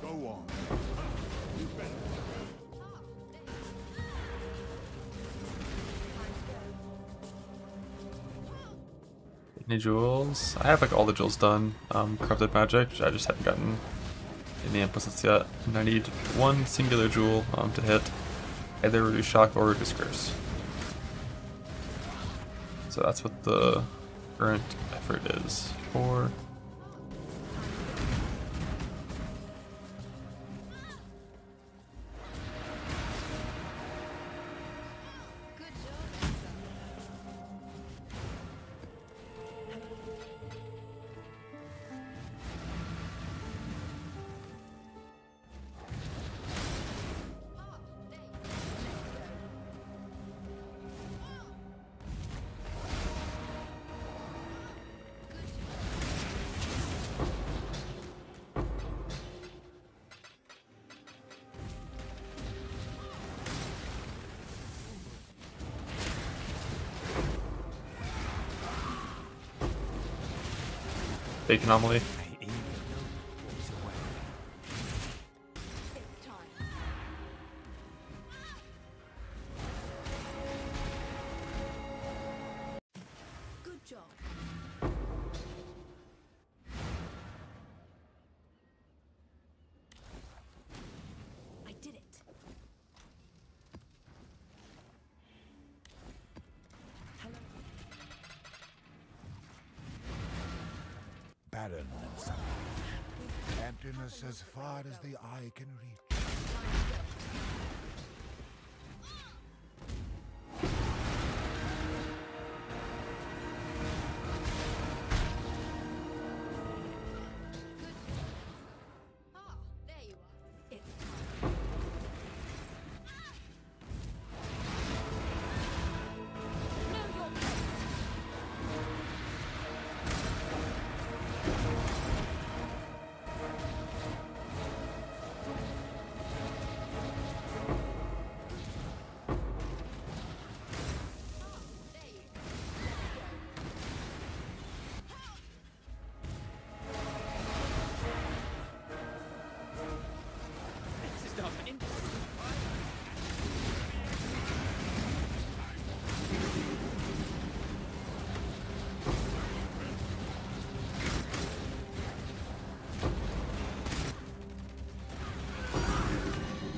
go on. Any jewels? I have like all the jewels done. Corrupted magic, which I just haven't gotten any implicits yet. And I need one singular jewel to hit either reduce shock or reduce curse. So that's what the current effort is for. Fake anomaly. Good job. I did it. Barren and sunlit. Emptiness as far as the eye can reach.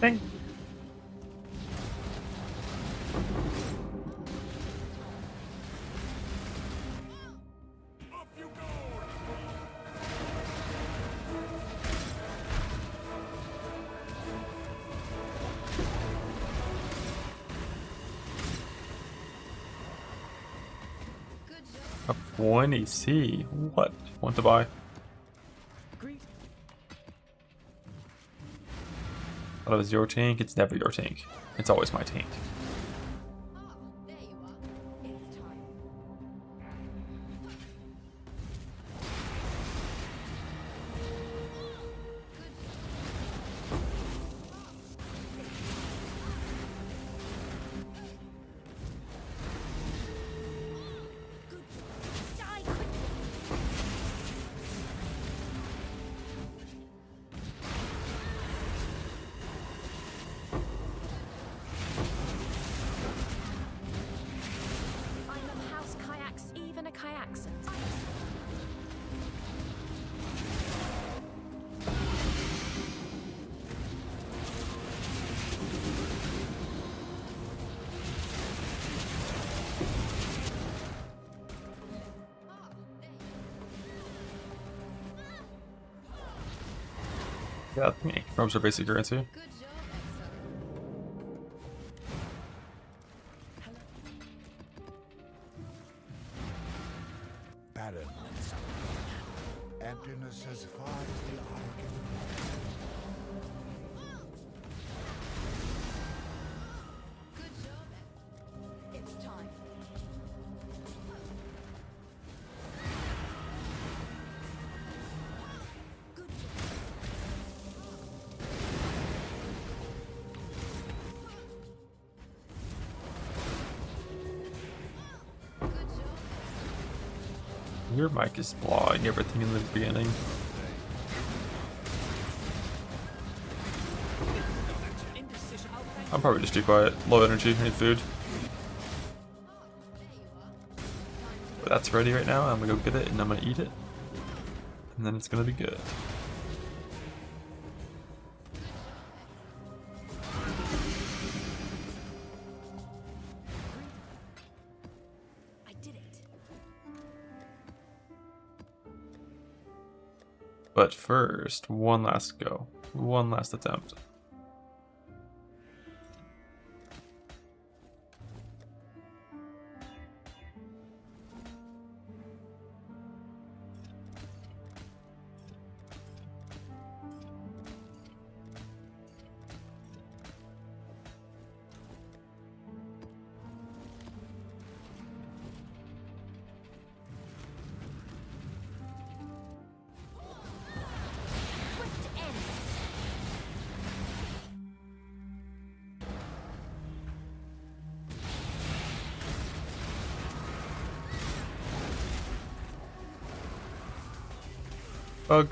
Thank Good job. a 20C. What? Want to buy? Great. Thought it was your tank. It's never your tank. It's always my tank. Ah, there you are. It's time. Good job. Die quickly. I'm of House Kayaks, even a Kayaksant. Yeah, I think robes are basic currency. Good job, Exo. Barren and sunken. Emptiness as far as the eye can Good job, Exo. It's time. Good job. Good job. Your mic is blowing everything in the beginning. Indecision. Oh, thank I'm probably just too quiet. Low energy. I need food. There you are. But that's ready right now. I'm gonna go get it and I'm gonna eat it. And then it's gonna be good. I did it. But first, one last go. One last attempt. Swift end. Bug.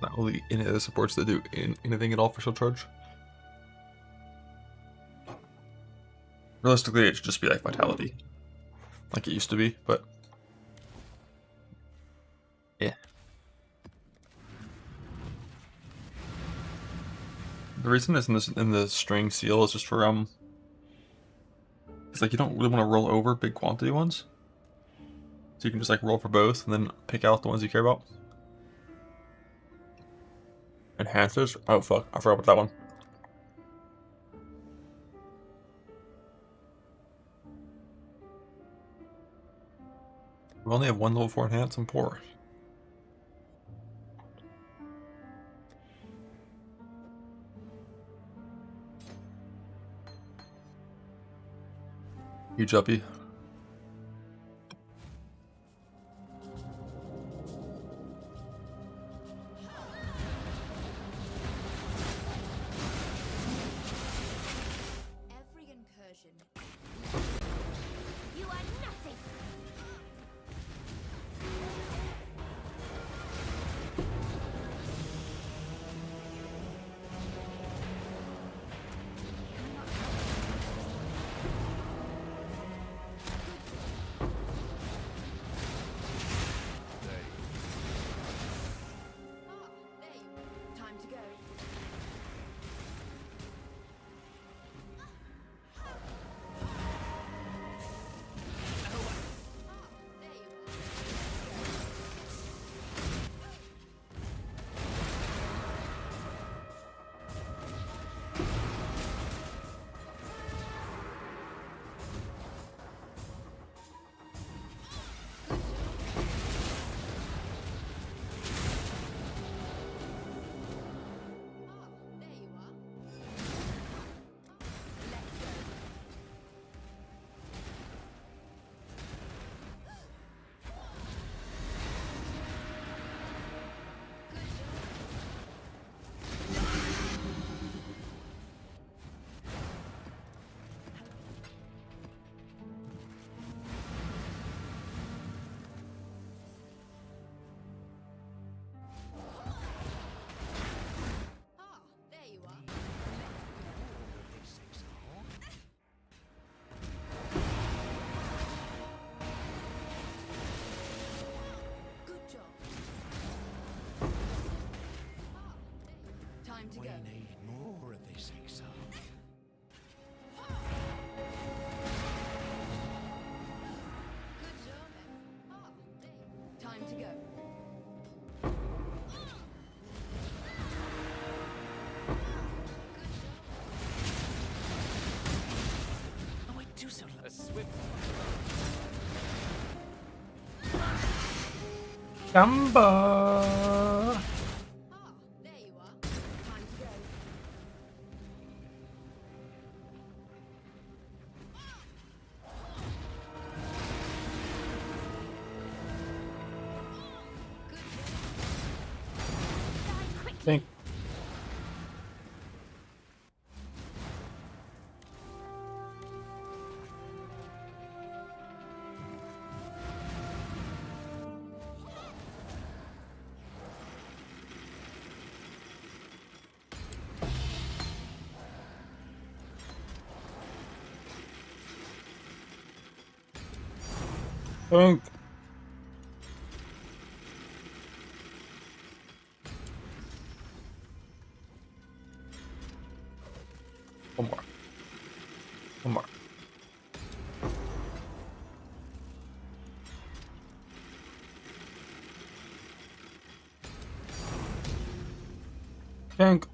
not really any other supports that do anything at all for shield charge. Realistically, it should just be like Vitality, like it used to be, but yeah. The reason it's in the string seal is just for it's like you don't really want to roll over big quantity ones, so you can just like roll for both and then pick out the ones you care about. Enhancers? Oh fuck, I forgot about that one. We only have one level 4 enhance, I'm poor. Huge uppy. Every incursion. You are nothing. There you. Time to go. There you are. There you are. Let's go. There you are. Good job. Time to go. need more of this exile. Good job. There you. Time to go. Oh, I do so love a swift. Jumbo. There you are. Time to go. Good job. Die quickly. Think. Think. One more. One more. Think.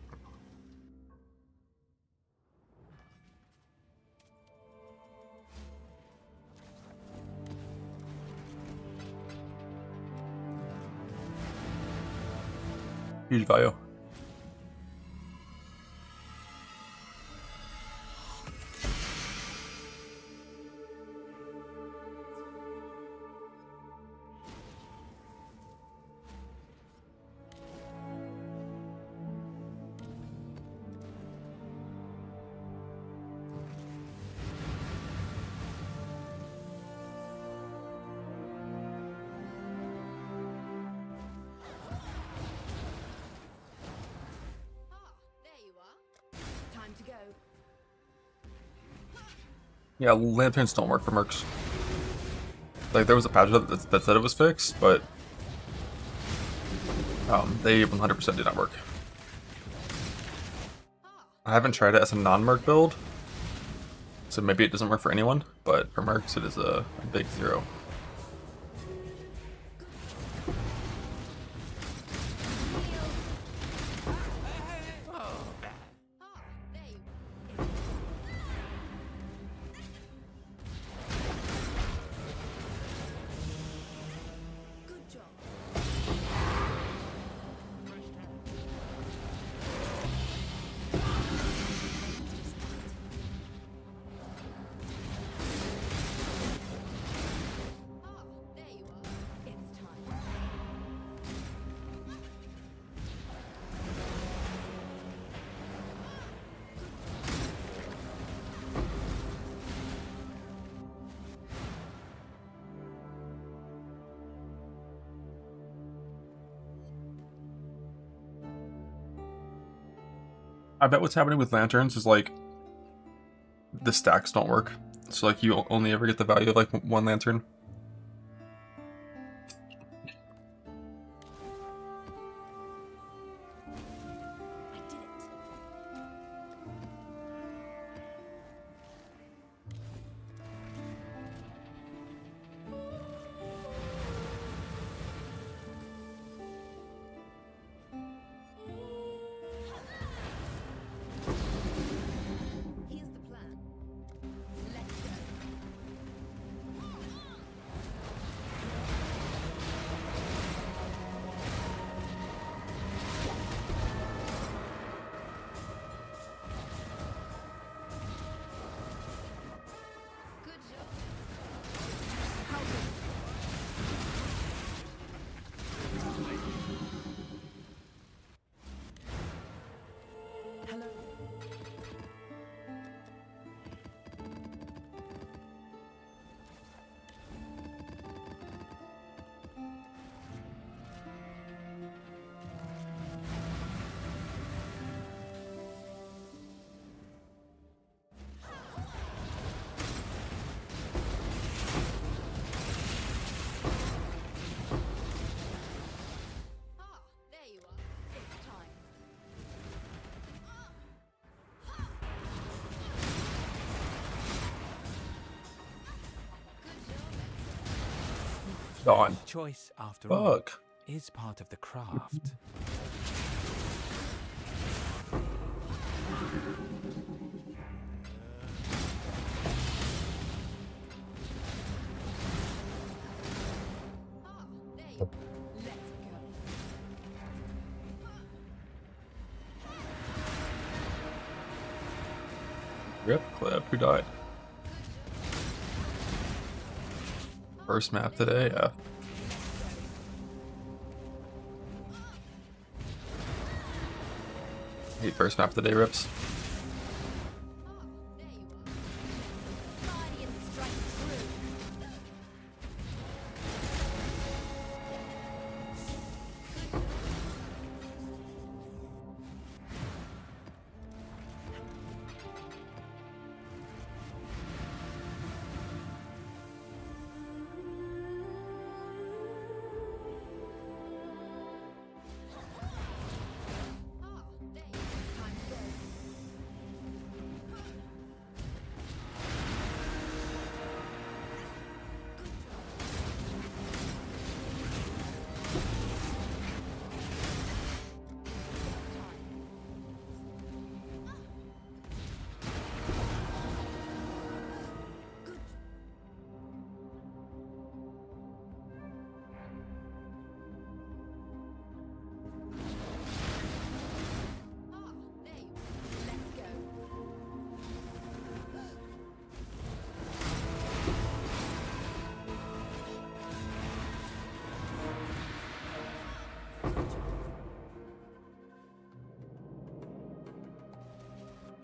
Huge value. Yeah, lanterns don't work for mercs. Like, there was a patch that said it was fixed, but they 100% did not work. I haven't tried it as a non-merc build, so maybe it doesn't work for anyone, but for mercs it is a big 0. I bet what's happening with lanterns is like the stacks don't work. So like you only ever get the value of like one lantern. Gone. Choice, after all, Fuck. is part of the craft. Rip clip. Who died? First map today, yeah. Hate first map today, rips.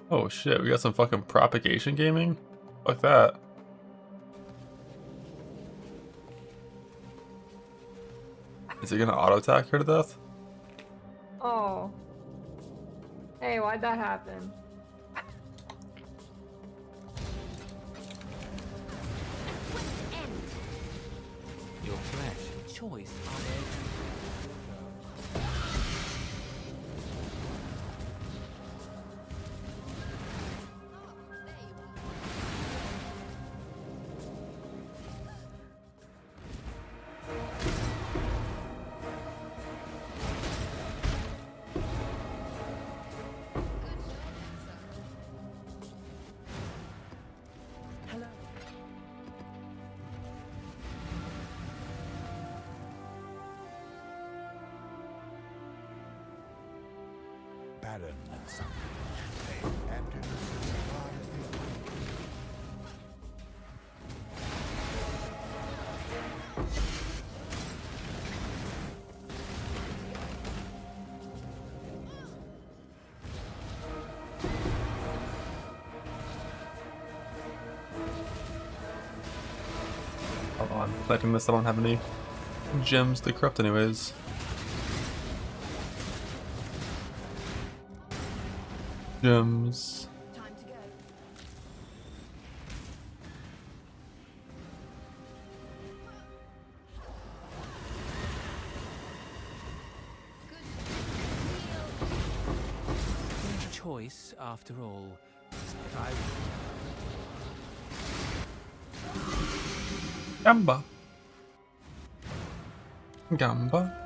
Oh shit, we got some fucking propagation gaming? Fuck that. Is he gonna auto attack her to death? Oh. Hey, why'd that happen? choice are there to Hello. Barren and sunlit. Emptiness as far as the eye can Hold on, collecting this, I don't have any gems to corrupt anyways. Gems. Time to go. Good choice after all. If I Gamba. Gamba.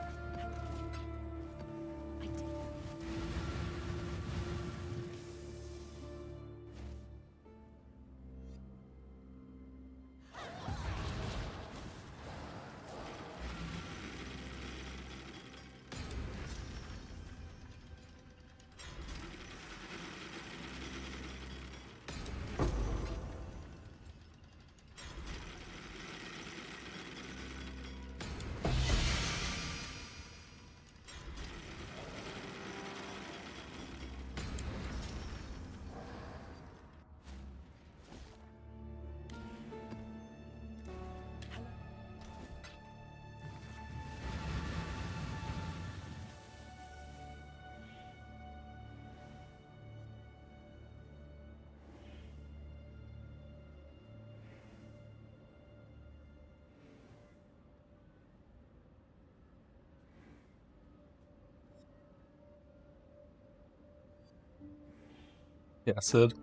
Yeah, Sid.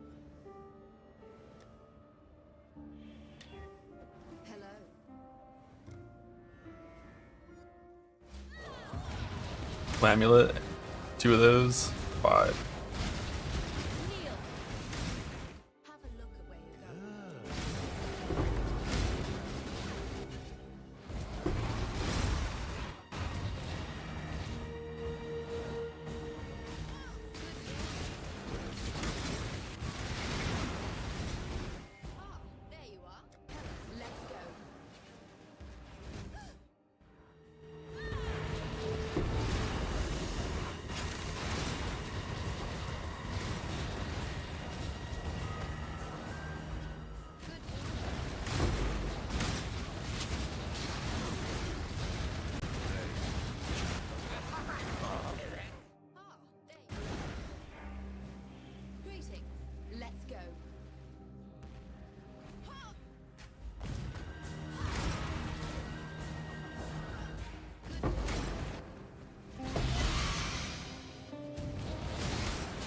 Hello. Amulet. 2 of those. 5. Kneel. Have a look at where you're going. Ah, there you are. Let's go. Greeting. Let's go.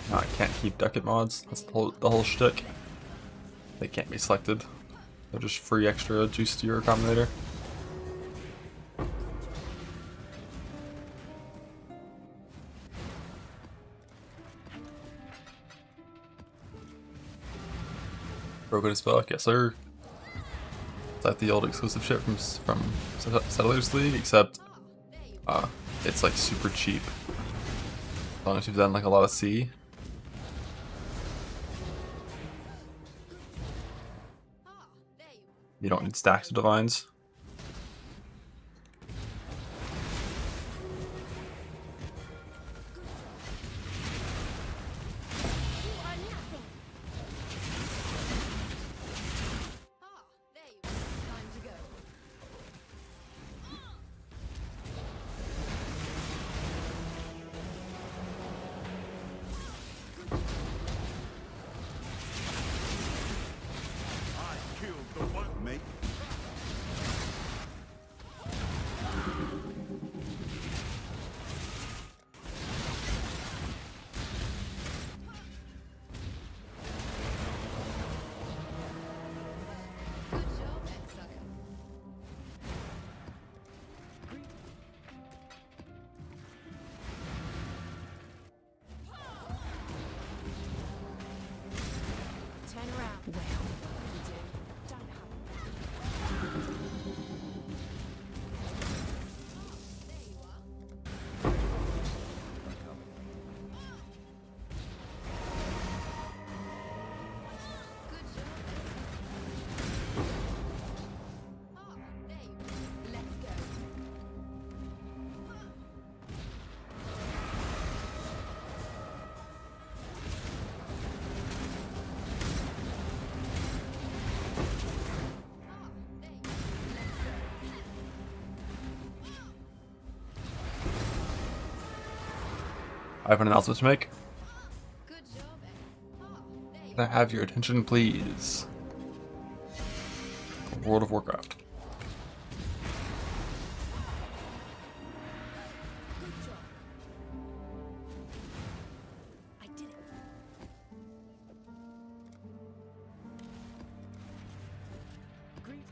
No, I can't keep ducket mods. That's the whole shtick. They can't be selected. They're just free extra juice to your combinator. Broken as fuck, yes sir. It's like the old exclusive shit from Settlers League, except it's like super cheap. As long as you've done like a lot of C. You don't need stacks of divines. I have an announcement to make. Good job, Em. Ah, there you Can I have your attention, please? World of Warcraft. Good job. I did it. Greet.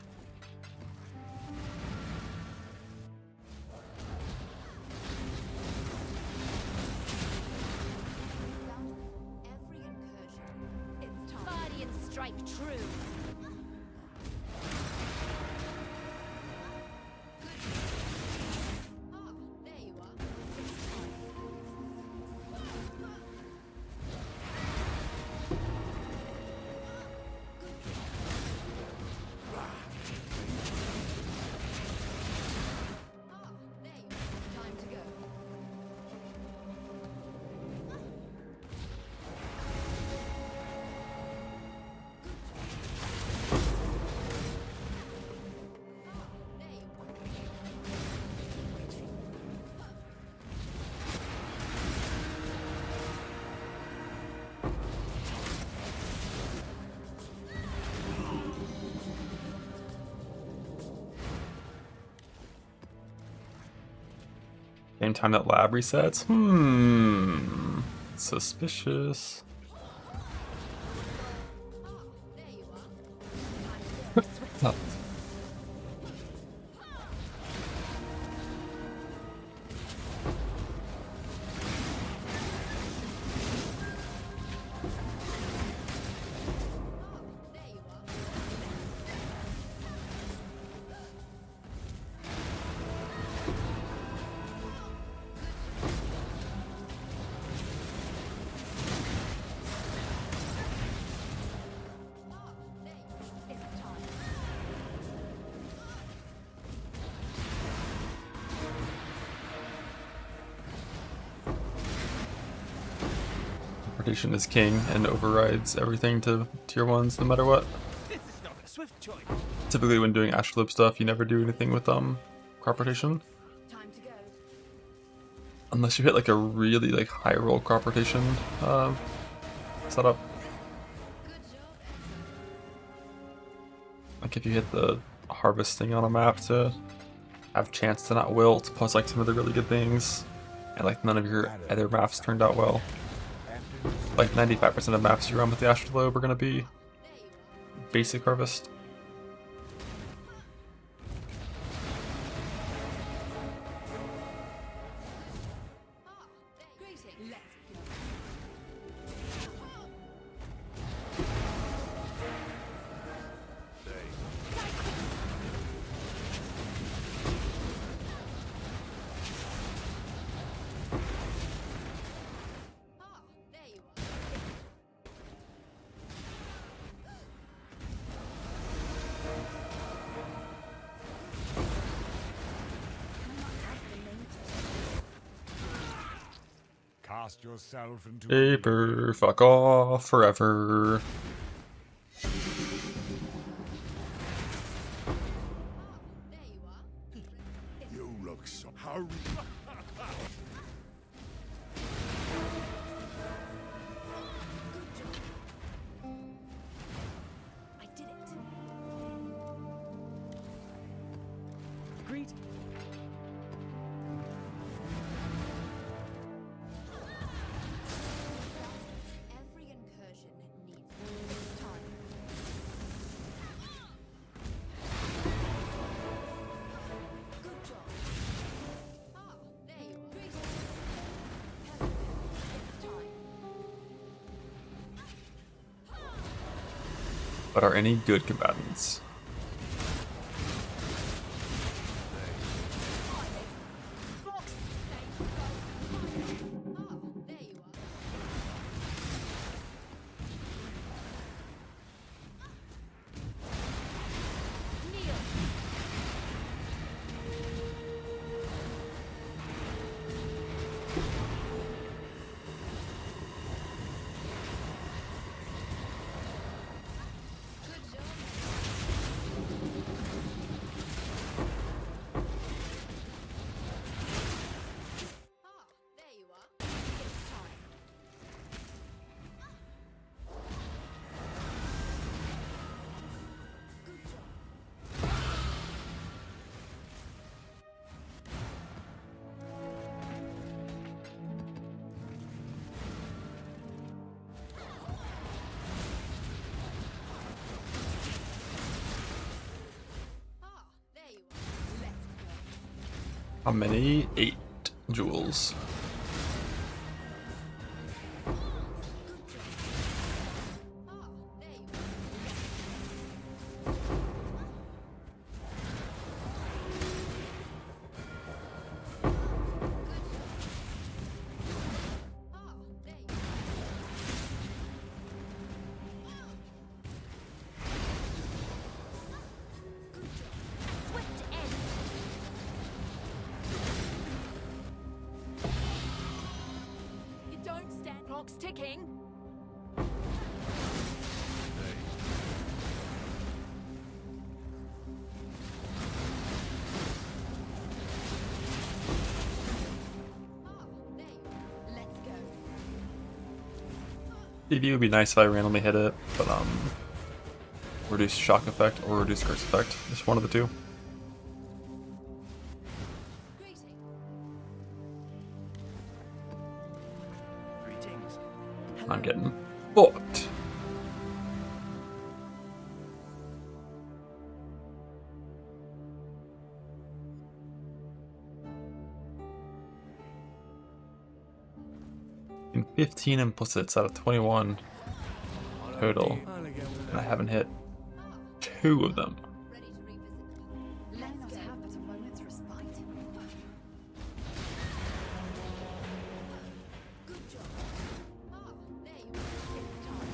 Every incursion. It's time. Guardian strike true. Ah, there you are. It's time. Ah, there you are. Time to go. There you are. Same time that lab resets? Suspicious. There you are. No. There you are. There you are. It's time. Teleportation is king and overrides everything to tier 1s no matter what. This is not a swift choice. Typically when doing astrolabe stuff, you never do anything with crop rotation. Time to go. Unless you hit like a really like high roll crop rotation setup. Good job, Em. Like if you hit the harvesting on a map to have chance to not wilt, plus like some of the really good things. And like none of your other maps turned out well. Like 95% of maps you run with the astrolabe are gonna be There you are. basic harvest. Ah, there. Greetings. Let's go. Ah, there you are. Cast yourself into Paper, fuck off forever. There you are. You look so hurry. Good job. I did it. Greet. Every incursion needs its time. Good job. Ah, there you are. Greetings. Hello. It's time. But are any good combatants? Ah, there you are. Kneel. Good job. How many? 8 jewels. Swift end. You don't stand. Clock's ticking. Let's go. DD would be nice if I randomly hit it, but reduce shock effect or reduce curse effect. Just one of the two. Greetings. I'm getting booked. In 15 implicits out of 21 total, and I haven't hit 2 of them. Ready to revisit the Let's not have but a moment's respite. Good job. There you go. It's time.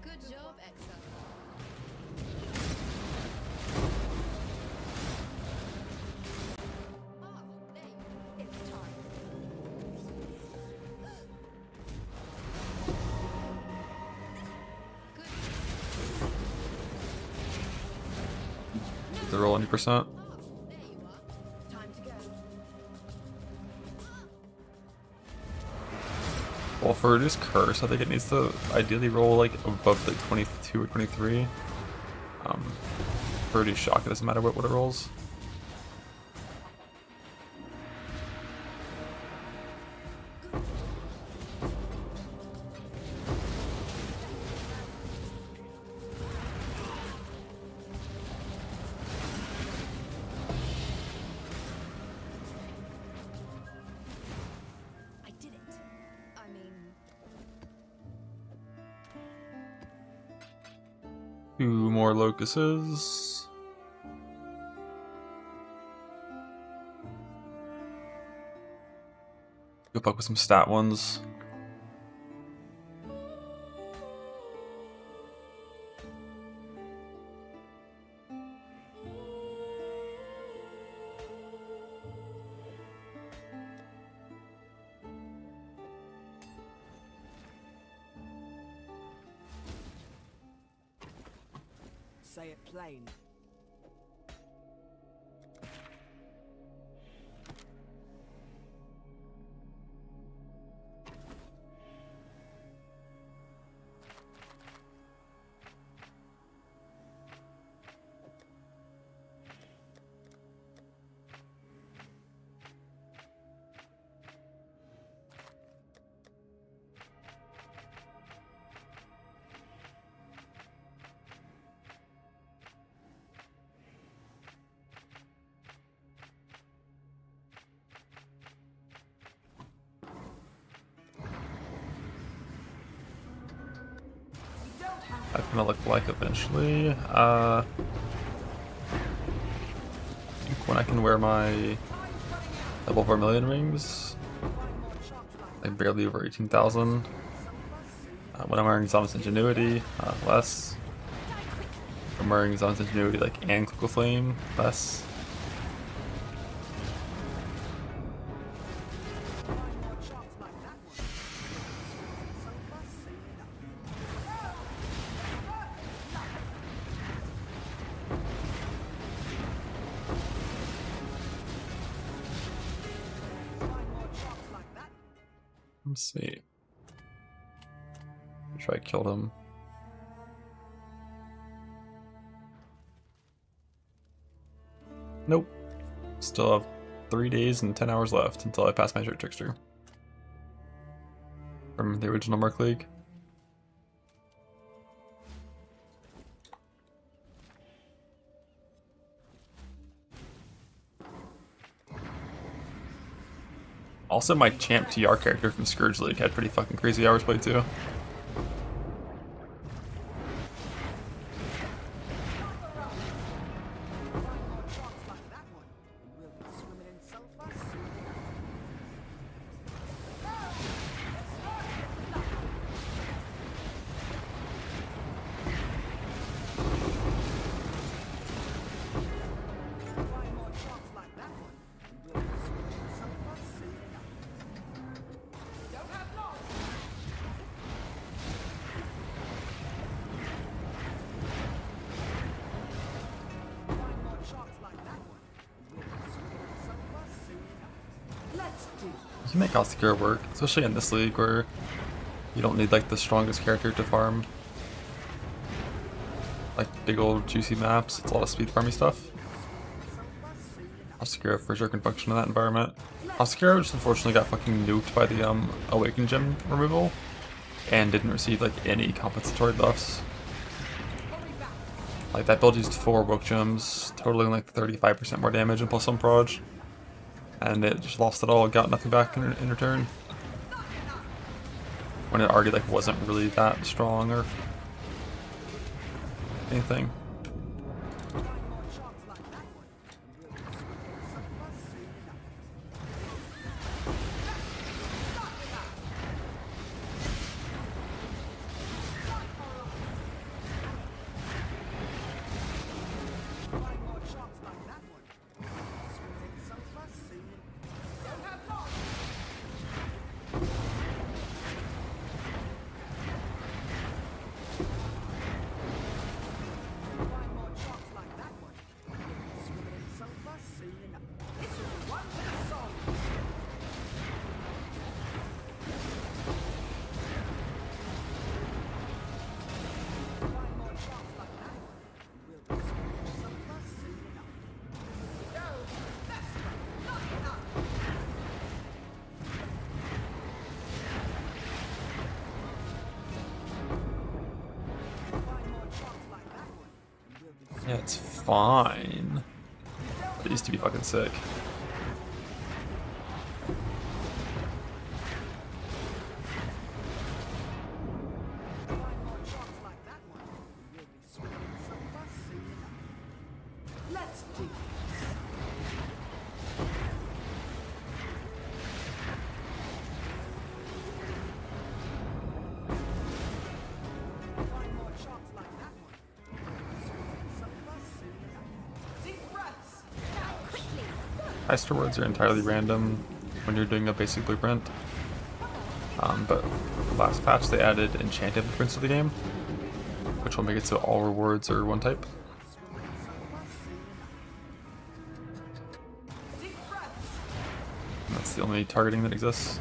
Good job, Exa. There you go. It's time. Did they roll any percent? There you are. Time to go. Well, for reduced curse, I think it needs to ideally roll like above the 22 or 23. For reduced shock, it doesn't matter what it rolls. I did it. I mean, 2 more locuses. Go back with some stat ones. Say it plain. That's gonna look like eventually. I think when I can wear my level 4 million rings, like barely over 18,000. When I'm wearing Zom's Ingenuity, less. I'm wearing Zom's Ingenuity like and Clickle Flame, less. Let's see. Try to kill him. Nope. Still have 3 days and 10 hours left until I pass my shirt trickster. From the original Merc League. Also, my champ TR character from Scourge League had pretty fucking crazy hours played too. You can make Ostakura work, especially in this league where you don't need like the strongest character to farm. Like big old juicy maps, it's a lot of speed farmy stuff. Ostakura for sure can function in that environment. Ostakura just unfortunately got fucking nuked by the Awakened Gem removal and didn't receive like any compensatory buffs. Like that build used 4 Woke Gems, totaling like 35% more damage and plus some proj. And it just lost it all, got nothing back in return. When it already like wasn't really that strong or anything. Yeah, it's fine. It used to be fucking sick. Heist rewards are entirely random when you're doing a basic blueprint. But last patch they added enchanted blueprints to the game, which will make it so all rewards are one type. And that's the only targeting that exists.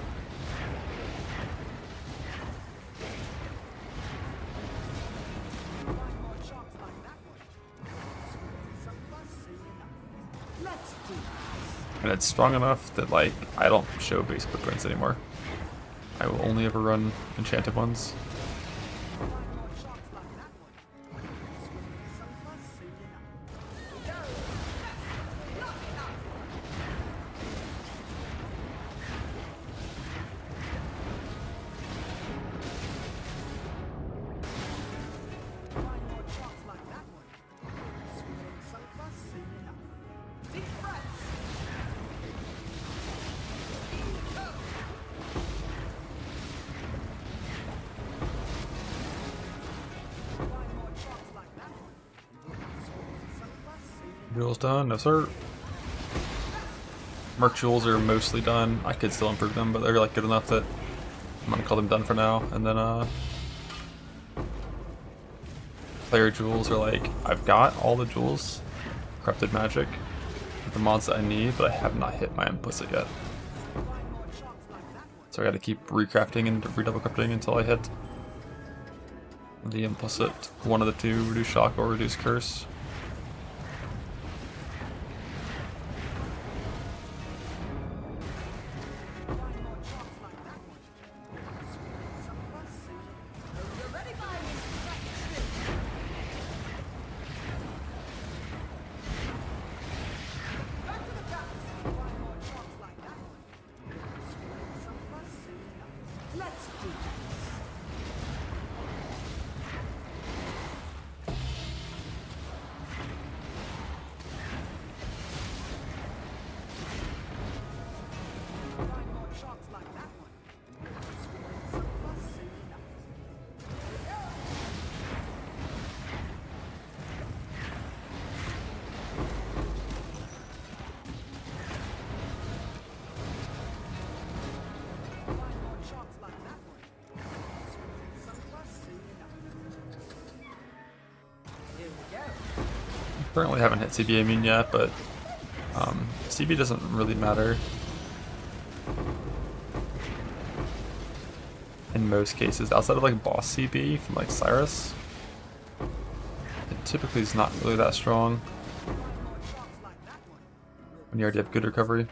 And it's strong enough that like I don't show base blueprints anymore. I will only ever run enchanted ones. Jewels done? No sir. Merc jewels are mostly done. I could still improve them, but they're like good enough that I'm gonna call them done for now. And then player jewels are like, I've got all the jewels, corrupted magic, the mods that I need, but I have not hit my implicit yet. So I gotta keep recrafting and redouble crafting until I hit the implicit one of the two, reduce shock or reduce curse. Currently haven't hit CB immune yet, but CB doesn't really matter in most cases. Outside of like boss CB from like Cyrus, it typically is not really that strong when you already have good recovery.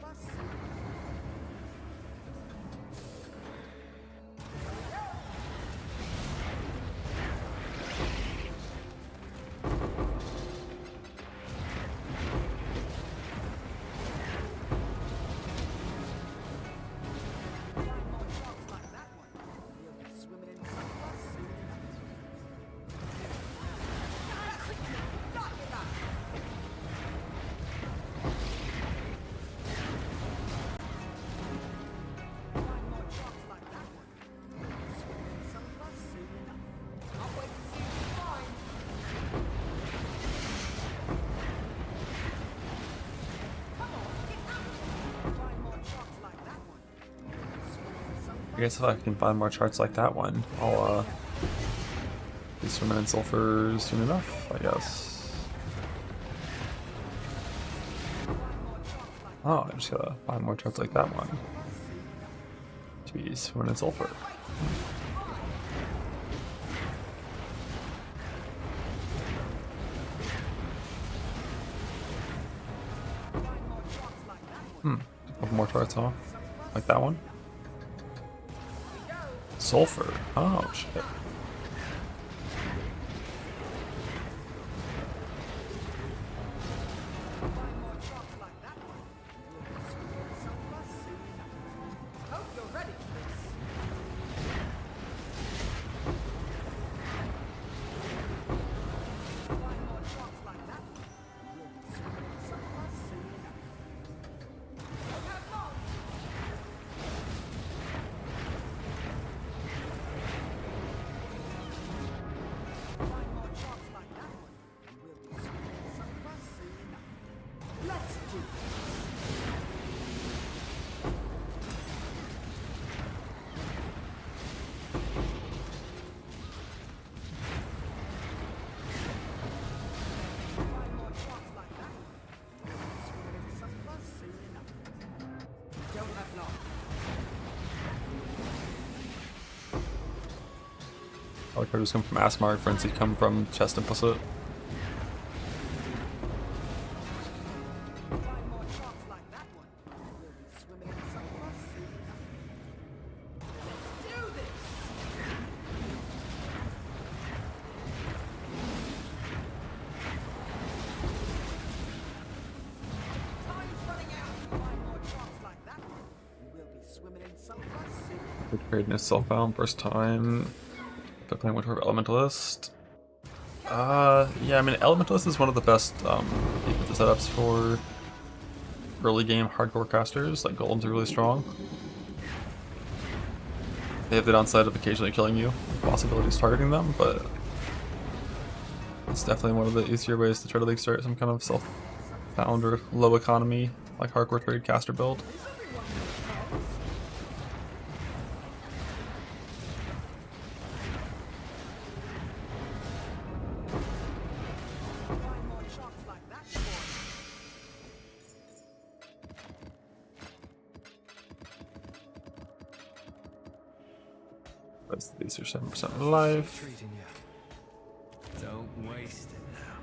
I guess if I can find more charts like that one, I'll be swimming in sulfur soon enough, I guess. Oh, I just gotta find more charts like that one to be swimming in sulfur. A couple more charts, huh? Like that one? Sulfur. Oh, shit. I like how just come from Asmar, Frenzy come from Chest Implicit. Good greatness, self-bound, first time. But playing Winter Elementalist. Yeah, I mean, Elementalist is one of the best defensive setups for early game hardcore casters. Like, Golems are really strong. They have the downside of occasionally killing you, possibilities targeting them, but it's definitely one of the easier ways to try to like start some kind of self-found or low economy, like hardcore trade caster build. These are 7% life. Don't waste it now.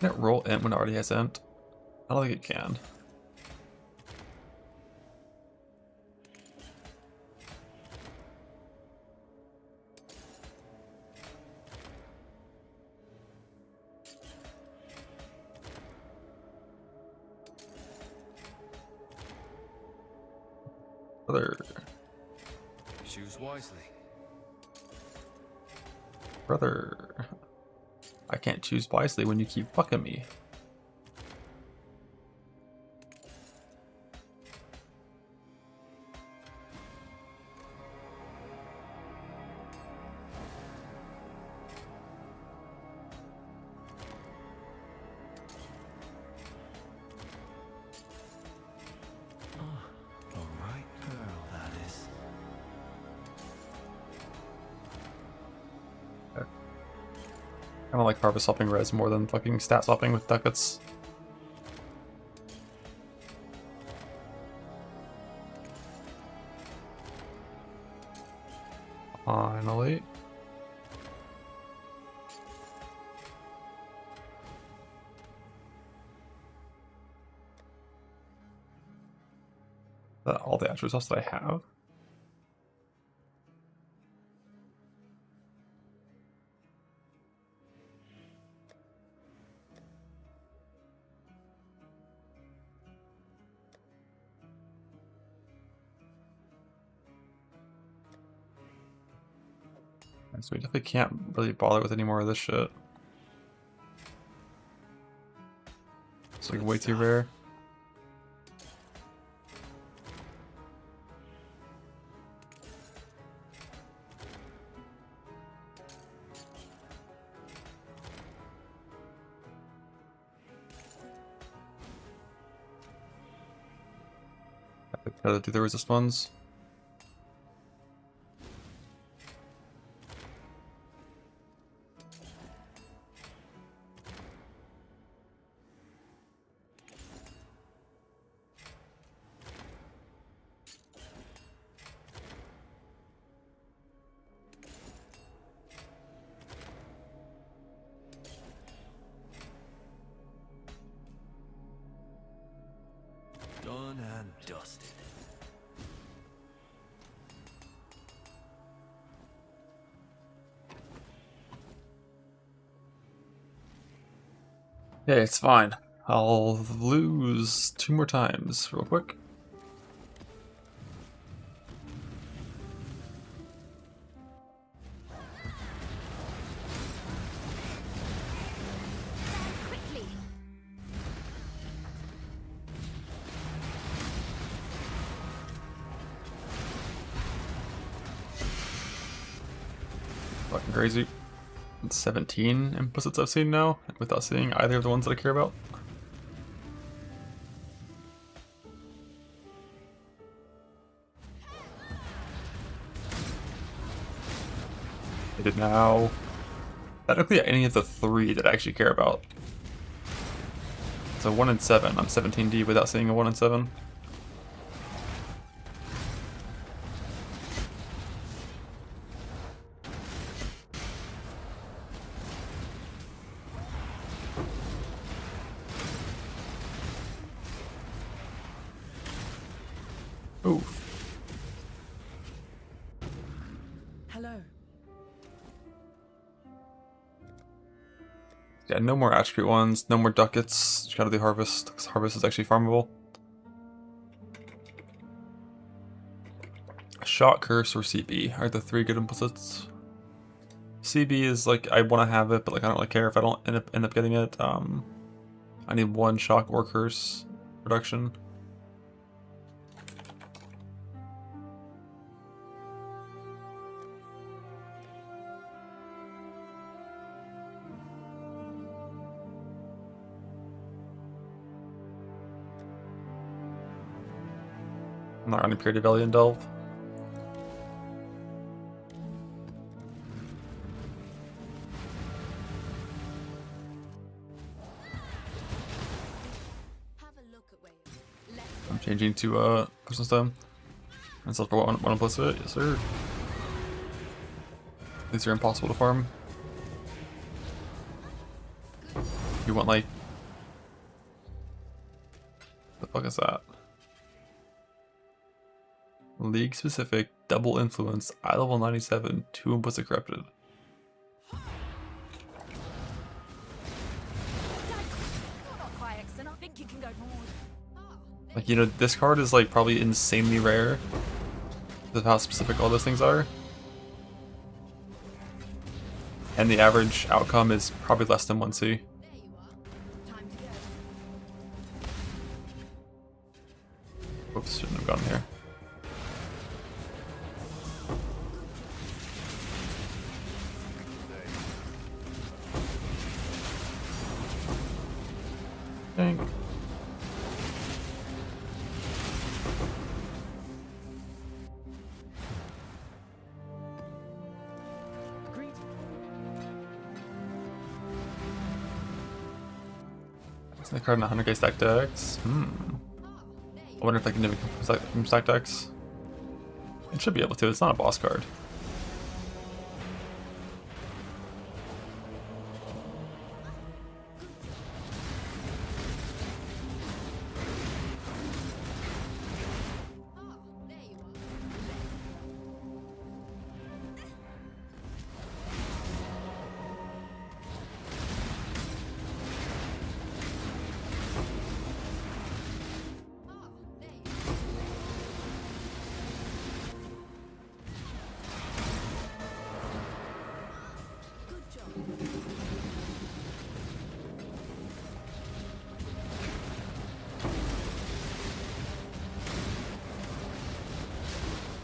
Can it roll int when it already has int? I don't think it can. Brother. Choose wisely. Brother. I can't choose wisely when you keep fucking me. I don't like harvest swapping res more than fucking stat swapping with ducats. Finally. That all the attributes that I have. So we definitely can't really bother with any more of this shit. It's like way too rare. Gotta do the resist ones. Done and dusted. Yeah, it's fine. I'll lose 2 more times real quick. Quickly. Fucking crazy. 17 implicits I've seen now, without seeing either of the ones that I care about. I did now. Technically any of the 3 that I actually care about. So 1 and 7. I'm 17D without seeing a 1 and 7. Oof. Hello. Yeah, no more attribute ones, no more ducats. Just gotta do harvest, because harvest is actually farmable. Shot, curse, or CB are the 3 good implicits. CB is like, I want to have it, but like I don't really care if I don't end up getting it. I need 1 shock or curse reduction. I'm not running Pure Devilian Delve. Have a look at where you're. Let's I'm changing to Personal Stone. And so for one implicit, yes sir. These are impossible to farm. You want like... The fuck is that? League specific, double influence, eye level 97, 2 implicit corrupted. You're not quite excellent. I think you can go forward. Like, you know, this card is like probably insanely rare with how specific all those things are. And the average outcome is probably less than 1C. There you are. Time to go. Oops, shouldn't have gone here. Dang. Greet. Is that card in 100k stack decks? I wonder if that can even come from stack decks. It should be able to. It's not a boss card.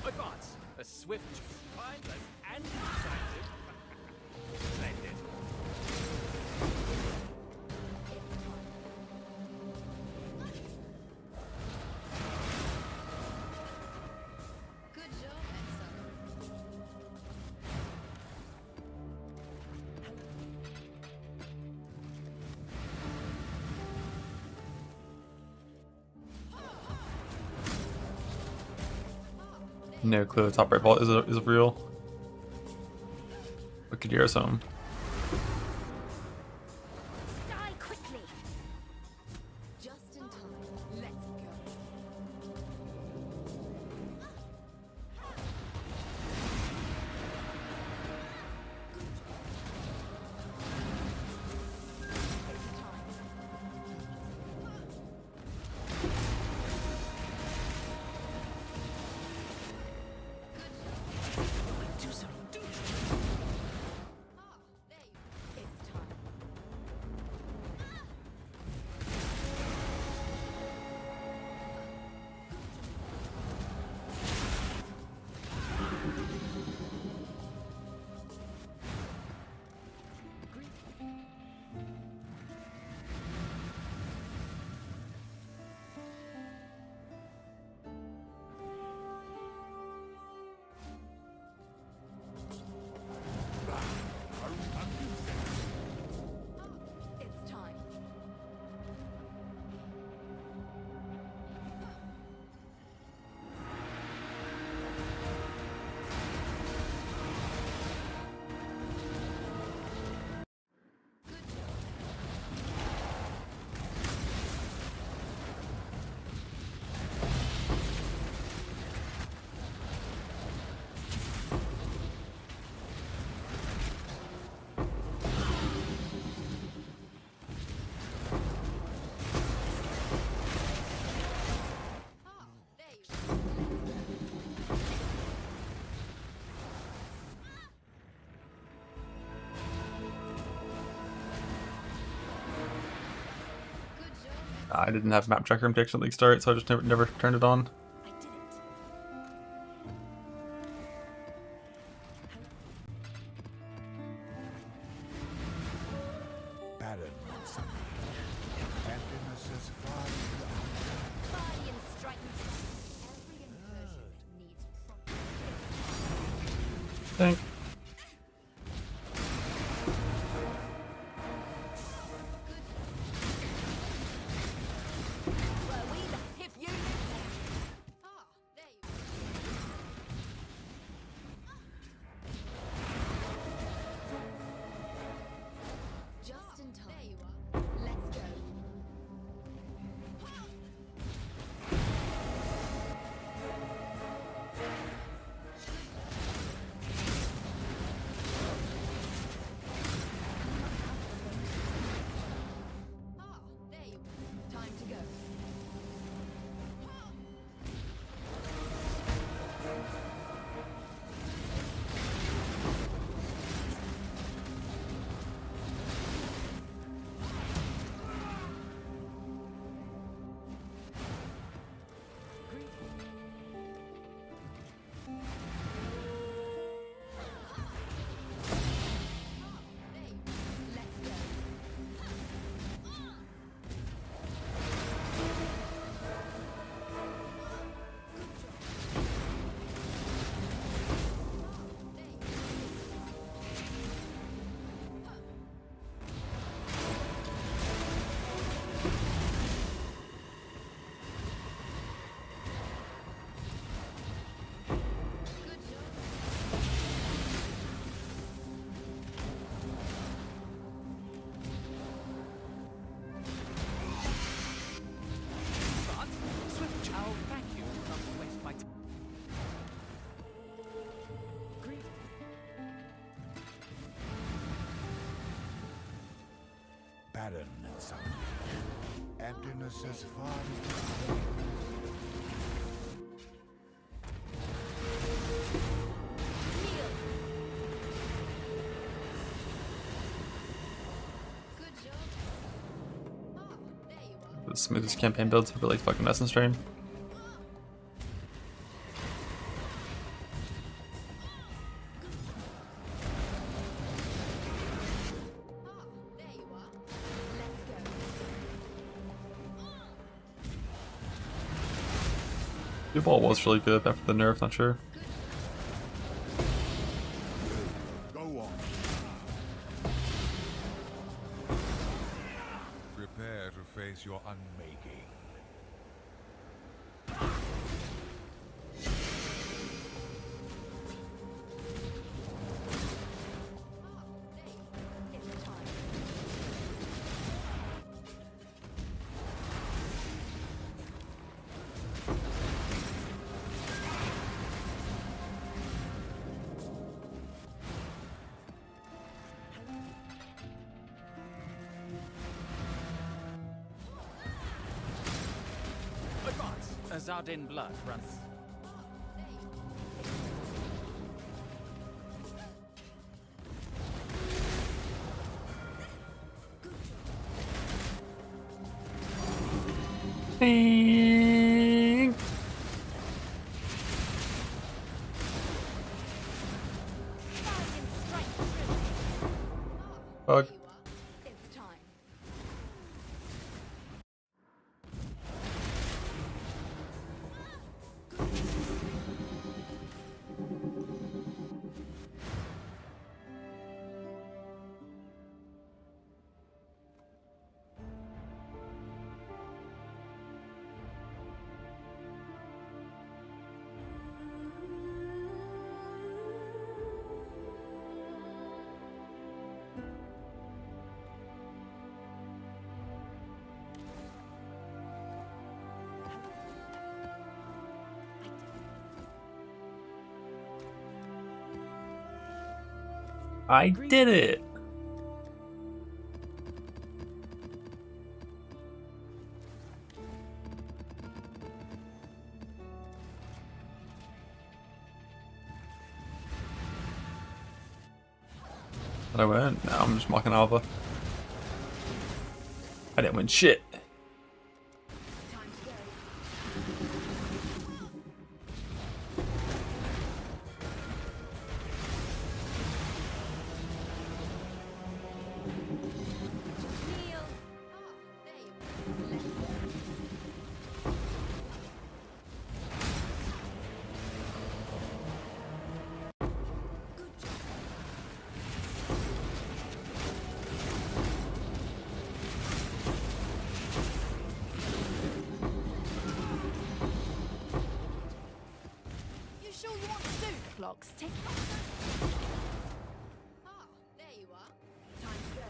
Advance. A swift, mindless, and decisive. Splendid. Good job, Edson. No clue. Top right vault is real. Look at Kadira's home. Die quickly. Just in time. Let's go. It's time. It's time. There you go. Good job. I didn't have map tracker protection at league start, so I just never turned it on. I did it. Barren and sunny. Emptiness as far as the eye. Body and strike. Every incursion needs Think. Were we the if you there you go. Just in time. There you are. Let's go. barren and sunlit. Emptiness as far as the eye can Good job. Ah, there you are. The smoothest campaign builds ever, like fucking Essence Stream. Ah, there you are. Let's go. Blue Ball was really good after the nerf, not sure. go on. Prepare to face your unmaking. It's time. Advance! Azardin blood runs. Guardian strike through. Bug. There you are. It's time. I did it! Did I win? No, I'm just mocking Alva. I didn't win shit. Time to go. Kneel. Ah, there you are. Let's go. Good job. You sure you want to do clocks? Take Ah, there you are. Time to go.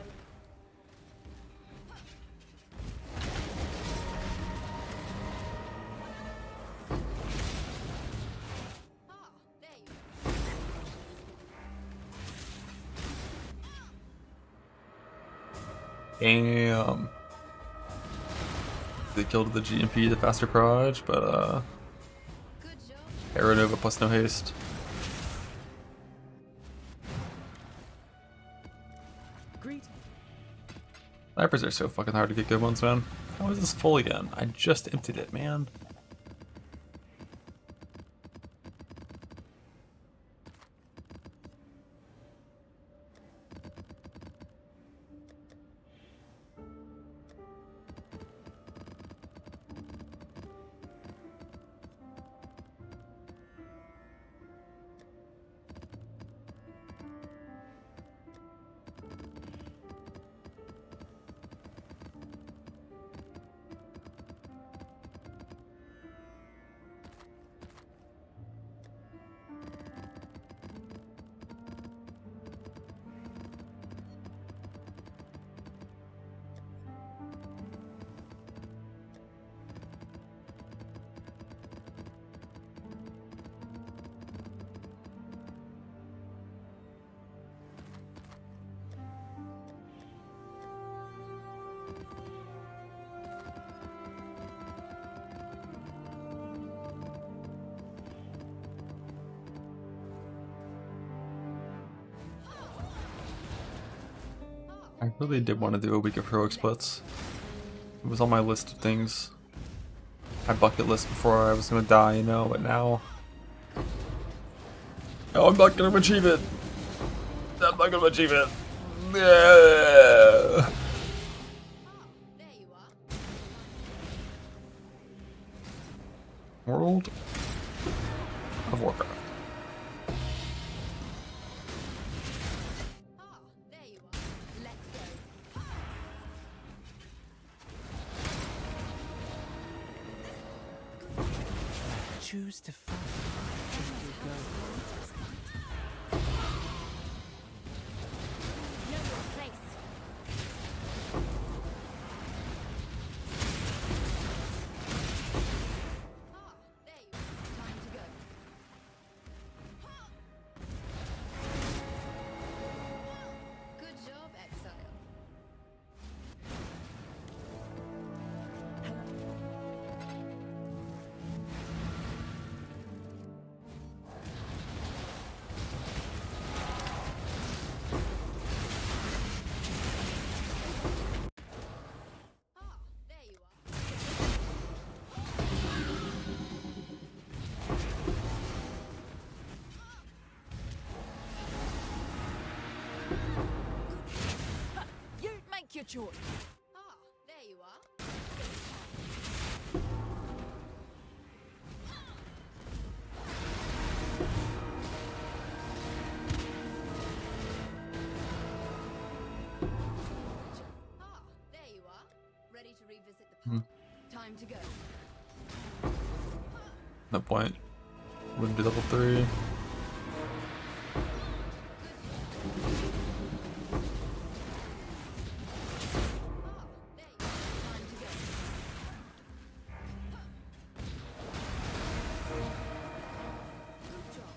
Ah, there you are. Damn. They killed the GMP, the faster proj, but Good job. Aeronova plus no haste. Greet. Snipers are so fucking hard to get good ones, man. How is this full again? I just emptied it, man. I really did want to do a week of heroic splits. It was on my list of things. My bucket list before I was gonna die, you know, but now... Oh, I'm not gonna achieve it! I'm not gonna achieve it! Yeah. World of Warcraft. Choose to fight. You go. Know your place. There you are. Time to go. Good job, Exile. There you are. You make your choice. There you are. There you are. Ready to revisit the past. Time to go. No point. Wouldn't do level 3. There you are. Time to go. Good job.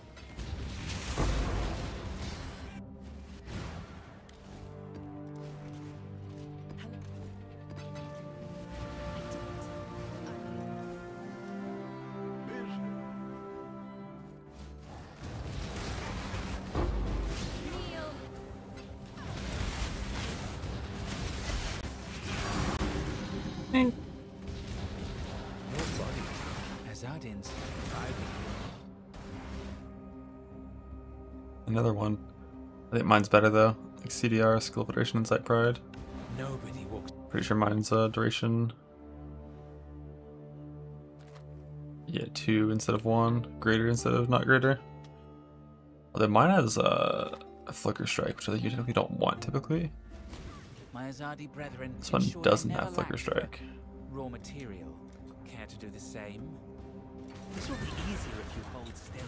Kneel. Your body, Azadin's thriving. Another one. I think mine's better though. Like CDR, skill duration, insight pride. Nobody walks. Pretty sure mine's duration. Yeah, 2 instead of 1. Greater instead of not greater. Although mine has a flicker strike, which I think you typically don't want typically. My Azadi brethren. This one ensure they doesn't never have flicker lack for strike. Raw material. Care to do the same? This will be easier if you hold still.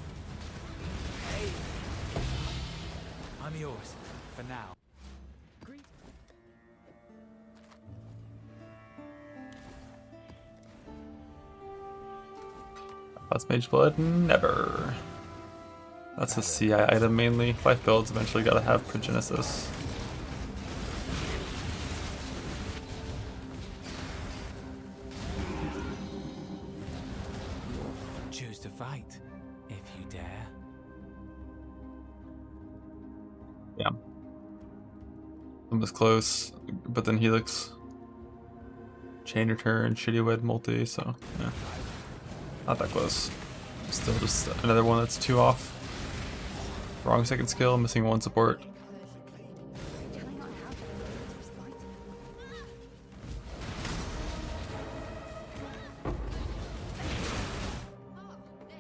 Hey! I'm yours, for now. Greet. That's Mage Blood? Never. That's a CI item mainly. Life builds eventually gotta have Progenesis. Choose to fight, if you dare. Yeah. One was close, but then Helix. Chain return, shitty wed multi, so yeah. Not that close. Still just another one that's 2 off. Wrong second skill, missing 1 support. There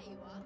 you are.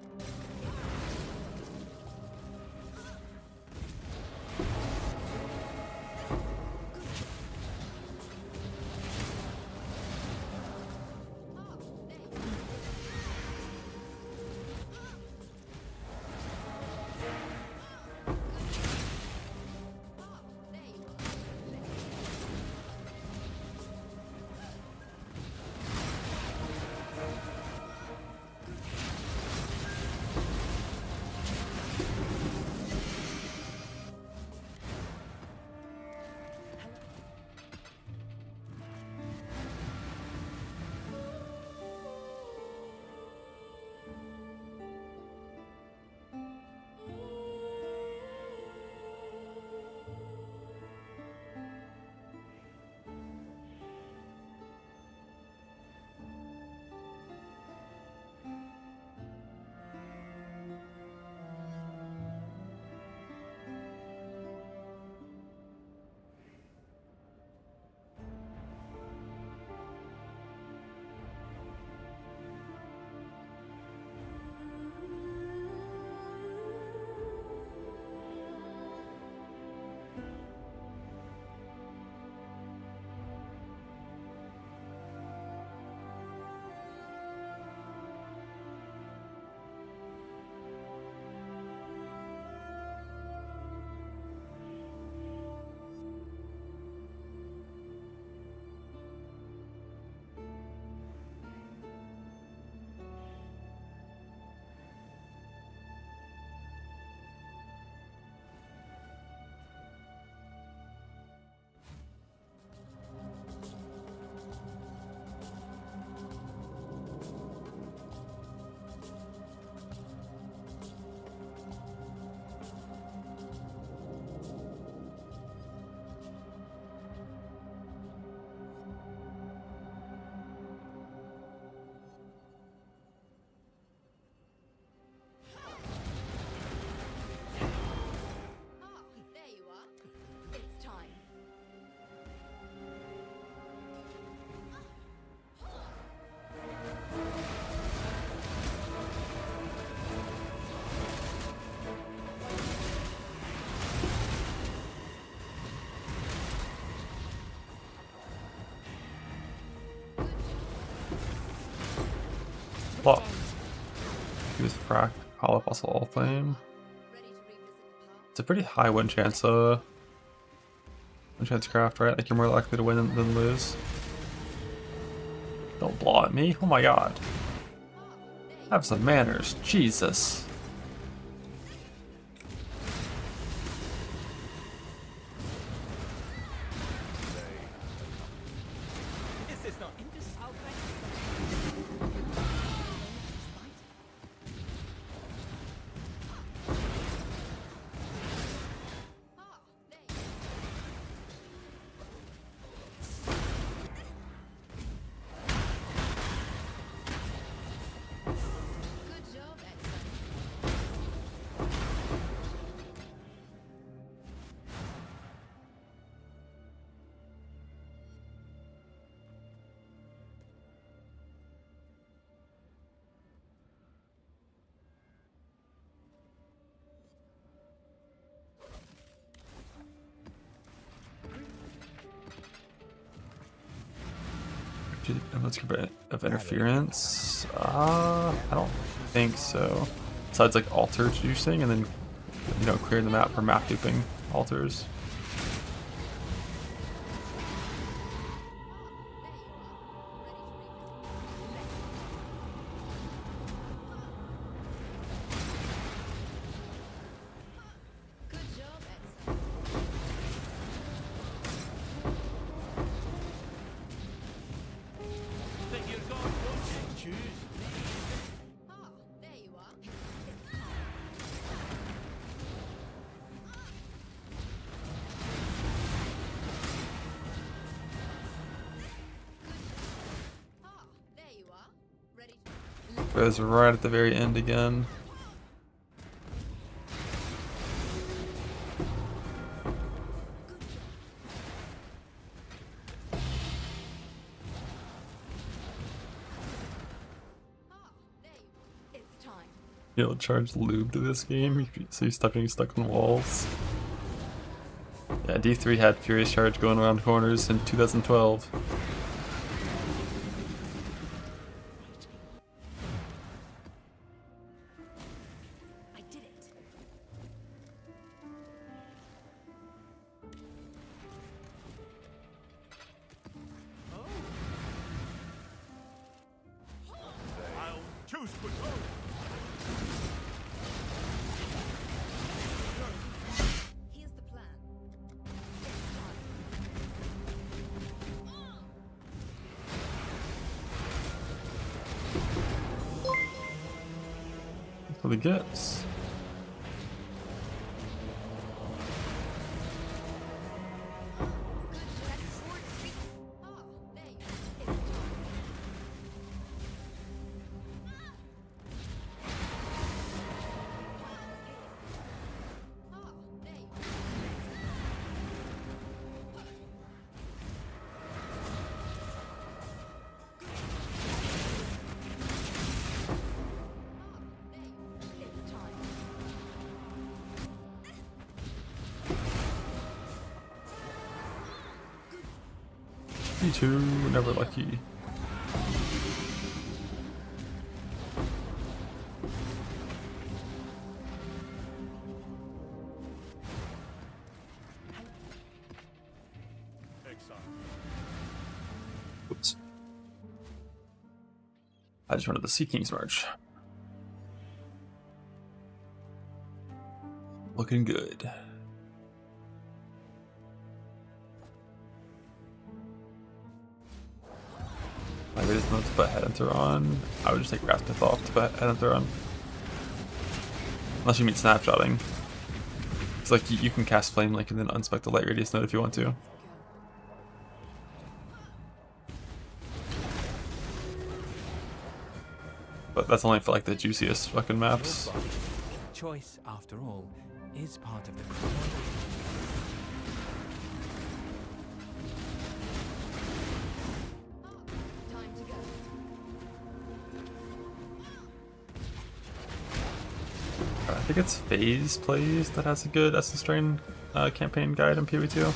Well, use Frack, Hollow Fossil All Flame. It's a pretty high win chance craft, right? Like you're more likely to win than lose. Don't blow at me. Oh my god. Have some manners. Jesus. Is this not interesting? Good job, excellent. Let's get rid of interference. I don't think so. Besides like altar juicing and then, you know, clear the map for map duping altars. Good job, excellent. Think you're going to choose me? Ah, there you are. Ah, there you are. Ready to... Goes right at the very end again. It's time. You know, charge lube to this game, so you stop getting stuck on walls. Yeah, D3 had Furious Charge going around corners in 2012. I did it. I'll choose control. Here's the plan. That's what he gets. D2, never lucky. Oops. I just wanted the Sea King's March. Looking good. My greatest note to put Headhunter on. I would just take Raspith off to put Headhunter on. Unless you mean snapshotting. It's like you can cast Flame Link and then unspec the Light Radius node if you want to. But that's only for like the juiciest fucking maps. Choice, after all, is part of the Time to go. I think it's Phase Plays that has a good Essence Drain campaign guide in PoE2.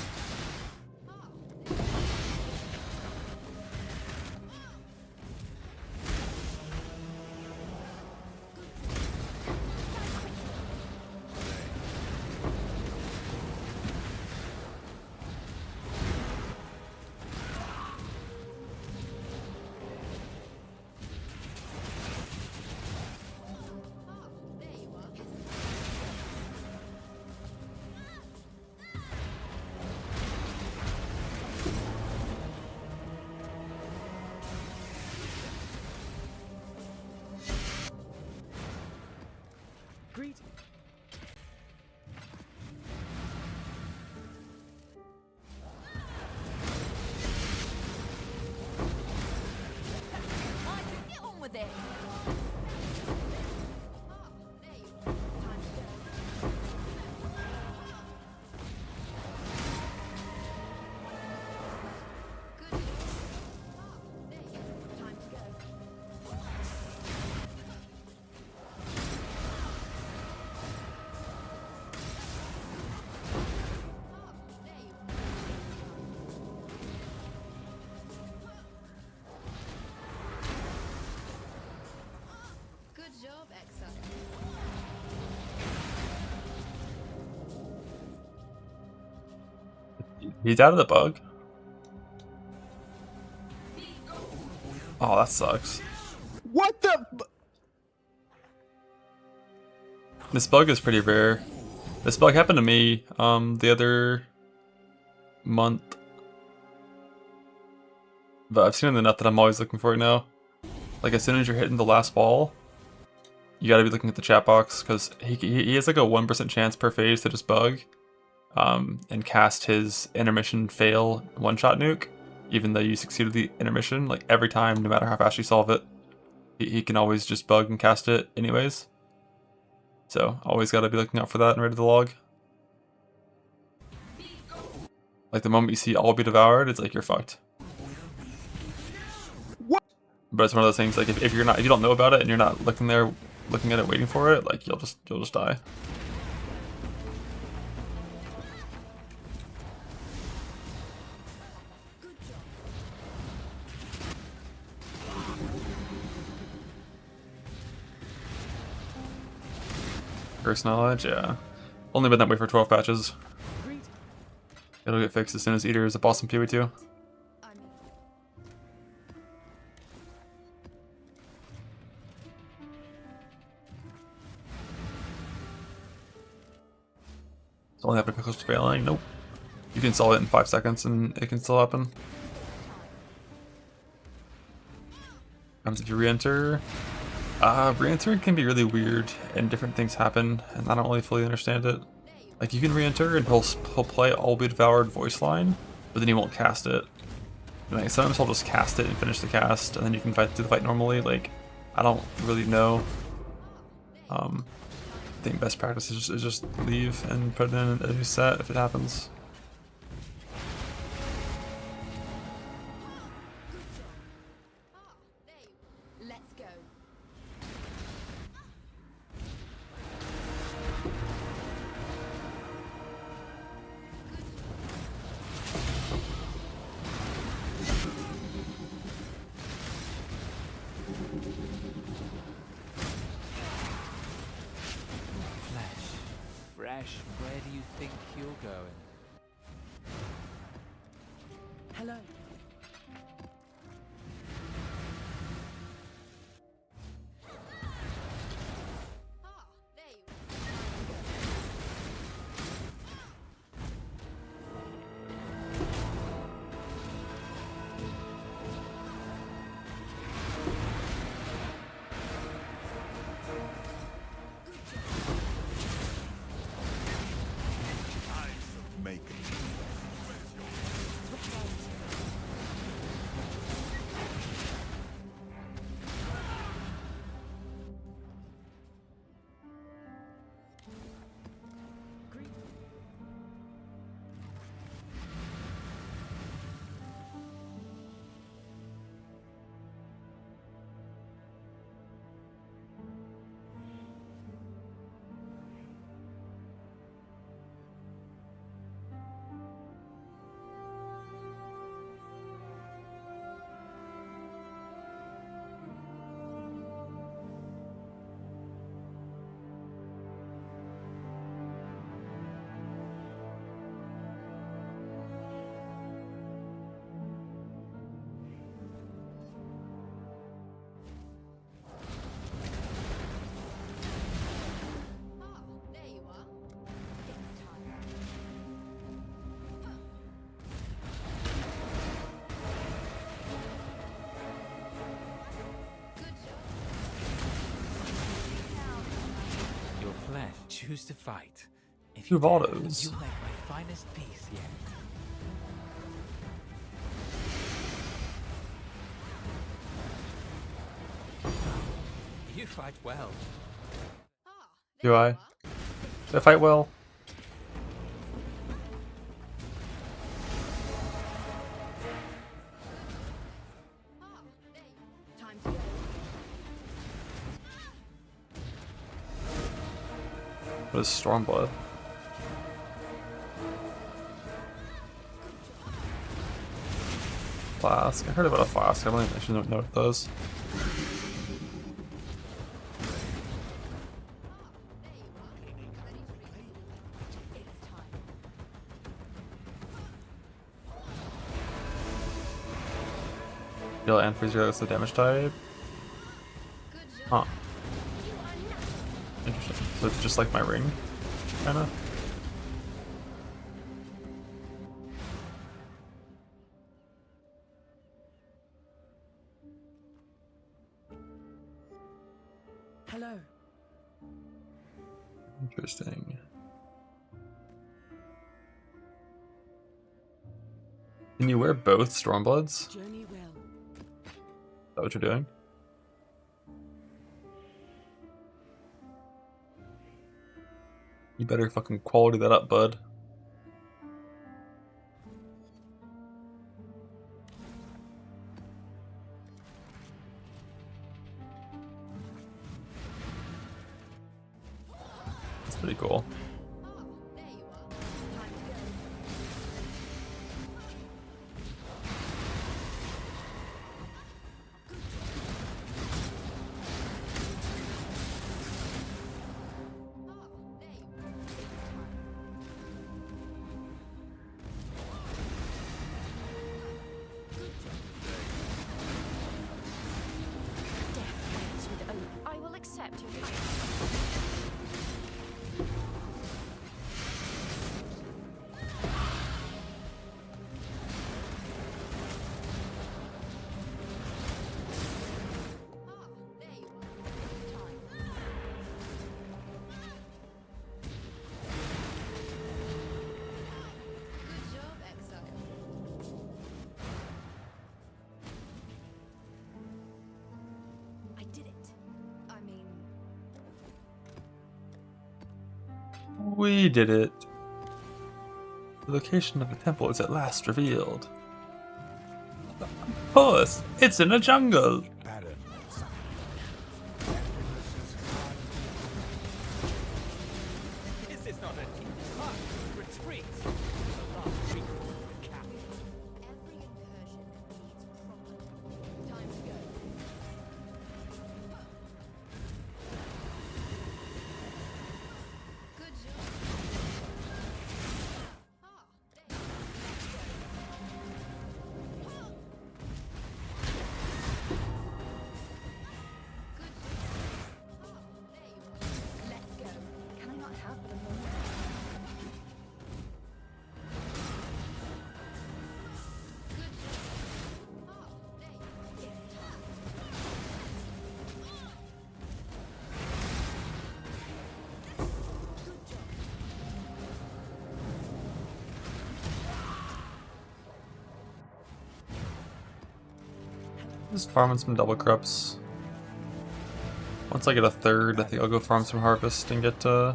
He's out of the bug. Oh, that sucks. What the? This bug is pretty rare. This bug happened to me the other month. But I've seen enough that I'm always looking for it now. Like as soon as you're hitting the last ball, you gotta be looking at the chat box because he has like a 1% chance per phase to just bug and cast his intermission fail one-shot nuke, even though you succeeded the intermission. Like every time, no matter how fast you solve it, he can always just bug and cast it anyways. So always gotta be looking out for that and ready to log. Like the moment you see all be devoured, it's like you're fucked. But it's one of those things like if you don't know about it and you're not looking at it waiting for it, like you'll just die. Curse knowledge, yeah. Only been that way for 12 patches. It'll get fixed as soon as Eater is a boss in PoE2. It's only happening close to failing. Nope. You can solve it in 5 seconds and it can still happen. Comes if you re-enter. Re-entering can be really weird and different things happen and I don't really fully understand it. Like you can re-enter and he'll play All Be Devoured voice line, but then he won't cast it. And like, sometimes he'll just cast it and finish the cast and then you can do the fight normally. Like, I don't really know. I think best practice is just leave and put in a new set if it happens. Let's go. Fresh, where do you think you're going? Hello. Make it. Choose to fight. If Two you dare, autos. you'll make my finest piece yet. You fight well. Do I? Do I fight well? Time to go. What is Stormblood? Flask. I heard about a flask. I don't actually know what those. Heal and freeze regardless of damage type. Huh. Interesting. So it's just like my ring, kinda. Hello. Interesting. Can you wear both Stormbloods? Is Journey well. that what you're doing? You better fucking quality that up, bud. That's pretty cool. I will accept your We did it. The location of the temple is at last revealed. Of course, it's in a jungle. Barren and sunlit. Emptiness as far as the This is not a deep cut. Retreat. The last treat of the cap. Every incursion needs proper. Time to go. Good job. Let's go. Can I not have the moment? Just farming some double crops. Once I get a third, I think I'll go farm some harvest and get 3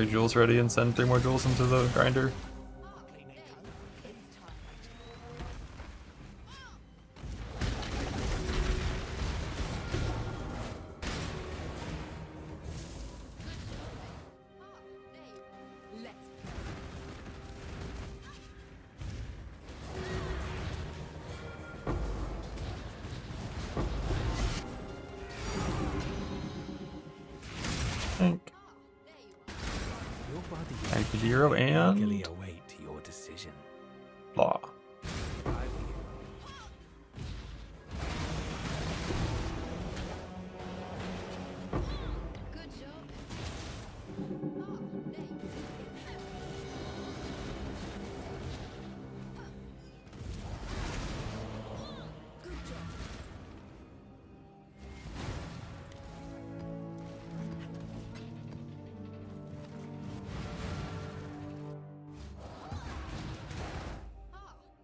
jewels ready and send 3 more jewels into the grinder. Thank you, Zero, and Eagerly await your decision. blah. I will. Good job.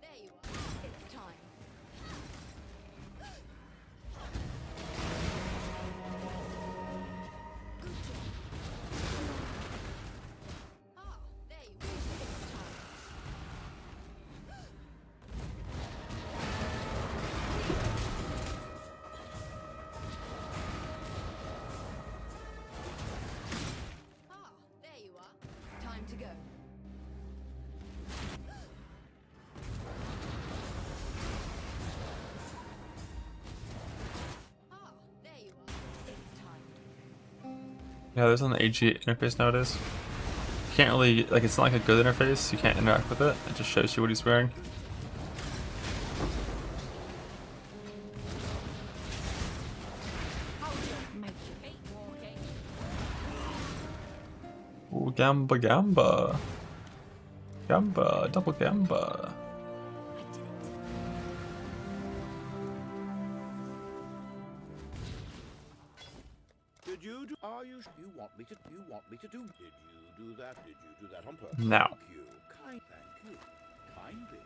There you are. It's time. Good job. There you are. It's time. There you are. Time to go. There you are. It's time. Yeah, there's an AG interface nowadays. You can't really, like, it's not like a good interface, you can't interact with it, it just shows you what he's wearing. Gamba Gamba. Gamba, double Gamba. Did you do? Are you? You want me to? You want me to do? Did you do that? Did you do that on purpose? No. Thank you. Thank you. Kindly.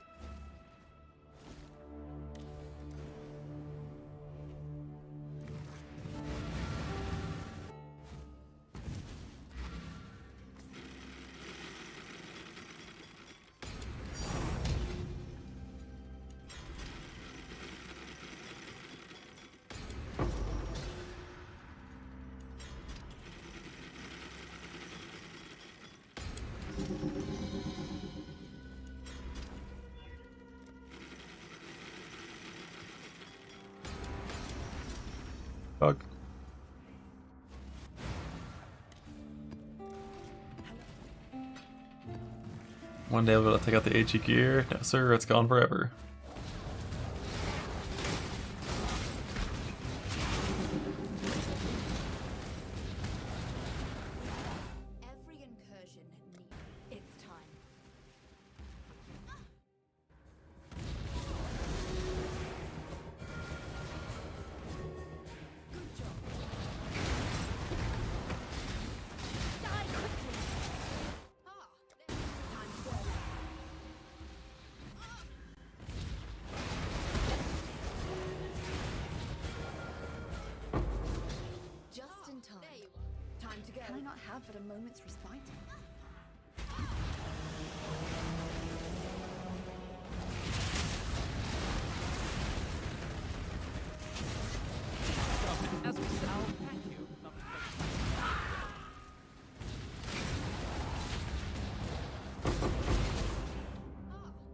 Bug. One day I'll be able to take out the HE gear. No sir, it's gone forever. Every incursion needs its time. Good job. Die quickly. Time to go. Just in time. There you are. Time to go. Can I not have but a moment's respite? As we said, thank you.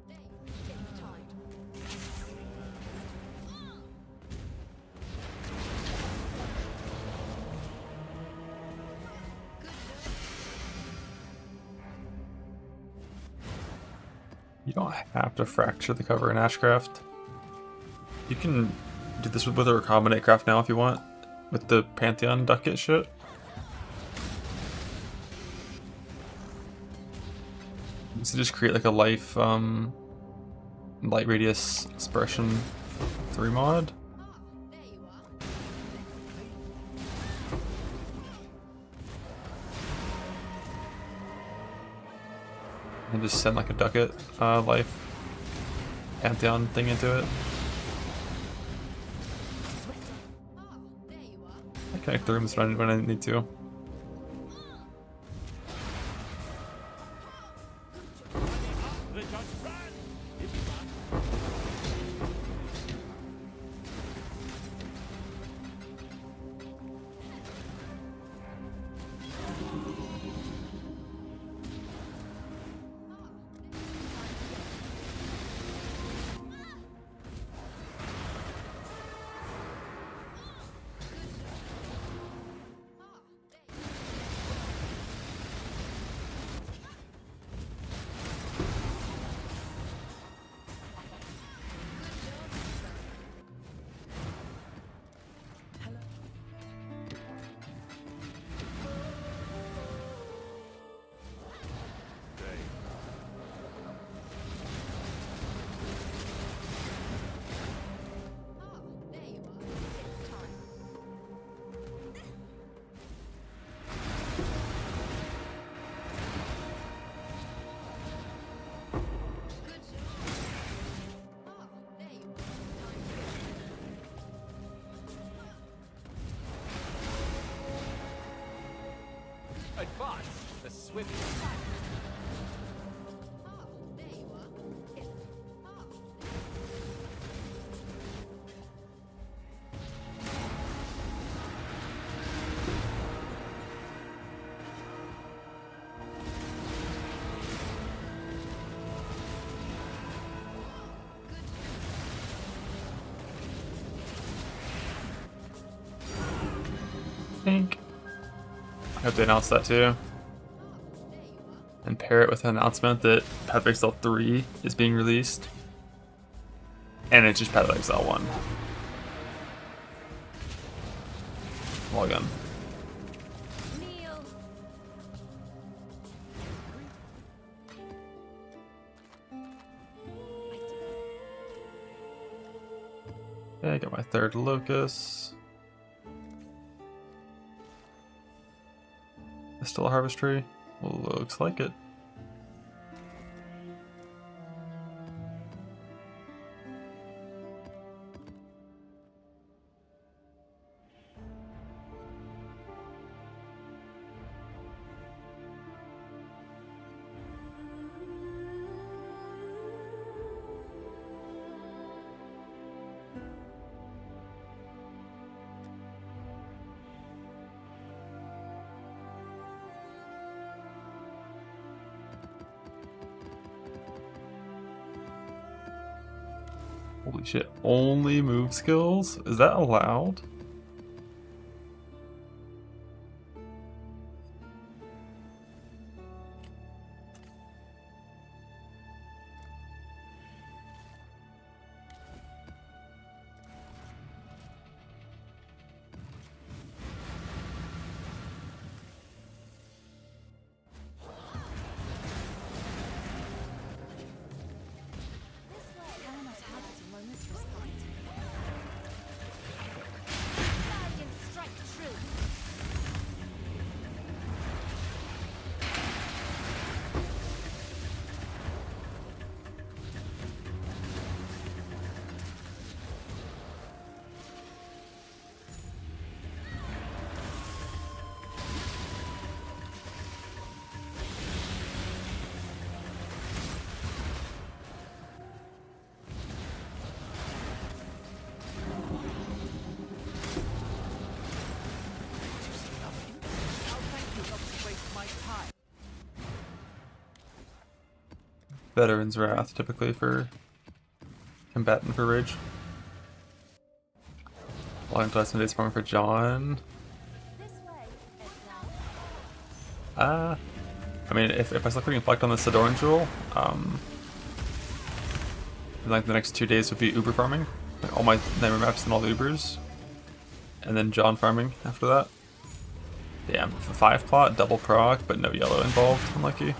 There you are. It's time. You don't have to fracture the cover in Ashcraft. You can do this with a recombinate craft now if you want, with the Pantheon ducket shit. So just create like a life, light radius expression 3 mod. There you are. And just send like a ducket life Pantheon thing into it. There you are. I connect the rooms when I need to. There you are. It's time. Good job. There you are. Time to go. Advance the swift. There you are. It's Think. I hope they announce that too. And pair it with an announcement that Path of Exile 3 is being released. And it's just Path of Exile 1. Log on. Kneel. Okay, I got my third locus. Is still a harvest tree? Looks like it. Holy shit, only move skills? Is that allowed? Cannot have it a moment's respite. Guardian strike true. Veteran's Wrath, typically for combatant for Rage. Long to last days farming for John. This way, exile. I mean, if I select Reflect on the Sidoran Jewel, like the next 2 days would be Uber farming. Like all my nightmare maps and all the Ubers. And then John farming after that. Damn, 5 plot, double proc, but no yellow involved, unlucky.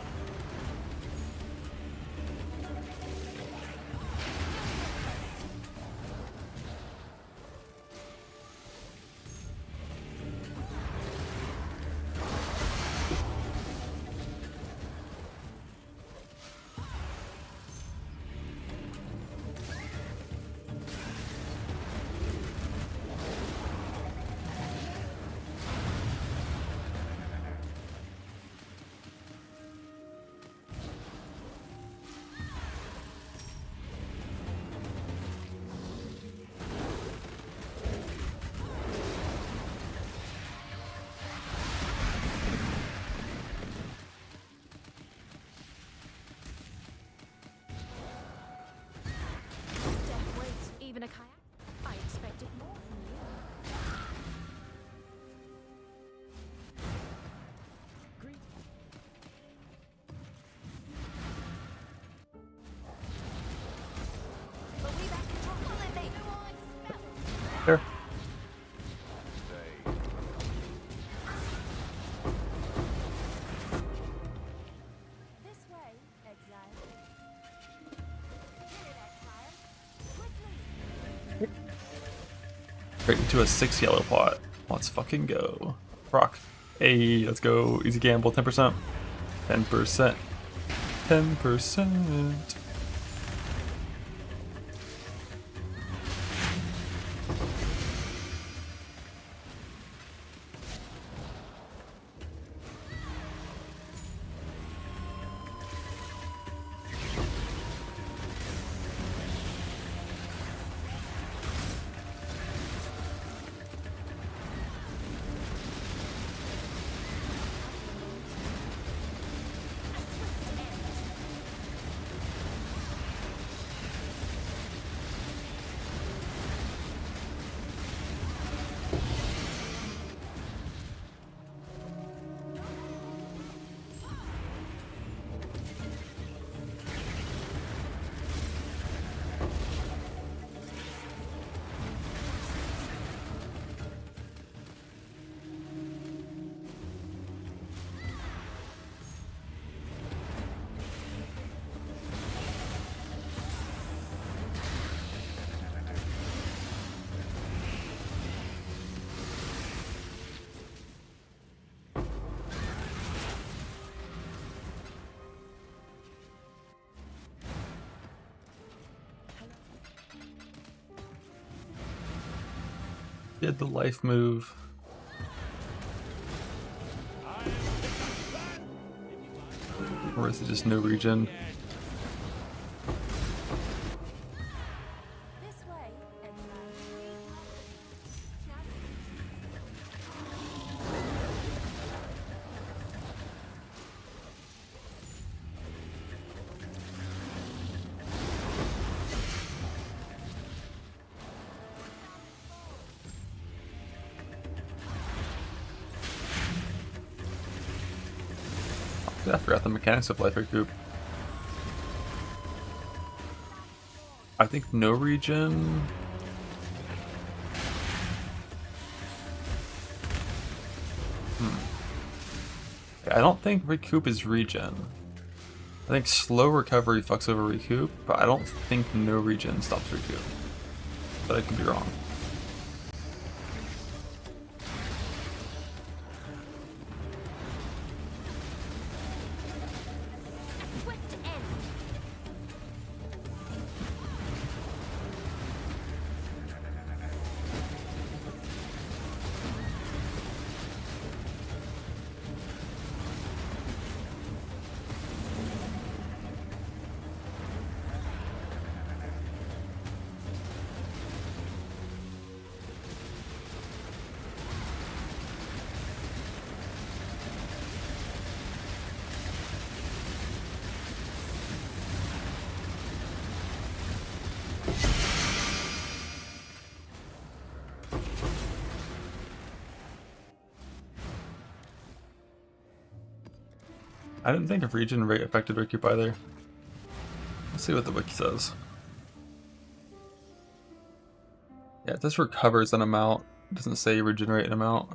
Death waits, even a kayak. I expected more from you. But we back to top limit. There. This way, exile. Get it, exile. Quickly. Straight into a 6 yellow plot. Let's fucking go. Rock. Hey, let's go. Easy gamble, 10%. 10%. 10%. Did the life move? Or is it just no region? This way, anyone. I forgot the mechanics of life recoup. I think no region. I don't think recoup is regen. I think slow recovery fucks over recoup, but I don't think no regen stops recoup. But I could be wrong. Swift end. I didn't think of regen rate affected recoup either. Let's see what the wiki says. Yeah, it just recovers an amount. It doesn't say regenerate an amount.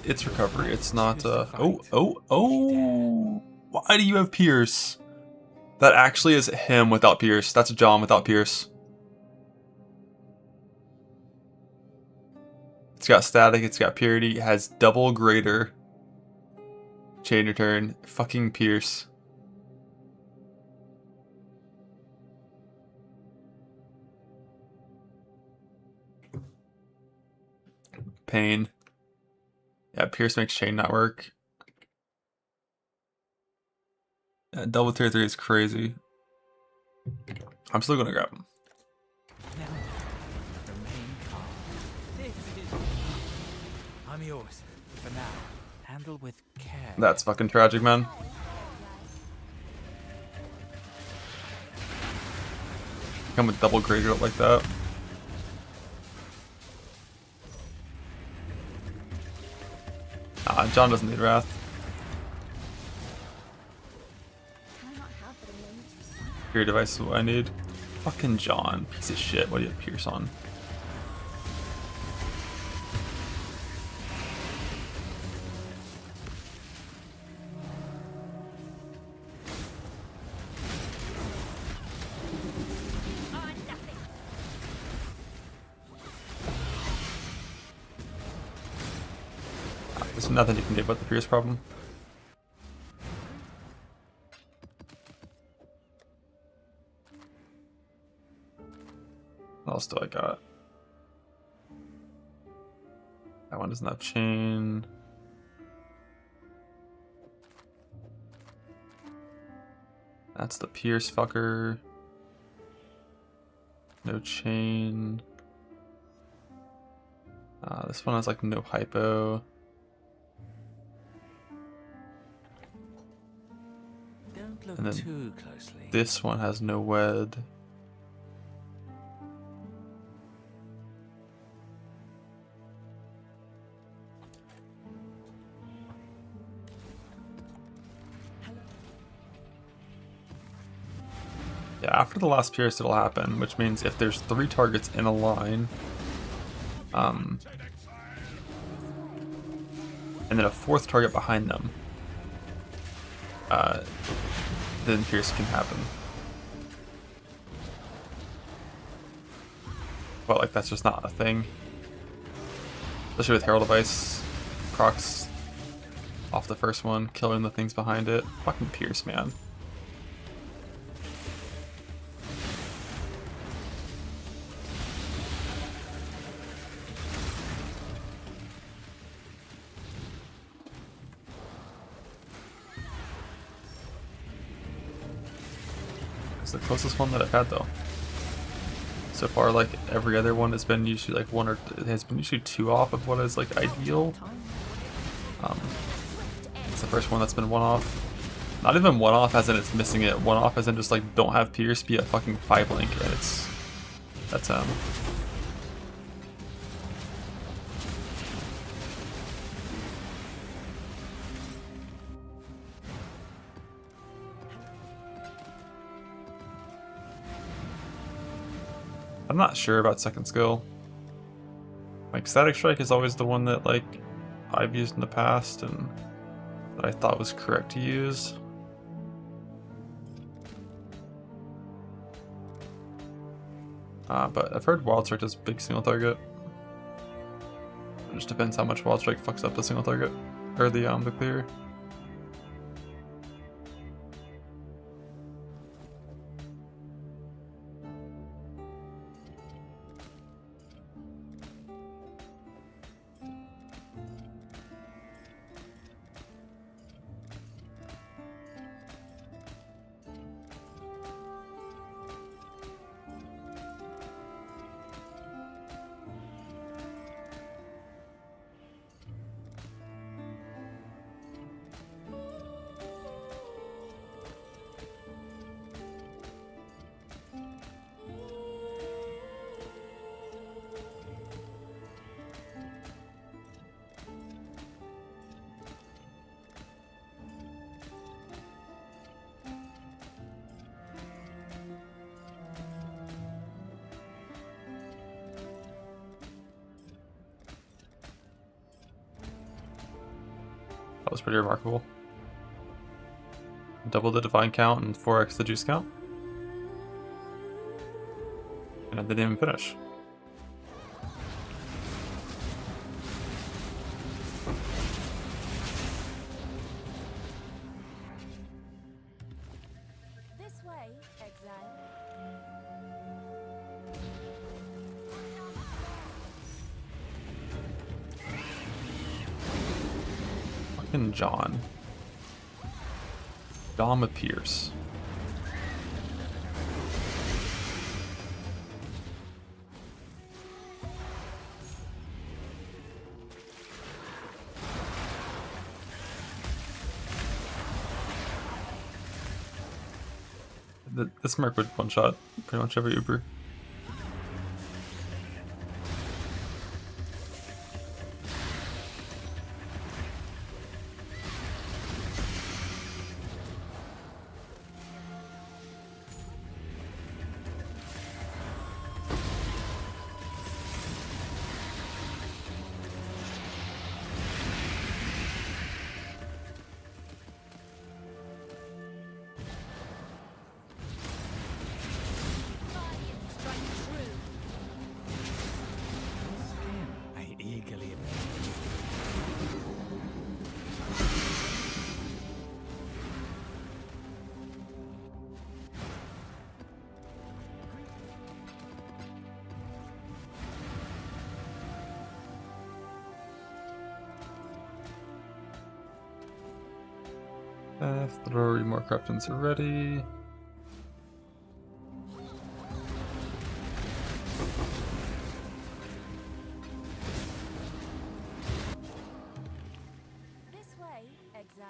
It's recovery. It's not. Oh! Why do you have Pierce? That actually is him without Pierce. That's John without Pierce. It's got static. It's got purity. It has double greater. Chain return. Fucking Pierce. Pain. Yeah, Pierce makes chain not work. Yeah, double tier 3 is crazy. I'm still gonna grab him. Now, remain calm. This is... I'm yours, for now. Handle with care. That's fucking tragic, man. Come with double greater like that. John doesn't need Wrath. Your device is what I need. Fucking John, piece of shit. What do you have Pierce on? There's nothing you can do about the Pierce problem. What else do I got? That one doesn't have chain. That's the Pierce fucker. No chain. This one has like no hypo. Don't look And then too closely. This one has no wed. Yeah, after the last Pierce it'll happen, which means if there's 3 targets in a line, and then a 4th target behind them, then Pierce can happen. but like that's just not a thing. Especially with Herald of Ice, procs off the first one, killing the things behind it. Fucking Pierce, man. It's the closest one that I've had though. So far, like every other one has been usually like one or has been usually 2 off of what is like ideal. It's the first one that's been 1 off. Not even 1 off as in it's missing it. 1 off as in just like don't have Pierce be a fucking 5 link, and that's I'm not sure about second skill. Like Static Strike is always the one that like I've used in the past and that I thought was correct to use. But I've heard Wild Strike does big single target. It just depends how much Wild Strike fucks up the single target or the clear. That was pretty remarkable. Double the divine count and 4x the juice count. And I didn't even finish. This way, exile. Fucking John. Dom appears. This Merc would one-shot pretty much every Uber. I eagerly. Three more Craftsons are ready. This way, exile.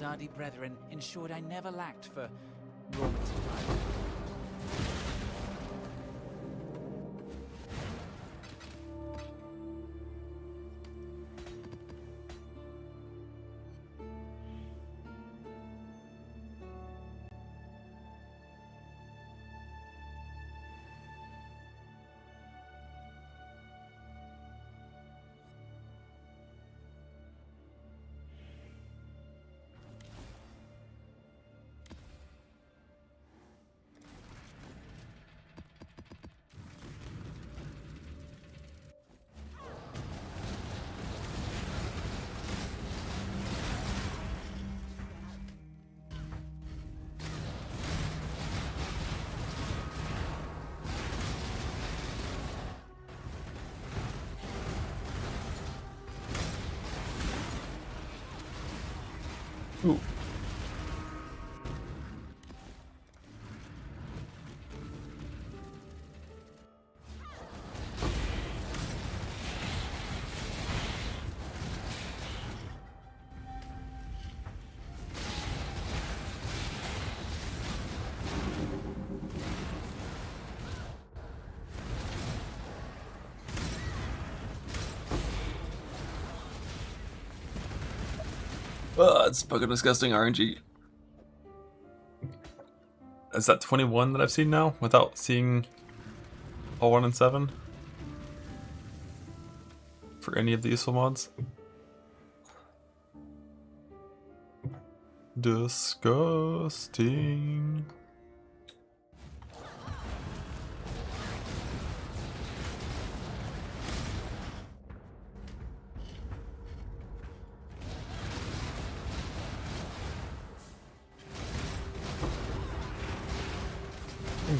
hardy brethren ensured I never lacked for raw material. Ooh. It's fucking disgusting RNG. Is that 21 that I've seen now without seeing all 1 and 7 for any of the useful mods? Disgusting.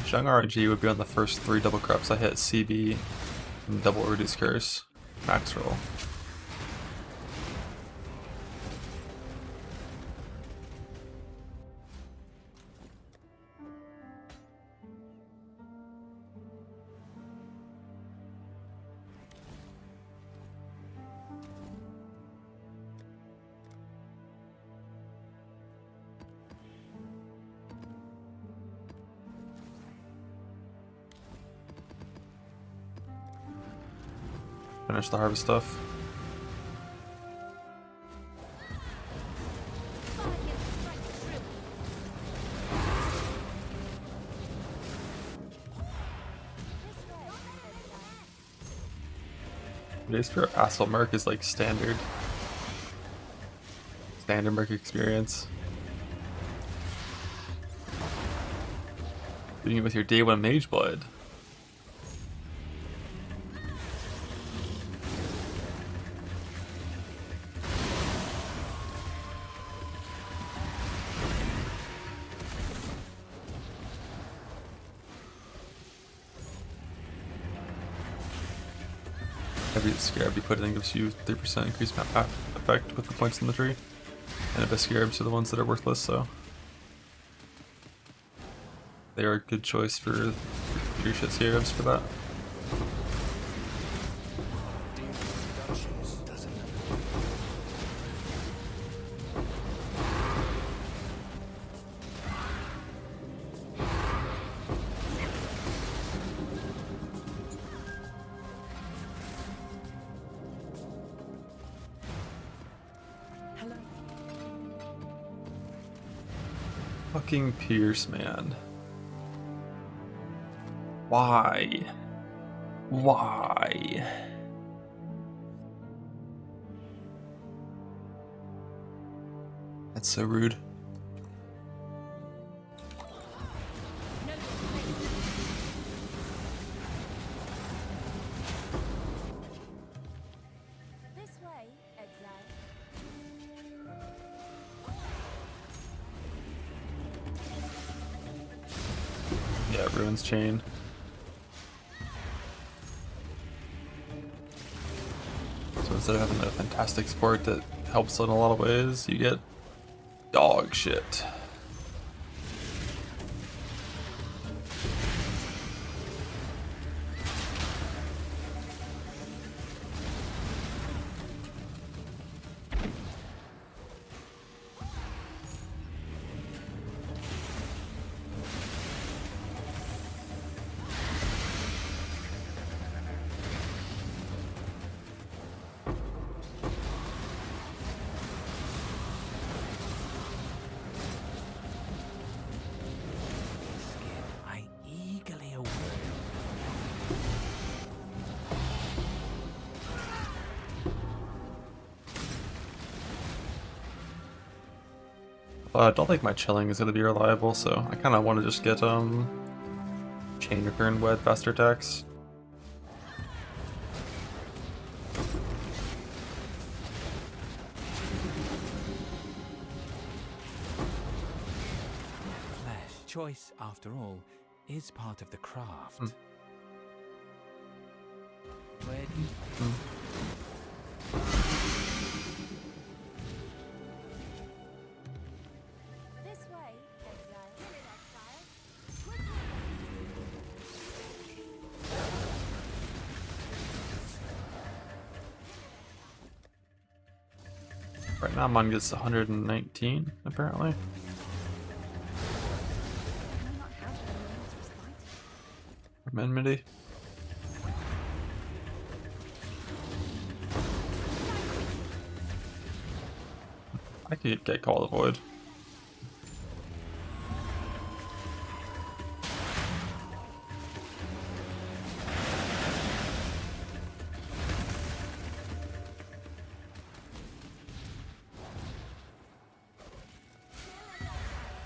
Jung RNG would be on the first 3 double crops I hit CB and double reduce curse max roll. Finish the harvest stuff. Days for Assault Merc is like standard Merc experience. Doing it with your day 1 Mage Blood. Every scarab you put in gives you 3% increased map effect with the points in the tree. And the best scarabs are the ones that are worthless, so they are a good choice for tree shit scarabs for that. Fucking Pierce, man. Why? Why? That's so rude. This way, exile. Yeah, Ruins Chain. So instead of having a fantastic support that helps in a lot of ways, you get dog shit. I don't think my chilling is going to be reliable, so I kind of want to just get chain recurrent wed faster attacks. Flesh. Choice, after all, is part of the craft. Where do you... This way, exile. Right now mine gets 119, apparently. Amendment. I could get Call of the Void.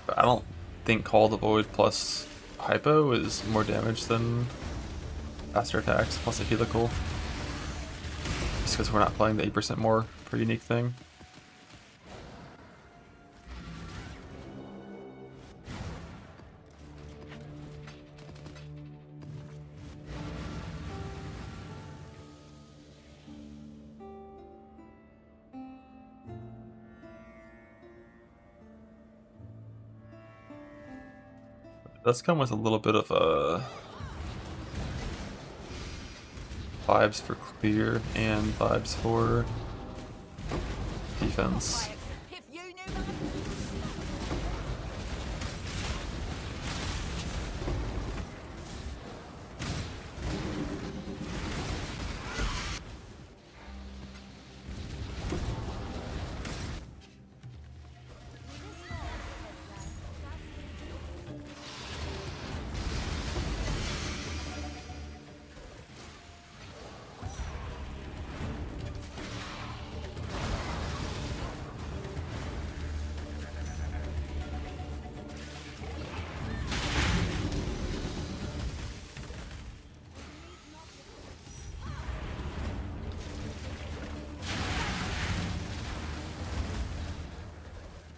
But I don't think Call of the Void plus Hypo is more damage than faster attacks plus a helical. Just because we're not playing the 8% more per unique thing. It does come with a little bit of vibes for clear and vibes for defense. If you knew that.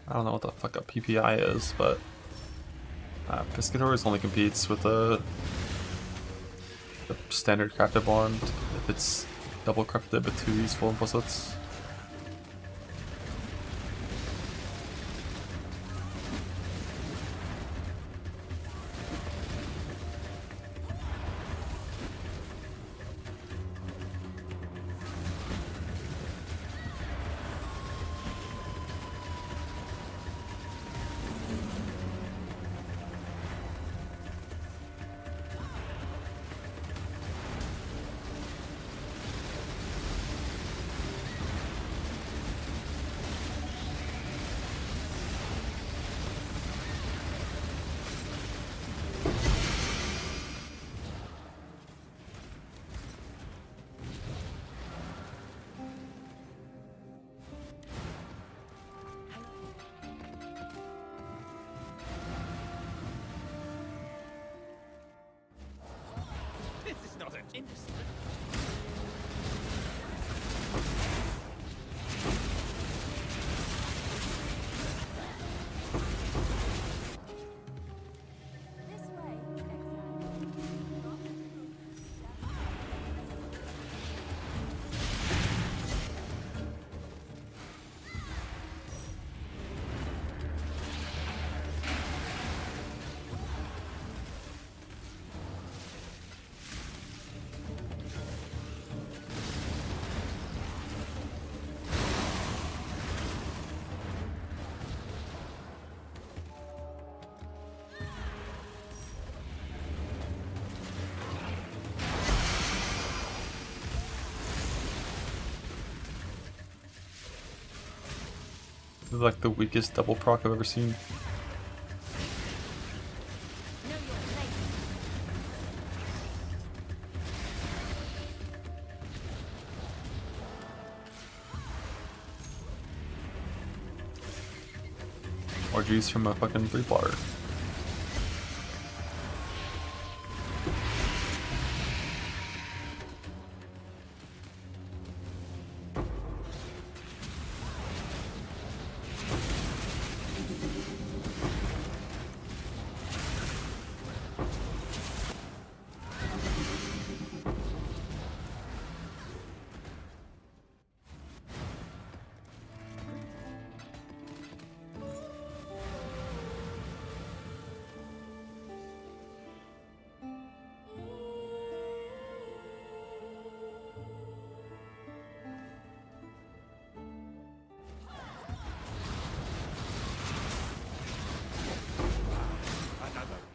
I don't know what the fuck a PPI is, but Piscators only competes with the standard crafted wand if it's double crafted with 2 useful implicits. This is not an industry. This way, This is like the weakest double proc I've ever seen. More juice from a fucking 3-plotter.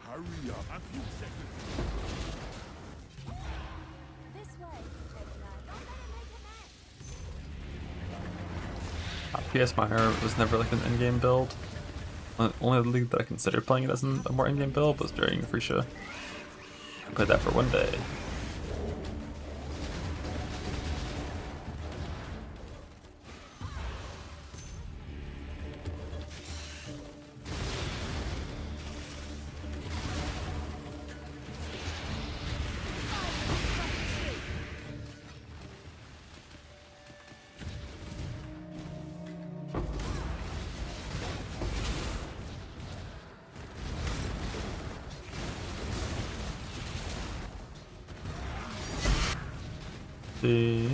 Hurry up, a few seconds. This way, Edna. Don't let him make a mess. PS Minor was never like an endgame build. Only league that I considered playing it as a more endgame build was during Freesia. I played that for one day. See.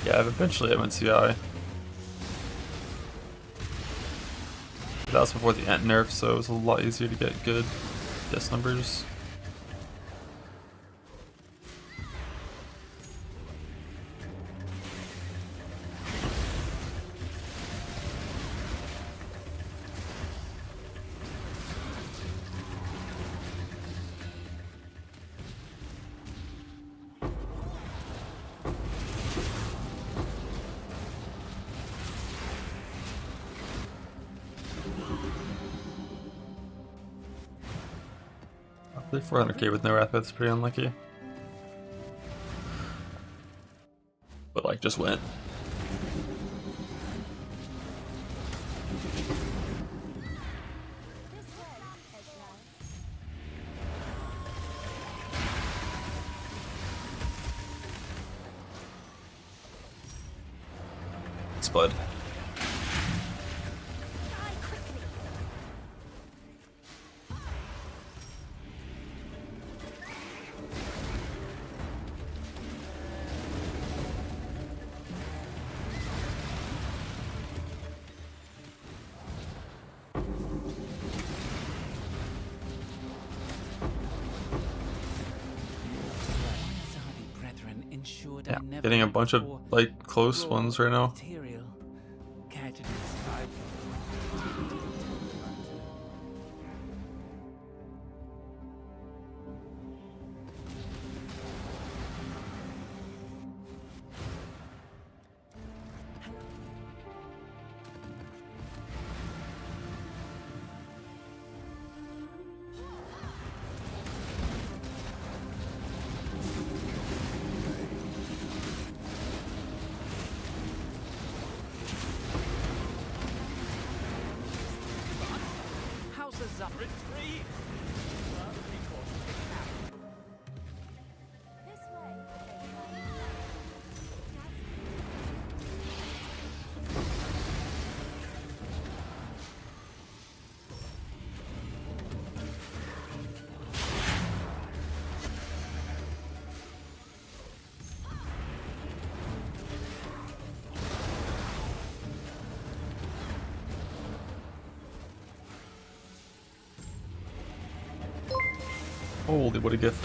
Yeah, eventually I went CI. That was before the Ant nerf, so it was a lot easier to get good guess numbers. I 400k with no Rapid's pretty unlucky. But like just went. Spud. Yeah, getting a bunch of like close ones right now. Holy, what a gift.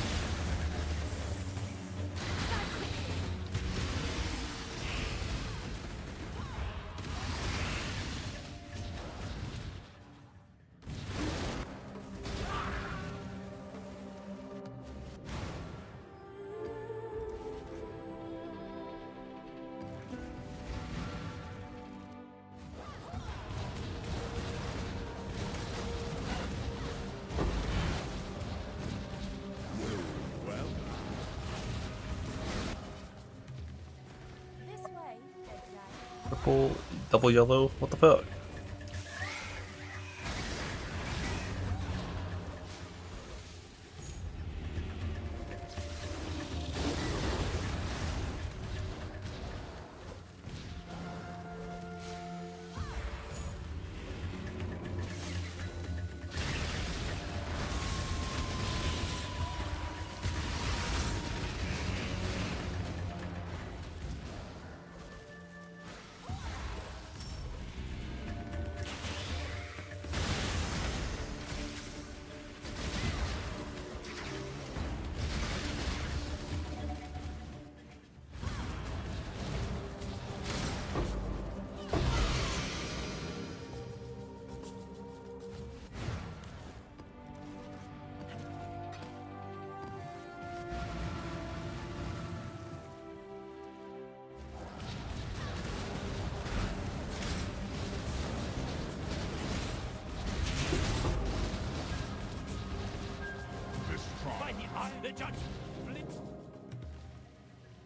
double yellow. What the fuck?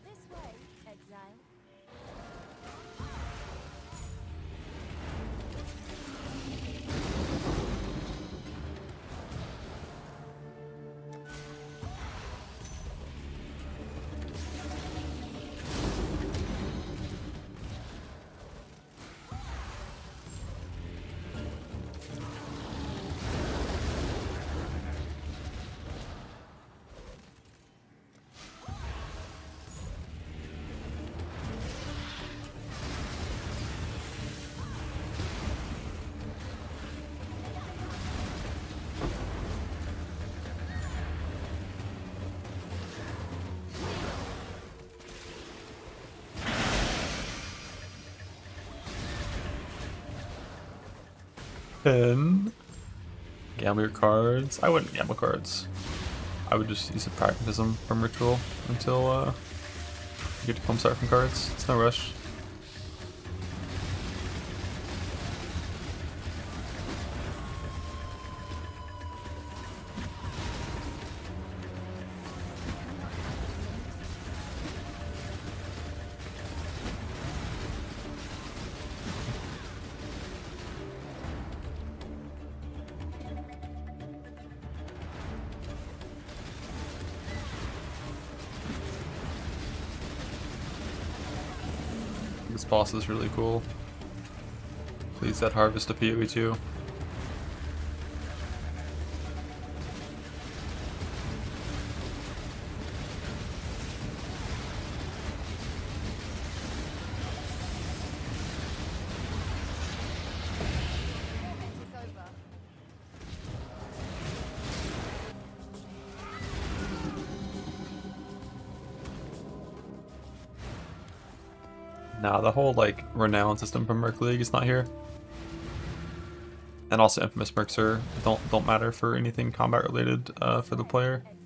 This way, exile. And gamble your cards. I wouldn't gamble cards. I would just use a pragmatism from ritual until you get to come start from cards. It's no rush. This boss is really cool. Please that harvest a PoE too. It's over. Nah, the whole like renown system from Merc League is not here. And also infamous mercs are don't matter for anything combat related for the player. Exile.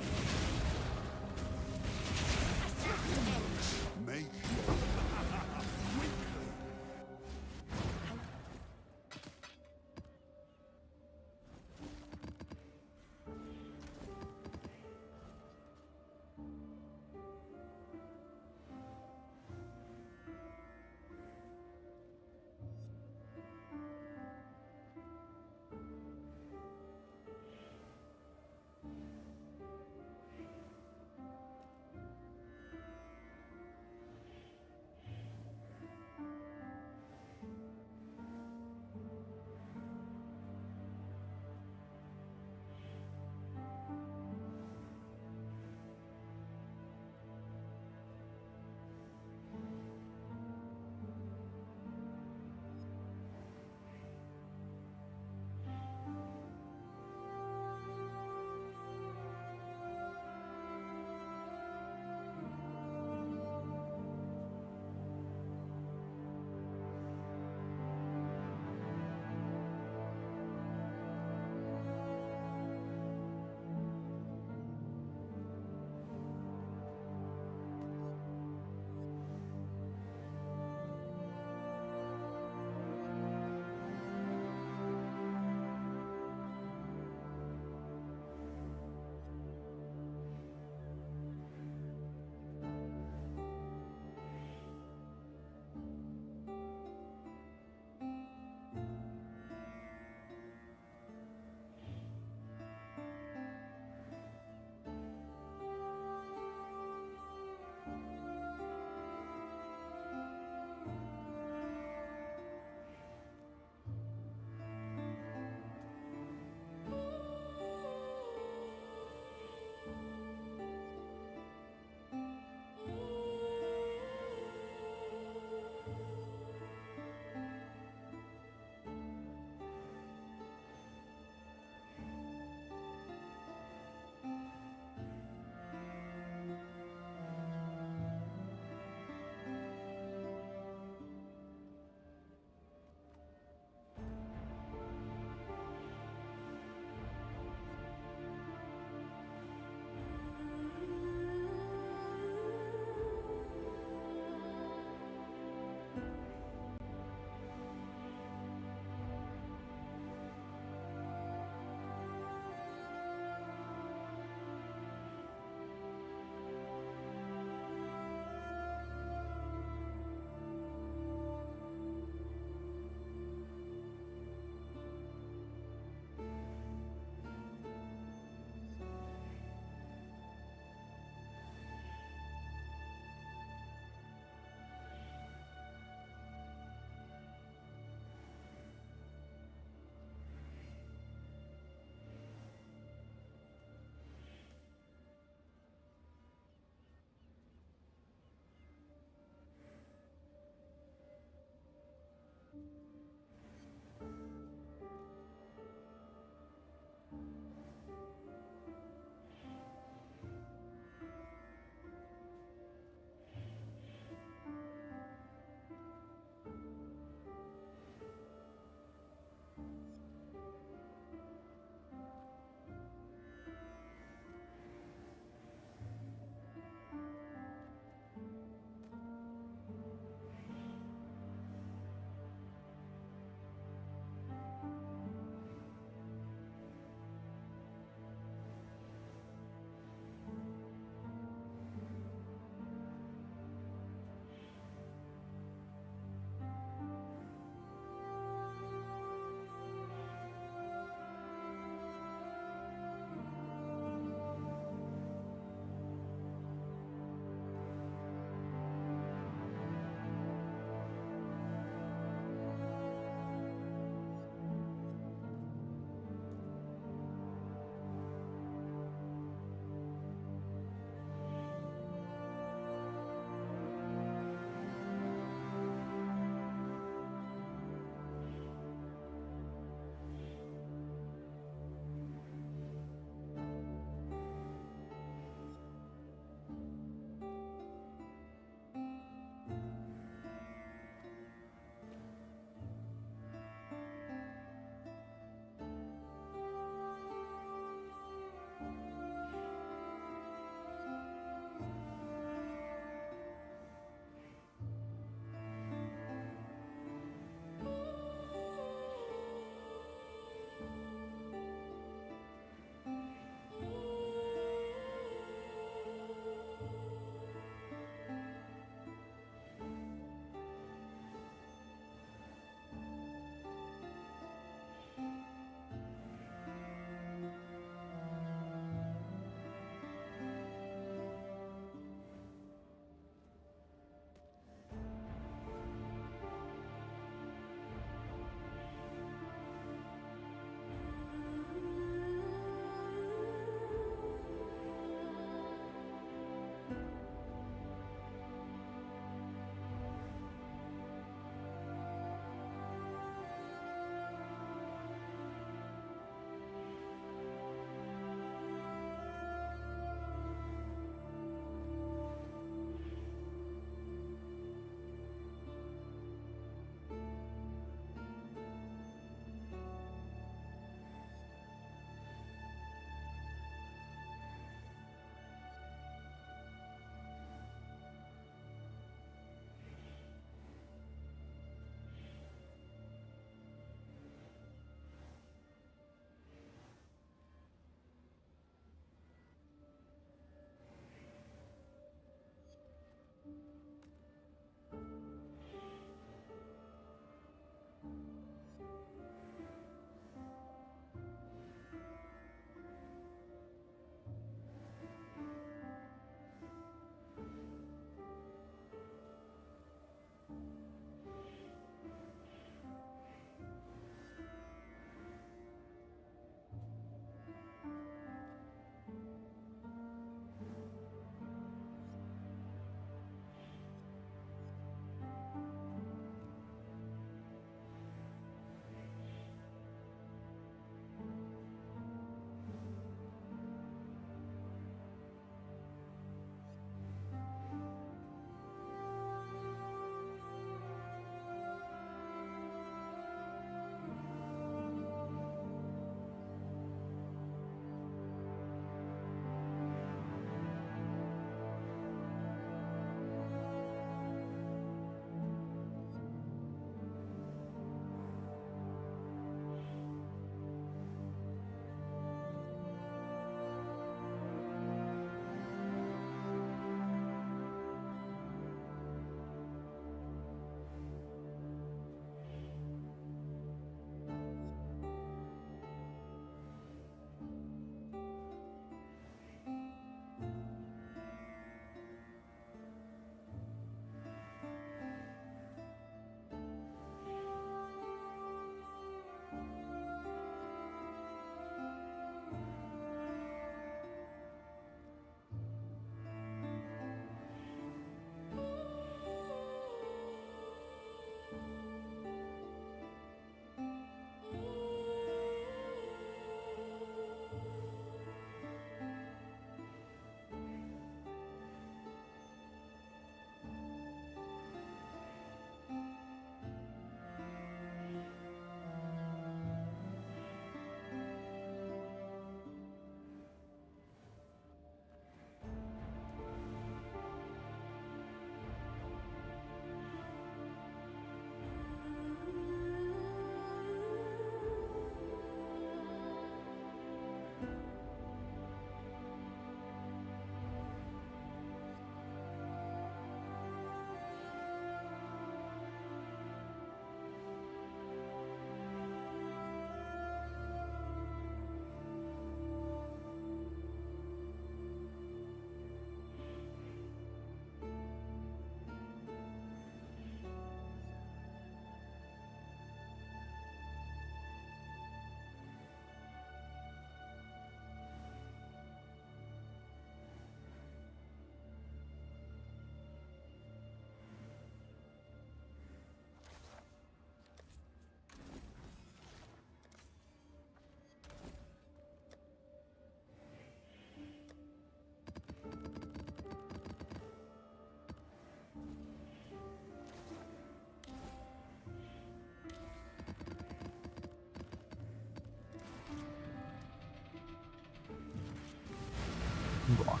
block.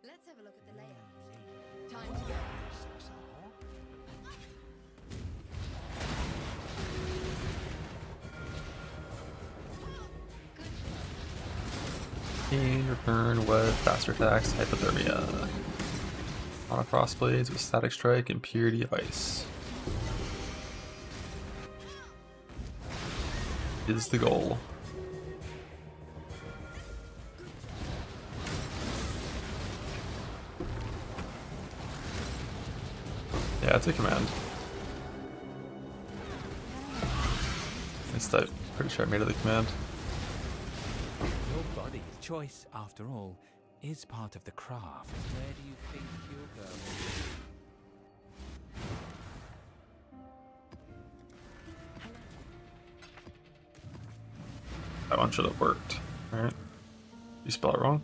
Let's have a look at the layout. Time to go. Gain, return, wet, faster attacks, hypothermia. On a crossblades with static strike and purity of ice. Is the goal. Yeah, it's a command. At least I'm pretty sure I made it the command. Your body's choice, after all, is part of the craft. Where do you think you'll go? That one should have worked. Alright. You spell it wrong?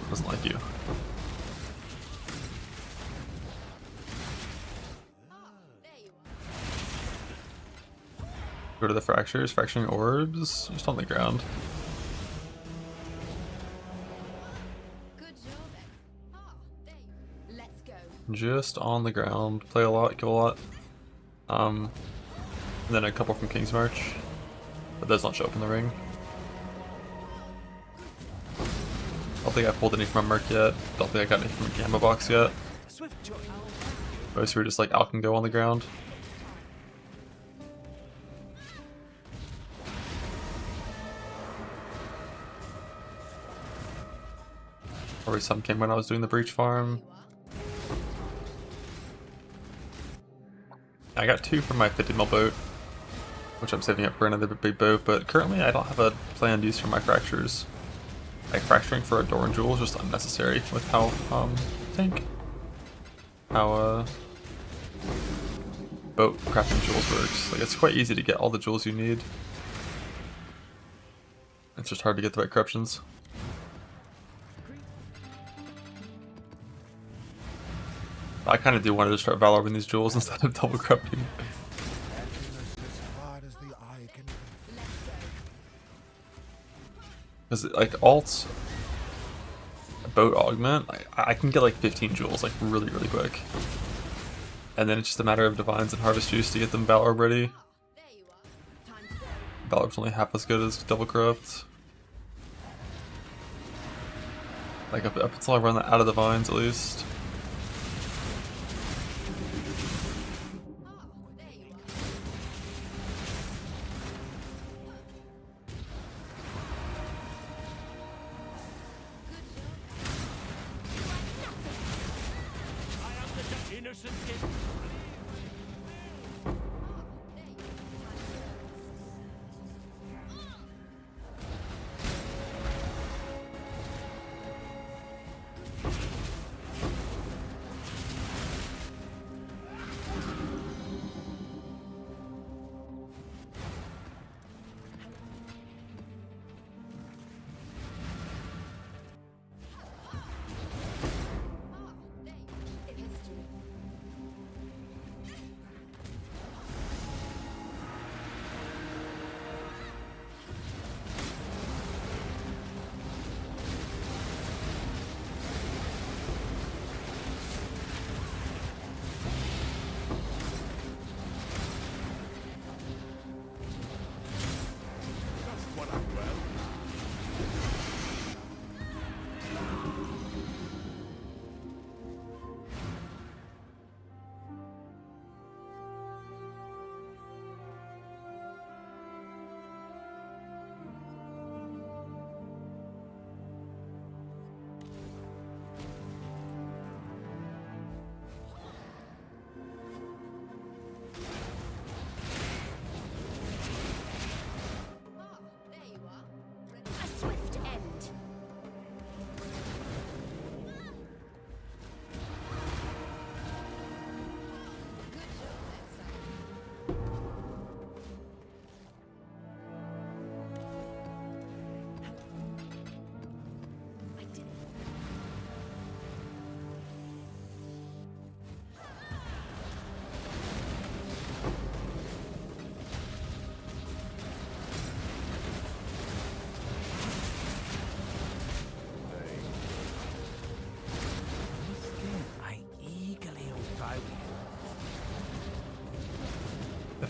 Doesn't like you. Go to the fractures, fracturing orbs, just on the ground. Good job, then. Ah, there you go. Let's go. Just on the ground. Play a lot, kill a lot. And then a couple from King's March. But those don't show up in the ring. Don't think I pulled any from a Merc yet. Don't think I got any from a Gamma Box yet. Swift joy. Most were just like Alchemy on the ground. Probably some came when I was doing the Breach farm. I got 2 from my 50 mil boat, which I'm saving up for another big boat, but currently I don't have a planned use for my fractures. Like fracturing for a door and jewel is just unnecessary with how boat crafting jewels works. Like it's quite easy to get all the jewels you need. It's just hard to get the right corruptions. I kind of do want to just start Valorant these jewels instead of double corrupting. Emptiness as far as the eye can reach. Because like alts, boat augment, I can get like 15 jewels like really quick. And then it's just a matter of divines and harvest juice to get them Valor ready. There you are. Time to go. Valor's only half as good as double corrupt. Like up until I run out of divines at least. Ah, there you are.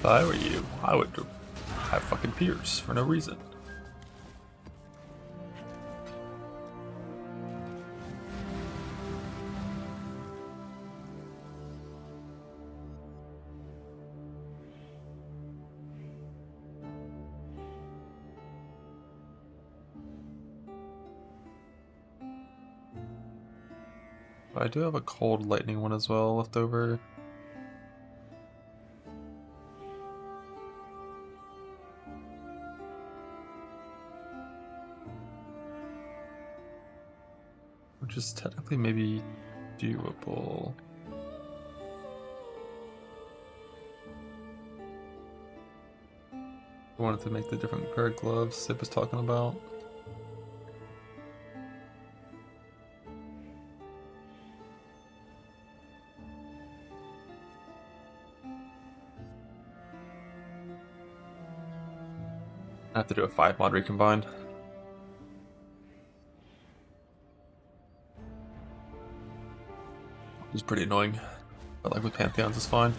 If I were you, I would have fucking peers for no reason. I do have a cold lightning one as well left over. Which is technically maybe doable. I wanted to make the different pair of gloves Sip was talking about. I have to do a 5 mod recombine. Which is pretty annoying. But like with Pantheons it's fine.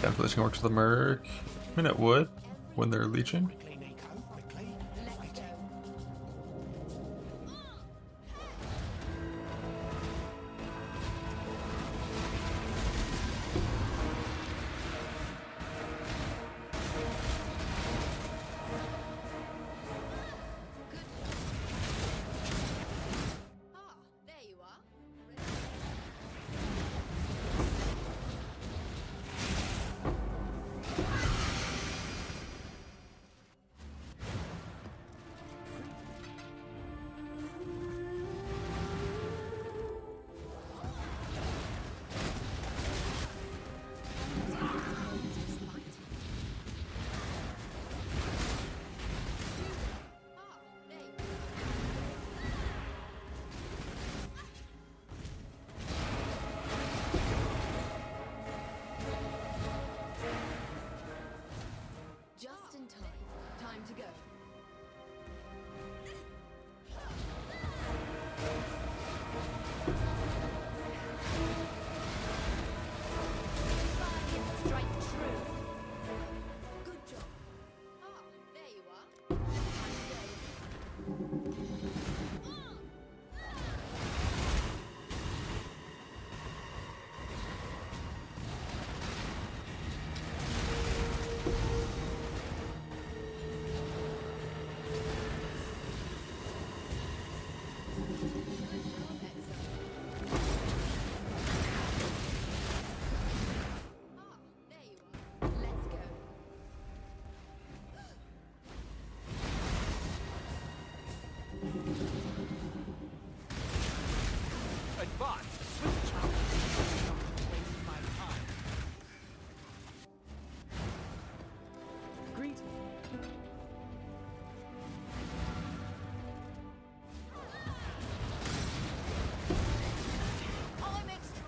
Cancellation works with the Merc. I mean it would when they're leeching.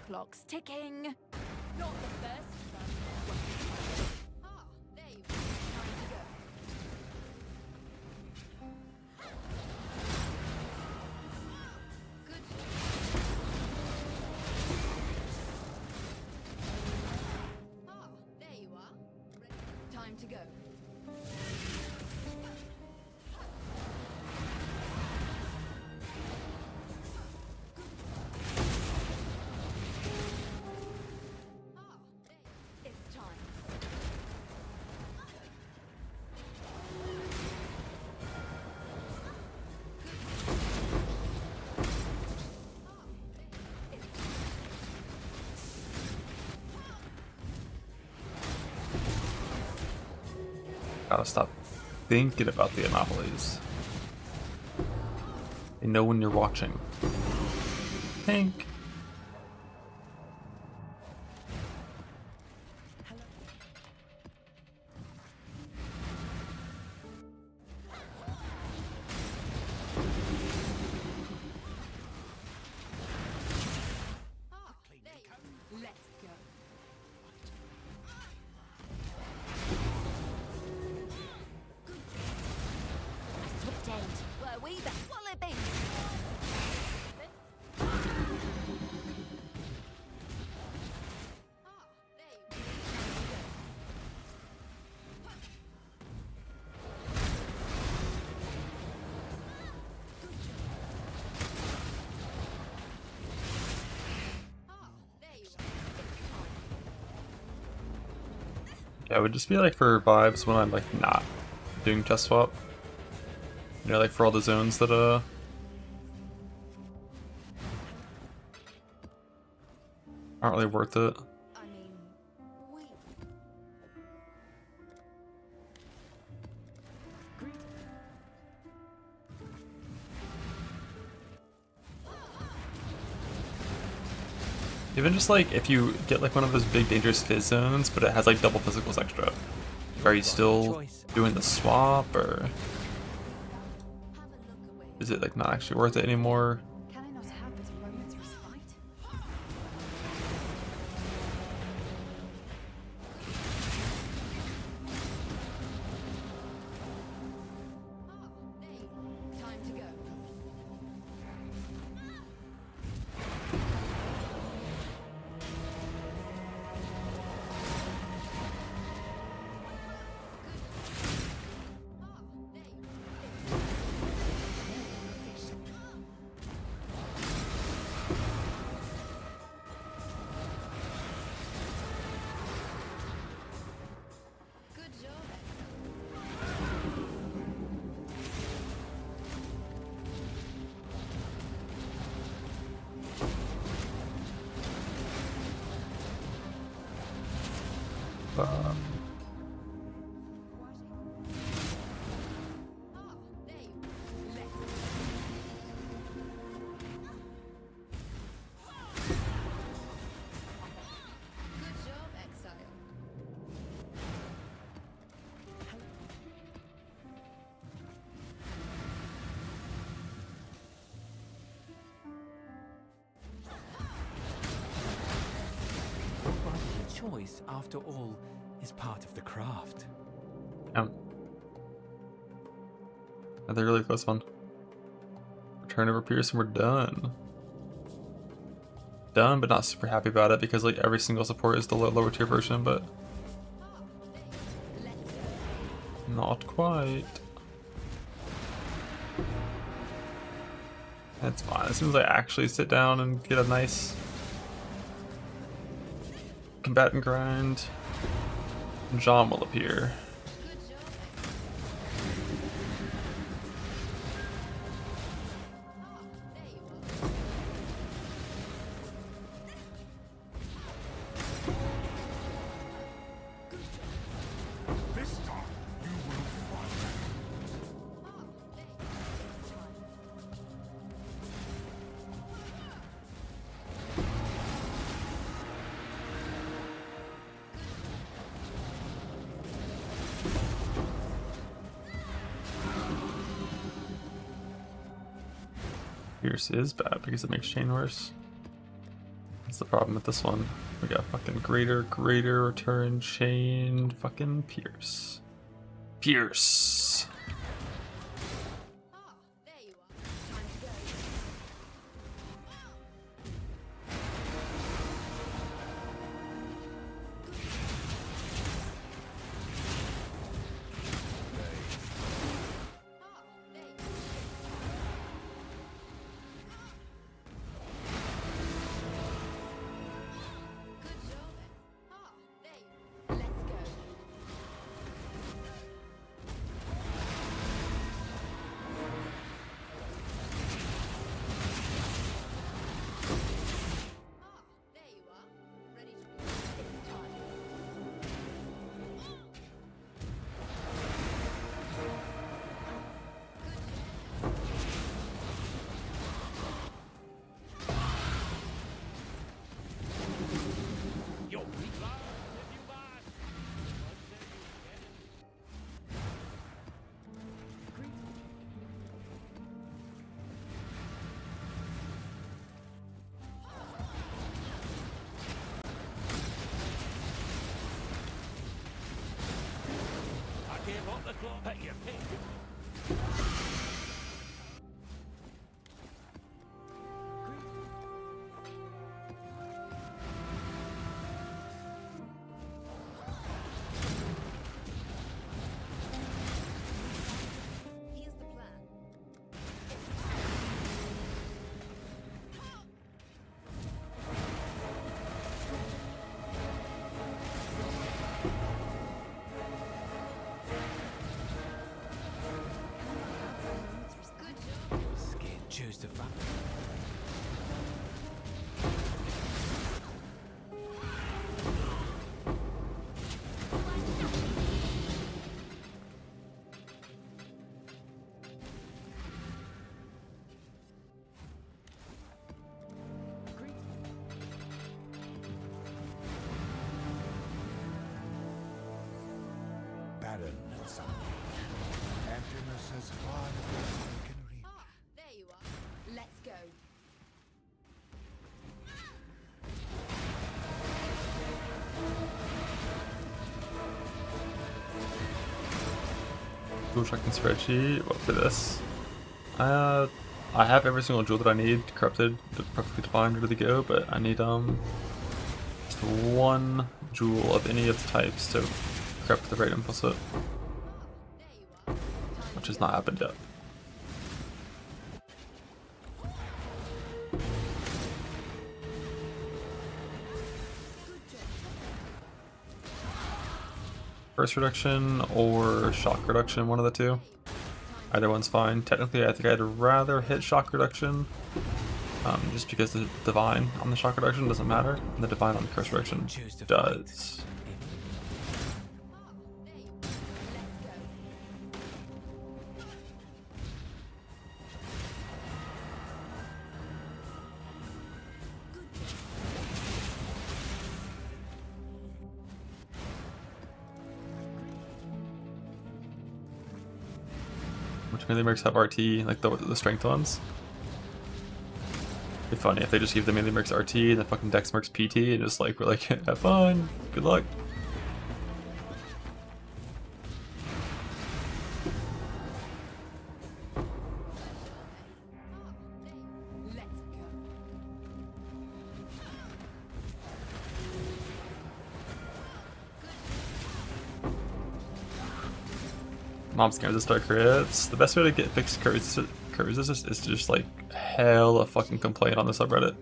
Clock's ticking. Not the first one. Ah, there you go. Time to go. Good. Ah, there you are. Time to go. Gotta stop thinking about the anomalies. They know when you're watching. Think. Let's go. Swift end. Were we the wallabies? Yeah, it would just be like for vibes when I'm like not doing chest swap. You know, like for all the zones that aren't really worth it. I mean, wait. Even just like if you get like one of those big dangerous fizz zones, but it has like double physicals extra. Are you still doing the swap, or is it like not actually worth it anymore? Can I not have but a moment's respite? Time to go. Good job. Good job, Exile. Well, choice, after all, is part of the craft. Another really close one. Return over Pierce and we're done. Done, but not super happy about it because like every single support is the lower tier version, but not quite. That's fine. As soon as I actually sit down and get a nice combatant grind, John will appear. This time, you will find. Pierce is bad because it makes chain worse. That's the problem with this one. We got fucking greater, return, chain, fucking Pierce. Pierce. There you are. Time to go. Good job. There you are. Let's go. There you are. Ready to it's time. Here's the plan. Choose to fight. Barren and sunny. Emptiness as far as the eye can reach. Ah, there you are. Let's go. Jewel tracking spreadsheet. What for this? I have every single jewel that I need corrupted, perfectly defined, ready to go, but I need just one jewel of any of the types to corrupt the right implicit, There you are. which has not happened yet. Burst reduction or shock reduction, one of the two. Either one's fine. Technically, I think I'd rather hit shock reduction, just because the divine on the shock reduction doesn't matter, and the divine on the curse reduction does. Which melee mercs have RT, like the strength ones. It'd be funny if they just give the melee mercs RT and the fucking dex mercs PT and just like we're like, have fun, good luck. Let's go. Mom scares us start crits. The best way to get fixed curves is to just like hella fucking complain on the subreddit.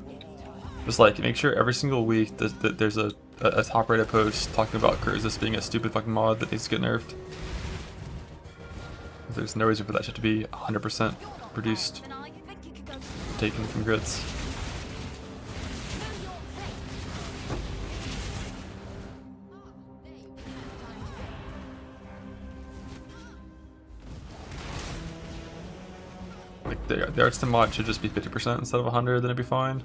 Just like make sure every single week that there's a top Reddit post talking about Curses being a stupid fucking mod that needs to get nerfed. There's no reason for that shit to be 100% produced, Then I think you could go taken from grids. Like the arts to mod should just be 50% instead of 100, then it'd be fine.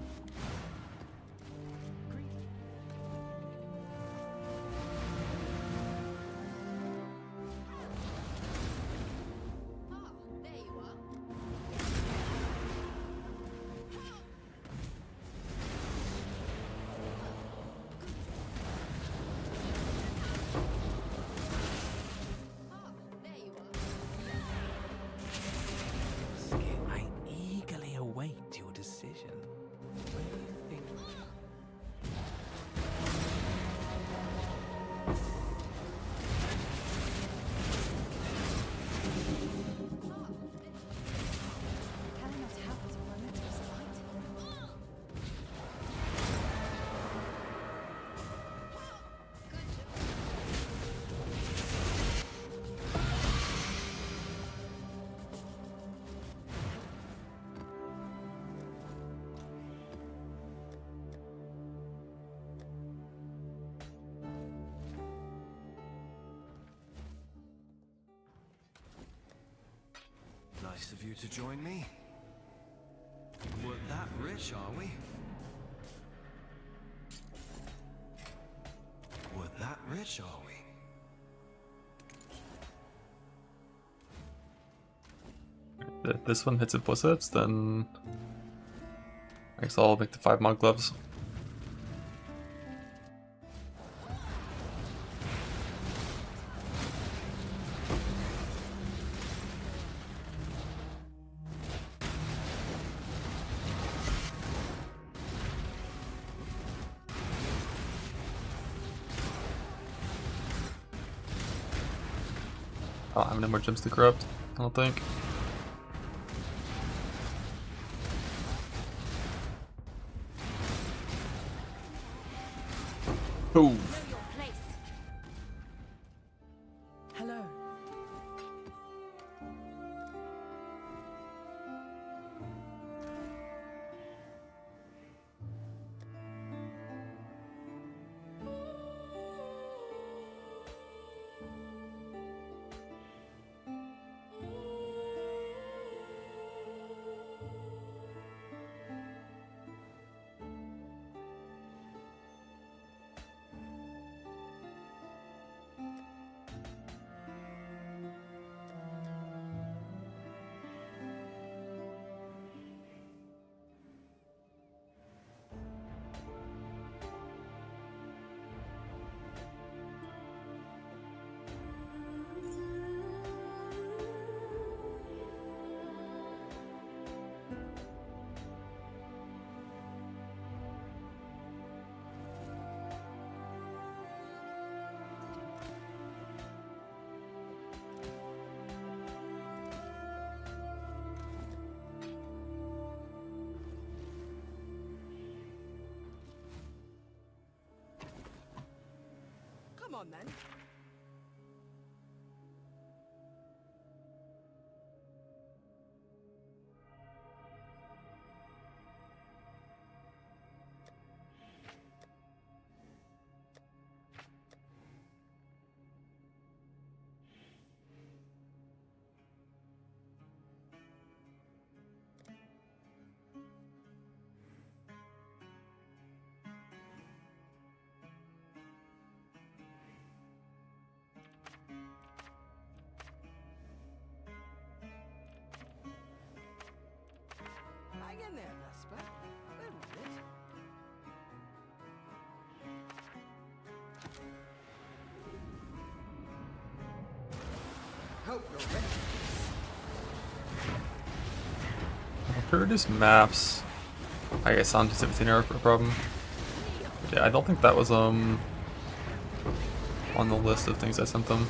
there you are. There you are. Skip, I eagerly await your decision. What do you think? Can I not have it a momentary spite? Nice of you to join me. We're that rich, are we? We're that rich, are we? If this one hits implicits, then I guess I'll make the 5 mod gloves. I don't have any more gems to corrupt, I don't think. Ooh. Know your place. Hello. Come on then. Hang in there, Vesper. Wait a minute. Hope you're ready. To reduce maps, I guess on to 17 are a problem. But yeah, I don't think that was on the list of things I sent them.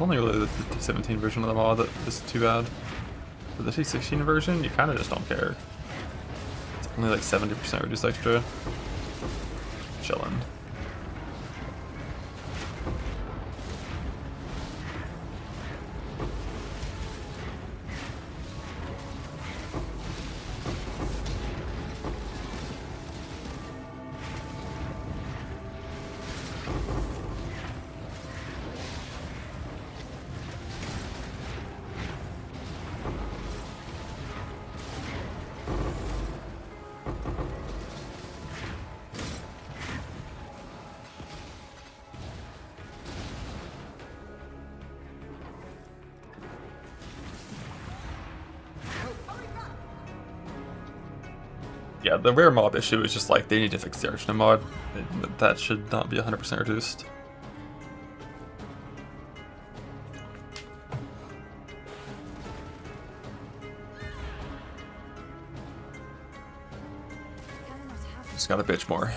Only really the T17 version of the mod that is too bad. For the T16 version, you kind of just don't care. It's only like 70% reduced extra. Chillin'. Yeah, the rare mob issue is just like they need to fix the Archna mod. That should not be 100% reduced. Just gotta bitch more.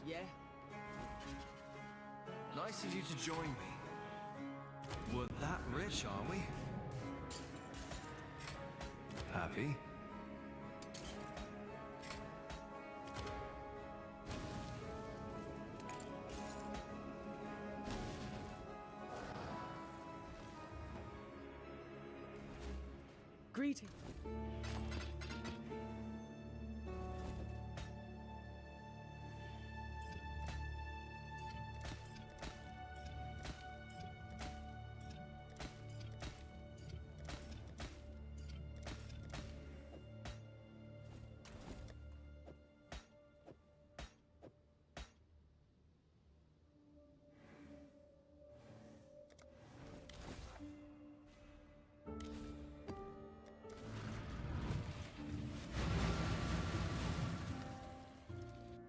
Yeah. Nice of you to join me. We're that rich, are we? Happy? Greeting.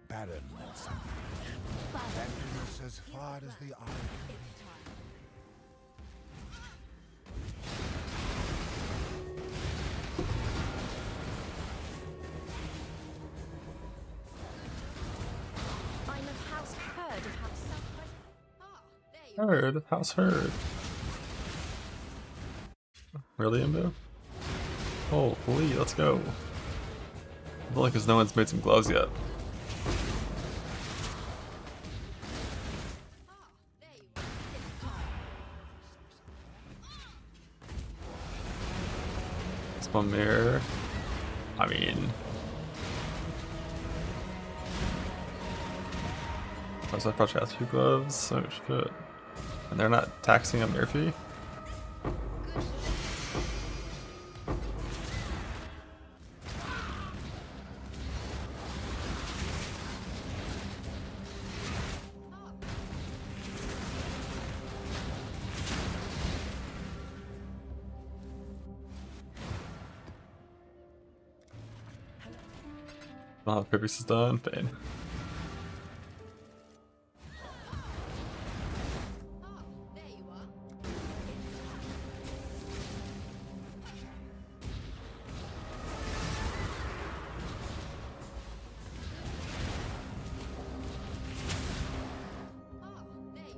Barren and sunlit. Emptiness as far as the eye can reach. I'm of House Herd of House Southwest. Ah, there you Herd, house herd. Really, Imbo? Holy, let's go. I feel like there's no one's made some gloves yet. One mirror. I mean, I probably have 2 gloves. Oh shit! And they're not taxing a mirror fee. Not how the previous is done. Pain. There you are. There you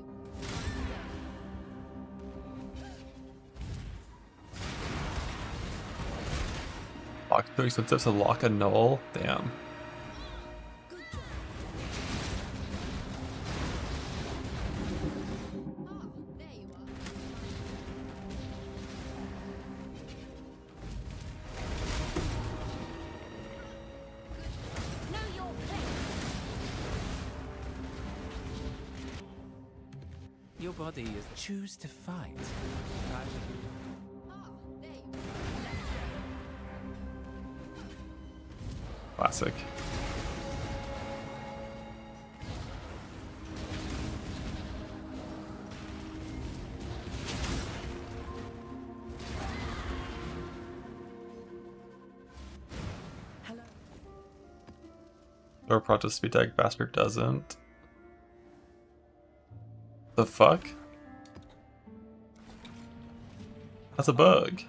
Lock too expensive to lock a null. Damn. there you are. Know your place. Your body is choose to fight. There you are. Classic. Hello. Door protest speed tag, Basper doesn't. The fuck? That's a bug.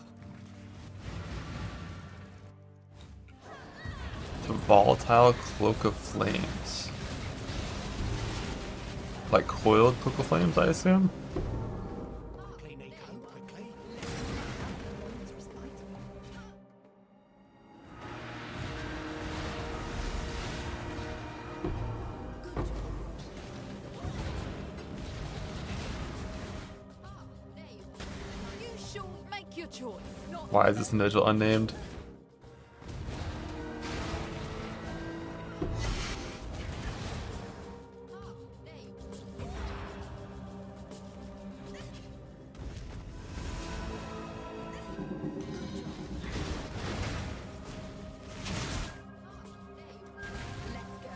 The volatile cloak of flames. Like coiled cloak of flames, I assume? Quickly, Nico, quickly. Moment's respite. There you are. You sure make your choice. Not Why is this individual unnamed? there you are. Let's go.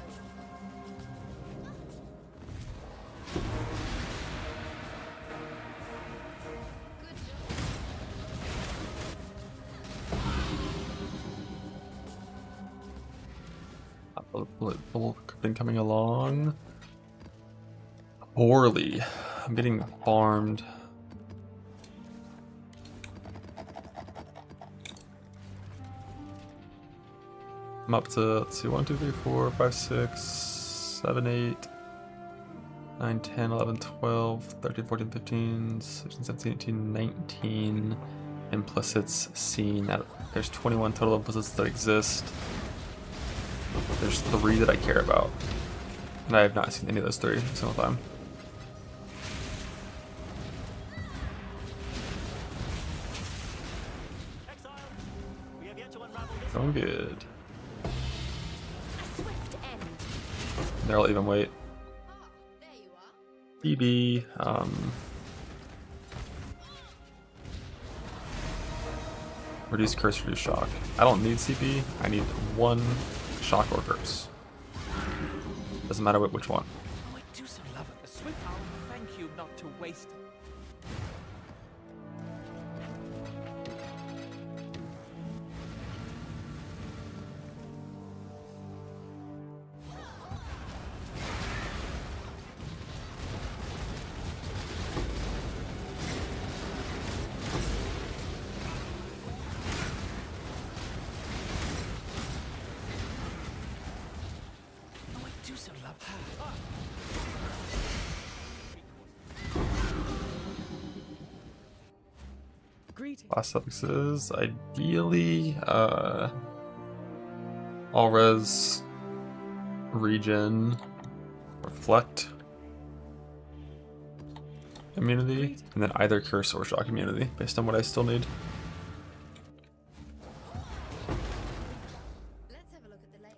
Good job. Been coming along poorly. I'm getting farmed. I'm up to, let's see, 1, 2, 3, 4, 5, 6, 7, 8, 9, 10, 11, 12, 13, 14, 15, 16, 17, 18, 19 implicits seen. There's 21 total implicits that exist. There's 3 that I care about. And I have not seen any of those 3 a single time. Going good. A swift end. They're all even weight. There you are. BB, reduce curse, reduce shock. I don't need CP, I need 1 shock or curse. Doesn't matter which one. Oh, I do so love it. The swift. Oh, thank you not to waste. Oh, I do so love her. Greetings. Last suffixes, ideally, all res, regen, reflect immunity, and then either curse or shock immunity, based on what I still need. Let's have a look at the layout.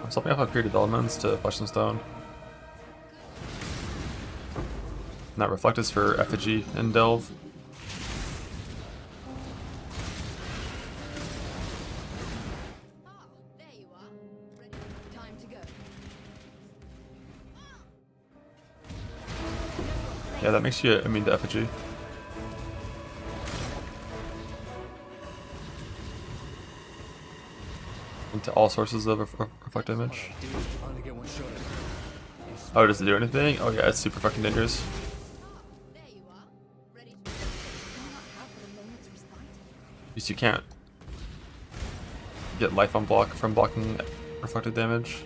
I'm swapping off my period elements to Flesh and Stone. And that reflect is for effigy and delve. There you are. Ready? Time to go. Yeah, that makes you immune to effigy. Into all sources of reflect damage. Oh, does it do anything? Oh yeah, it's super fucking dangerous. There you are. Ready to... Cannot have but a moment's respite. Because you can't get life on block from blocking reflected damage.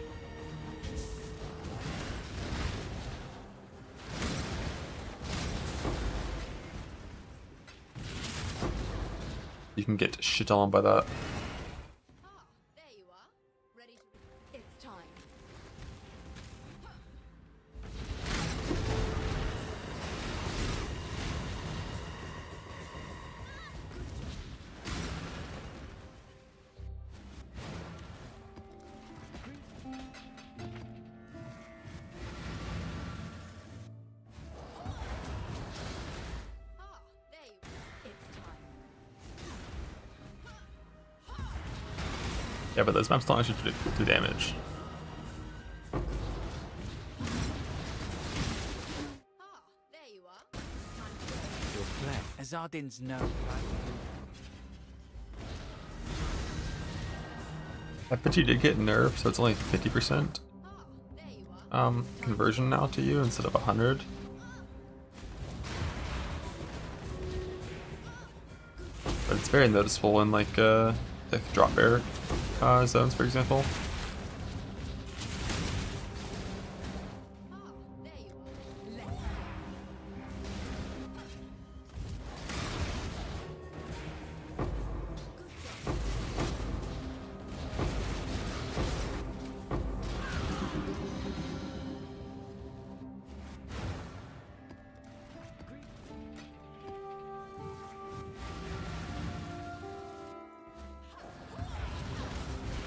You can get shit on by that. There you are. Ready to... It's time. There you are. It's time. Yeah, but those maps don't actually do damage. There you are. Time to go. Your flesh. Azardin's no. Effigy did get nerfed, so it's only 50% There you are. conversion now to you instead of 100. But it's very noticeable in like drop bear zones, for example. There you are. Let's go.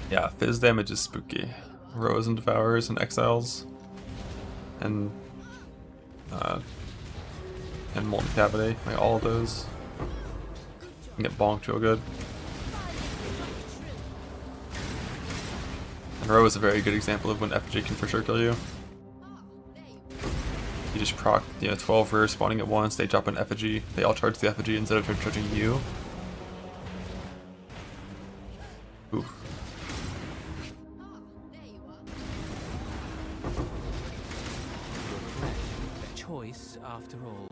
Yeah, fizz damage is spooky. Rows and Devours and Exiles. And Molten Cavity, like all of those. You can get bonked real good. And Row is a very good example of when effigy can for sure kill you. You just proc, 12 rear spawning at once, they drop an effigy, they all charge the effigy instead of charging you. Oof. The choice, after all,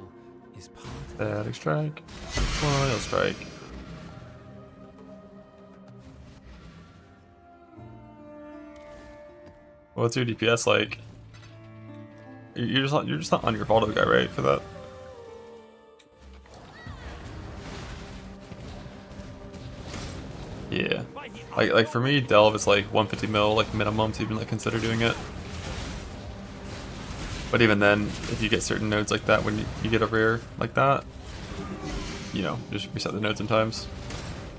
is part of Static strike. Royal strike. What's your DPS like? You're just not on your Valdo guy, right, for that? Yeah. Like for me, Delve is like 150 mil, like minimum to even like consider doing it. But even then, if you get certain nodes like that, when you get a rare like that, just reset the nodes in times.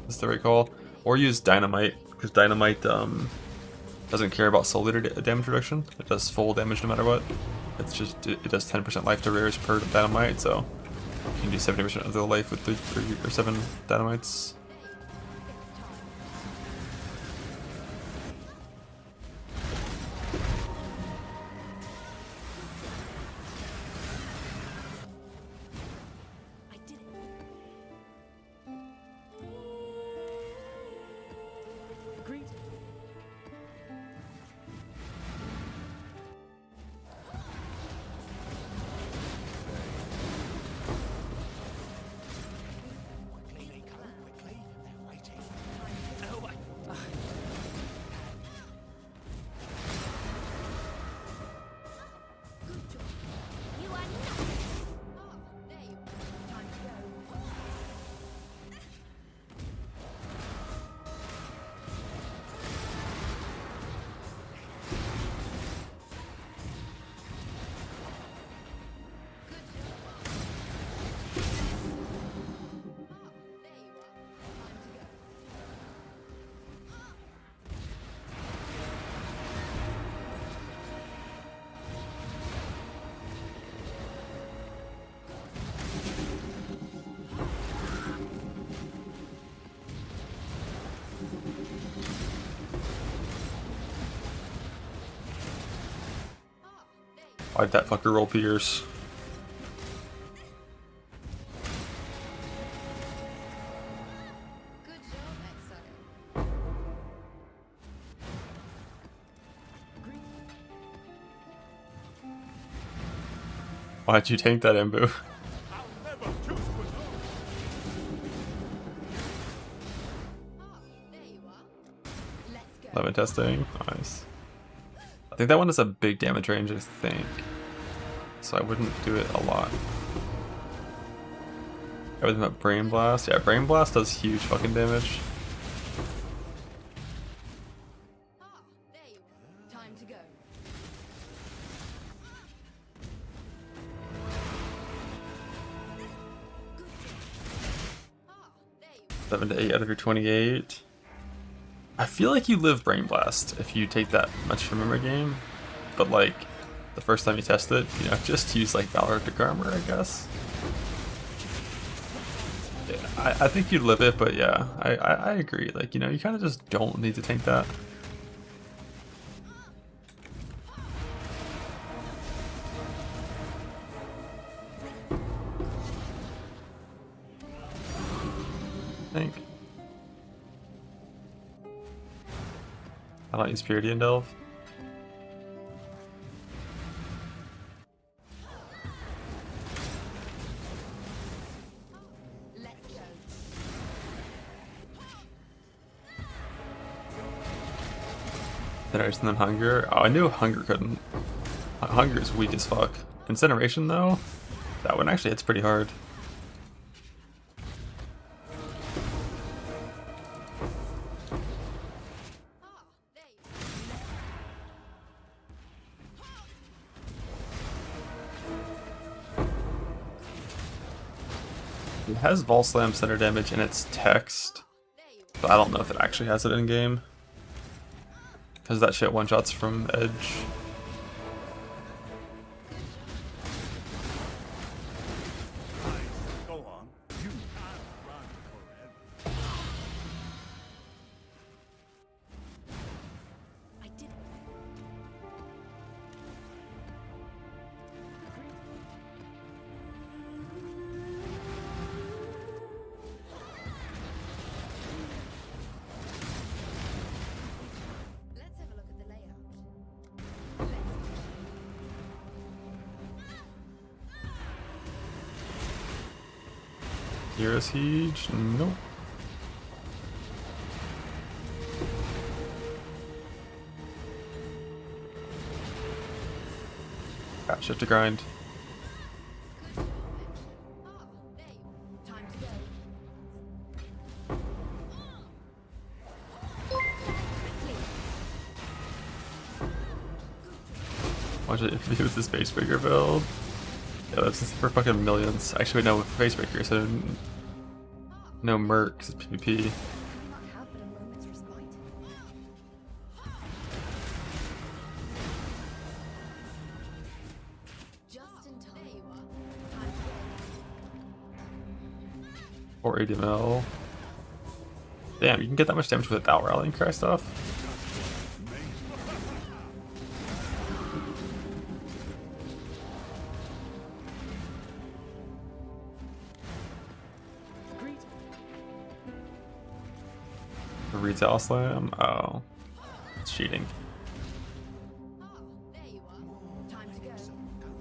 That's the right call. Or use Dynamite, because Dynamite doesn't care about soul leader damage reduction. It does full damage no matter what. It's just, it does 10% life to rares per Dynamite, so you can do 70% of the life with 3 or 7 Dynamites. I did it. Agreed. Quickly, they come quickly. They're waiting. Good job. You are not. There you are. Time to go. There you are. Time to go. Why'd that fucker roll Pierce? Why'd you tank that, Embu? Lemon testing, nice. I think that one has a big damage range, I think. So I wouldn't do it a lot. Everything but Brain Blast. Yeah, Brain Blast does huge fucking damage. Time to go. 7 to 8 out of your 28. I feel like you live Brain Blast if you take that much from memory game, but like the first time you test it, you know, just use like Valor Armor, I guess. Yeah, I think you'd live it, but yeah, I agree. Like, you know, you kind of just don't need to tank that. I think. I don't use Purity and Delve. Let's go. Incineration and then Hunger. Oh, I knew Hunger couldn't. Hunger is weak as fuck. Incineration though, that one actually hits pretty hard. It has Vol Slam center damage in its text, but I don't know if it actually has it in game. Because that shit one-shots from Edge. Go on. You can't run forever. I did it. Let's have a look at the layout. Here is Siege. Nope. Got shit to grind. Time to go. Watch it if you use this Face Breaker build. Yeah, that's just for fucking millions. Actually, no, Face Breaker, so no Merc, 'cause it's PvP. Do not have but a moment's respite. Just in time. There you are. Time to go. Or ADML. Damn, you can get that much damage without rallying cry stuff. The retail slam? Oh. It's cheating. There you are. Time to go. Good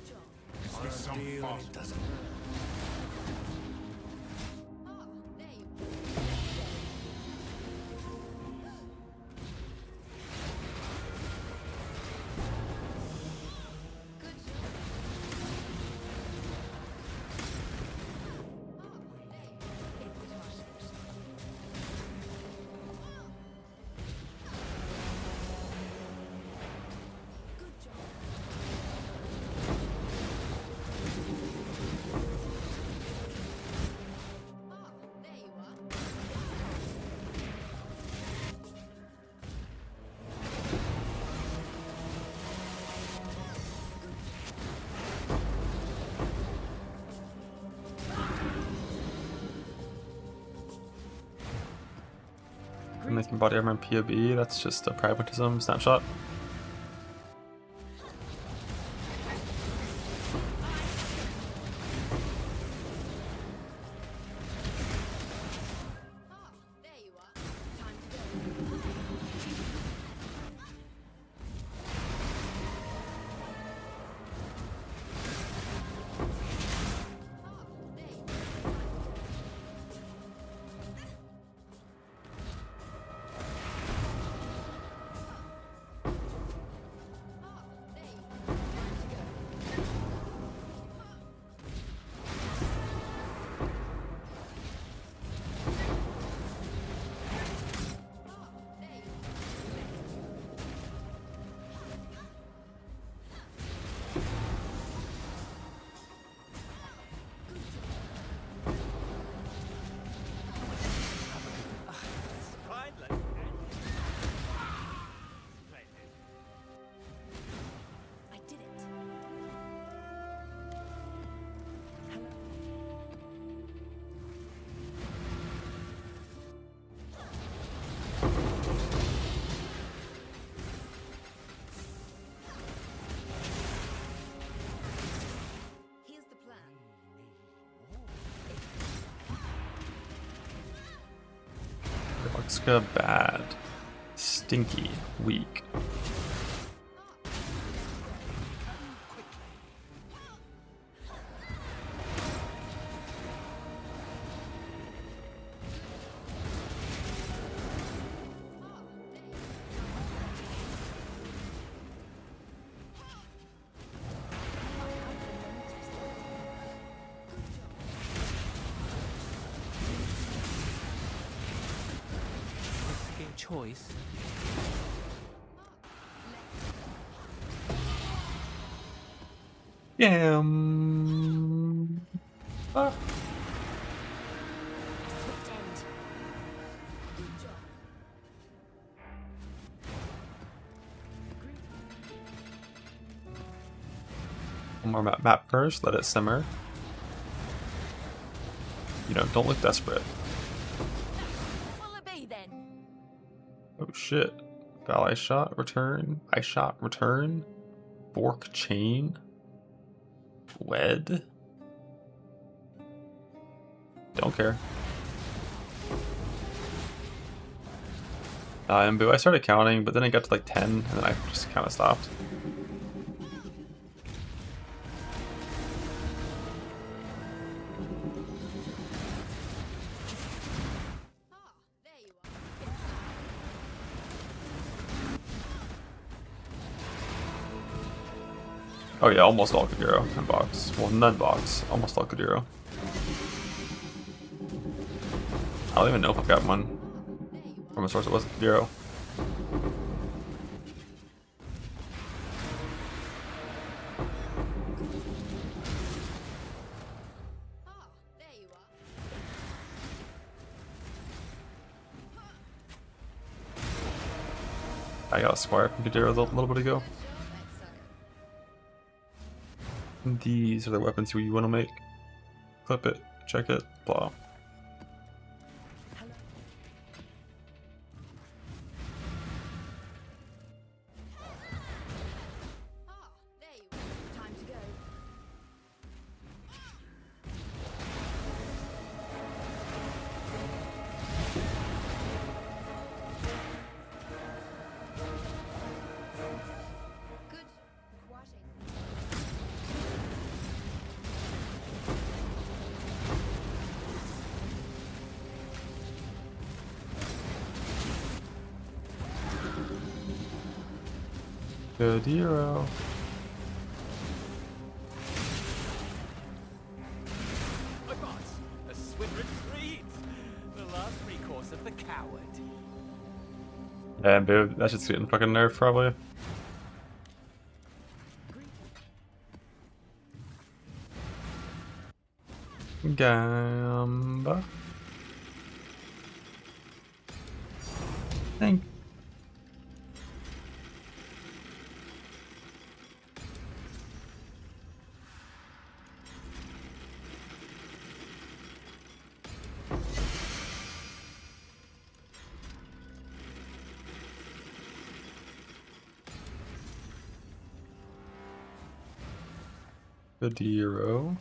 job. There you are. Good job. It's time. Good job. There you are. Making body armor and POB, that's just a pragmatism snapshot. There you are. Time to go. Vodka bad. Stinky. Weak. Risky choice. Damn. Ah. Swift end. Good job. One more map first. Let it simmer. You know, don't look desperate. What will it be then? Oh shit. Val ice shot, return. Ice shot, return. Fork chain. Wed. Don't care. Boo, I started counting, but then I got to like 10, and then I just kind of stopped. There you are. Oh yeah, almost all Kadiro in box. Well, none box. Almost all Kadiro. I don't even know if I've got one from a source that wasn't Kadiro. There you are. I got a squire from Kadiro a little bit ago. These are the weapons you want to make. Clip it, check it, blah. There you are. Time to go. Good quatting. Good hero. Advance! A swift retreat! The last recourse of the coward. Yeah, dude, that shit's getting fucking nerfed probably. Gamba. Thank. Good hero.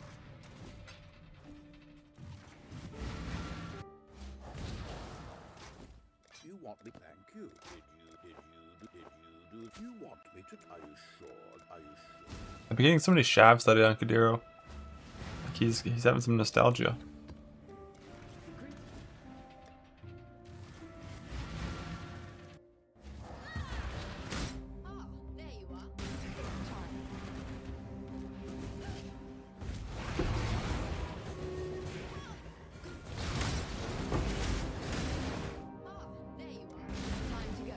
You want me? Thank you. Did you want me to? Are you sure? Are you sure? I've been getting so many shavs studied on Kadiro. Like he's having some nostalgia. There you are. There you are. Time to go.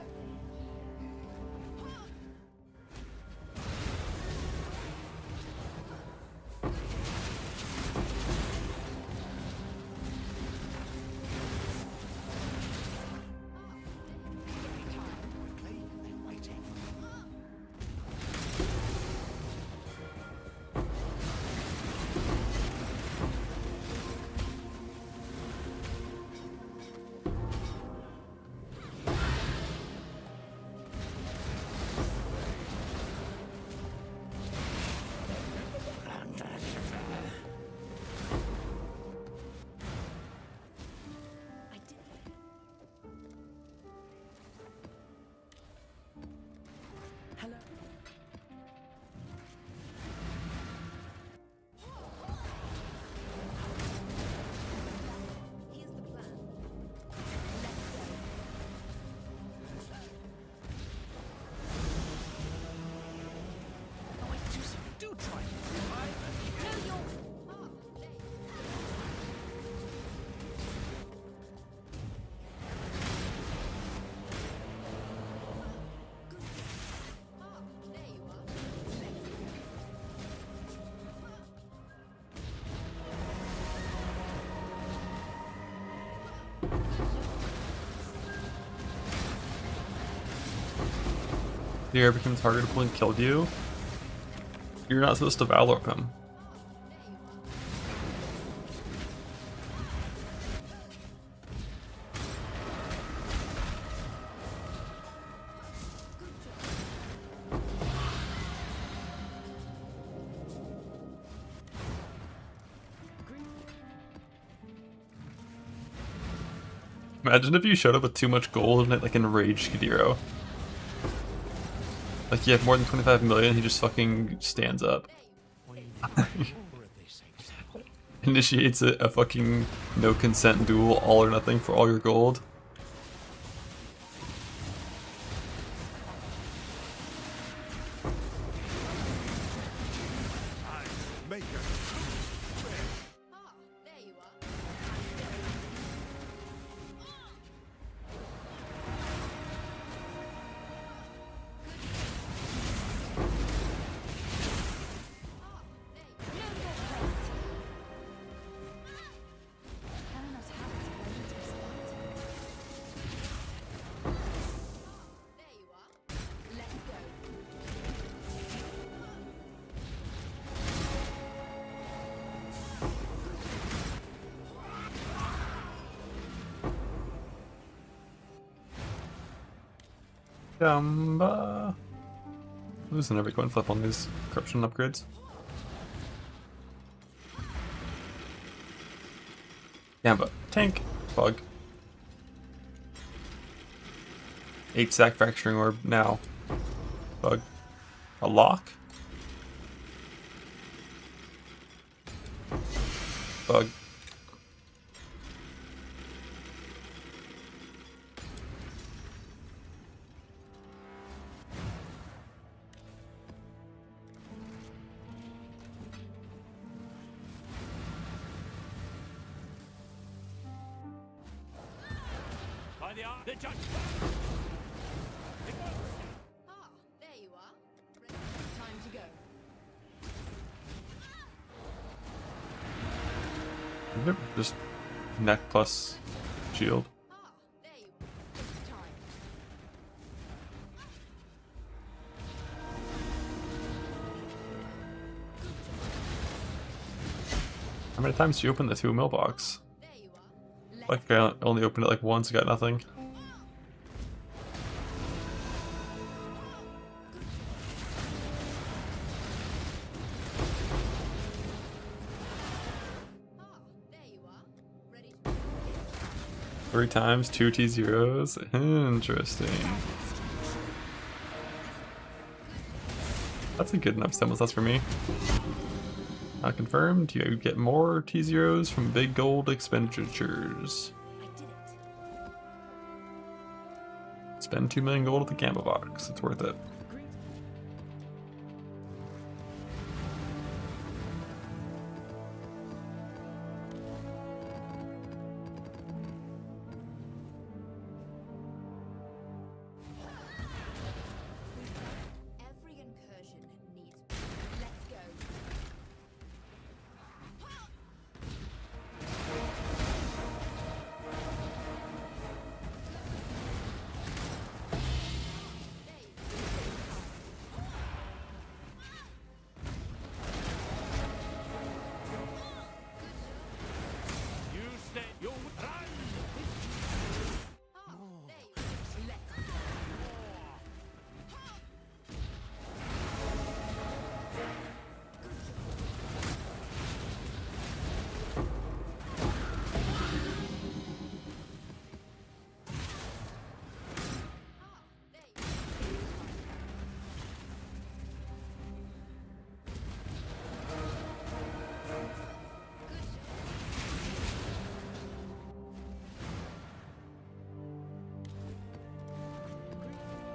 The air became targetable and killed you. You're not supposed to Valor him. Imagine if you showed up with too much gold and it like enraged Kadiro. Like you have more than 25 million, he just fucking stands up. Initiates a fucking no consent duel, all or nothing for all your gold. Losing every coin flip on these corruption upgrades. Gamba. Tank. Bug. 8-stack fracturing orb now. Bug. A lock. Bug. The judge. Ah, there you are. Time to go. Yep, just neck plus shield. Ah, there you are. It's time. How many times do you open the 2 mil box? There you are. Like I only opened it like once, got nothing. There you are. Ready to 3 times, 2 T0s. Interesting. That's a good enough stimulus, that's for me. Not confirmed, you get more T0s from big gold expenditures. Spend 2 million gold at the Gamba box, it's worth it. every incursion needs. Let's go. You stay. You run.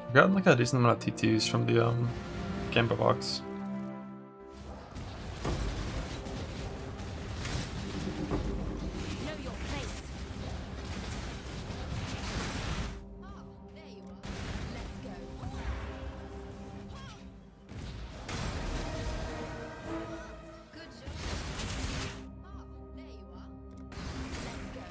I've gotten like a decent amount of TTs from the Gamba box. Know your place. Ah, there you are. Let's go. Good job. Ah, there you are. Let's go.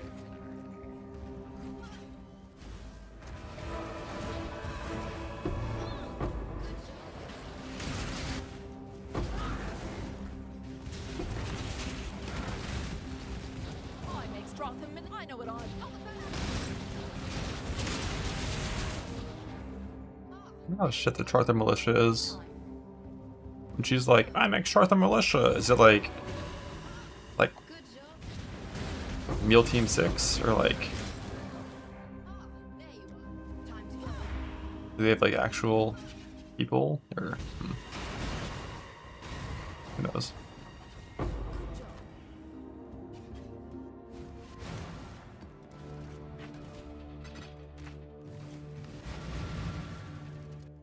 Oh shit, the Charther Militia is. And she's like, I'm ex-Charther Militia. Is it like Good job. Meal Team 6 or like There you are. Time to go. do they have like actual people or who knows?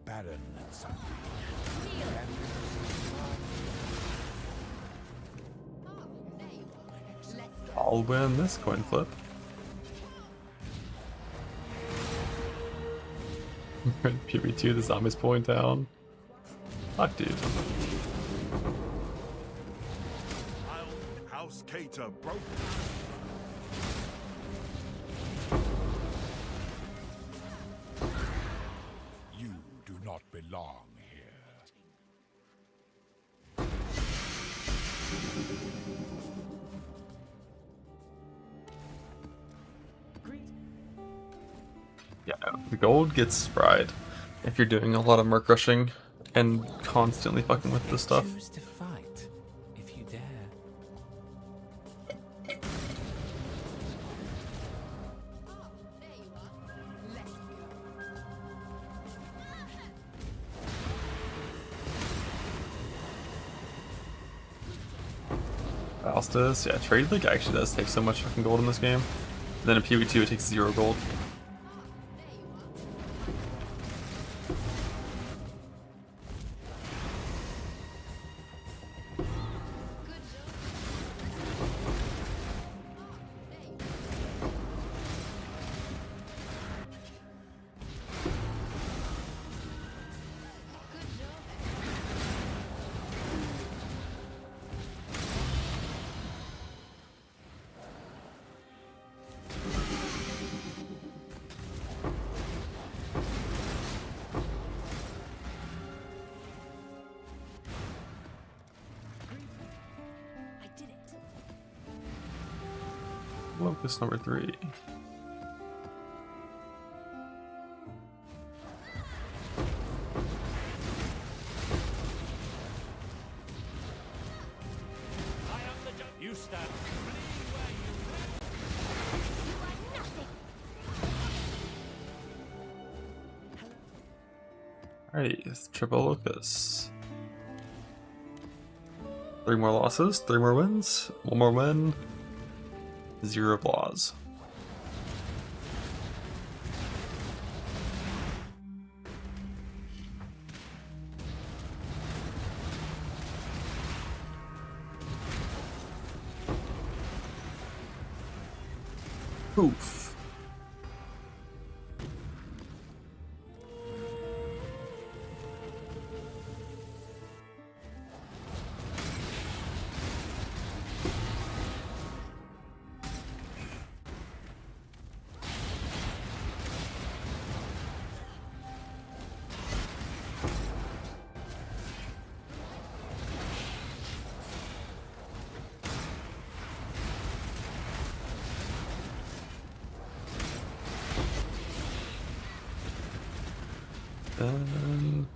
Barren and sunny. There you are. Let's go. I'll win this coin flip. PB2, the zombies pulling down. Fuck, dude. House Cater broke. You do not belong here. Yeah, no, the gold gets fried if you're doing a lot of merc rushing and constantly fucking with this stuff. Choose to fight if you dare. There you are. Let's go. Faustus, yeah, Trade League actually does take so much fucking gold in this game. And then in PB2 it takes 0 gold. There you are. Good job. There you are. Good job. I did it. Locus number 3. You stand. Alright, it's triple Locus. 3 more losses, 3 more wins, 1 more win, 0 flaws. Oof. Then...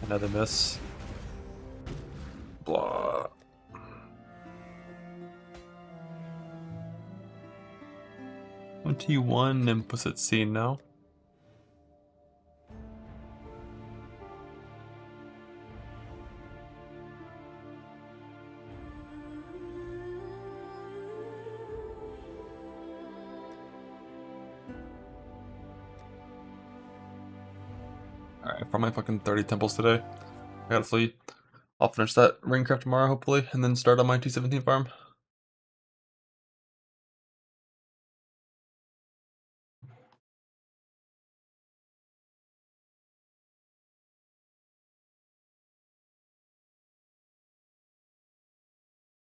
Another miss. Blah. T1 implicit scene now. Alright, for my fucking 30 temples today. I gotta flee. I'll finish that ring craft tomorrow, hopefully, and then start on my 217 farm.